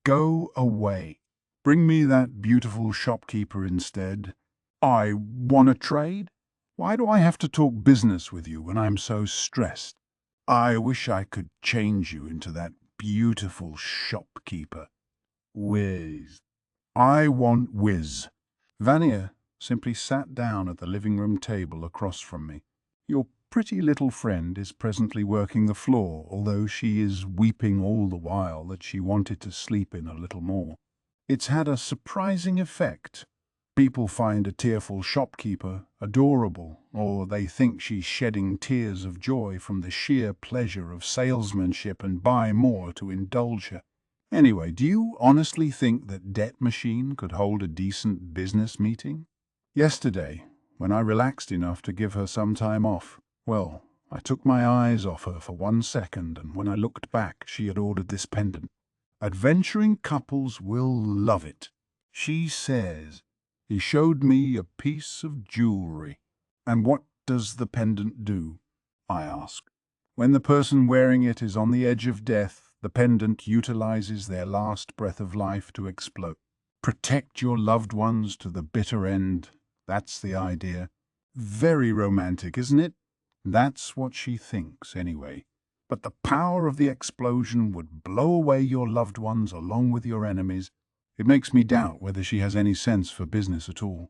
Go away. Bring me that beautiful shopkeeper instead. I want to trade? Why do I have to talk business with you when I'm so stressed? I wish I could change you into that beautiful shopkeeper. Whiz. I want whiz. Vania simply sat down at the living room table across from me. Your pretty little friend is presently working the floor, although she is weeping all the while that she wanted to sleep in a little more. It's had a surprising effect. People find a tearful shopkeeper adorable, or they think she's shedding tears of joy from the sheer pleasure of salesmanship and buy more to indulge her. Anyway, do you honestly think that Debt Machine could hold a decent business meeting? Yesterday, when I relaxed enough to give her some time off, well, I took my eyes off her for 1 second, and when I looked back, she had ordered this pendant. Adventuring couples will love it, she says. He showed me a piece of jewelry. And what does the pendant do? I asked. When the person wearing it is on the edge of death, the pendant utilizes their last breath of life to explode. Protect your loved ones to the bitter end. That's the idea. Very romantic, isn't it? That's what she thinks, anyway. But the power of the explosion would blow away your loved ones along with your enemies. It makes me doubt whether she has any sense for business at all.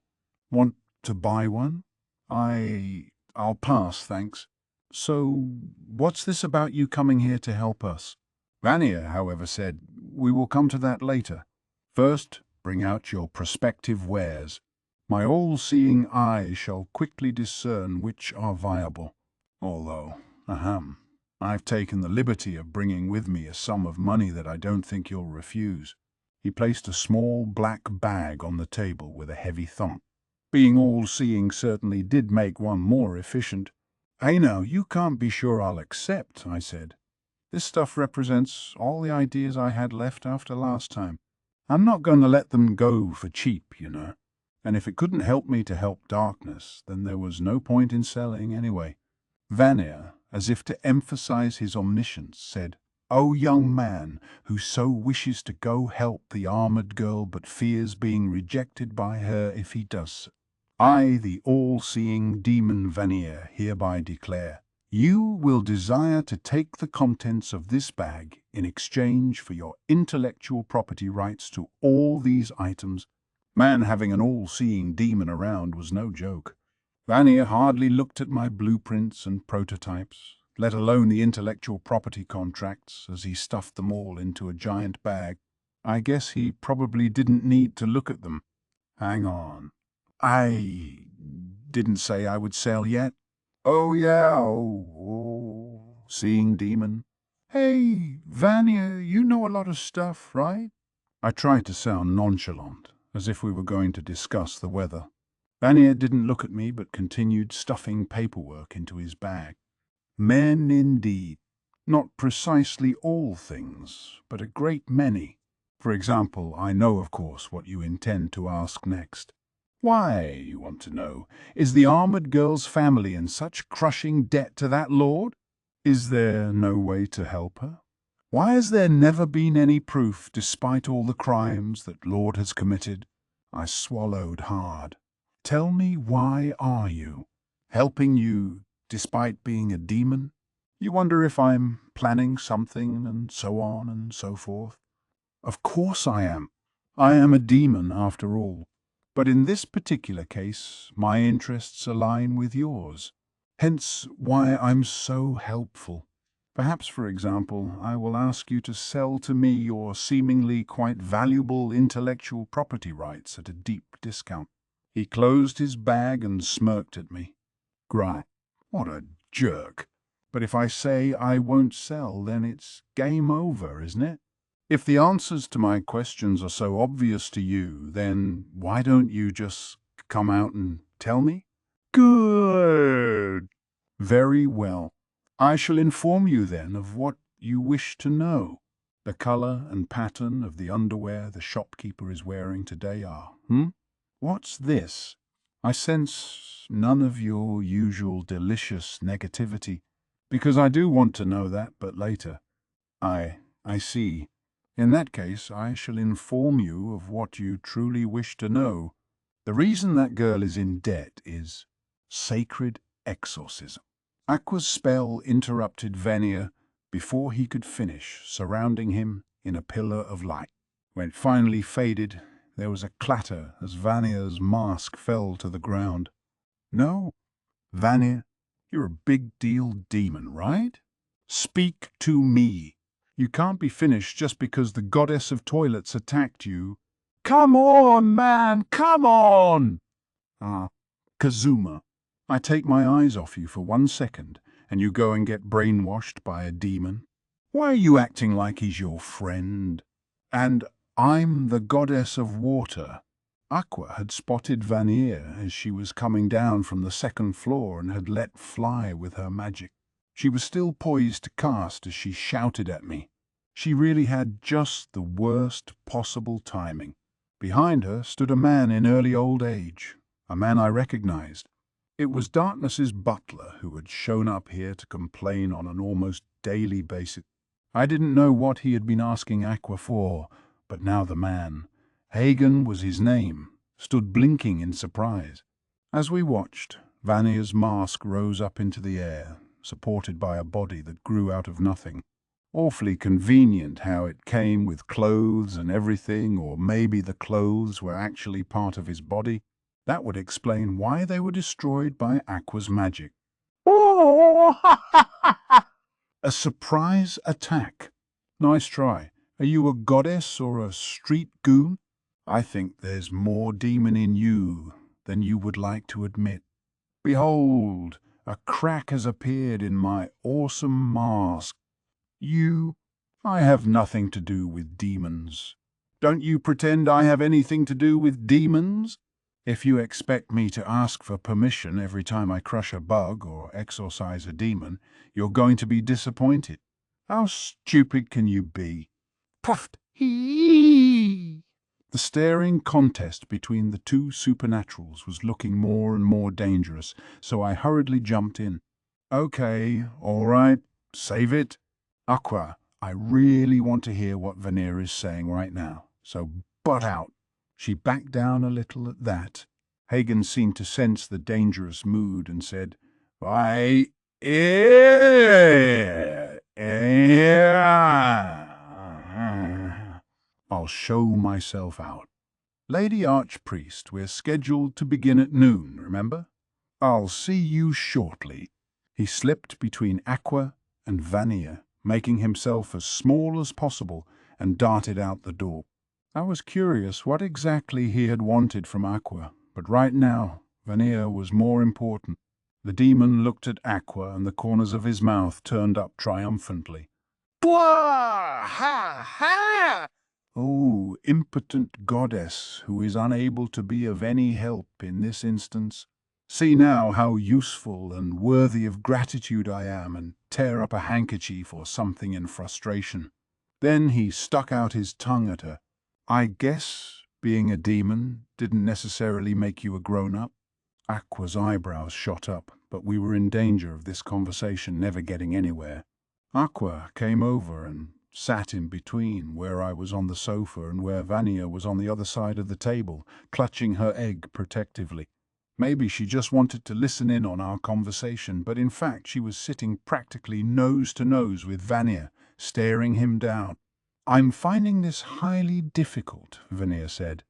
Want to buy one? I'll pass, thanks. So, what's this about you coming here to help us? Vania, however, said, we will come to that later. First, bring out your prospective wares. My all-seeing eye shall quickly discern which are viable. Although, I've taken the liberty of bringing with me a sum of money that I don't think you'll refuse. He placed a small black bag on the table with a heavy thump. Being all-seeing certainly did make one more efficient. Hey now, you can't be sure I'll accept, I said. This stuff represents all the ideas I had left after last time. I'm not going to let them go for cheap, you know. And if it couldn't help me to help darkness, then there was no point in selling anyway. Vania, as if to emphasize his omniscience, said, O young man, who so wishes to go help the armored girl but fears being rejected by her if he does so. I, the all-seeing demon Vania, hereby declare, you will desire to take the contents of this bag in exchange for your intellectual property rights to all these items. Man, having an all-seeing demon around was no joke. Vania hardly looked at my blueprints and prototypes, let alone the intellectual property contracts, as he stuffed them all into a giant bag. I guess he probably didn't need to look at them. Hang on. I didn't say I would sell yet. Oh yeah, seeing demon. Hey, Vania, you know a lot of stuff, right? I tried to sound nonchalant, as if we were going to discuss the weather. Vania didn't look at me, but continued stuffing paperwork into his bag. Men indeed. Not precisely all things, but a great many. For example, I know, of course, what you intend to ask next. Why, you want to know, is the armored girl's family in such crushing debt to that lord? Is there no way to help her? Why has there never been any proof, despite all the crimes that Lord has committed? I swallowed hard. Tell me, why are you? Helping you despite being a demon? You wonder if I'm planning something and so on and so forth. Of course I am. I am a demon after all. But in this particular case, my interests align with yours. Hence why I'm so helpful. Perhaps, for example, I will ask you to sell to me your seemingly quite valuable intellectual property rights at a deep discount. He closed his bag and smirked at me. Gry, what a jerk. But if I say I won't sell, then it's game over, isn't it? If the answers to my questions are so obvious to you, then why don't you just come out and tell me? Good. Very well. I shall inform you then of what you wish to know. The color and pattern of the underwear the shopkeeper is wearing today are, What's this? I sense none of your usual delicious negativity, because I do want to know that, but later. I see. In that case, I shall inform you of what you truly wish to know. The reason that girl is in debt is sacred exorcism. Aqua's spell interrupted Vanier before he could finish, surrounding him in a pillar of light. When it finally faded, there was a clatter as Vanier's mask fell to the ground. No, Vanier, you're a big deal demon, right? Speak to me. You can't be finished just because the goddess of toilets attacked you. Come on, man, come on! Ah, Kazuma, I take my eyes off you for 1 second, and you go and get brainwashed by a demon. Why are you acting like he's your friend? And I'm the goddess of water. Aqua had spotted Vanier as she was coming down from the 2nd floor and had let fly with her magic. She was still poised to cast as she shouted at me. She really had just the worst possible timing. Behind her stood a man in early old age, a man I recognized. It was Darkness's butler who had shown up here to complain on an almost daily basis. I didn't know what he had been asking Aqua for, but now the man, Hagen was his name, stood blinking in surprise. As we watched, Vanier's mask rose up into the air, supported by a body that grew out of nothing. Awfully convenient how it came with clothes and everything, or maybe the clothes were actually part of his body. That would explain why they were destroyed by Aqua's magic. Oh, a surprise attack. Nice try. Are you a goddess or a street goon? I think there's more demon in you than you would like to admit. Behold, a crack has appeared in my awesome mask. I have nothing to do with demons. Don't you pretend I have anything to do with demons? If you expect me to ask for permission every time I crush a bug or exorcise a demon, you're going to be disappointed. How stupid can you be? Puffed. The staring contest between the two supernaturals was looking more and more dangerous, so I hurriedly jumped in. Okay, all right, save it. Aqua, I really want to hear what Vanier is saying right now, so butt out. She backed down a little at that. Hagen seemed to sense the dangerous mood and said, "Why, I'll show myself out. Lady Archpriest, we're scheduled to begin at noon, remember? I'll see you shortly." He slipped between Aqua and Vanier, making himself as small as possible, and darted out the door. I was curious what exactly he had wanted from Aqua, but right now Vanier was more important. The demon looked at Aqua, and the corners of his mouth turned up triumphantly. Blah! Ha! Ha! Oh, impotent goddess who is unable to be of any help in this instance. See now how useful and worthy of gratitude I am, and tear up a handkerchief or something in frustration. Then he stuck out his tongue at her. I guess being a demon didn't necessarily make you a grown-up. Aqua's eyebrows shot up, but we were in danger of this conversation never getting anywhere. Aqua came over and sat in between where I was on the sofa and where Vanya was on the other side of the table, clutching her egg protectively. Maybe she just wanted to listen in on our conversation, but in fact she was sitting practically nose to nose with Vanya, staring him down. "I'm finding this highly difficult," Vanya said.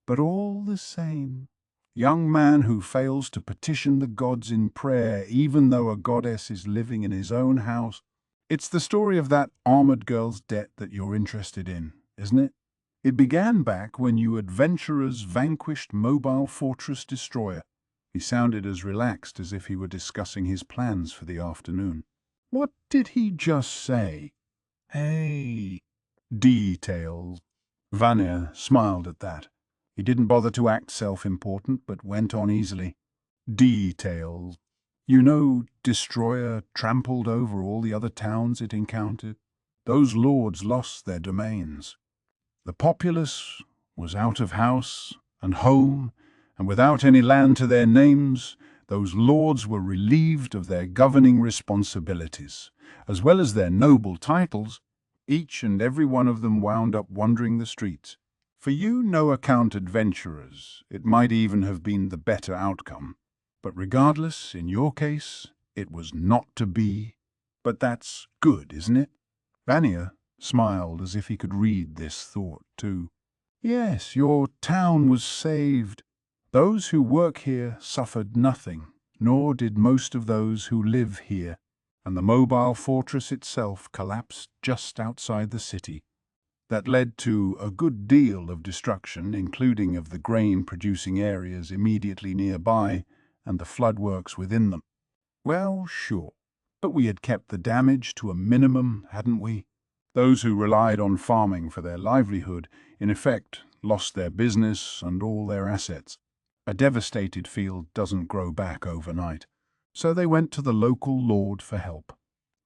"But all the same, young man who fails to petition the gods in prayer even though a goddess is living in his own house. It's the story of that armored girl's debt that you're interested in, isn't it? It began back when you adventurers vanquished Mobile Fortress Destroyer." He sounded as relaxed as if he were discussing his plans for the afternoon. "What did he just say?" "Hey, details." Vanya smiled at that. He didn't bother to act self-important, but went on easily. "Details. You know, Destroyer trampled over all the other towns it encountered. Those lords lost their domains. The populace was out of house and home, and without any land to their names, those lords were relieved of their governing responsibilities, as well as their noble titles. Each and every one of them wound up wandering the streets. For you no-account adventurers, it might even have been the better outcome. But regardless, in your case, it was not to be. But that's good, isn't it?" Vanya smiled as if he could read this thought too. "Yes, your town was saved. Those who work here suffered nothing, nor did most of those who live here, and the mobile fortress itself collapsed just outside the city. That led to a good deal of destruction, including of the grain-producing areas immediately nearby and the floodworks within them. Well, sure, but we had kept the damage to a minimum, hadn't we? Those who relied on farming for their livelihood, in effect, lost their business and all their assets. A devastated field doesn't grow back overnight, so they went to the local lord for help.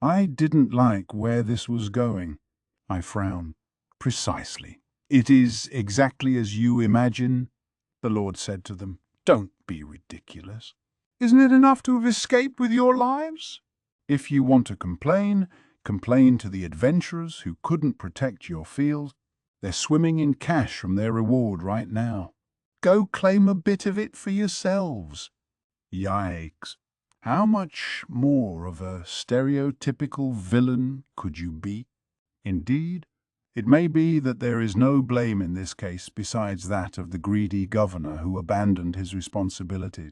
I didn't like where this was going." I frowned. "Precisely. It is exactly as you imagine," the lord said to them. "Don't be ridiculous. Isn't it enough to have escaped with your lives? If you want to complain, complain to the adventurers who couldn't protect your field. They're swimming in cash from their reward right now. Go claim a bit of it for yourselves." Yikes. How much more of a stereotypical villain could you be? Indeed, it may be that there is no blame in this case besides that of the greedy governor who abandoned his responsibility.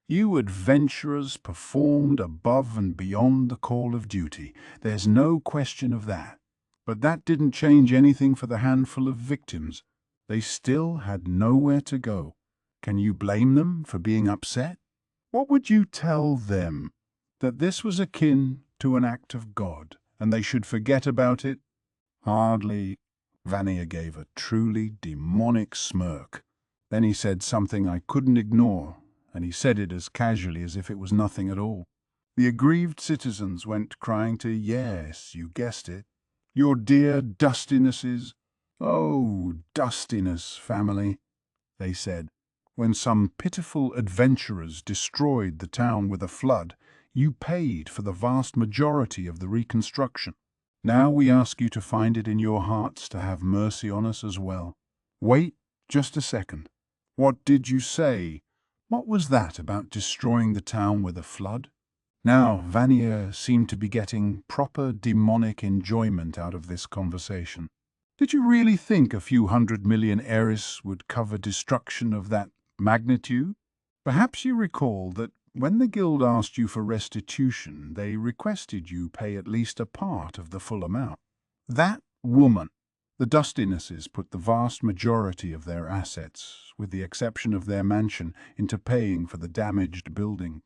You adventurers performed above and beyond the call of duty. There's no question of that. But that didn't change anything for the handful of victims. They still had nowhere to go. Can you blame them for being upset? What would you tell them? That this was akin to an act of God, and they should forget about it? Hardly. Vanya gave a truly demonic smirk. Then he said something I couldn't ignore, and he said it as casually as if it was nothing at all. The aggrieved citizens went crying to, yes, you guessed it, your dear dustinesses. "Oh, dustiness, family," they said. "When some pitiful adventurers destroyed the town with a flood, you paid for the vast majority of the reconstruction. Now we ask you to find it in your hearts to have mercy on us as well." Wait just a second. What did you say? What was that about destroying the town with a flood? Now Vanya seemed to be getting proper demonic enjoyment out of this conversation. Did you really think a few 100 million Eris would cover destruction of that magnitude? Perhaps you recall that when the guild asked you for restitution, they requested you pay at least a part of the full amount. That woman. The Dustinesses put the vast majority of their assets, with the exception of their mansion, into paying for the damaged building.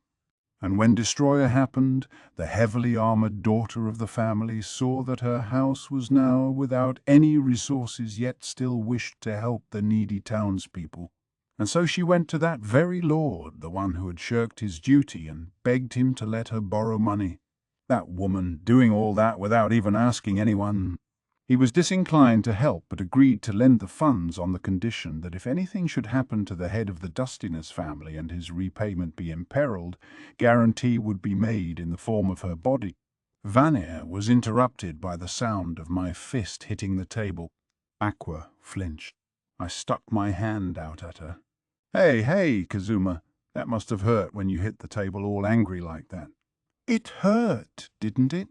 And when Destroyer happened, the heavily armored daughter of the family saw that her house was now without any resources, yet still wished to help the needy townspeople. And so she went to that very lord, the one who had shirked his duty, and begged him to let her borrow money. That woman doing all that without even asking anyone. He was disinclined to help but agreed to lend the funds on the condition that if anything should happen to the head of the Dustiness family and his repayment be imperiled, guarantee would be made in the form of her body. Vanya was interrupted by the sound of my fist hitting the table. Aqua flinched. I stuck my hand out at her. Hey, Kazuma, that must have hurt when you hit the table all angry like that." "It hurt, didn't it?"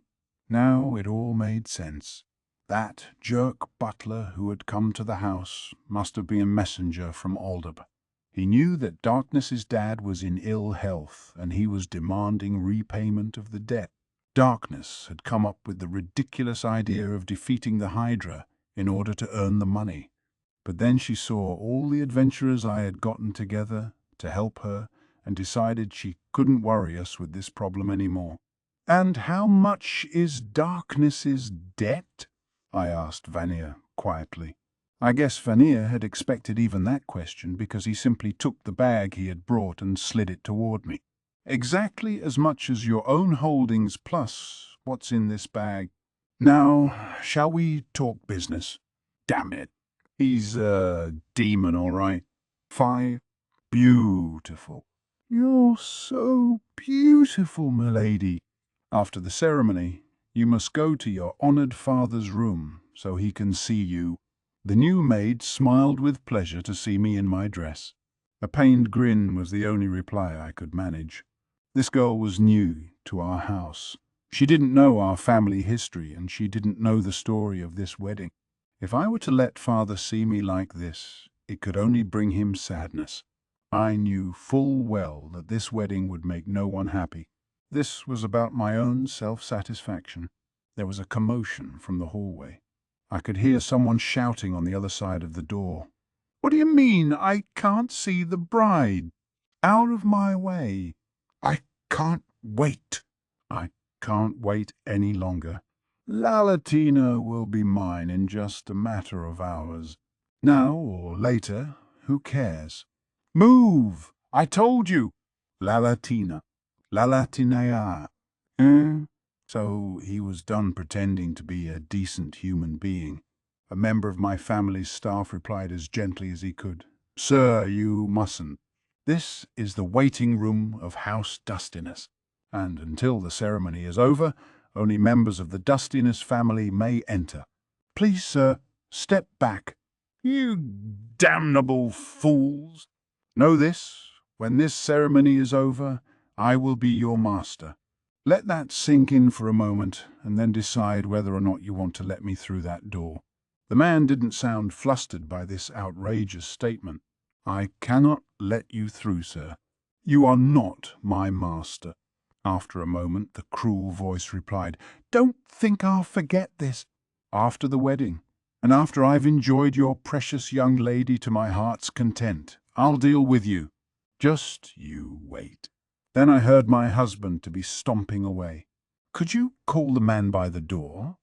Now it all made sense. That jerk butler who had come to the house must have been a messenger from Aldab. He knew that Darkness's dad was in ill health and he was demanding repayment of the debt. Darkness had come up with the ridiculous idea of defeating the Hydra in order to earn the money. But then she saw all the adventurers I had gotten together to help her and decided she couldn't worry us with this problem anymore. "And how much is Darkness's debt?" I asked Vanya quietly. I guess Vanya had expected even that question because he simply took the bag he had brought and slid it toward me. "Exactly as much as your own holdings plus what's in this bag. Now, shall we talk business?" "Damn it. He's a demon, all right." 5. "Beautiful. You're so beautiful, milady. After the ceremony, you must go to your honored father's room so he can see you." The new maid smiled with pleasure to see me in my dress. A pained grin was the only reply I could manage. This girl was new to our house. She didn't know our family history and she didn't know the story of this wedding. If I were to let father see me like this, it could only bring him sadness. I knew full well that this wedding would make no one happy. This was about my own self-satisfaction. There was a commotion from the hallway. I could hear someone shouting on the other side of the door. "What do you mean, I can't see the bride? Out of my way. I can't wait. I can't wait any longer. Lalatina will be mine in just a matter of hours. Now or later, who cares? Move! I told you! Lalatina. Lalatinea." So he was done pretending to be a decent human being. A member of my family's staff replied as gently as he could, "Sir, you mustn't. This is the waiting room of House Dustiness, and until the ceremony is over, only members of the Dustiness family may enter. Please, sir, step back." "You damnable fools! Know this, when this ceremony is over, I will be your master. Let that sink in for a moment, and then decide whether or not you want to let me through that door." The man didn't sound flustered by this outrageous statement. "I cannot let you through, sir. You are not my master." After a moment, the cruel voice replied, "Don't think I'll forget this. After the wedding, and after I've enjoyed your precious young lady to my heart's content, I'll deal with you. Just you wait." Then I heard my husband to be stomping away. "Could you call the man by the door?"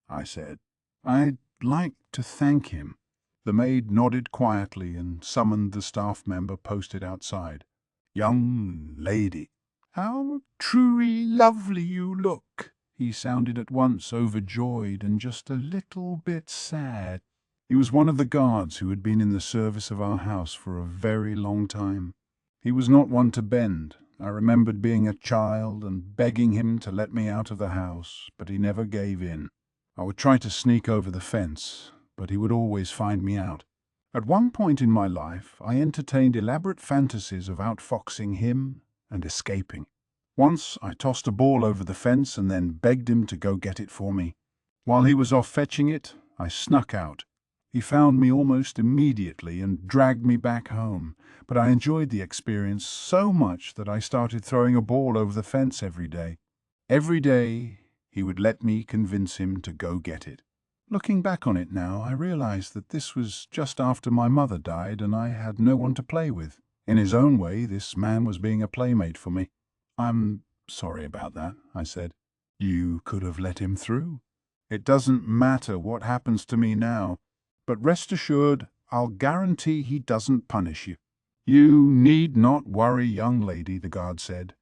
I said. "I'd like to thank him." The maid nodded quietly and summoned the staff member posted outside. "Young lady, how truly lovely you look." He sounded at once overjoyed and just a little bit sad. He was one of the guards who had been in the service of our house for a very long time. He was not one to bend. I remembered being a child and begging him to let me out of the house, but he never gave in. I would try to sneak over the fence, but he would always find me out. At one point in my life, I entertained elaborate fantasies of outfoxing him and escaping. Once I tossed a ball over the fence and then begged him to go get it for me. While he was off fetching it, I snuck out. He found me almost immediately and dragged me back home, but I enjoyed the experience so much that I started throwing a ball over the fence every day. Every day, he would let me convince him to go get it. Looking back on it now, I realized that this was just after my mother died and I had no one to play with. In his own way, this man was being a playmate for me. "I'm sorry about that," I said. "You could have let him through. It doesn't matter what happens to me now. But rest assured, I'll guarantee he doesn't punish you." "You need not worry, young lady," the guard said.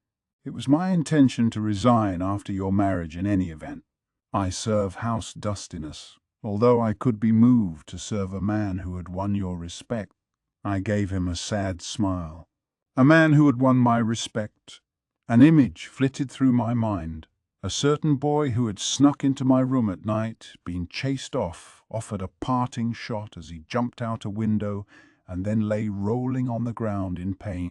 "It was my intention to resign after your marriage in any event. I serve House Dustiness. Although I could be moved to serve a man who had won your respect, I gave him a sad smile. A man who had won my respect. An image flitted through my mind. A certain boy who had snuck into my room at night, been chased off, offered a parting shot as he jumped out a window and then lay rolling on the ground in pain.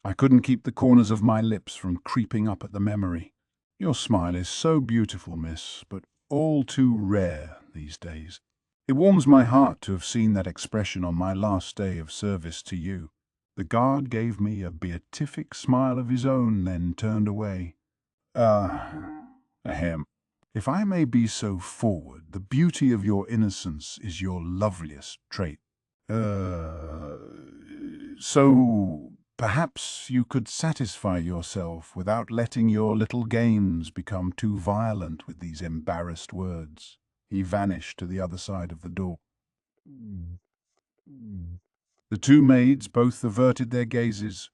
I couldn't keep the corners of my lips from creeping up at the memory. Your smile is so beautiful, miss, but all too rare these days. It warms my heart to have seen that expression on my last day of service to you. The guard gave me a beatific smile of his own, then turned away. Ahem. If I may be so forward, the beauty of your innocence is your loveliest trait. So perhaps you could satisfy yourself without letting your little games become too violent with these embarrassed words. He vanished to the other side of the door. The two maids both averted their gazes.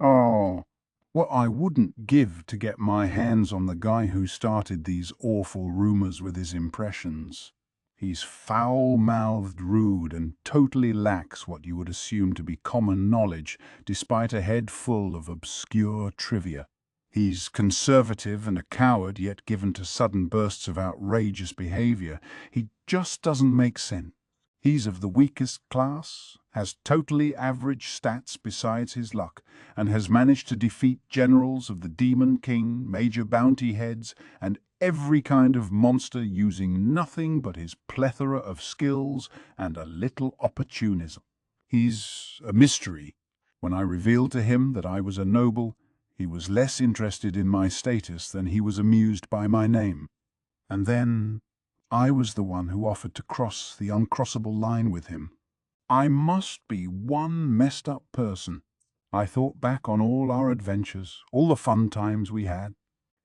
Oh, what I wouldn't give to get my hands on the guy who started these awful rumors with his impressions. He's foul-mouthed, rude, and totally lacks what you would assume to be common knowledge, despite a head full of obscure trivia. He's conservative and a coward, yet given to sudden bursts of outrageous behavior. He just doesn't make sense. He's of the weakest class, has totally average stats besides his luck, and has managed to defeat generals of the Demon King, major bounty heads, and every kind of monster using nothing but his plethora of skills and a little opportunism. He's a mystery. When I revealed to him that I was a noble, he was less interested in my status than he was amused by my name. And then I was the one who offered to cross the uncrossable line with him. I must be one messed up person. I thought back on all our adventures, all the fun times we had.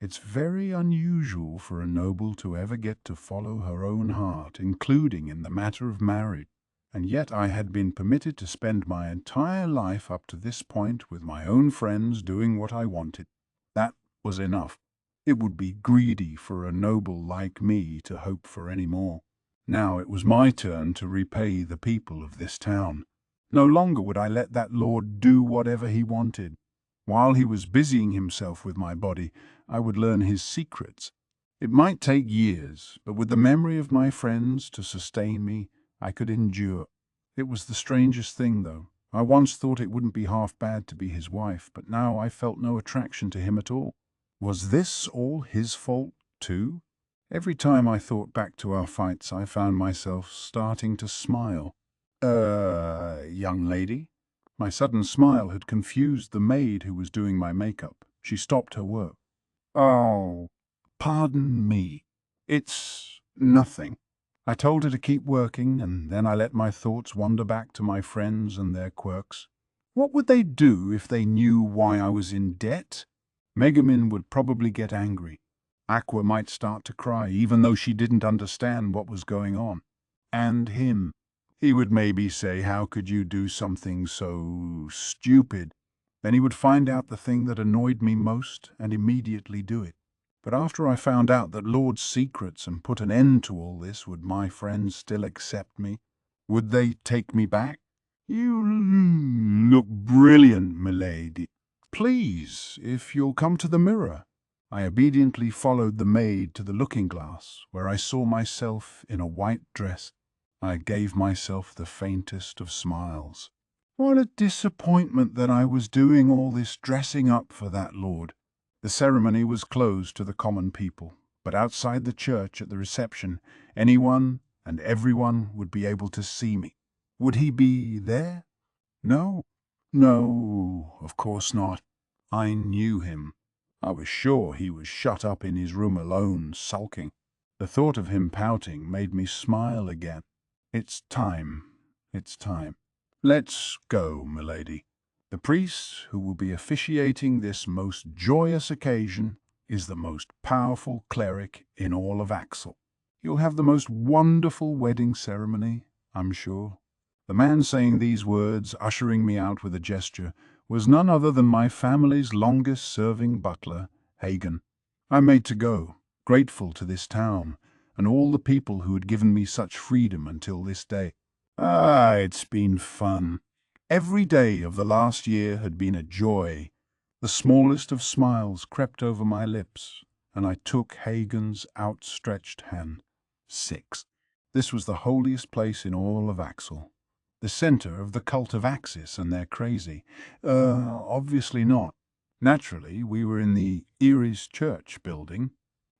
It's very unusual for a noble to ever get to follow her own heart, including in the matter of marriage. And yet I had been permitted to spend my entire life up to this point with my own friends doing what I wanted. That was enough. It would be greedy for a noble like me to hope for any more. Now it was my turn to repay the people of this town. No longer would I let that lord do whatever he wanted. While he was busying himself with my body, I would learn his secrets. It might take years, but with the memory of my friends to sustain me, I could endure. It was the strangest thing, though. I once thought it wouldn't be half bad to be his wife, but now I felt no attraction to him at all. Was this all his fault, too? Every time I thought back to our fights, I found myself starting to smile. Young lady? My sudden smile had confused the maid who was doing my makeup. She stopped her work. Oh, pardon me. It's nothing. I told her to keep working, and then I let my thoughts wander back to my friends and their quirks. What would they do if they knew why I was in debt? Megumin would probably get angry. Aqua might start to cry, even though she didn't understand what was going on. And him. He would maybe say, "How could you do something so stupid?" Then he would find out the thing that annoyed me most and immediately do it. But after I found out that Lord's secrets and put an end to all this, would my friends still accept me? Would they take me back? You look brilliant, milady. Please, if you'll come to the mirror. I obediently followed the maid to the looking-glass, where I saw myself in a white dress. I gave myself the faintest of smiles. What a disappointment that I was doing all this dressing up for that lord. The ceremony was closed to the common people, but outside the church at the reception, anyone and everyone would be able to see me. Would he be there? No, of course not. I knew him. I was sure he was shut up in his room alone, sulking. The thought of him pouting made me smile again. It's time. Let's go, milady. The priest who will be officiating this most joyous occasion is the most powerful cleric in all of Axel. You'll have the most wonderful wedding ceremony, I'm sure. The man saying these words, ushering me out with a gesture, was none other than my family's longest-serving butler, Hagen. I made to go, grateful to this town, and all the people who had given me such freedom until this day. It's been fun. Every day of the last year had been a joy. The smallest of smiles crept over my lips, and I took Hagen's outstretched hand. 6. This was the holiest place in all of Axel. The center of the cult of Axis, and they're crazy. Obviously not. Naturally, we were in the Eris church building.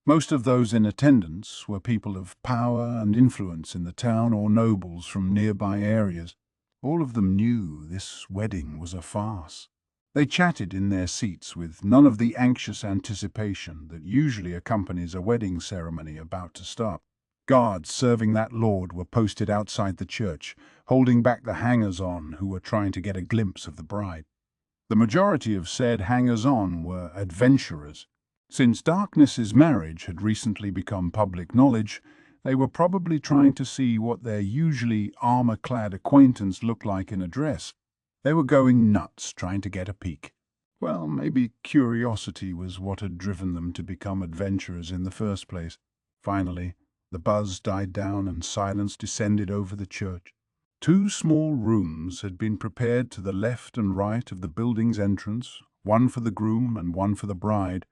Most of those in attendance were people of power and influence in the town or nobles from nearby areas. All of them knew this wedding was a farce. They chatted in their seats with none of the anxious anticipation that usually accompanies a wedding ceremony about to start. Guards serving that lord were posted outside the church, holding back the hangers-on who were trying to get a glimpse of the bride. The majority of said hangers-on were adventurers. Since Darkness's marriage had recently become public knowledge, they were probably trying to see what their usually armor-clad acquaintance looked like in a dress. They were going nuts trying to get a peek. Well, maybe curiosity was what had driven them to become adventurers in the first place. Finally, the buzz died down and silence descended over the church. 2 small rooms had been prepared to the left and right of the building's entrance, one for the groom and one for the bride.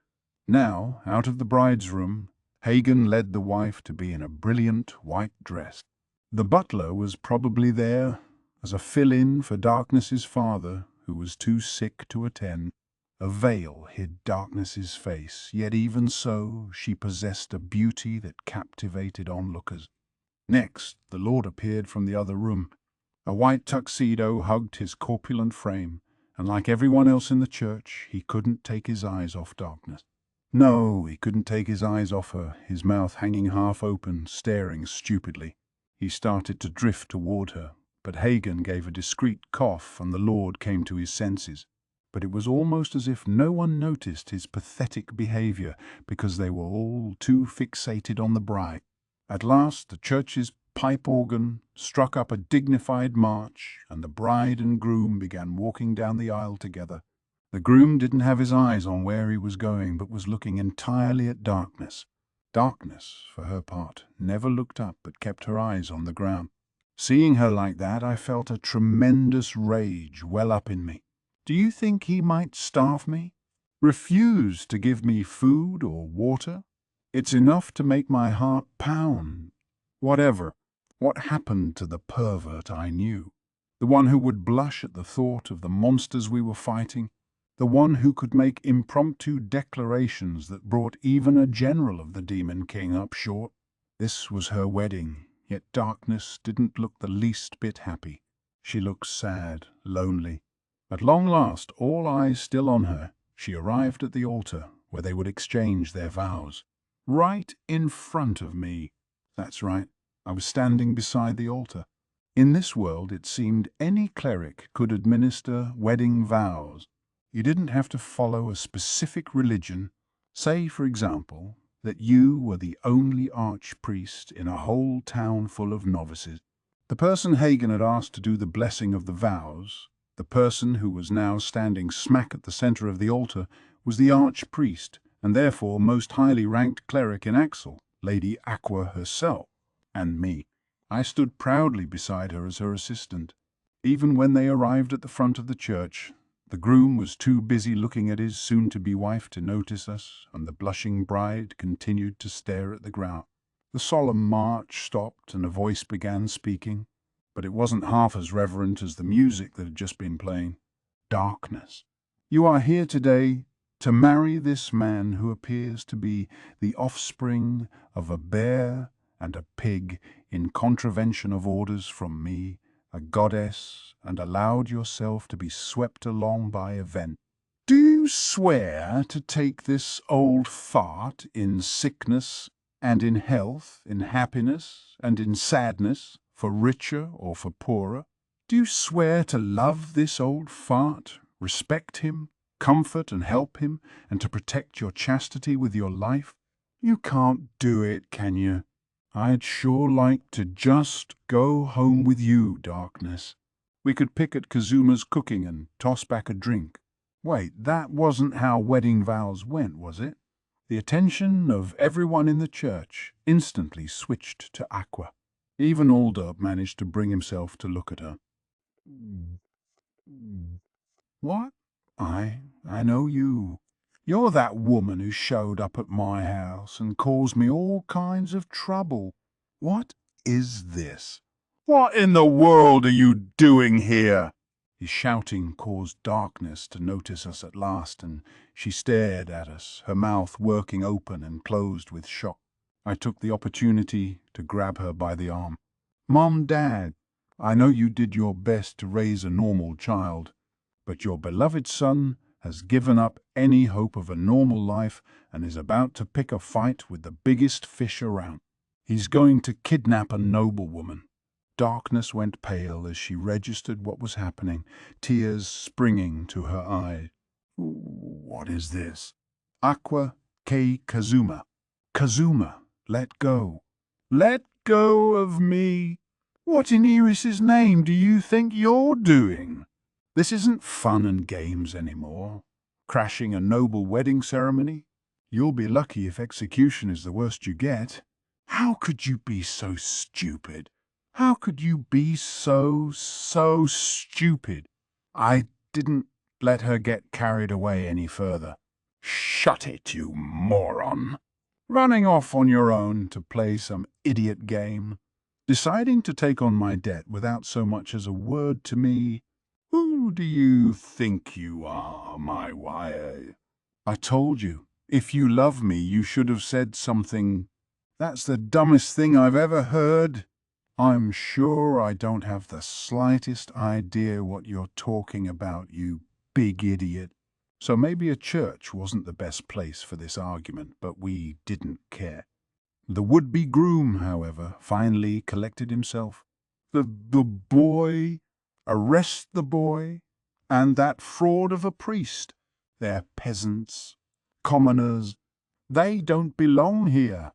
Now, out of the bride's room, Hagen led the wife to be in a brilliant white dress. The butler was probably there as a fill-in for Darkness's father, who was too sick to attend. A veil hid Darkness's face, yet even so, she possessed a beauty that captivated onlookers. Next, the lord appeared from the other room. A white tuxedo hugged his corpulent frame, and like everyone else in the church, he couldn't take his eyes off Darkness. No, he couldn't take his eyes off her, his mouth hanging half open, staring stupidly. He started to drift toward her, but Hagen gave a discreet cough and the lord came to his senses. But it was almost as if no one noticed his pathetic behavior because they were all too fixated on the bride. At last, the church's pipe organ struck up a dignified march, and the bride and groom began walking down the aisle together. The groom didn't have his eyes on where he was going, but was looking entirely at Darkness. Darkness, for her part, never looked up but kept her eyes on the ground. Seeing her like that, I felt a tremendous rage well up in me. Do you think he might starve me? Refuse to give me food or water? It's enough to make my heart pound. Whatever. What happened to the pervert I knew? The one who would blush at the thought of the monsters we were fighting? The one who could make impromptu declarations that brought even a general of the Demon King up short? This was her wedding, yet Darkness didn't look the least bit happy. She looked sad, lonely. At long last, all eyes still on her, she arrived at the altar, where they would exchange their vows. Right in front of me. That's right, I was standing beside the altar. In this world, it seemed any cleric could administer wedding vows. You didn't have to follow a specific religion. Say, for example, that you were the only archpriest in a whole town full of novices. The person Hagen had asked to do the blessing of the vows, the person who was now standing smack at the center of the altar, was the archpriest, and therefore most highly ranked cleric in Axel, Lady Aqua herself, and me. I stood proudly beside her as her assistant. Even when they arrived at the front of the church, the groom was too busy looking at his soon-to-be wife to notice us, and the blushing bride continued to stare at the ground. The solemn march stopped and a voice began speaking, but it wasn't half as reverent as the music that had just been playing. Darkness. You are here today to marry this man who appears to be the offspring of a bear and a pig in contravention of orders from me, a goddess, and allowed yourself to be swept along by events. Do you swear to take this old fart in sickness and in health, in happiness and in sadness, for richer or for poorer? Do you swear to love this old fart, respect him, comfort and help him, and to protect your chastity with your life? You can't do it, can you? I'd sure like to just go home with you, Darkness. We could pick at Kazuma's cooking and toss back a drink. Wait, that wasn't how wedding vows went, was it? The attention of everyone in the church instantly switched to Aqua. Even Aldab managed to bring himself to look at her. What? I know you. You're that woman who showed up at my house and caused me all kinds of trouble. What is this? What in the world are you doing here? His shouting caused Darkness to notice us at last, and she stared at us, her mouth working open and closed with shock. I took the opportunity to grab her by the arm. Mom, Dad, I know you did your best to raise a normal child, but your beloved son has given up any hope of a normal life and is about to pick a fight with the biggest fish around. He's going to kidnap a noblewoman. Darkness went pale as she registered what was happening, tears springing to her eyes. What is this? Aqua K. Kazuma. Kazuma, let go. Let go of me. What in Eris's name do you think you're doing? This isn't fun and games anymore. Crashing a noble wedding ceremony? You'll be lucky if execution is the worst you get. How could you be so stupid? How could you be so stupid? I didn't let her get carried away any further. Shut it, you moron. Running off on your own to play some idiot game. Deciding to take on my debt without so much as a word to me. Who do you think you are, my wire? I told you, if you love me, you should have said something. That's the dumbest thing I've ever heard. I'm sure I don't have the slightest idea what you're talking about, you big idiot. So maybe a church wasn't the best place for this argument, but we didn't care. The would-be groom, however, finally collected himself. The boy? Arrest the boy? And that fraud of a priest? They're peasants, commoners. They don't belong here.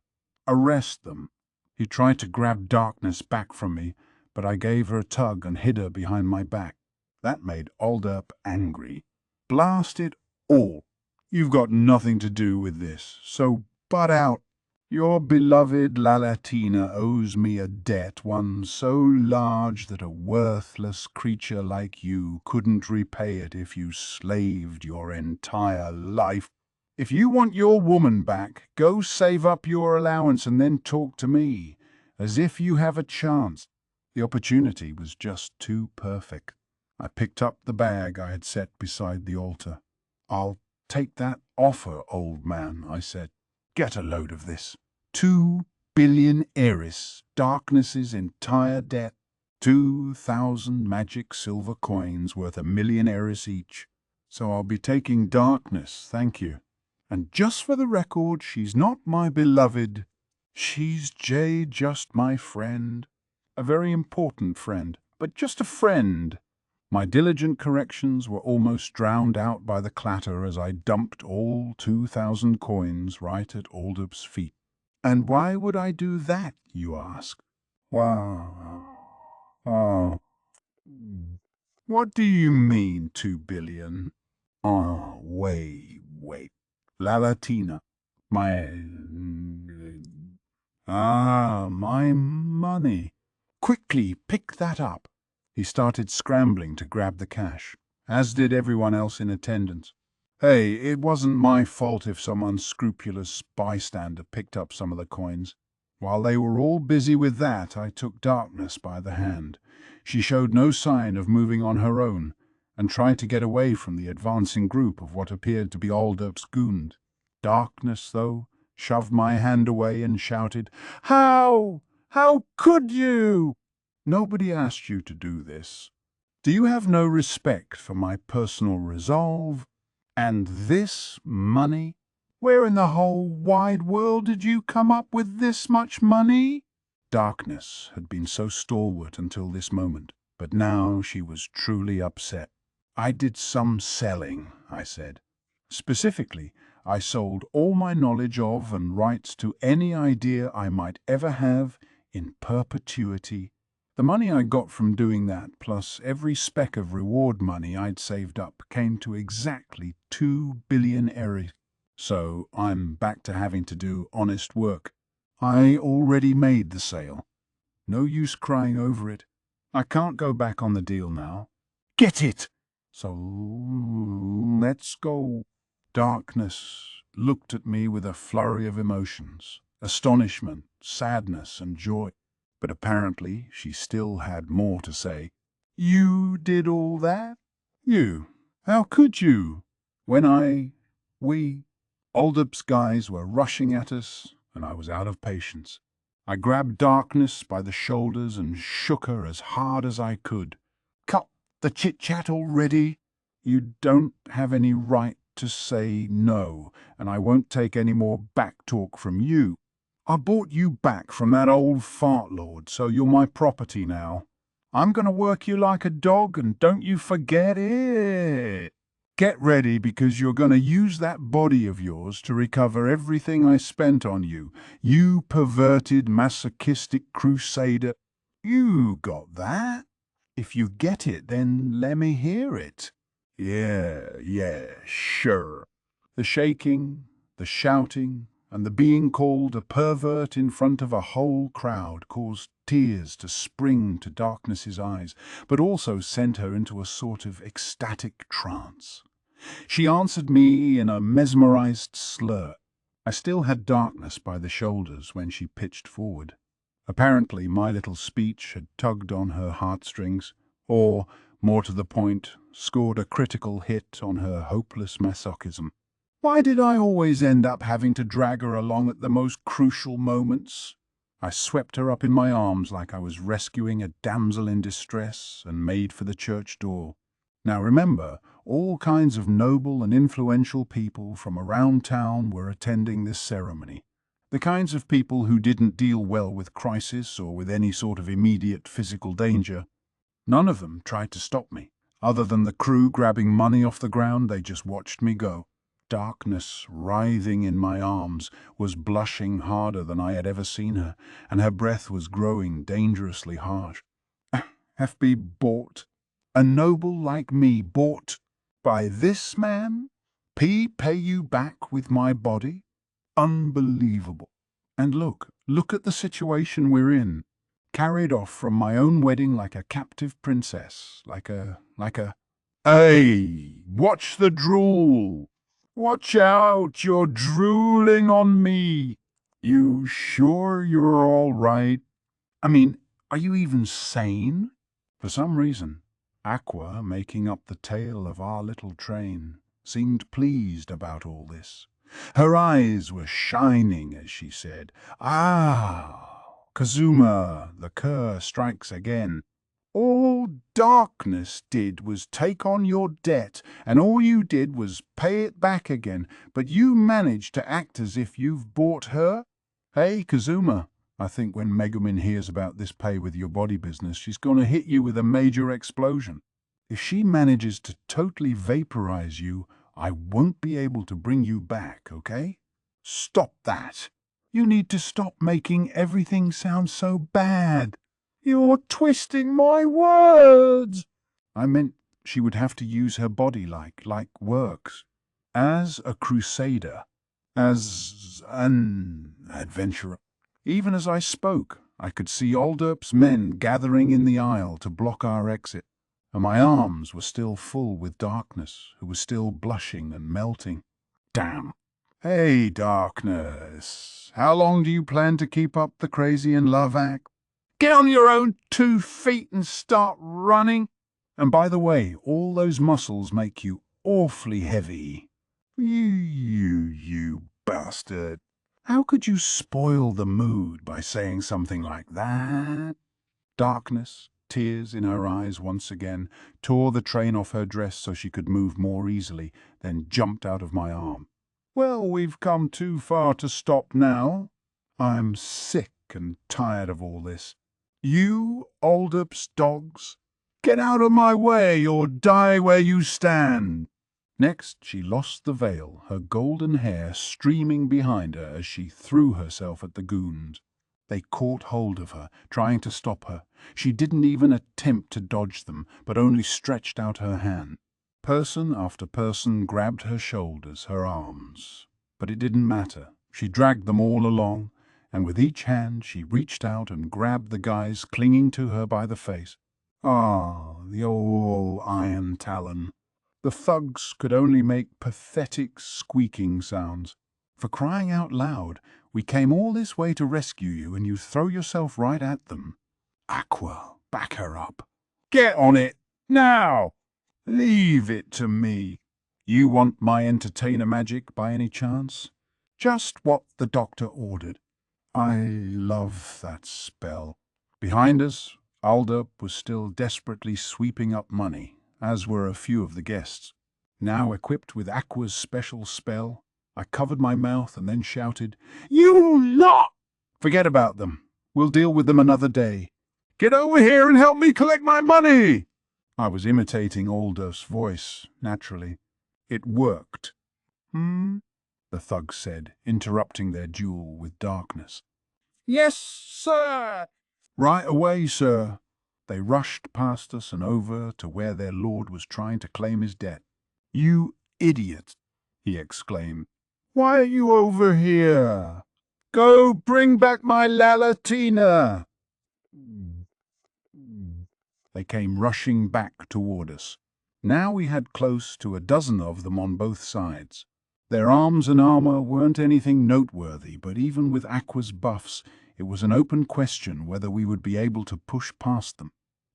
Arrest them. He tried to grab Darkness back from me, but I gave her a tug and hid her behind my back. That made Alderp angry. Blast it all. You've got nothing to do with this, so butt out. Your beloved Lalatina owes me a debt, one so large that a worthless creature like you couldn't repay it if you slaved your entire life. If you want your woman back, go save up your allowance and then talk to me, as if you have a chance. The opportunity was just too perfect. I picked up the bag I had set beside the altar. I'll take that offer, old man, I said. Get a load of this. 2 billion Eris, Darkness's entire debt. 2,000 magic silver coins worth 1 million Eris each. So I'll be taking Darkness, thank you. And just for the record, she's not my beloved. She's just my friend. A very important friend, but just a friend. My diligent corrections were almost drowned out by the clatter as I dumped all 2,000 coins right at Aldup's feet. And why would I do that, you ask? Wow. Oh. What do you mean, 2 billion? Oh, wait. Lalatina. My money. Quickly, pick that up. He started scrambling to grab the cash, as did everyone else in attendance. Hey, it wasn't my fault if some unscrupulous bystander picked up some of the coins. While they were all busy with that, I took Darkness by the hand. She showed no sign of moving on her own, and tried to get away from the advancing group of what appeared to be Aldup's goons. Darkness, though, shoved my hand away and shouted, How? How could you? Nobody asked you to do this. Do you have no respect for my personal resolve? And this money? Where in the whole wide world did you come up with this much money? Darkness had been so stalwart until this moment, but now she was truly upset. I did some selling, I said. Specifically, I sold all my knowledge of and rights to any idea I might ever have in perpetuity. The money I got from doing that, plus every speck of reward money I'd saved up, came to exactly 2 billion Eris. So I'm back to having to do honest work. I already made the sale. No use crying over it. I can't go back on the deal now. Get it! So let's go. Darkness looked at me with a flurry of emotions, astonishment, sadness, and joy. But apparently she still had more to say. You did all that? You? How could you? We, Oldup's guys were rushing at us, and I was out of patience. I grabbed Darkness by the shoulders and shook her as hard as I could. Cut the chit-chat already. You don't have any right to say no, and I won't take any more back talk from you. I bought you back from that old fart lord, so you're my property now. I'm going to work you like a dog, and don't you forget it. Get ready, because you're going to use that body of yours to recover everything I spent on you. You perverted, masochistic crusader. You got that? If you get it, then let me hear it. Yeah, sure. The shaking, the shouting, and the being called a pervert in front of a whole crowd caused tears to spring to Darkness's eyes, but also sent her into a sort of ecstatic trance. She answered me in a mesmerized slur. I still had Darkness by the shoulders when she pitched forward. Apparently my little speech had tugged on her heartstrings, or, more to the point, scored a critical hit on her hopeless masochism. Why did I always end up having to drag her along at the most crucial moments? I swept her up in my arms like I was rescuing a damsel in distress and made for the church door. Now remember, all kinds of noble and influential people from around town were attending this ceremony. The kinds of people who didn't deal well with crisis or with any sort of immediate physical danger. None of them tried to stop me. Other than the crew grabbing money off the ground, they just watched me go. Darkness, writhing in my arms, was blushing harder than I had ever seen her, and her breath was growing dangerously harsh. FB bought? A noble like me bought by this man? P pay you back with my body? Unbelievable. And look at the situation we're in. Carried off from my own wedding like a captive princess, like a... Hey, watch the drool! Watch out, you're drooling on me! You sure you're all right? I mean, are you even sane? For some reason, Aqua, making up the tail of our little train, seemed pleased about all this. Her eyes were shining as she said, "Ah, Kazuma, the cur strikes again. All Darkness did was take on your debt, and all you did was pay it back again, but you managed to act as if you've bought her? Hey, Kazuma, I think when Megumin hears about this pay with your body business, she's going to hit you with a major explosion. If she manages to totally vaporize you, I won't be able to bring you back, okay? Stop that. You need to stop making everything sound so bad. You're twisting my words. I meant she would have to use her body like works. As a crusader, as an adventurer. Even as I spoke, I could see Aldurp's men gathering in the aisle to block our exit, and my arms were still full with Darkness, who was still blushing and melting. Damn. Hey, Darkness, how long do you plan to keep up the crazy in love act? Get on your own 2 feet and start running. And by the way, all those muscles make you awfully heavy. You bastard. How could you spoil the mood by saying something like that? Darkness, tears in her eyes once again, tore the train off her dress so she could move more easily, then jumped out of my arm. Well, we've come too far to stop now. I'm sick and tired of all this. You, Aldup's dogs, get out of my way or die where you stand. Next, she lost the veil, her golden hair streaming behind her as she threw herself at the goons. They caught hold of her, trying to stop her. She didn't even attempt to dodge them, but only stretched out her hand. Person after person grabbed her shoulders, her arms. But it didn't matter. She dragged them all along, and with each hand she reached out and grabbed the guys clinging to her by the face. Ah, the old iron talon. The thugs could only make pathetic squeaking sounds. For crying out loud, we came all this way to rescue you and you throw yourself right at them. Aqua, back her up. Get on it, now! Leave it to me. You want my entertainer magic by any chance? Just what the doctor ordered. I love that spell. Behind us, Alda was still desperately sweeping up money, as were a few of the guests. Now equipped with Aqua's special spell, I covered my mouth and then shouted, "You lot!" Forget about them. We'll deal with them another day. Get over here and help me collect my money! I was imitating Alda's voice, naturally. It worked. The thugs said, interrupting their duel with darkness. Yes, sir! Right away, sir. They rushed past us and over to where their lord was trying to claim his debt. You idiot, he exclaimed. Why are you over here? Go bring back my Lalatina! They came rushing back toward us. Now we had close to a dozen of them on both sides. Their arms and armor weren't anything noteworthy, but even with Aqua's buffs, it was an open question whether we would be able to push past them.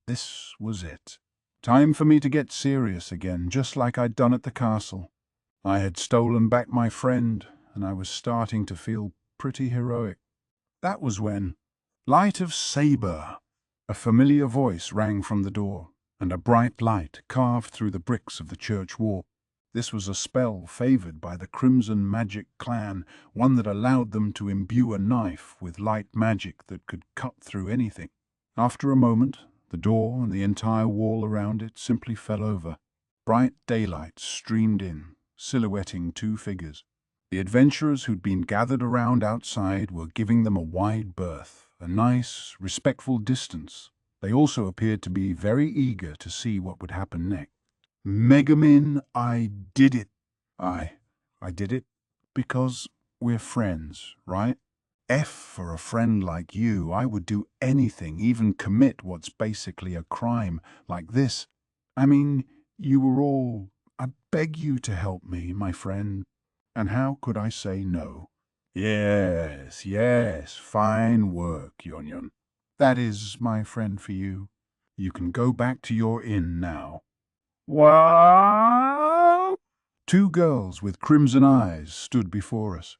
This was it. Time for me to get serious again, just like I'd done at the castle. I had stolen back my friend, and I was starting to feel pretty heroic. That was when, Light of Saber, a familiar voice rang from the door, and a bright light carved through the bricks of the church wall. This was a spell favored by the Crimson Magic clan, one that allowed them to imbue a knife with light magic that could cut through anything. After a moment, the door and the entire wall around it simply fell over. Bright daylight streamed in, silhouetting two figures. The adventurers who'd been gathered around outside were giving them a wide berth, a nice, respectful distance. They also appeared to be very eager to see what would happen next. Megumin, I did it. I did it because we're friends, right? For a friend like you, I would do anything, even commit what's basically a crime, like this. I mean, you were all... I beg you to help me, my friend. And how could I say no? Yes, fine work, Yonyon. That is my friend for you. You can go back to your inn now. What? Two girls with crimson eyes stood before us.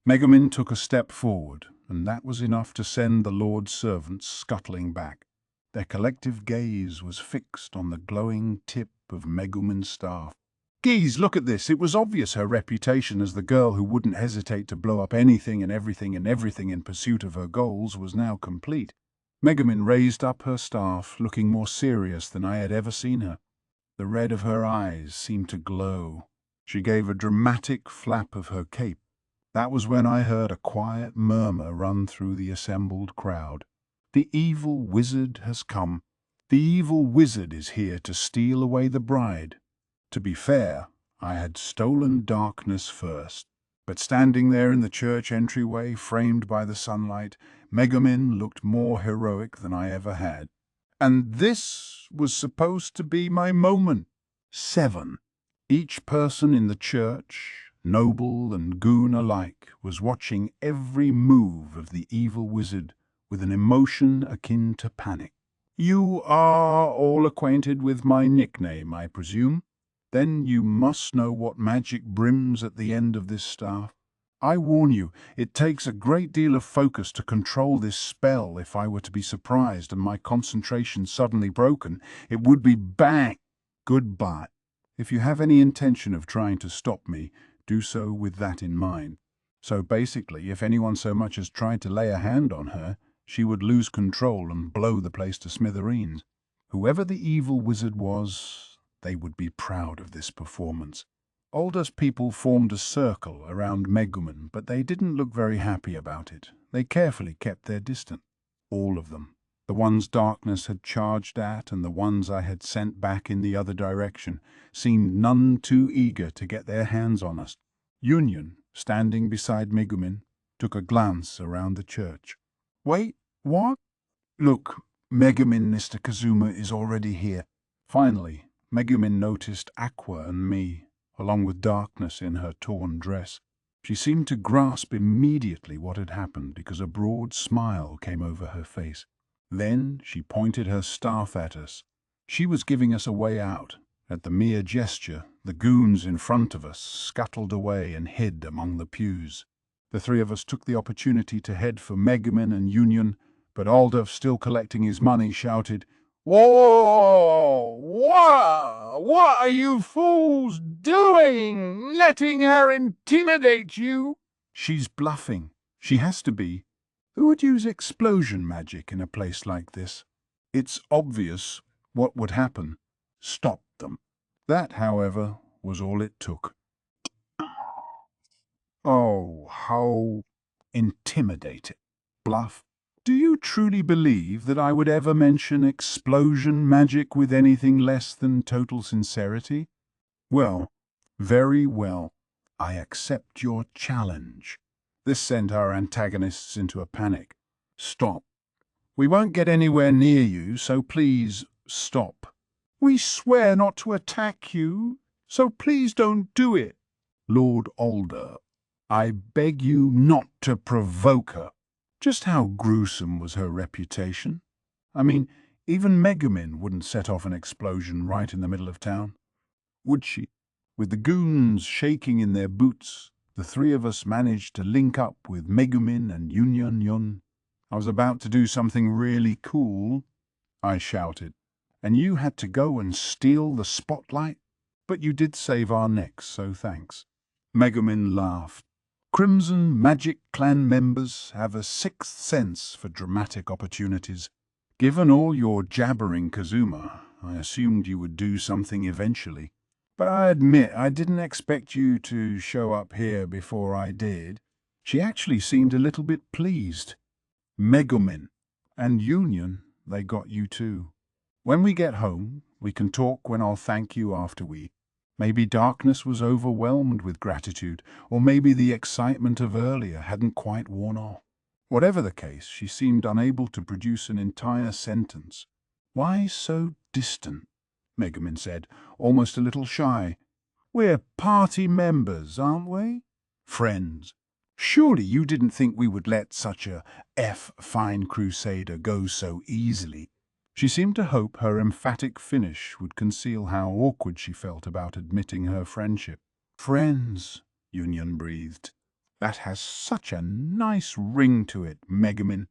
Megumin took a step forward, and that was enough to send the Lord's servants scuttling back. Their collective gaze was fixed on the glowing tip of Megumin's staff. Geez, look at this. It was obvious her reputation as the girl who wouldn't hesitate to blow up anything and everything in pursuit of her goals was now complete. Megumin raised up her staff, looking more serious than I had ever seen her. The red of her eyes seemed to glow. She gave a dramatic flap of her cape. That was when I heard a quiet murmur run through the assembled crowd. The evil wizard has come. The evil wizard is here to steal away the bride. To be fair, I had stolen darkness first. But standing there in the church entryway, framed by the sunlight, Megumin looked more heroic than I ever had. And this was supposed to be my moment. 7. Each person in the church, noble and goon alike, was watching every move of the evil wizard with an emotion akin to panic. You are all acquainted with my nickname, I presume? Then you must know what magic brims at the end of this staff. I warn you, it takes a great deal of focus to control this spell. If I were to be surprised and my concentration suddenly broken, it would be bang! Goodbye. If you have any intention of trying to stop me, do so with that in mind. So basically, if anyone so much as tried to lay a hand on her, she would lose control and blow the place to smithereens. Whoever the evil wizard was, they would be proud of this performance. Alda's people formed a circle around Megumin, but they didn't look very happy about it. They carefully kept their distance. All of them. The ones darkness had charged at and the ones I had sent back in the other direction seemed none too eager to get their hands on us. Union, standing beside Megumin, took a glance around the church. Wait, what? Look, Megumin, Mr. Kazuma is already here. Finally, Megumin noticed Aqua and me, along with darkness in her torn dress. She seemed to grasp immediately what had happened because a broad smile came over her face. Then she pointed her staff at us. She was giving us a way out. At the mere gesture, the goons in front of us scuttled away and hid among the pews. The three of us took the opportunity to head for Megumin and Union, but Aldov, still collecting his money, shouted, "Whoa! What are you fools doing? Letting her intimidate you?" "She's bluffing. She has to be. Who would use explosion magic in a place like this? It's obvious what would happen. Stop them." That, however, was all it took. Oh, how intimidating. Bluff. Do you truly believe that I would ever mention explosion magic with anything less than total sincerity? Well, very well. I accept your challenge. This sent our antagonists into a panic. Stop. We won't get anywhere near you, so please stop. We swear not to attack you, so please don't do it. Lord Alder, I beg you not to provoke her. Just how gruesome was her reputation? I mean, even Megumin wouldn't set off an explosion right in the middle of town, would she? With the goons shaking in their boots, the three of us managed to link up with Megumin and Yun. I was about to do something really cool, I shouted, and you had to go and steal the spotlight? But you did save our necks, so thanks. Megumin laughed. Crimson Magic Clan members have a sixth sense for dramatic opportunities. Given all your jabbering, Kazuma, I assumed you would do something eventually. But I admit I didn't expect you to show up here before I did. She actually seemed a little bit pleased. Megumin and Union, they got you too. When we get home, we can talk when I'll thank you after we. Maybe Darkness was overwhelmed with gratitude, or maybe the excitement of earlier hadn't quite worn off. Whatever the case, she seemed unable to produce an entire sentence. Why so distant? Megumin said, almost a little shy. We're party members, aren't we? Friends. Surely you didn't think we would let such a fine crusader go so easily. She seemed to hope her emphatic finish would conceal how awkward she felt about admitting her friendship. Friends, Union breathed. That has such a nice ring to it, Megumin.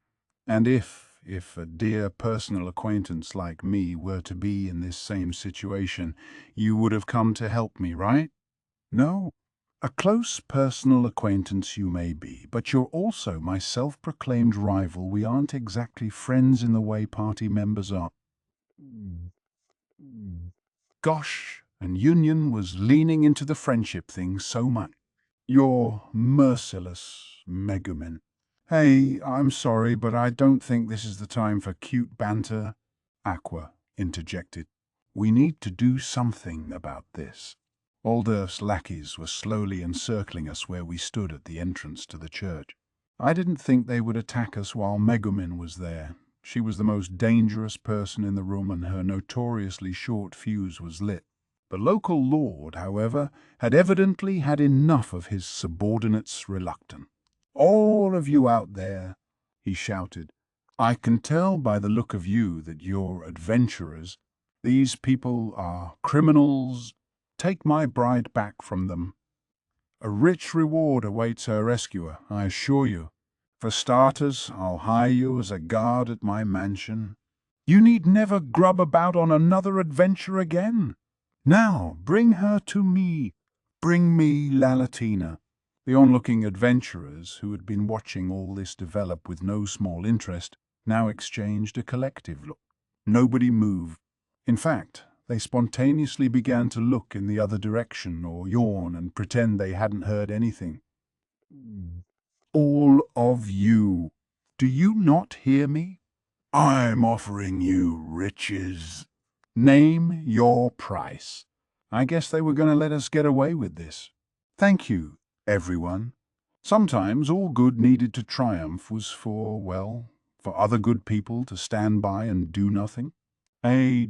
And if a dear personal acquaintance like me were to be in this same situation, you would have come to help me, right? No. A close personal acquaintance you may be, but you're also my self-proclaimed rival. We aren't exactly friends in the way party members are. Gosh, and Union was leaning into the friendship thing so much. You're merciless, Megumin. Hey, I'm sorry, but I don't think this is the time for cute banter, Aqua interjected. We need to do something about this. Aldurf's lackeys were slowly encircling us where we stood at the entrance to the church. I didn't think they would attack us while Megumin was there. She was the most dangerous person in the room, and her notoriously short fuse was lit. The local lord, however, had evidently had enough of his subordinates' reluctance. All of you out there, he shouted, I can tell by the look of you that you're adventurers. These people are criminals. Take my bride back from them. A rich reward awaits her rescuer, I assure you. For starters, I'll hire you as a guard at my mansion. You need never grub about on another adventure again. Now, bring her to me. Bring me Lalatina. The onlooking adventurers, who had been watching all this develop with no small interest, now exchanged a collective look. Nobody moved. In fact, they spontaneously began to look in the other direction or yawn and pretend they hadn't heard anything. All of you, do you not hear me? I'm offering you riches. Name your price. I guess they were going to let us get away with this. Thank you. Everyone. Sometimes all good needed to triumph was for, well, for other good people to stand by and do nothing. A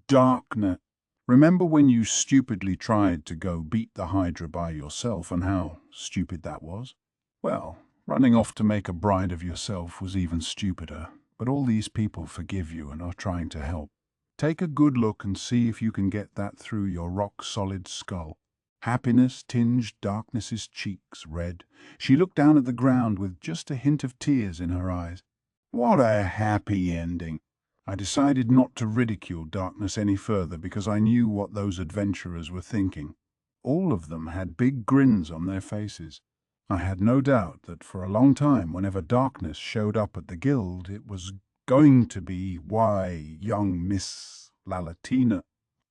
darkness. Remember when you stupidly tried to go beat the Hydra by yourself and how stupid that was? Well, running off to make a bride of yourself was even stupider, but all these people forgive you and are trying to help. Take a good look and see if you can get that through your rock-solid skull. Happiness tinged Darkness's cheeks red. She looked down at the ground with just a hint of tears in her eyes. What a happy ending! I decided not to ridicule Darkness any further because I knew what those adventurers were thinking. All of them had big grins on their faces. I had no doubt that for a long time, whenever Darkness showed up at the guild, it was going to be, why, young Miss Lalatina,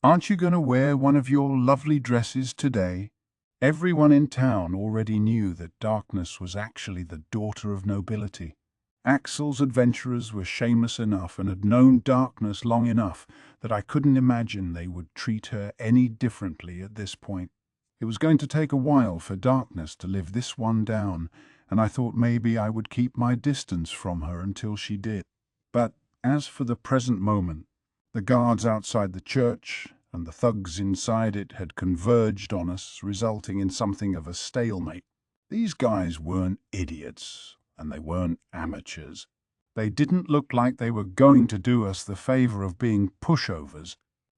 aren't you going to wear one of your lovely dresses today? Everyone in town already knew that Darkness was actually the daughter of nobility. Axel's adventurers were shameless enough and had known Darkness long enough that I couldn't imagine they would treat her any differently at this point. It was going to take a while for Darkness to live this one down, and I thought maybe I would keep my distance from her until she did. But as for the present moment, the guards outside the church and the thugs inside it had converged on us, resulting in something of a stalemate. These guys weren't idiots, and they weren't amateurs. They didn't look like they were going to do us the favor of being pushovers.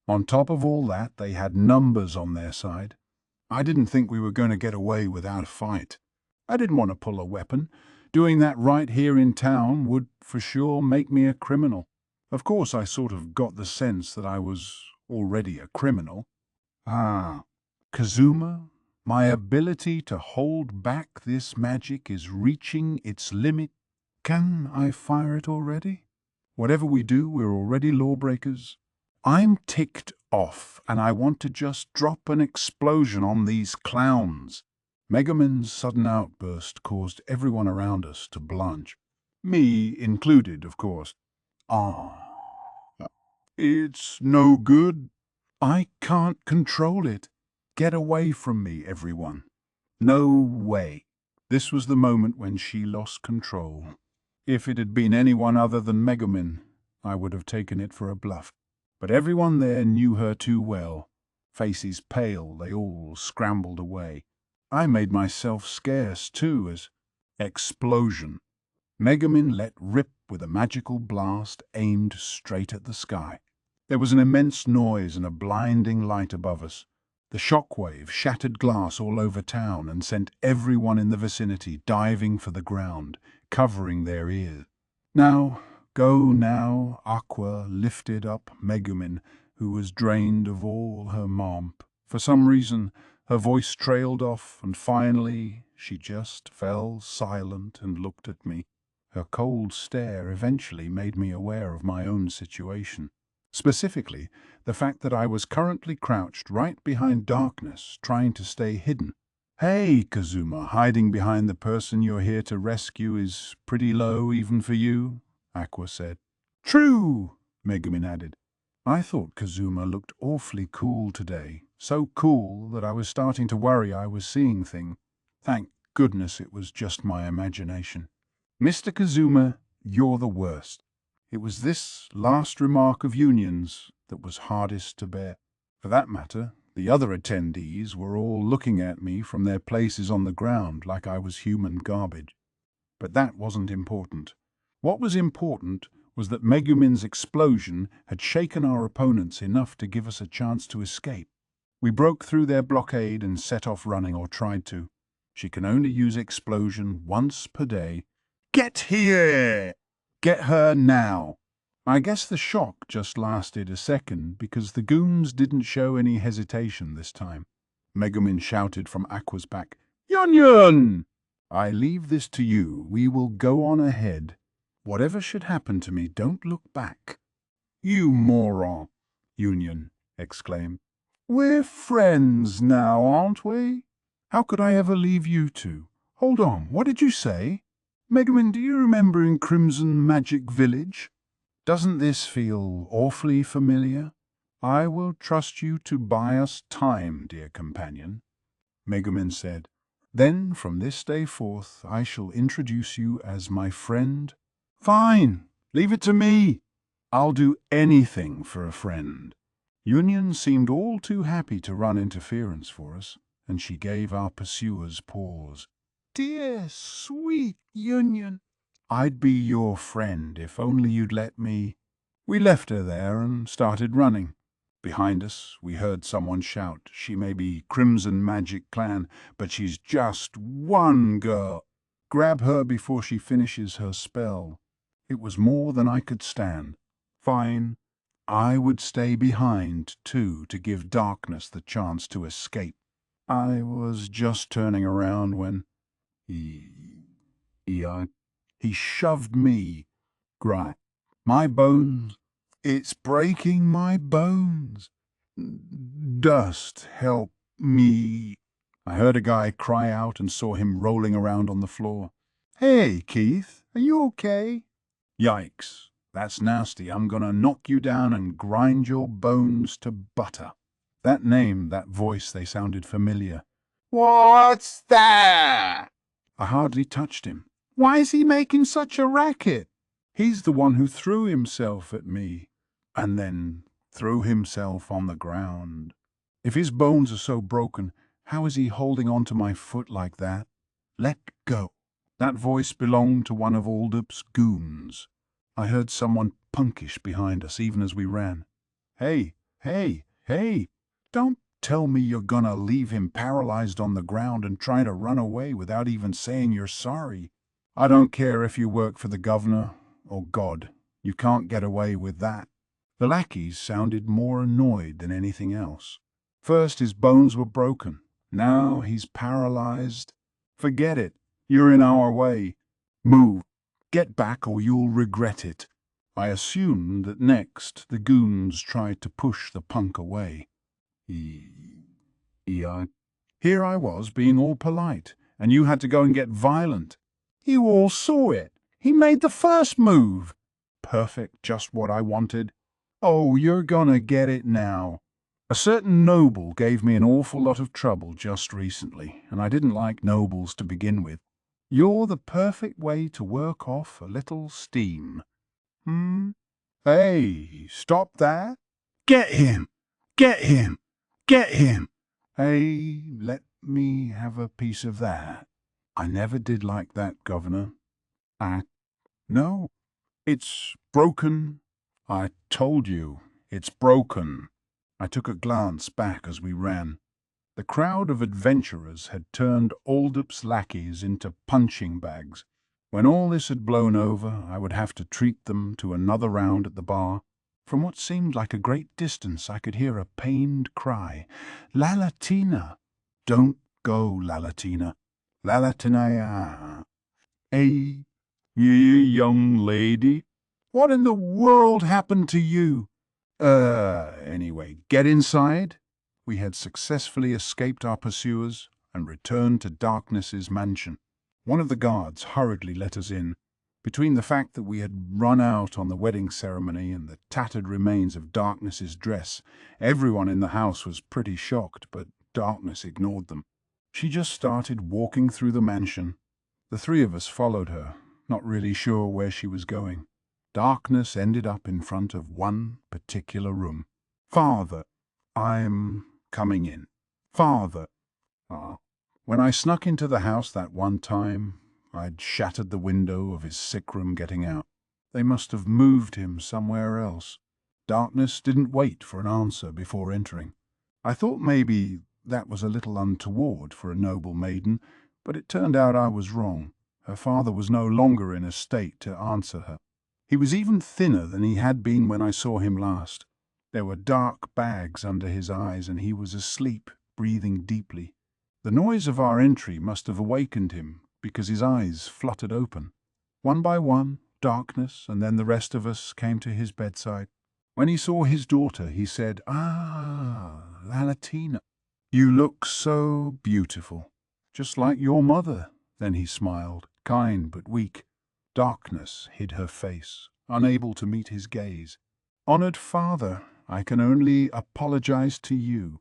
On top of all that, they had numbers on their side. I didn't think we were going to get away without a fight. I didn't want to pull a weapon. Doing that right here in town would for sure make me a criminal. Of course, I sort of got the sense that I was already a criminal. Kazuma, my ability to hold back this magic is reaching its limit. Can I fire it already? Whatever we do, we're already lawbreakers. I'm ticked off, and I want to just drop an explosion on these clowns. Megumin's sudden outburst caused everyone around us to blanch. Me included, of course. It's no good. I can't control it. Get away from me, everyone. No way. This was the moment when she lost control. If it had been anyone other than Megumin, I would have taken it for a bluff. But everyone there knew her too well. Faces pale, they all scrambled away. I made myself scarce too as explosion. Megumin let rip with a magical blast aimed straight at the sky. There was an immense noise and a blinding light above us. The shockwave shattered glass all over town and sent everyone in the vicinity diving for the ground, covering their ears. Now, Aqua lifted up Megumin, who was drained of all her momp. For some reason, her voice trailed off, and finally she just fell silent and looked at me. Her cold stare eventually made me aware of my own situation. Specifically, the fact that I was currently crouched right behind Darkness, trying to stay hidden. Hey, Kazuma, hiding behind the person you're here to rescue is pretty low even for you, Aqua said. True, Megumin added. I thought Kazuma looked awfully cool today, so cool that I was starting to worry I was seeing things. Thank goodness it was just my imagination. Mr. Kazuma, you're the worst. It was this last remark of Union's that was hardest to bear. For that matter, the other attendees were all looking at me from their places on the ground like I was human garbage. But that wasn't important. What was important was that Megumin's explosion had shaken our opponents enough to give us a chance to escape. We broke through their blockade and set off running, or tried to. She can only use explosion once per day. Get here! Get her now! I guess the shock just lasted a second because the goons didn't show any hesitation this time. Megumin shouted from Aqua's back, Yun! I leave this to you. We will go on ahead. Whatever should happen to me, don't look back. You moron, Union exclaimed. We're friends now, aren't we? How could I ever leave you two? Hold on, what did you say? Megumin, do you remember in Crimson Magic Village? Doesn't this feel awfully familiar? I will trust you to buy us time, dear companion, Megumin said. Then, from this day forth, I shall introduce you as my friend. Fine, leave it to me. I'll do anything for a friend. Union seemed all too happy to run interference for us, and she gave our pursuers pause. Dear, sweet Union, I'd be your friend if only you'd let me. We left her there and started running. Behind us, we heard someone shout, she may be Crimson Magic Clan, but she's just one girl. Grab her before she finishes her spell. It was more than I could stand. Fine. I would stay behind, too, to give Darkness the chance to escape. I was just turning around when he shoved me. Gripe. My bones. It's breaking my bones. Dust, help me. I heard a guy cry out and saw him rolling around on the floor. Hey, Keith, are you okay? Yikes, that's nasty. I'm gonna knock you down and grind your bones to butter. That name, that voice, they sounded familiar. What's that? I hardly touched him. Why is he making such a racket? He's the one who threw himself at me, and then threw himself on the ground. If his bones are so broken, how is he holding on to my foot like that? Let go. That voice belonged to one of Aldup's goons. I heard someone punkish behind us even as we ran. Hey, don't tell me you're gonna leave him paralyzed on the ground and try to run away without even saying you're sorry. I don't care if you work for the governor or God. You can't get away with that. The lackeys sounded more annoyed than anything else. First his bones were broken. Now he's paralyzed. Forget it. You're in our way. Move. Get back or you'll regret it. I assumed that next the goons tried to push the punk away. Here I was being all polite, and you had to go and get violent. You all saw it. He made the first move. Perfect, just what I wanted. Oh, you're gonna get it now. A certain noble gave me an awful lot of trouble just recently, and I didn't like nobles to begin with. You're the perfect way to work off a little steam. Hey, stop that. Get him! Get him! Get him! Hey, let me have a piece of that. I never did like that, Governor. No, it's broken. I told you, it's broken. I took a glance back as we ran. The crowd of adventurers had turned Aldup's lackeys into punching bags. When all this had blown over, I would have to treat them to another round at the bar. From what seemed like a great distance, I could hear a pained cry. Lalatina! Don't go, Lalatina. Lalatina. Hey, you young lady. What in the world happened to you? Anyway, get inside. We had successfully escaped our pursuers and returned to Darkness's mansion. One of the guards hurriedly let us in. Between the fact that we had run out on the wedding ceremony and the tattered remains of Darkness's dress, everyone in the house was pretty shocked, but Darkness ignored them. She just started walking through the mansion. The three of us followed her, not really sure where she was going. Darkness ended up in front of one particular room. Father, I'm coming in. Father. When I snuck into the house that one time, I'd shattered the window of his sick room getting out. They must have moved him somewhere else. Darkness didn't wait for an answer before entering. I thought maybe that was a little untoward for a noble maiden, but it turned out I was wrong. Her father was no longer in a state to answer her. He was even thinner than he had been when I saw him last. There were dark bags under his eyes, and he was asleep, breathing deeply. The noise of our entry must have awakened him, because his eyes fluttered open. One by one, Darkness and then the rest of us came to his bedside. When he saw his daughter, he said, Lalatina, you look so beautiful, just like your mother. Then he smiled, kind but weak. Darkness hid her face, unable to meet his gaze. Honored father, I can only apologize to you.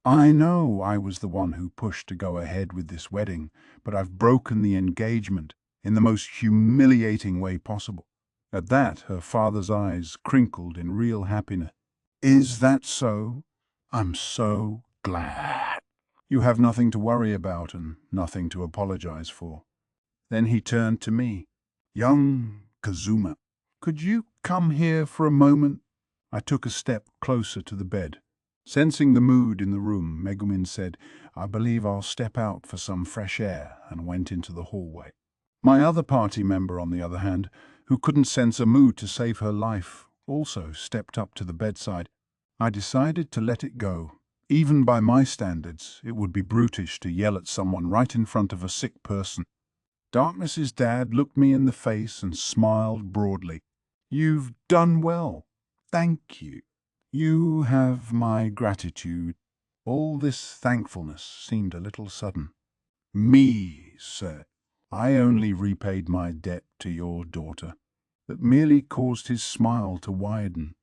I know I was the one who pushed to go ahead with this wedding, but I've broken the engagement in the most humiliating way possible." At that, her father's eyes crinkled in real happiness. "Is that so? I'm so glad. You have nothing to worry about and nothing to apologize for." Then he turned to me. "Young Kazuma, could you come here for a moment?" I took a step closer to the bed. Sensing the mood in the room, Megumin said, "I believe I'll step out for some fresh air," and went into the hallway. My other party member, on the other hand, who couldn't sense a mood to save her life, also stepped up to the bedside. I decided to let it go. Even by my standards, it would be brutish to yell at someone right in front of a sick person. Darkness's dad looked me in the face and smiled broadly. "You've done well. Thank you. You have my gratitude." All this thankfulness seemed a little sudden. "Me, sir. I only repaid my debt to your daughter." That merely caused his smile to widen.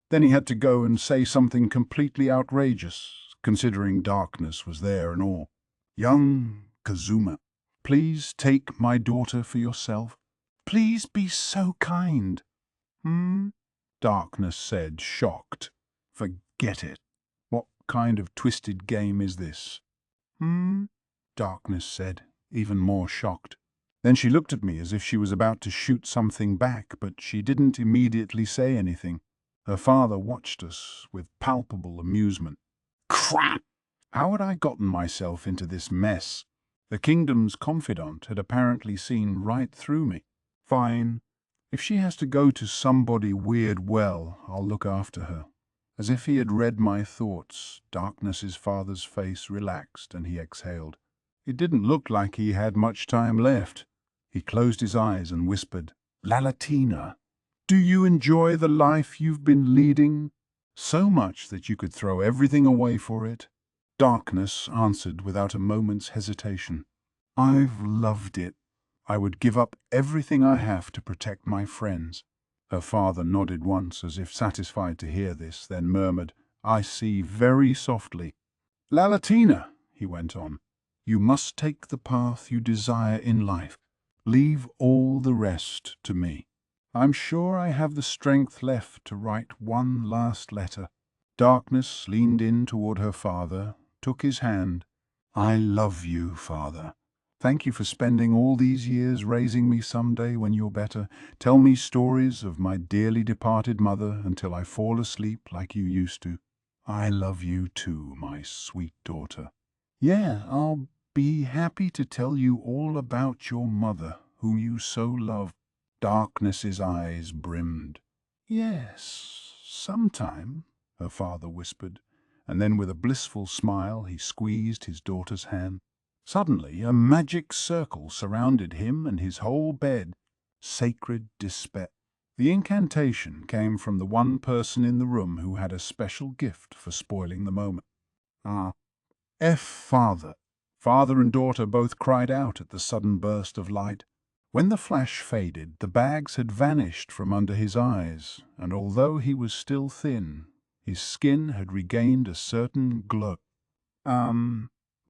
Then he had to go and say something completely outrageous, considering Darkness was there and all. "Young Kazuma, please take my daughter for yourself. Please be so kind." Darkness said, shocked. "Forget it. What kind of twisted game is this?" Darkness said, even more shocked. Then she looked at me as if she was about to shoot something back, but she didn't immediately say anything. Her father watched us with palpable amusement. Crap! How had I gotten myself into this mess? The kingdom's confidant had apparently seen right through me. Fine. If she has to go to somebody weird, well, I'll look after her. As if he had read my thoughts, Darkness's father's face relaxed and he exhaled. It didn't look like he had much time left. He closed his eyes and whispered, "Lalatina, do you enjoy the life you've been leading? So much that you could throw everything away for it?" Darkness answered without a moment's hesitation, "I've loved it. I would give up everything I have to protect my friends." Her father nodded once as if satisfied to hear this, then murmured, "I see," very softly. "Lalatina," he went on, "you must take the path you desire in life. Leave all the rest to me. I'm sure I have the strength left to write one last letter." Darkness leaned in toward her father, took his hand. "I love you, father. Thank you for spending all these years raising me someday when you're better. Tell me stories of my dearly departed mother until I fall asleep like you used to. I love you too, my sweet daughter." "Yeah, I'll be happy to tell you all about your mother, whom you so love." Darkness's eyes brimmed. "Yes, sometime," her father whispered, and then with a blissful smile he squeezed his daughter's hand. Suddenly a magic circle surrounded him and his whole bed. Sacred despair. The incantation came from the one person in the room who had a special gift for spoiling the moment. Father. Father and daughter both cried out at the sudden burst of light. When the flash faded, the bags had vanished from under his eyes, and although he was still thin, his skin had regained a certain glow.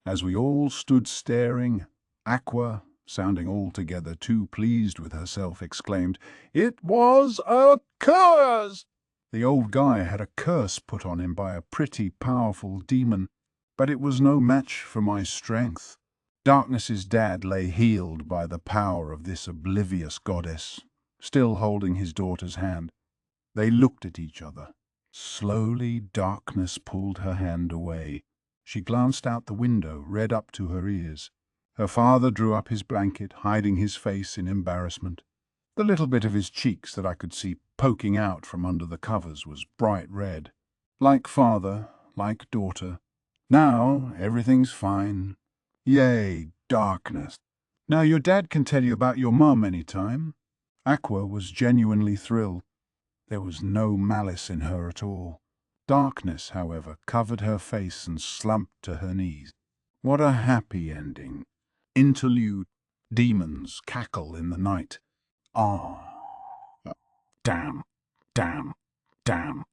As we all stood staring, Aqua, sounding altogether too pleased with herself, exclaimed, "It was a curse!" The old guy had a curse put on him by a pretty powerful demon, but it was no match for my strength. Darkness's dad lay healed by the power of this oblivious goddess, still holding his daughter's hand. They looked at each other. Slowly, Darkness pulled her hand away. She glanced out the window, red up to her ears. Her father drew up his blanket, hiding his face in embarrassment. The little bit of his cheeks that I could see poking out from under the covers was bright red. Like father, like daughter. Now everything's fine. Yay, Darkness. Now your dad can tell you about your mum any time. Aqua was genuinely thrilled. There was no malice in her at all. Darkness, however, covered her face and slumped to her knees. What a happy ending. Interlude. Demons cackle in the night. Ah. Damn, damn, damn.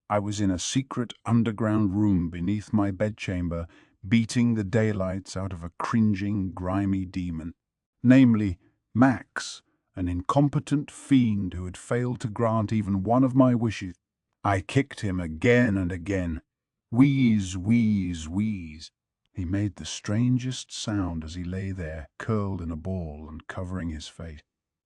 I was in a secret underground room beneath my bedchamber, beating the daylights out of a cringing, grimy demon. Namely, Max, an incompetent fiend who had failed to grant even one of my wishes. I kicked him again and again. Wheeze, wheeze, wheeze. He made the strangest sound as he lay there, curled in a ball and covering his face.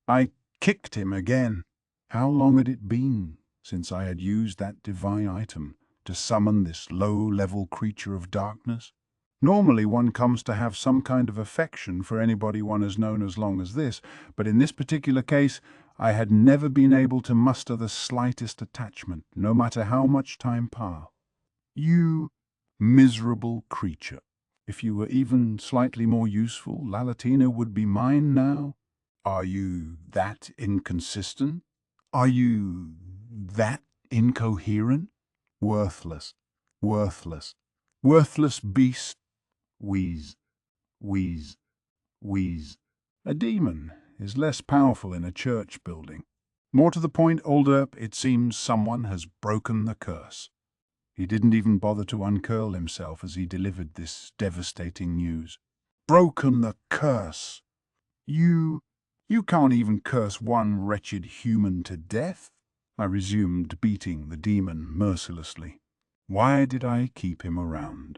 I kicked him again. How long had it been since I had used that divine item to summon this low-level creature of darkness? Normally one comes to have some kind of affection for anybody one has known as long as this, but in this particular case I had never been able to muster the slightest attachment, no matter how much time passed. You miserable creature. If you were even slightly more useful, Lalatina would be mine now. Are you that inconsistent? Are you that incoherent? Worthless, worthless, worthless beast. Wheeze, wheeze, wheeze. A demon is less powerful in a church building. More to the point, older, it seems someone has broken the curse. He didn't even bother to uncurl himself as he delivered this devastating news. Broken the curse! You can't even curse one wretched human to death? I resumed, beating the demon mercilessly. Why did I keep him around?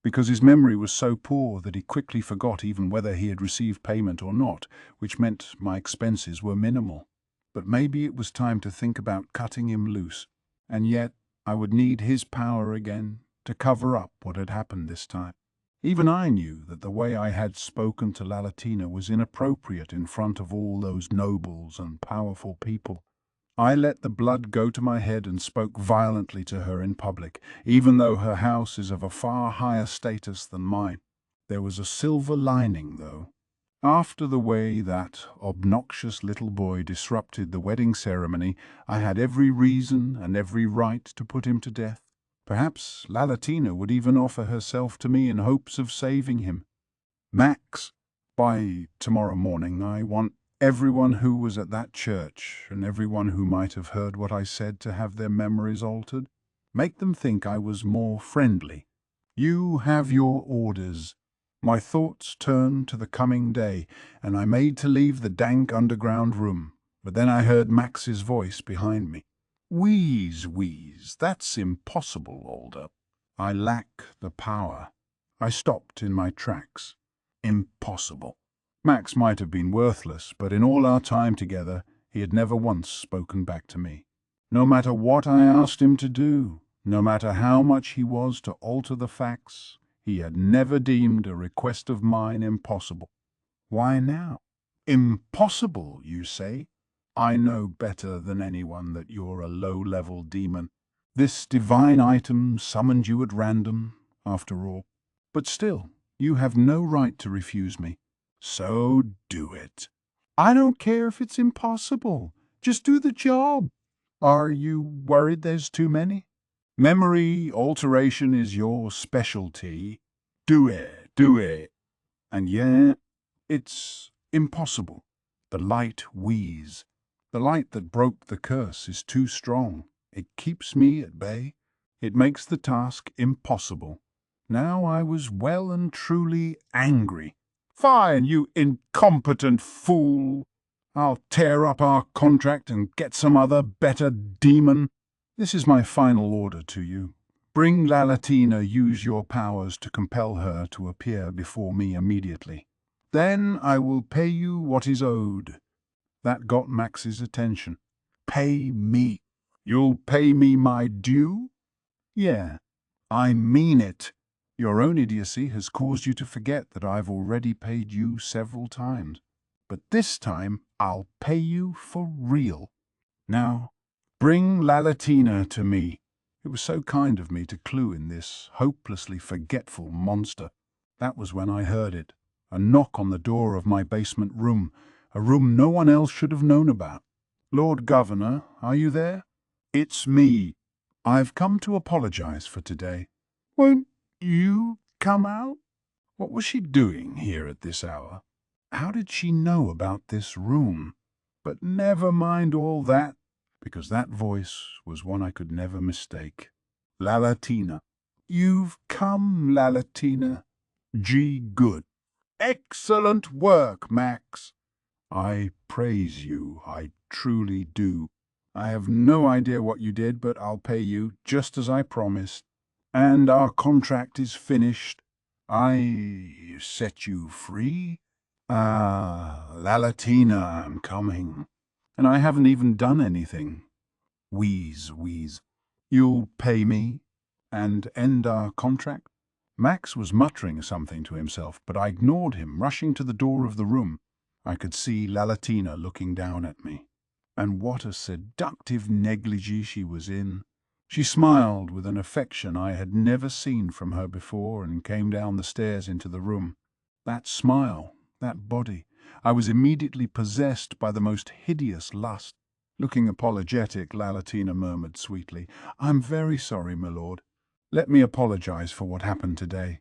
Because his memory was so poor that he quickly forgot even whether he had received payment or not, which meant my expenses were minimal. But maybe it was time to think about cutting him loose, and yet I would need his power again to cover up what had happened this time. Even I knew that the way I had spoken to Lalatina was inappropriate in front of all those nobles and powerful people. I let the blood go to my head and spoke violently to her in public, even though her house is of a far higher status than mine. There was a silver lining, though. After the way that obnoxious little boy disrupted the wedding ceremony, I had every reason and every right to put him to death. Perhaps Lalatina would even offer herself to me in hopes of saving him. Max, by tomorrow morning I want everyone who was at that church and everyone who might have heard what I said to have their memories altered. Make them think I was more friendly. You have your orders. My thoughts turned to the coming day, and I made to leave the dank underground room, but then I heard Max's voice behind me. Wheeze, wheeze, that's impossible, Alder. I lack the power. I stopped in my tracks. Impossible. Max might have been worthless, but in all our time together, he had never once spoken back to me. No matter what I asked him to do, no matter how much he was to alter the facts, he had never deemed a request of mine impossible. Why now? Impossible, you say? I know better than anyone that you're a low-level demon. This divine item summoned you at random, after all. But still, you have no right to refuse me. So do it. I don't care if it's impossible. Just do the job. Are you worried there's too many? Memory alteration is your specialty. Do it, do it. And yet, it's impossible. The light wheeze. The light that broke the curse is too strong. It keeps me at bay. It makes the task impossible. Now I was well and truly angry. Fine, you incompetent fool. I'll tear up our contract and get some other better demon. This is my final order to you. Bring Lalatina, use your powers to compel her to appear before me immediately. Then I will pay you what is owed. That got Max's attention. Pay me. You'll pay me my due? Yeah, I mean it. Your own idiocy has caused you to forget that I've already paid you several times. But this time I'll pay you for real. Now, bring Lalatina to me. It was so kind of me to clue in this hopelessly forgetful monster. That was when I heard it. A knock on the door of my basement room, a room no one else should have known about. Lord Governor, are you there? It's me. I've come to apologize for today. Won't you come out? What was she doing here at this hour? How did she know about this room? But never mind all that. because that voice was one I could never mistake. Lalatina. You've come, Lalatina. Gee, good. Excellent work, Max. I praise you, I truly do. I have no idea what you did, but I'll pay you, just as I promised. And our contract is finished. I set you free? Ah, Lalatina, I'm coming. And I haven't even done anything. Wheeze, wheeze. You'll pay me and end our contract? Max was muttering something to himself, but I ignored him, rushing to the door of the room. I could see Lalatina looking down at me. And what a seductive negligee she was in. She smiled with an affection I had never seen from her before and came down the stairs into the room. That smile, that body, I was immediately possessed by the most hideous lust. Looking apologetic, Lalatina murmured sweetly, "I'm very sorry, my lord. Let me apologize for what happened today.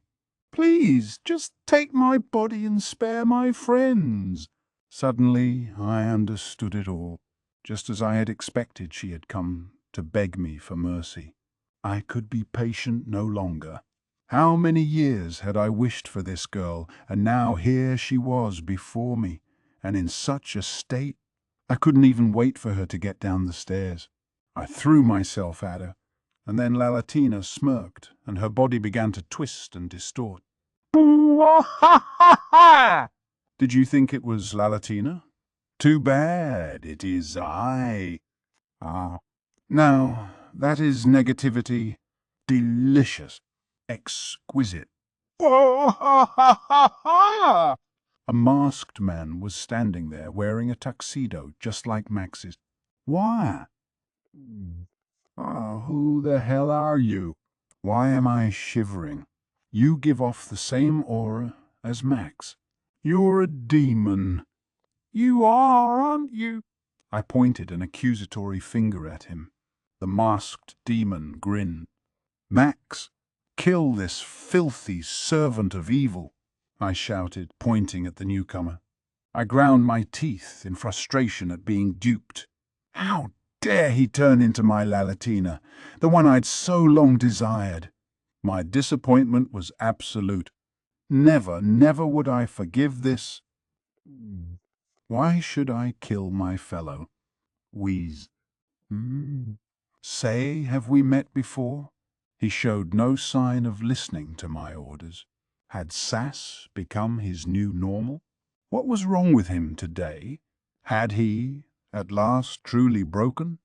Please, just take my body and spare my friends." Suddenly, I understood it all. Just as I had expected, she had come to beg me for mercy. I could be patient no longer. How many years had I wished for this girl, and now here she was before me, and in such a state. I couldn't even wait for her to get down the stairs. I threw myself at her, and then Lalatina smirked, and her body began to twist and distort. Did you think it was Lalatina? Too bad, it is I. Ah. Now, that is negativity. Delicious. Exquisite. A masked man was standing there wearing a tuxedo just like Max's. Why? Who the hell are you? Why am I shivering? You give off the same aura as Max. You're a demon. You are, aren't you? I pointed an accusatory finger at him. The masked demon grinned. Max, kill this filthy servant of evil, I shouted, pointing at the newcomer. I ground my teeth in frustration at being duped. How dare he turn into my Lalatina, the one I'd so long desired? My disappointment was absolute. Never, never would I forgive this. Why should I kill my fellow? Wheeze. Say, have we met before? He showed no sign of listening to my orders. Had sass become his new normal? What was wrong with him today? Had he, at last, truly broken?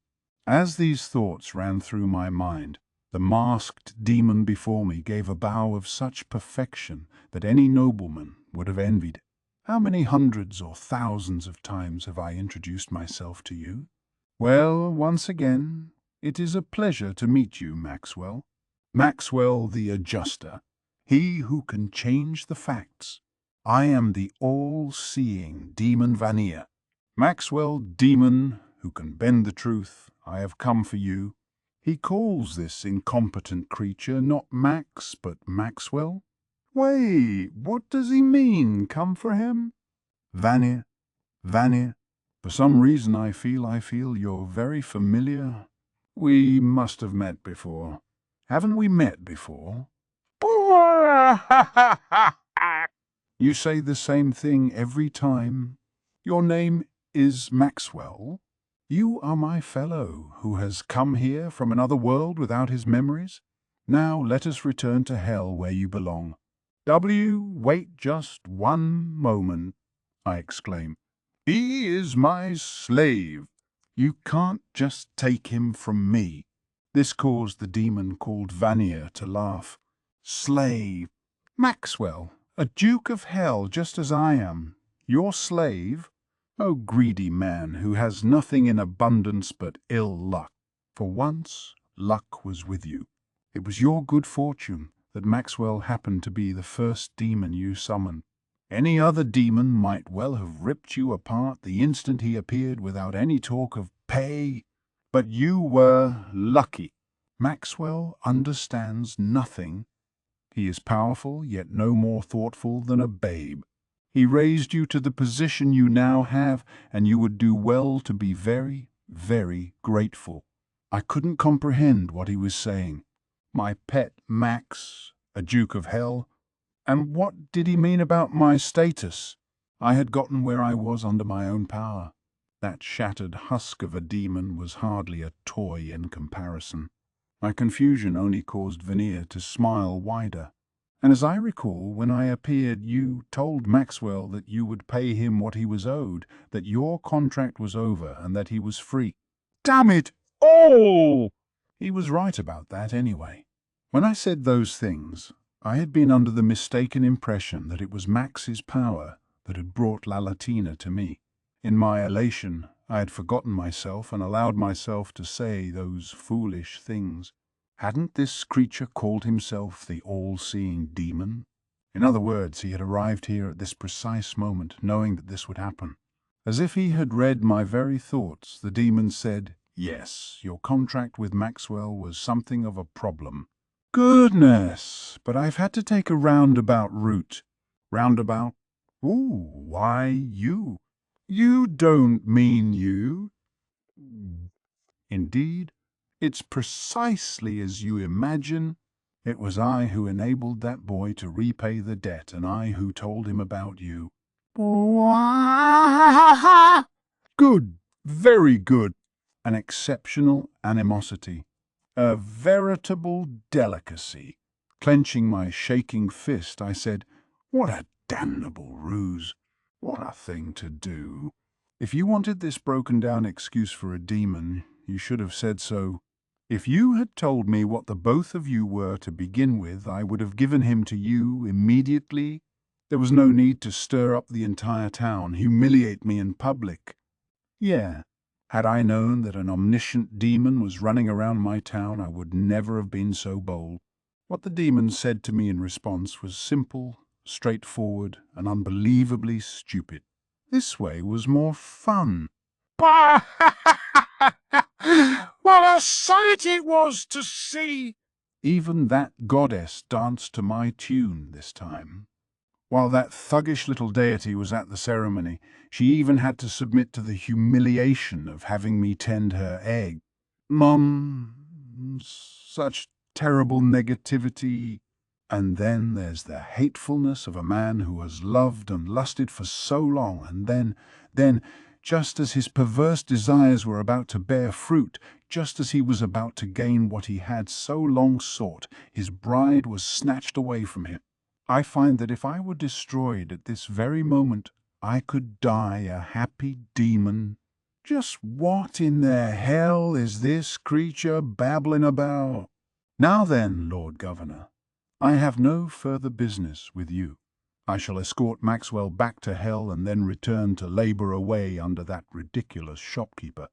As these thoughts ran through my mind, the masked demon before me gave a bow of such perfection that any nobleman would have envied. How many hundreds or thousands of times have I introduced myself to you? Well, once again, it is a pleasure to meet you, Maxwell. Maxwell the Adjuster, he who can change the facts. I am the all-seeing Demon Vanir. Maxwell, demon who can bend the truth, I have come for you. He calls this incompetent creature not Max, but Maxwell. Wait, what does he mean, come for him? Vanir, Vanir. For some reason I feel you're very familiar. We must have met before. Haven't we met before? You say the same thing every time. Your name is Maxwell? You are my fellow who has come here from another world without his memories? Now let us return to hell where you belong. Wait just one moment, I exclaimed. He is my slave. You can't just take him from me. This caused the demon called Vanir to laugh. Slave? Maxwell, a duke of hell just as I am. Your slave? Oh, greedy man who has nothing in abundance but ill luck. For once, luck was with you. It was your good fortune that Maxwell happened to be the first demon you summoned. Any other demon might well have ripped you apart the instant he appeared without any talk of pay, but you were lucky. Maxwell understands nothing. He is powerful, yet no more thoughtful than a babe. He raised you to the position you now have, and you would do well to be very, very grateful. I couldn't comprehend what he was saying. My pet Max, a Duke of Hell? And what did he mean about my status? I had gotten where I was under my own power. That shattered husk of a demon was hardly a toy in comparison. My confusion only caused Veneer to smile wider. And as I recall, when I appeared, you told Maxwell that you would pay him what he was owed, that your contract was over, and that he was free. Damn it! Oh! He was right about that anyway. When I said those things, I had been under the mistaken impression that it was Max's power that had brought La Latina to me. In my elation, I had forgotten myself and allowed myself to say those foolish things. Hadn't this creature called himself the all-seeing demon? In other words, he had arrived here at this precise moment, knowing that this would happen. As if he had read my very thoughts, the demon said, "Yes, your contract with Maxwell was something of a problem." Goodness, but I've had to take a roundabout route. Roundabout? Ooh, why you? You don't mean you. Indeed, it's precisely as you imagine. It was I who enabled that boy to repay the debt, and I who told him about you. Good, very good. An exceptional animosity. A veritable delicacy. Clenching my shaking fist, I said, "What a damnable ruse. What a thing to do. If you wanted this broken-down excuse for a demon, you should have said so. If you had told me what the both of you were to begin with, I would have given him to you immediately. There was no need to stir up the entire town, humiliate me in public. Yeah, had I known that an omniscient demon was running around my town, I would never have been so bold." What the demon said to me in response was simple, straightforward, and unbelievably stupid. This way was more fun. What a sight it was to see! Even that goddess danced to my tune this time. While that thuggish little deity was at the ceremony, she even had to submit to the humiliation of having me tend her egg. Mum, such terrible negativity. And then there's the hatefulness of a man who has loved and lusted for so long, and then, just as his perverse desires were about to bear fruit, just as he was about to gain what he had so long sought, his bride was snatched away from him. I find that if I were destroyed at this very moment, I could die a happy demon. Just what in the hell is this creature babbling about? Now then, Lord Governor, I have no further business with you. I shall escort Maxwell back to hell and then return to labor away under that ridiculous shopkeeper.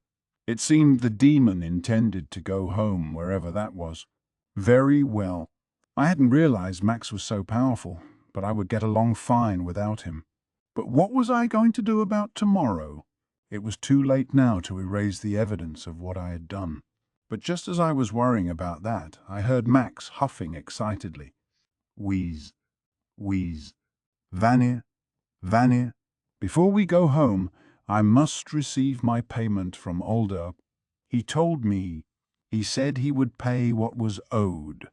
It seemed the demon intended to go home, wherever that was. Very well. I hadn't realized Max was so powerful, but I would get along fine without him. But what was I going to do about tomorrow? It was too late now to erase the evidence of what I had done. But just as I was worrying about that, I heard Max huffing excitedly. Wheeze, wheeze, Vanir, Vanir. Before we go home, I must receive my payment from Alder. He said he would pay what was owed.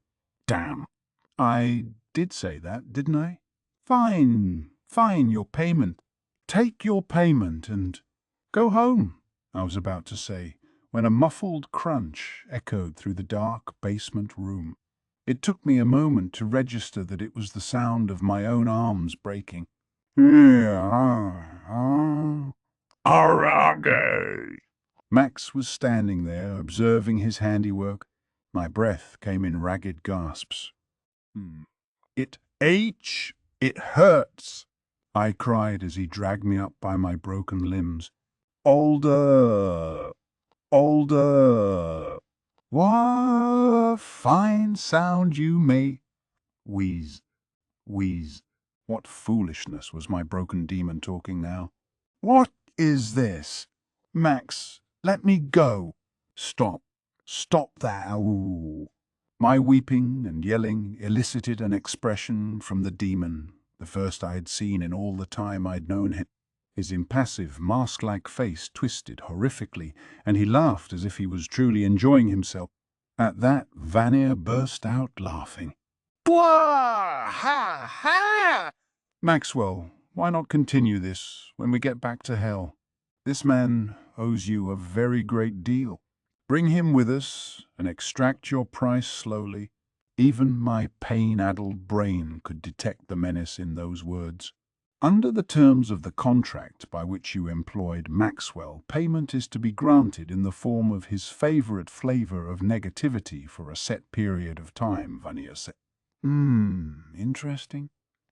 Damn. I did say that, didn't I? Fine, your payment. Take your payment and go home, I was about to say, when a muffled crunch echoed through the dark basement room. It took me a moment to register that it was the sound of my own arms breaking. Arage! Max was standing there, observing his handiwork. My breath came in ragged gasps. It hurts, I cried as he dragged me up by my broken limbs. Alder! What a fine sound you make. Wheeze, wheeze. What foolishness was my broken demon talking now? What is this? Max, let me go. Stop that. Ooh. My weeping and yelling elicited an expression from the demon, the first I had seen in all the time I'd known him. His impassive, mask-like face twisted horrifically, and he laughed as if he was truly enjoying himself. At that, Vanya burst out laughing. Blah! Ha! Ha! Maxwell, why not continue this when we get back to hell? This man owes you a very great deal. Bring him with us and extract your price slowly. Even my pain-addled brain could detect the menace in those words. Under the terms of the contract by which you employed Maxwell, payment is to be granted in the form of his favorite flavor of negativity for a set period of time, Vanya said. Interesting.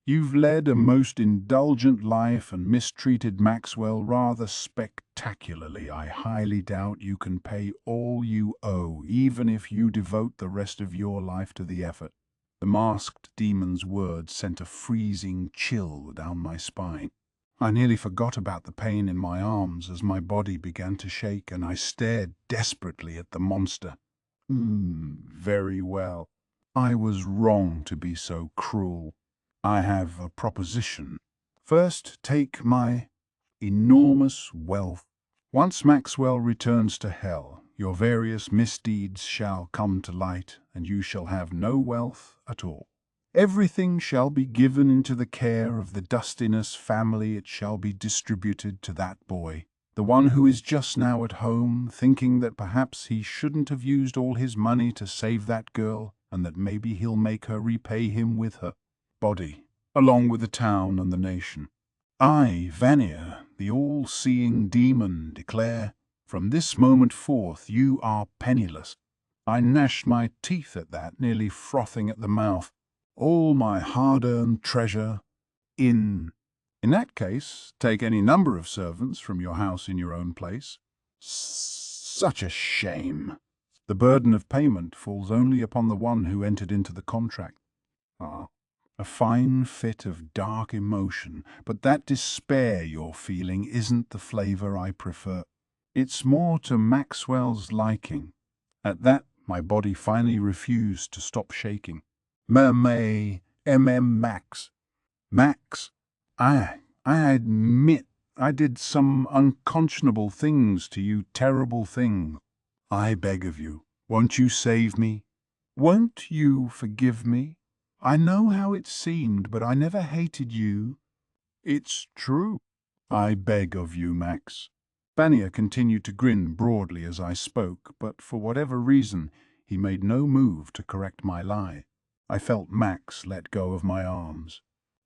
You've led a most indulgent life and mistreated Maxwell rather spectacularly. I highly doubt you can pay all you owe, even if you devote the rest of your life to the effort. The masked demon's words sent a freezing chill down my spine. I nearly forgot about the pain in my arms as my body began to shake, and I stared desperately at the monster. Very well. I was wrong to be so cruel. I have a proposition. First, take my enormous wealth. Once Maxwell returns to hell, your various misdeeds shall come to light, and you shall have no wealth at all. Everything shall be given into the care of the Dustiness family. It shall be distributed to that boy, the one who is just now at home, thinking that perhaps he shouldn't have used all his money to save that girl, and that maybe he'll make her repay him with her body, along with the town and the nation. I, Vanya, the all-seeing demon, declare, from this moment forth you are penniless. I gnashed my teeth at that, nearly frothing at the mouth. All my hard-earned treasure in that case, take any number of servants from your house in your own place. Such a shame. The burden of payment falls only upon the one who entered into the contract. A fine fit of dark emotion, but that despair you're feeling isn't the flavor I prefer. It's more to Maxwell's liking. At that, my body finally refused to stop shaking. Max. Max, I admit I did some unconscionable things to you, terrible things. I beg of you, won't you save me? Won't you forgive me? I know how it seemed, but I never hated you. It's true. I beg of you, Max. Vanya continued to grin broadly as I spoke, but for whatever reason, he made no move to correct my lie. I felt Max let go of my arms.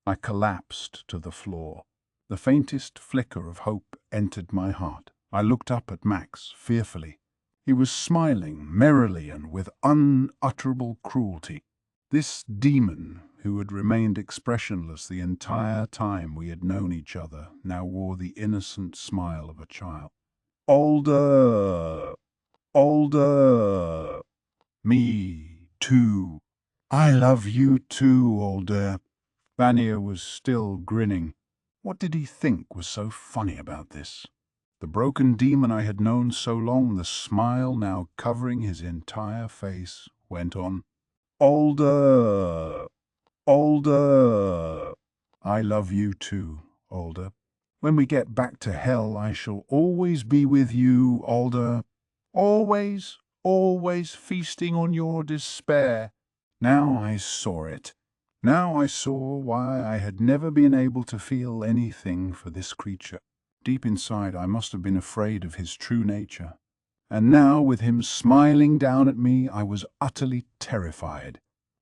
I collapsed to the floor. The faintest flicker of hope entered my heart. I looked up at Max fearfully. He was smiling merrily and with unutterable cruelty. This demon, who had remained expressionless the entire time we had known each other, now wore the innocent smile of a child. Older! Older! Me, too. I love you too, Older. Vanya was still grinning. What did he think was so funny about this? The broken demon I had known so long, the smile now covering his entire face, went on. Older! Older! I love you too, Older. When we get back to hell, I shall always be with you, Older. Always, always feasting on your despair. Now I saw it. Now I saw why I had never been able to feel anything for this creature. Deep inside, I must have been afraid of his true nature. And now, with him smiling down at me, I was utterly terrified.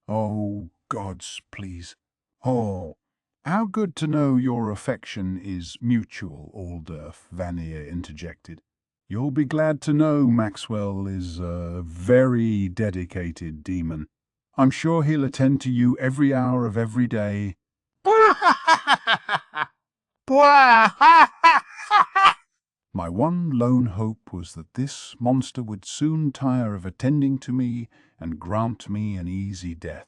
Oh, gods, please. Oh, how good to know your affection is mutual, Alder, Vanya interjected. You'll be glad to know Maxwell is a very dedicated demon. I'm sure he'll attend to you every hour of every day. My one lone hope was that this monster would soon tire of attending to me and grant me an easy death.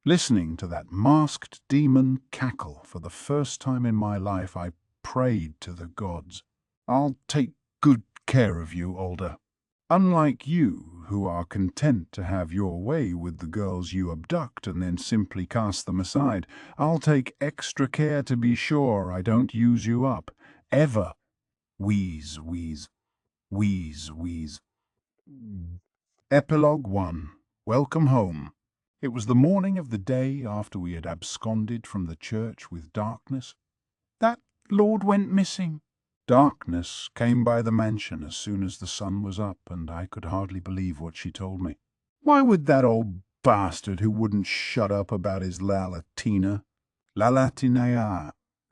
Listening to that masked demon cackle for the first time in my life, I prayed to the gods. I'll take good care of you, Alder. Unlike you, who are content to have your way with the girls you abduct and then simply cast them aside, I'll take extra care to be sure I don't use you up. ever. Wheeze, wheeze, wheeze, wheeze. Epilogue 1. Welcome home. It was the morning of the day after we had absconded from the church with darkness. That lord went missing. Darkness came by the mansion as soon as the sun was up, and I could hardly believe what she told me. Why would that old bastard who wouldn't shut up about his Lalatina,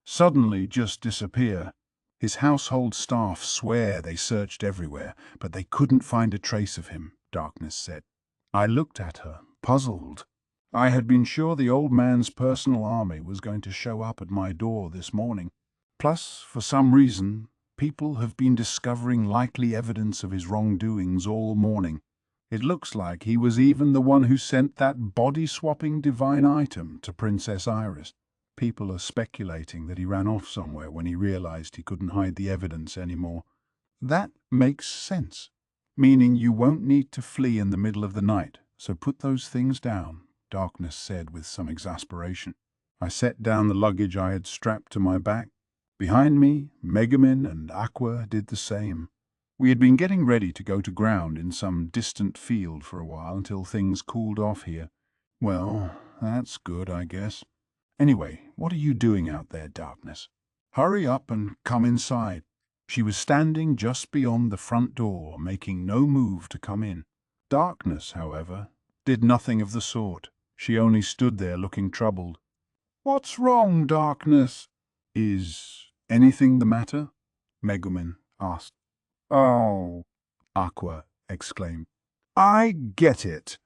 suddenly just disappear? His household staff swear they searched everywhere, but they couldn't find a trace of him, Darkness said. I looked at her, puzzled. I had been sure the old man's personal army was going to show up at my door this morning. Plus, for some reason, people have been discovering likely evidence of his wrongdoings all morning. It looks like he was even the one who sent that body-swapping divine item to Princess Iris. People are speculating that he ran off somewhere when he realized he couldn't hide the evidence anymore. That makes sense, meaning you won't need to flee in the middle of the night, so put those things down, Darkness said with some exasperation. I set down the luggage I had strapped to my back. Behind me, Megumin and Aqua did the same. We had been getting ready to go to ground in some distant field for a while until things cooled off here. Well, that's good, I guess. Anyway, what are you doing out there, Darkness? Hurry up and come inside. She was standing just beyond the front door, making no move to come in. Darkness, however, did nothing of the sort. She only stood there looking troubled. What's wrong, Darkness? Is anything the matter? Megumin asked. Oh, Aqua exclaimed. I get it.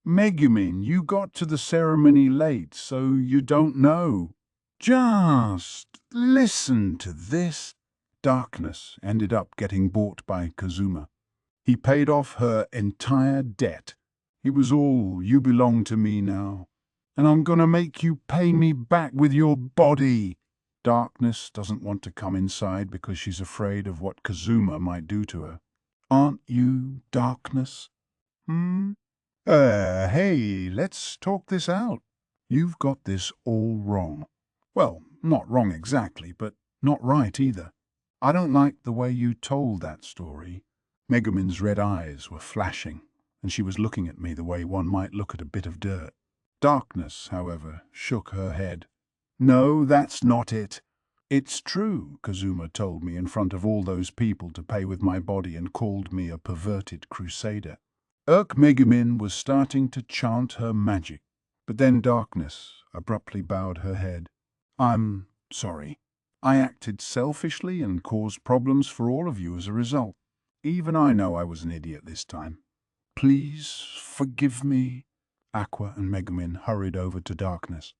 Megumin, you got to the ceremony late, so you don't know. Just listen to this. Darkness ended up getting bought by Kazuma. He paid off her entire debt. It was all, you belong to me now, and I'm gonna make you pay me back with your body. Darkness doesn't want to come inside because she's afraid of what Kazuma might do to her. Aren't you, Darkness? Hey, let's talk this out. You've got this all wrong. Well, not wrong exactly, but not right either. I don't like the way you told that story. Megumin's red eyes were flashing, and she was looking at me the way one might look at a bit of dirt. Darkness, however, shook her head. No, that's not it. It's true, Kazuma told me in front of all those people to pay with my body and called me a perverted crusader. Megumin was starting to chant her magic, but then Darkness abruptly bowed her head. I'm sorry. I acted selfishly and caused problems for all of you as a result. Even I know I was an idiot this time. Please forgive me. Aqua and Megumin hurried over to Darkness.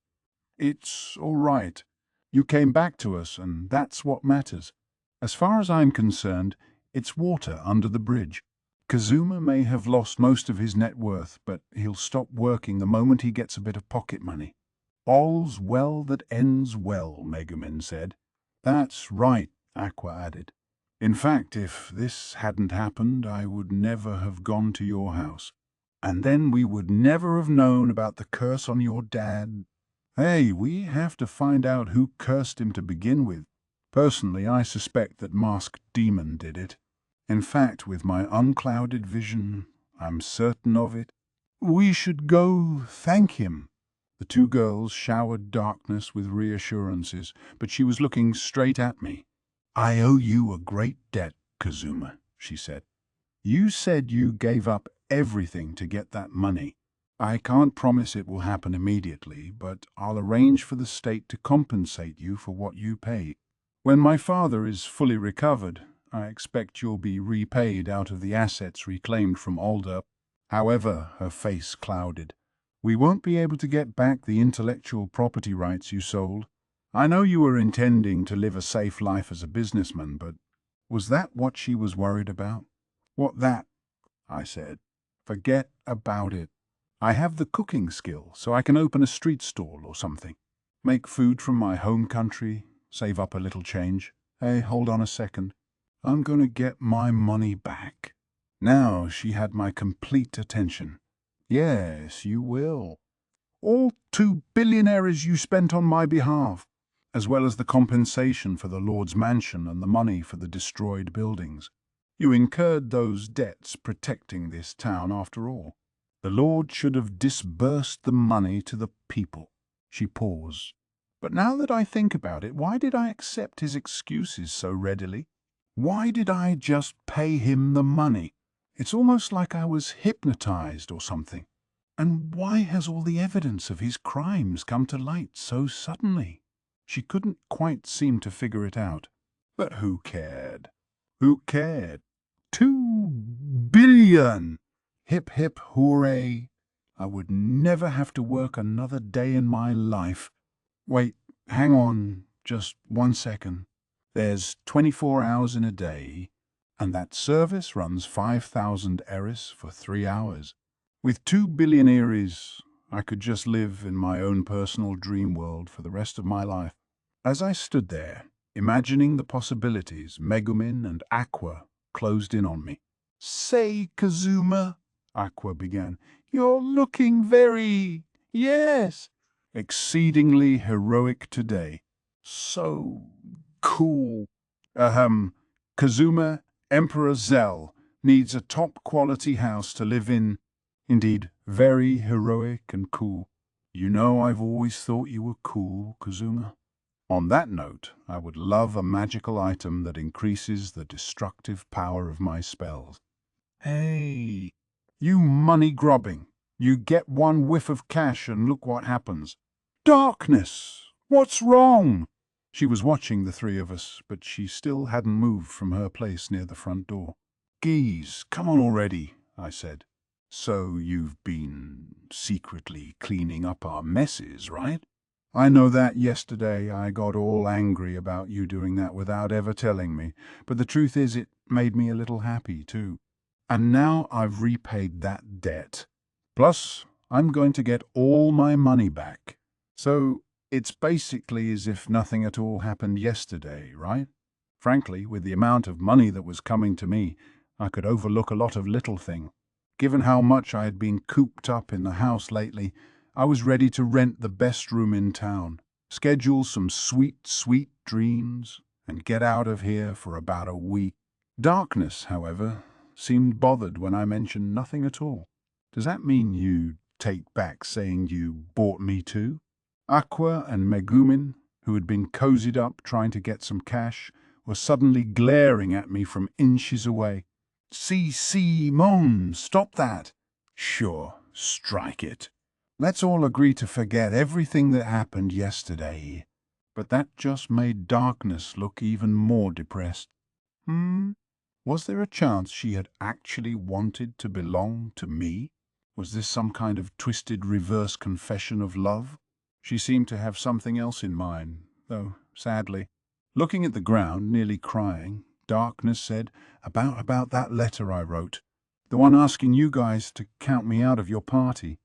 It's all right. You came back to us, and that's what matters. As far as I'm concerned, it's water under the bridge. Kazuma may have lost most of his net worth, but he'll stop working the moment he gets a bit of pocket money. All's well that ends well, Megumin said. That's right, Aqua added. In fact, if this hadn't happened, I would never have gone to your house. And then we would never have known about the curse on your dad. Hey, we have to find out who cursed him to begin with. Personally, I suspect that Masked Demon did it. In fact, with my unclouded vision, I'm certain of it. We should go thank him. The two girls showered Darkness with reassurances, but she was looking straight at me. I owe you a great debt, Kazuma, she said. You said you gave up everything to get that money. I can't promise it will happen immediately, but I'll arrange for the state to compensate you for what you paid. When my father is fully recovered, I expect you'll be repaid out of the assets reclaimed from Alder. However, her face clouded. We won't be able to get back the intellectual property rights you sold. I know you were intending to live a safe life as a businessman, but was that what she was worried about? What that? I said. Forget about it. I have the cooking skill, so I can open a street stall or something. Make food from my home country, save up a little change. Hey, hold on a second. I'm going to get my money back. Now she had my complete attention. Yes, you will. All 2 billionaires you spent on my behalf. as well as the compensation for the Lord's mansion and the money for the destroyed buildings. You incurred those debts protecting this town after all. The Lord should have disbursed the money to the people." She paused. "But now that I think about it, why did I accept his excuses so readily? Why did I just pay him the money? It's almost like I was hypnotized or something. And why has all the evidence of his crimes come to light so suddenly?" She couldn't quite seem to figure it out. But who cared? Who cared? 2 billion! Hip hip hooray! I would never have to work another day in my life. Wait, hang on just 1 second. There's 24 hours in a day, and that service runs 5,000 Eris for 3 hours. With 2 billion Eris, I could just live in my own personal dream world for the rest of my life. As I stood there, imagining the possibilities, Megumin and Aqua closed in on me. "Say, Kazuma," Aqua began, "you're looking very, yes, exceedingly heroic today. So cool. Kazuma, Emperor Zell, needs a top-quality house to live in. Indeed, very heroic and cool. You know I've always thought you were cool, Kazuma. On that note, I would love a magical item that increases the destructive power of my spells." Hey, you money-grubbing. You get one whiff of cash and look what happens. Darkness! What's wrong? She was watching the three of us, but she still hadn't moved from her place near the front door. "Geez, come on already," I said. "So you've been secretly cleaning up our messes, right? I know that yesterday I got all angry about you doing that without ever telling me, but the truth is it made me a little happy too. And now I've repaid that debt. Plus, I'm going to get all my money back. So it's basically as if nothing at all happened yesterday, right? Frankly, with the amount of money that was coming to me, I could overlook a lot of little things. Given how much I had been cooped up in the house lately, I was ready to rent the best room in town, schedule some sweet, sweet dreams, and get out of here for about a week. Darkness, however, seemed bothered when I mentioned nothing at all. "Does that mean you take back saying you bought me too?" Aqua and Megumin, who had been cozied up trying to get some cash, were suddenly glaring at me from inches away. "Mon, stop that." "Sure, strike it. Let's all agree to forget everything that happened yesterday." But that just made Darkness look even more depressed. Was there a chance she had actually wanted to belong to me? Was this some kind of twisted reverse confession of love? She seemed to have something else in mind, though, sadly. Looking at the ground, nearly crying, Darkness said, about that letter I wrote, the one asking you guys to count me out of your party."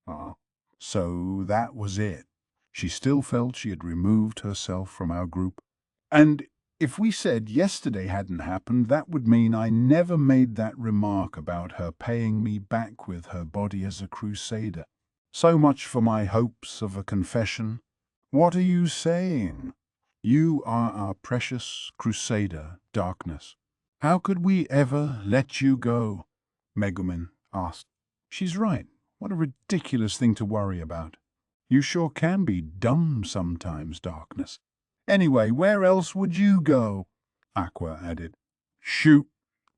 Ah, so that was it. She still felt she had removed herself from our group. And if we said yesterday hadn't happened, that would mean I never made that remark about her paying me back with her body as a crusader. So much for my hopes of a confession. What are you saying? You are our precious crusader, Darkness. How could we ever let you go? Megumin asked. She's right. What a ridiculous thing to worry about. You sure can be dumb sometimes, Darkness. Anyway, where else would you go? Aqua added. Shoot.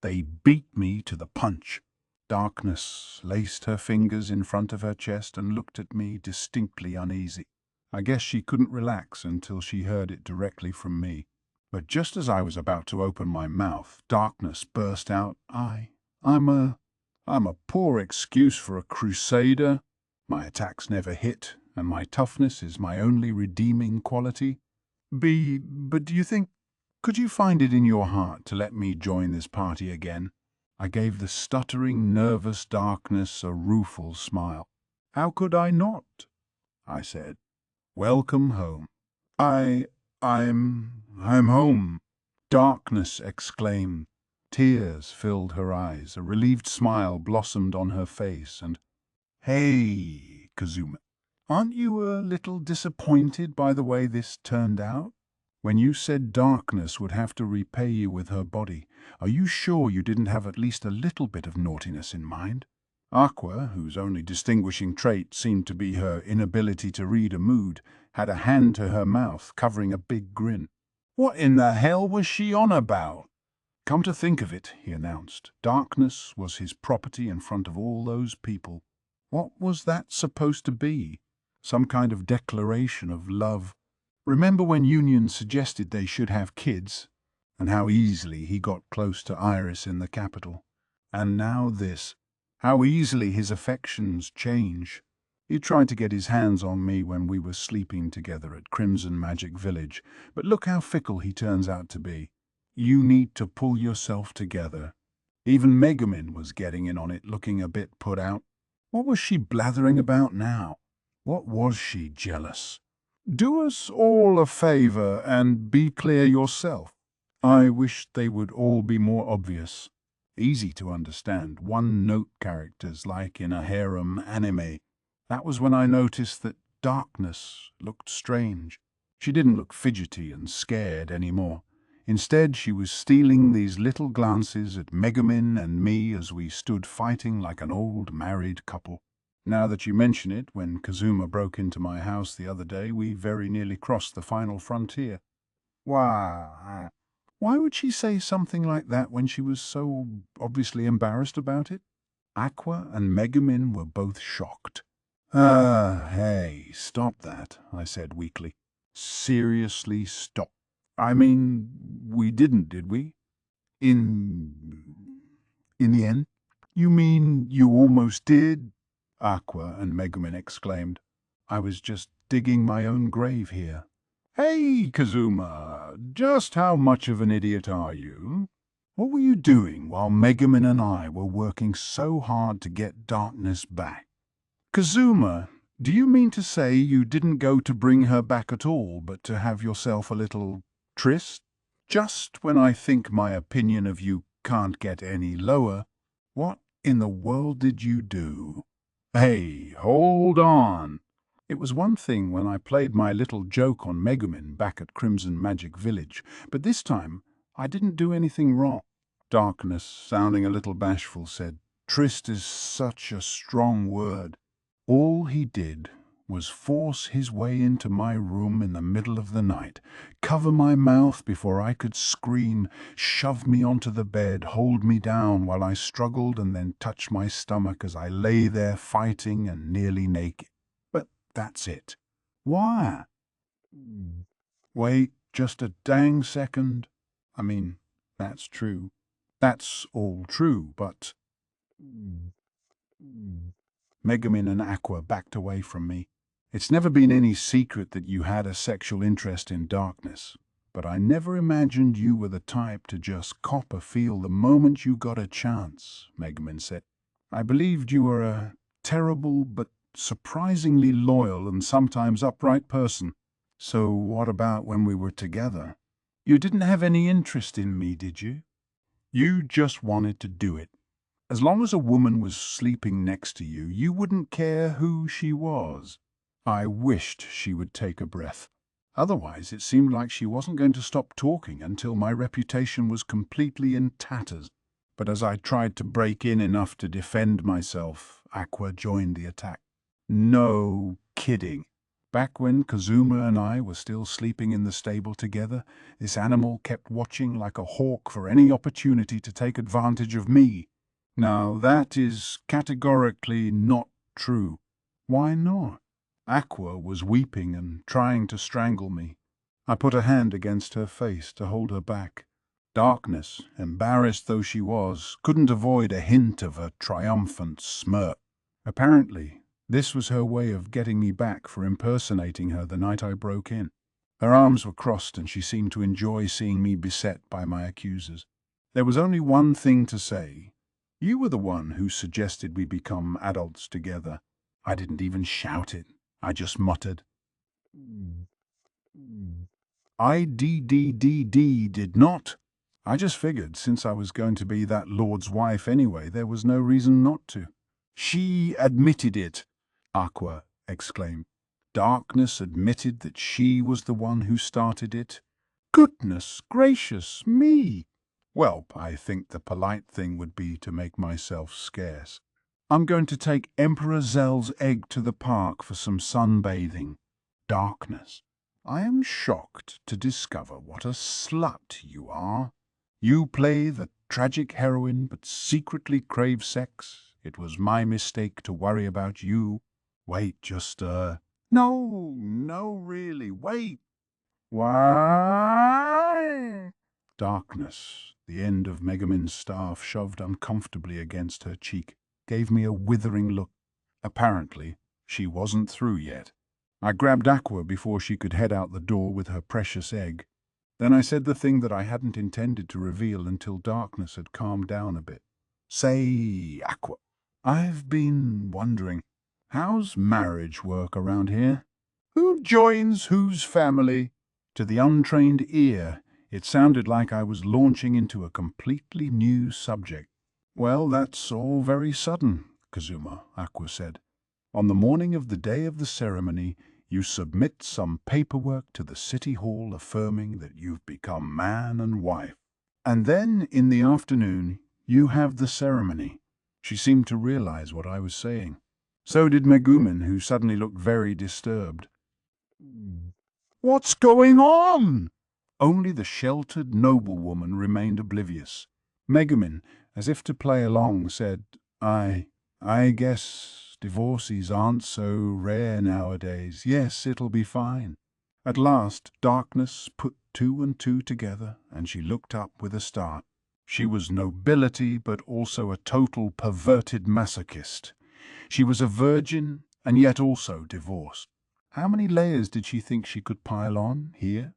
They beat me to the punch. Darkness laced her fingers in front of her chest and looked at me distinctly uneasy. I guess she couldn't relax until she heard it directly from me. But just as I was about to open my mouth, Darkness burst out, I'm a poor excuse for a crusader. My attacks never hit, and my toughness is my only redeeming quality. But do you think, could you find it in your heart to let me join this party again? I gave the stuttering, nervous Darkness a rueful smile. How could I not? I said. Welcome home. I'm home, Darkness exclaimed. Tears filled her eyes, a relieved smile blossomed on her face, and, Hey, Kazuma, Aren't you a little disappointed by the way this turned out? When you said darkness would have to repay you with her body, are you sure you didn't have at least a little bit of naughtiness in mind? Aqua, whose only distinguishing trait seemed to be her inability to read a mood, had a hand to her mouth, covering a big grin. What in the hell was she on about? Come to think of it, he announced, darkness was his property in front of all those people. What was that supposed to be? Some kind of declaration of love? Remember when Union suggested they should have kids, and how easily he got close to Iris in the capital? And now this. How easily his affections change. He tried to get his hands on me when we were sleeping together at Crimson Magic Village, but look how fickle he turns out to be. You need to pull yourself together. Even Megumin was getting in on it, looking a bit put out. What was she blathering about now? What was she jealous? Do us all a favor and be clear yourself. I wish they would all be more obvious. Easy to understand, one-note characters like in a harem anime. That was when I noticed that darkness looked strange. She didn't look fidgety and scared anymore. Instead, she was stealing these little glances at Megumin and me as we stood fighting like an old married couple. Now that you mention it, when Kazuma broke into my house the other day, we very nearly crossed the final frontier. Why would she say something like that when she was so obviously embarrassed about it? Aqua and Megumin were both shocked. Hey, stop that, I said weakly. Seriously, stop. I mean, we didn't, did we? In the end? You mean you almost did? Aqua and Megumin exclaimed. I was just digging my own grave here. Hey, Kazuma, just how much of an idiot are you? What were you doing while Megumin and I were working so hard to get darkness back? Kazuma, do you mean to say you didn't go to bring her back at all, but to have yourself a little tryst? Just when I think my opinion of you can't get any lower, what in the world did you do? Hey, hold on. It was one thing when I played my little joke on Megumin back at Crimson Magic Village, but this time I didn't do anything wrong. Darkness, sounding a little bashful, said, Tryst is such a strong word. All he did was force his way into my room in the middle of the night, cover my mouth before I could scream, shove me onto the bed, hold me down while I struggled, and then touch my stomach as I lay there fighting and nearly naked. But that's it. Why? Wait just a dang second. I mean, that's true. That's all true, but... Megumin and Aqua backed away from me. It's never been any secret that you had a sexual interest in darkness, but I never imagined you were the type to just cop a feel the moment you got a chance, Megumin said. I believed you were a terrible but surprisingly loyal and sometimes upright person. So what about when we were together? You didn't have any interest in me, did you? You just wanted to do it. As long as a woman was sleeping next to you, you wouldn't care who she was. I wished she would take a breath. Otherwise, it seemed like she wasn't going to stop talking until my reputation was completely in tatters. But as I tried to break in enough to defend myself, Aqua joined the attack. No kidding. Back when Kazuma and I were still sleeping in the stable together, this animal kept watching like a hawk for any opportunity to take advantage of me. Now, that is categorically not true. Why not? Aqua was weeping and trying to strangle me. I put a hand against her face to hold her back. Darkness, embarrassed though she was, couldn't avoid a hint of a triumphant smirk. Apparently, this was her way of getting me back for impersonating her the night I broke in. Her arms were crossed and she seemed to enjoy seeing me beset by my accusers. There was only one thing to say. You were the one who suggested we become adults together. I didn't even shout it. I just muttered. I did not. I just figured since I was going to be that lord's wife anyway, there was no reason not to. She admitted it, Aqua exclaimed. Darkness admitted that she was the one who started it. Goodness gracious me! Well, I think the polite thing would be to make myself scarce. I'm going to take Emperor Zell's egg to the park for some sunbathing. Darkness. I am shocked to discover what a slut you are. You play the tragic heroine but secretly crave sex. It was my mistake to worry about you. Wait, no, really, wait. Why? Darkness, the end of Megumin's staff shoved uncomfortably against her cheek, gave me a withering look. Apparently, she wasn't through yet. I grabbed Aqua before she could head out the door with her precious egg. Then I said the thing that I hadn't intended to reveal until Darkness had calmed down a bit. Say, Aqua, I've been wondering, how's marriage work around here? Who joins whose family? To the untrained ear, it sounded like I was launching into a completely new subject. Well, that's all very sudden, Kazuma, Aqua said. On the morning of the day of the ceremony, you submit some paperwork to the city hall affirming that you've become man and wife. And then, in the afternoon, you have the ceremony. She seemed to realize what I was saying. So did Megumin, who suddenly looked very disturbed. What's going on? Only the sheltered noblewoman remained oblivious. Megumin, as if to play along, said, I guess divorces aren't so rare nowadays. Yes, it'll be fine. At last, Darkness put two and two together, and she looked up with a start. She was nobility, but also a total perverted masochist. She was a virgin, and yet also divorced. How many layers did she think she could pile on here?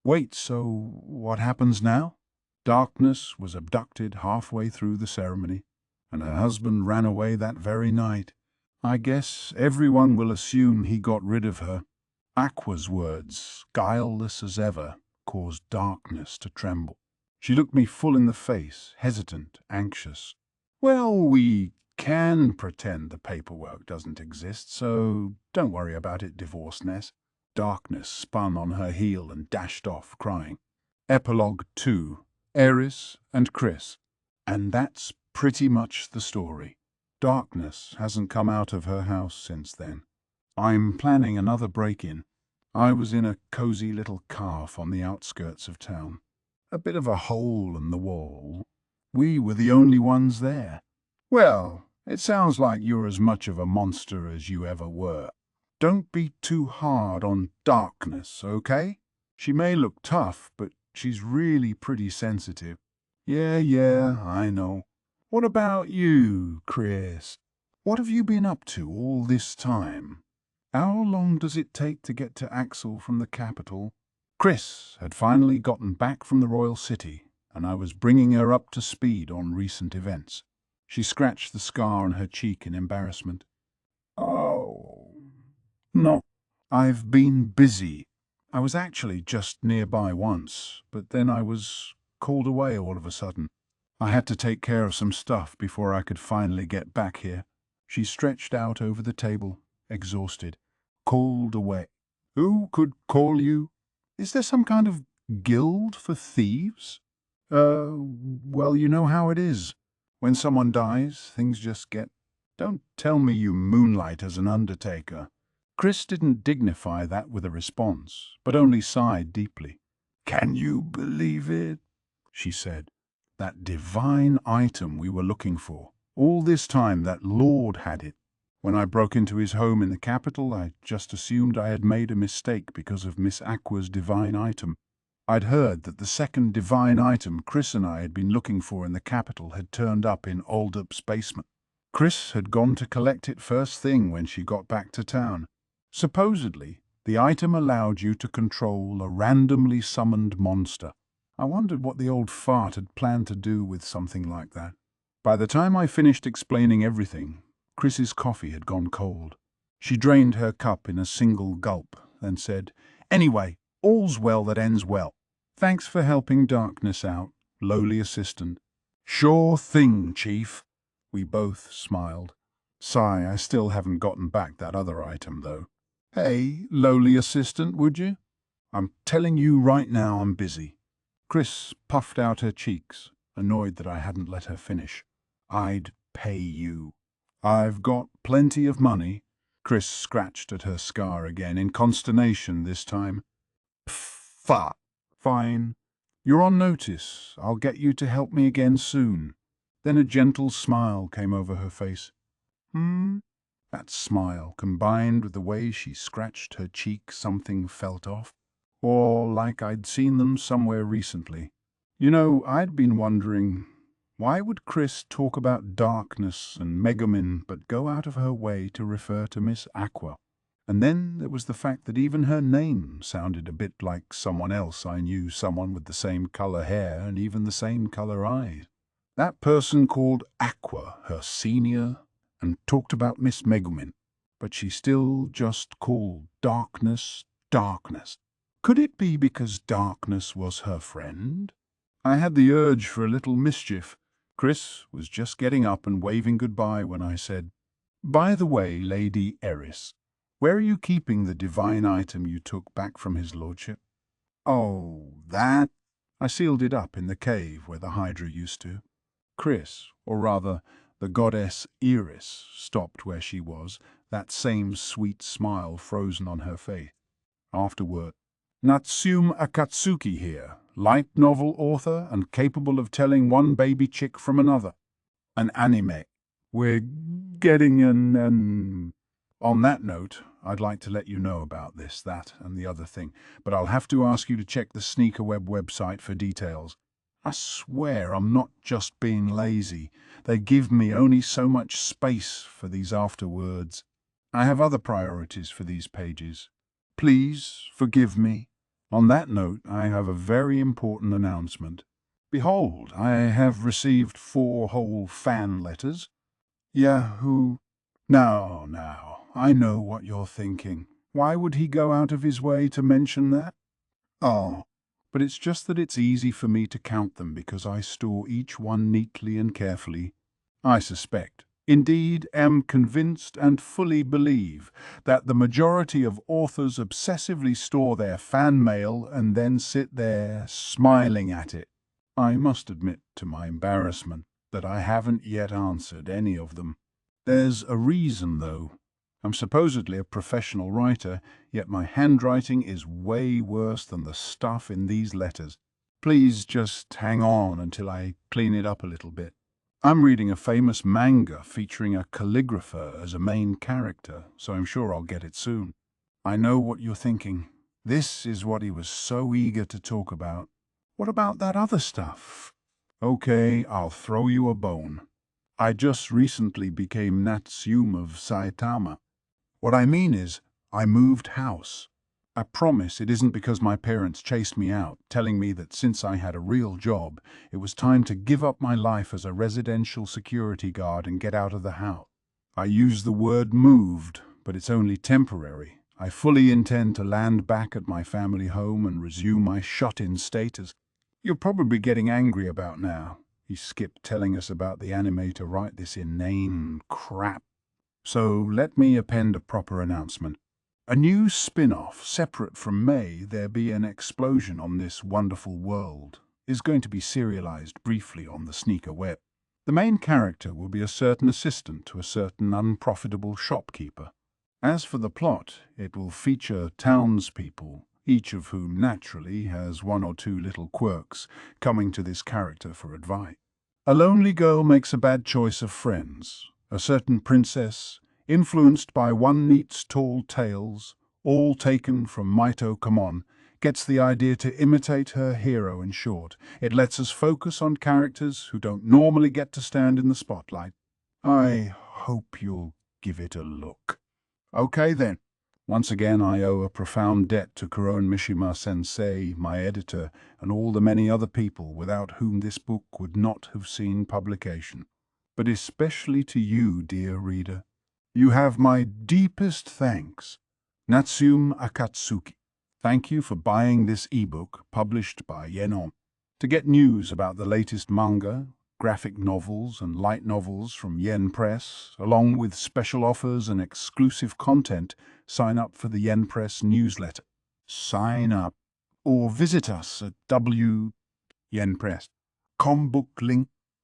Wait, so what happens now? Darkness was abducted halfway through the ceremony, and her husband ran away that very night. I guess everyone will assume he got rid of her. Aqua's words, guileless as ever, caused Darkness to tremble. She looked me full in the face, hesitant, anxious. Well, we can pretend the paperwork doesn't exist, so don't worry about it, divorceness. Darkness spun on her heel and dashed off, crying. Epilogue 2. Eris and Chris. And that's pretty much the story. Darkness hasn't come out of her house since then. I'm planning another break-in. I was in a cozy little cafe on the outskirts of town. A bit of a hole in the wall. We were the only ones there. Well, it sounds like you're as much of a monster as you ever were. Don't be too hard on Darkness, okay? She may look tough, but she's really pretty sensitive. Yeah, I know. What about you, Chris? What have you been up to all this time? How long does it take to get to Axel from the capital? Chris had finally gotten back from the royal city, and I was bringing her up to speed on recent events. She scratched the scar on her cheek in embarrassment. Oh, no, I've been busy. I was actually just nearby once, but then I was called away all of a sudden. I had to take care of some stuff before I could finally get back here. She stretched out over the table, exhausted. Called away. Who could call you? Is there some kind of guild for thieves? Well, you know how it is. When someone dies, things just get... Don't tell me you moonlight as an undertaker. Chris didn't dignify that with a response, but only sighed deeply. Can you believe it? She said. That divine item we were looking for. All this time that lord had it. When I broke into his home in the capital, I just assumed I had made a mistake because of Miss Aqua's divine item. I'd heard that the second divine item Chris and I had been looking for in the capital had turned up in Oldup's basement. Chris had gone to collect it first thing when she got back to town. Supposedly, the item allowed you to control a randomly summoned monster. I wondered what the old fart had planned to do with something like that. By the time I finished explaining everything, Chris's coffee had gone cold. She drained her cup in a single gulp, then said, Anyway, all's well that ends well. Thanks for helping Darkness out, lowly assistant. Sure thing, Chief. We both smiled. Sigh, I still haven't gotten back that other item, though. Hey, lowly assistant, would you? I'm telling you right now I'm busy. Chris puffed out her cheeks, annoyed that I hadn't let her finish. I'd pay you. I've got plenty of money. Chris scratched at her scar again, in consternation this time. Pfft. Fine. You're on notice. I'll get you to help me again soon. Then a gentle smile came over her face. That smile, combined with the way she scratched her cheek, something felt off. Or like I'd seen them somewhere recently. You know, I'd been wondering, why would Chris talk about darkness and Megumin but go out of her way to refer to Miss Aqua? And then there was the fact that even her name sounded a bit like someone else I knew, someone with the same color hair and even the same color eyes. That person called Aqua her senior and talked about Miss Megumin, but she still just called darkness, darkness. Could it be because darkness was her friend? I had the urge for a little mischief. Chris was just getting up and waving goodbye when I said, "By the way, Lady Eris, where are you keeping the divine item you took back from his lordship?" "Oh, that?" I sealed it up in the cave where the Hydra used to. Chris, or rather, the goddess Eris, stopped where she was, that same sweet smile frozen on her face. Afterword, Natsume Akatsuki here, light novel author and capable of telling one baby chick from another. An anime. We're getting an... On that note, I'd like to let you know about this, that, and the other thing, but I'll have to ask you to check the Sneakerweb website for details. I swear I'm not just being lazy. They give me only so much space for these afterwords. I have other priorities for these pages. Please forgive me. On that note, I have a very important announcement. Behold, I have received 4 whole fan letters. Yahoo! Now, I know what you're thinking. Why would he go out of his way to mention that? Oh, but it's just that it's easy for me to count them because I store each one neatly and carefully. I suspect, indeed am convinced and fully believe, that the majority of authors obsessively store their fan mail and then sit there smiling at it. I must admit to my embarrassment that I haven't yet answered any of them. There's a reason, though. I'm supposedly a professional writer, yet my handwriting is way worse than the stuff in these letters. Please just hang on until I clean it up a little bit. I'm reading a famous manga featuring a calligrapher as a main character, so I'm sure I'll get it soon. I know what you're thinking. This is what he was so eager to talk about. What about that other stuff? Okay, I'll throw you a bone. I just recently became Natsume of Saitama. What I mean is, I moved house. I promise it isn't because my parents chased me out, telling me that since I had a real job, it was time to give up my life as a residential security guard and get out of the house. I use the word moved, but it's only temporary. I fully intend to land back at my family home and resume my shut-in status. You're probably getting angry about now. He skipped telling us about the anime to write this inane crap. So let me append a proper announcement. A new spin-off, separate from May There Be an Explosion on This Wonderful World, is going to be serialized briefly on the Sneaker Web. The main character will be a certain assistant to a certain unprofitable shopkeeper. As for the plot, it will feature townspeople, each of whom naturally has 1 or 2 little quirks, coming to this character for advice. A lonely girl makes a bad choice of friends. A certain princess, influenced by one NEET's tall tales, all taken from Maito Kamon, gets the idea to imitate her hero. In short, it lets us focus on characters who don't normally get to stand in the spotlight. I hope you'll give it a look. Okay then. Once again, I owe a profound debt to Kuron Mishima-sensei, my editor, and all the many other people without whom this book would not have seen publication. But especially to you, dear reader. You have my deepest thanks. Natsume Akatsuki. Thank you for buying this ebook published by Yenon. To get news about the latest manga, graphic novels and light novels from Yen Press, along with special offers and exclusive content, sign up for the Yen Press newsletter. Sign up or visit us at Yen Press. Book link